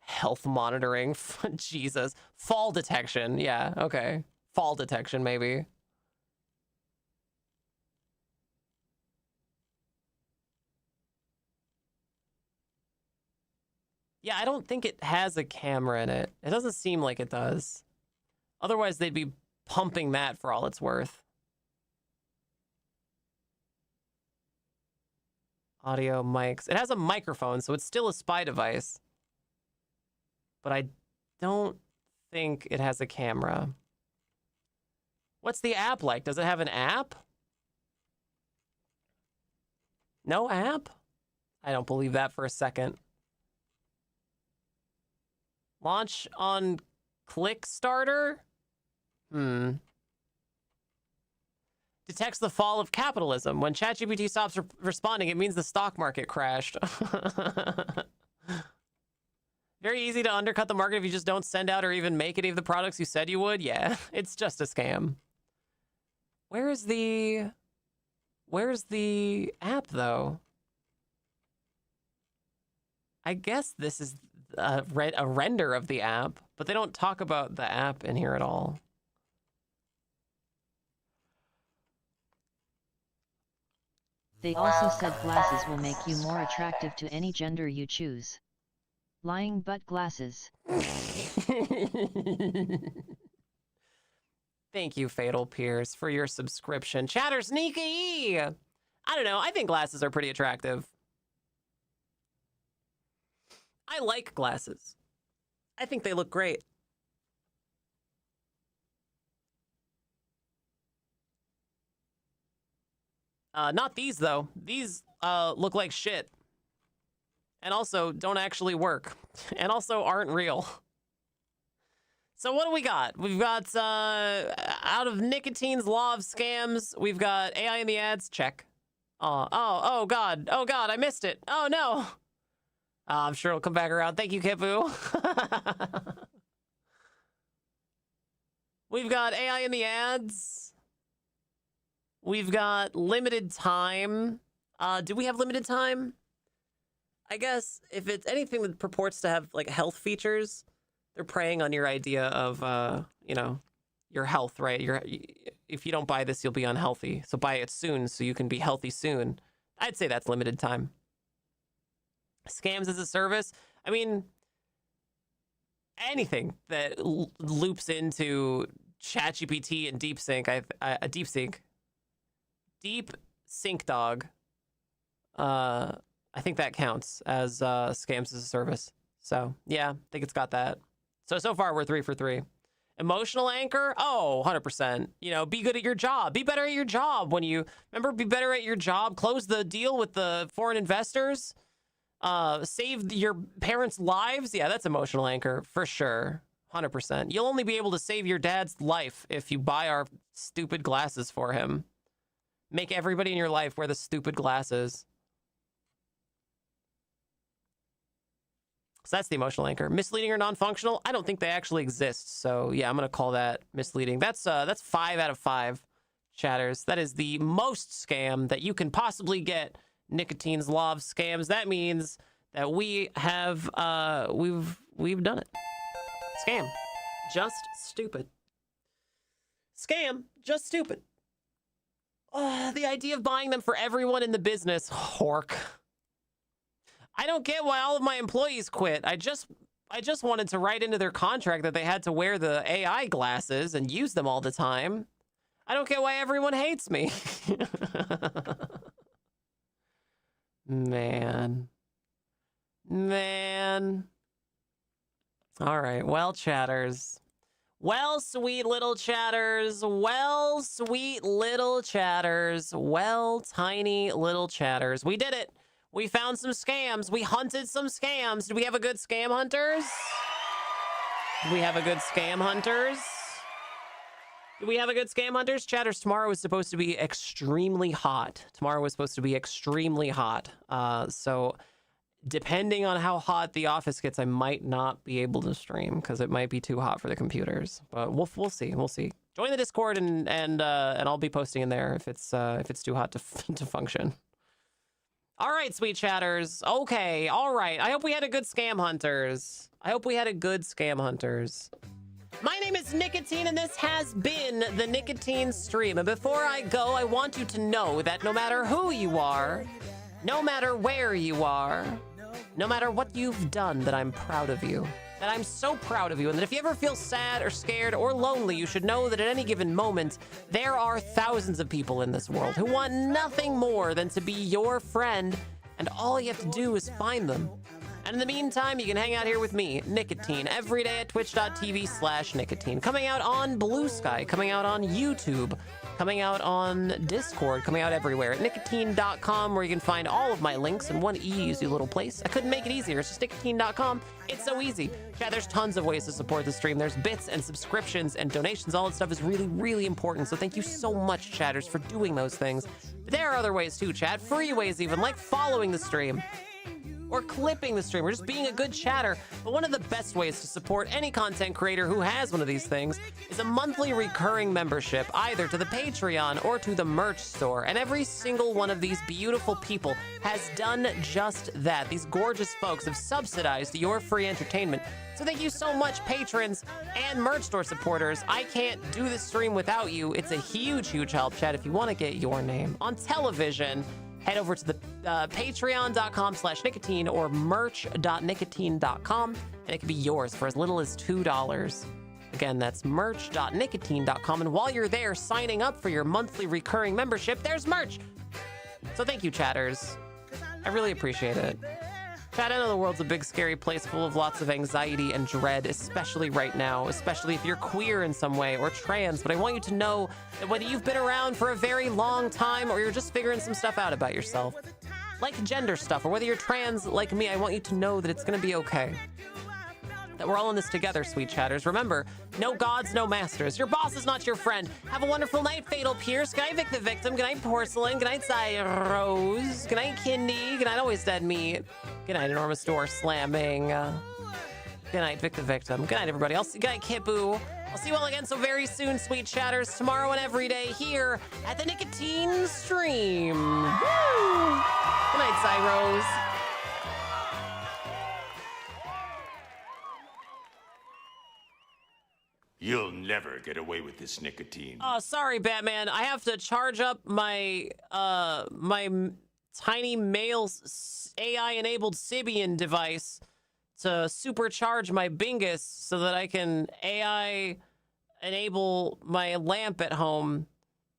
Health monitoring. Jesus. Fall detection. Yeah, okay. Fall detection, maybe. Yeah, I don't think it has a camera in it. It doesn't seem like it does. Otherwise, they'd be pumping that for all it's worth. Audio mics. It has a microphone, so it's still a spy device. But I don't think it has a camera. What's the app like? Does it have an app? No app? I don't believe that for a second. Launch on Clickstarter? Detects the fall of capitalism. When ChatGPT stops responding, it means the stock market crashed. Very easy to undercut the market if you just don't send out or even make any of the products you said you would. Yeah, it's just a scam. Where's the app, though? I guess this is a render of the app, but they don't talk about the app in here at all. They also said glasses will make you more attractive to any gender you choose. Lying butt glasses. Thank you, Fatal Pierce, for your subscription. Chatter Sneaky! I don't know, I think glasses are pretty attractive. I like glasses. I think they look great. Not these, though. These look like shit. And also don't actually work. And also aren't real. So what do we got? We've got, out of Nicotine's law of scams, we've got AI in the ads. Check. Oh, God. Oh, God, I missed it. Oh, no. I'm sure it'll come back around. Thank you, Kipu. We've got AI in the ads. We've got limited time. Do we have limited time? I guess if it's anything that purports to have like health features, they're preying on your idea of, you know, your health, right? If you don't buy this, you'll be unhealthy. So buy it soon so you can be healthy soon. I'd say that's limited time. Scams as a service. I mean, anything that loops into ChatGPT and DeepSync, DeepSync Dog. I think that counts as scams as a service. So yeah, I think it's got that. So far we're 3 for 3. Emotional anchor? Oh, 100%. You know, be good at your job. Be better at your job when you, remember, be better at your job. Close the deal with the foreign investors. Save your parents' lives. Yeah, that's emotional anchor for sure. 100%. You'll only be able to save your dad's life if you buy our stupid glasses for him. Make everybody in your life wear the stupid glasses. So that's the emotional anchor. Misleading or non-functional? I don't think they actually exist. So yeah, I'm going to call that misleading. That's 5 out of 5 chatters. That is the most scam that you can possibly get. Nicotine's law of scams. That means that we have we've done it. Scam. Just stupid. Scam. Just stupid. The idea of buying them for everyone in the business. Hork. I don't get why all of my employees quit. I just wanted to write into their contract that they had to wear the AI glasses and use them all the time. I don't get why everyone hates me. Man. All right. Well, chatters. Well, sweet little chatters. Well, sweet little chatters. Well, tiny little chatters. We did it. We found some scams. We hunted some scams. Do we have a good scam hunters? Do we have a good scam hunters? Do we have a good scam hunters? Chatters, tomorrow is supposed to be extremely hot. Tomorrow was supposed to be extremely hot. So depending on how hot the office gets, I might not be able to stream because it might be too hot for the computers. But we'll see. We'll see. Join the Discord and I'll be posting in there if it's too hot to function. All right, sweet chatters. Okay, all right. I hope we had a good scam hunters. My name is Nicotine, and this has been the Nicotine Stream. And before I go, I want you to know that no matter who you are, no matter where you are, no matter what you've done, that I'm proud of you. That I'm so proud of you, and that if you ever feel sad or scared or lonely, you should know that at any given moment, there are thousands of people in this world who want nothing more than to be your friend, and all you have to do is find them. And in the meantime, you can hang out here with me, Nicotine, every day at twitch.tv/Nicotine. Coming out on Blue Sky, coming out on YouTube, coming out on Discord, coming out everywhere at nicotine.com, where you can find all of my links in one easy little place. I couldn't make it easier. It's just nicotine.com. It's so easy. Chat, there's tons of ways to support the stream. There's bits and subscriptions and donations. All that stuff is really, really important. So thank you so much, chatters, for doing those things. But there are other ways too, chat. Free ways even, like following the stream, or clipping the stream, or just being a good chatter. But one of the best ways to support any content creator who has one of these things is a monthly recurring membership, either to the Patreon or to the merch store. And every single one of these beautiful people has done just that. These gorgeous folks have subsidized your free entertainment. So thank you so much, patrons and merch store supporters. I can't do this stream without you. It's a huge, huge help, chat. If you want to get your name on television, head over to the patreon.com/nicotine or merch.nicotine.com, and it can be yours for as little as $2. Again, that's merch.nicotine.com. And while you're there signing up for your monthly recurring membership, there's merch. So thank you, chatters. I really appreciate it. Chat, I know the world's a big, scary place full of lots of anxiety and dread, especially right now, especially if you're queer in some way or trans. But I want you to know that whether you've been around for a very long time or you're just figuring some stuff out about yourself, like gender stuff, or whether you're trans like me, I want you to know that it's going to be okay. That we're all in this together, sweet chatters. Remember, no gods, no masters. Your boss is not your friend. Have a wonderful night, Fatal Pierce. Good night, Vic the Victim. Good night, Porcelain. Good night, Rose. Good night, Kindy. Good night, Always Dead Meat. Good night, Enormous Door Slamming. Good night, Vic the Victim. Good night, everybody. Good night, Kipu. I'll see you all again so very soon, sweet chatters. Tomorrow and every day here at the Nicotine Stream. Woo! Good night, Cyrose. You'll never get away with this, Nicotine. Oh, sorry, Batman. I have to charge up my tiny male AI-enabled Sibian device to supercharge my Bingus so that I can AI enable my lamp at home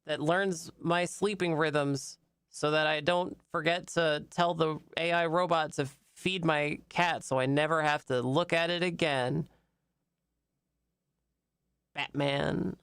that learns my sleeping rhythms so that I don't forget to tell the AI robot to feed my cat so I never have to look at it again. Batman.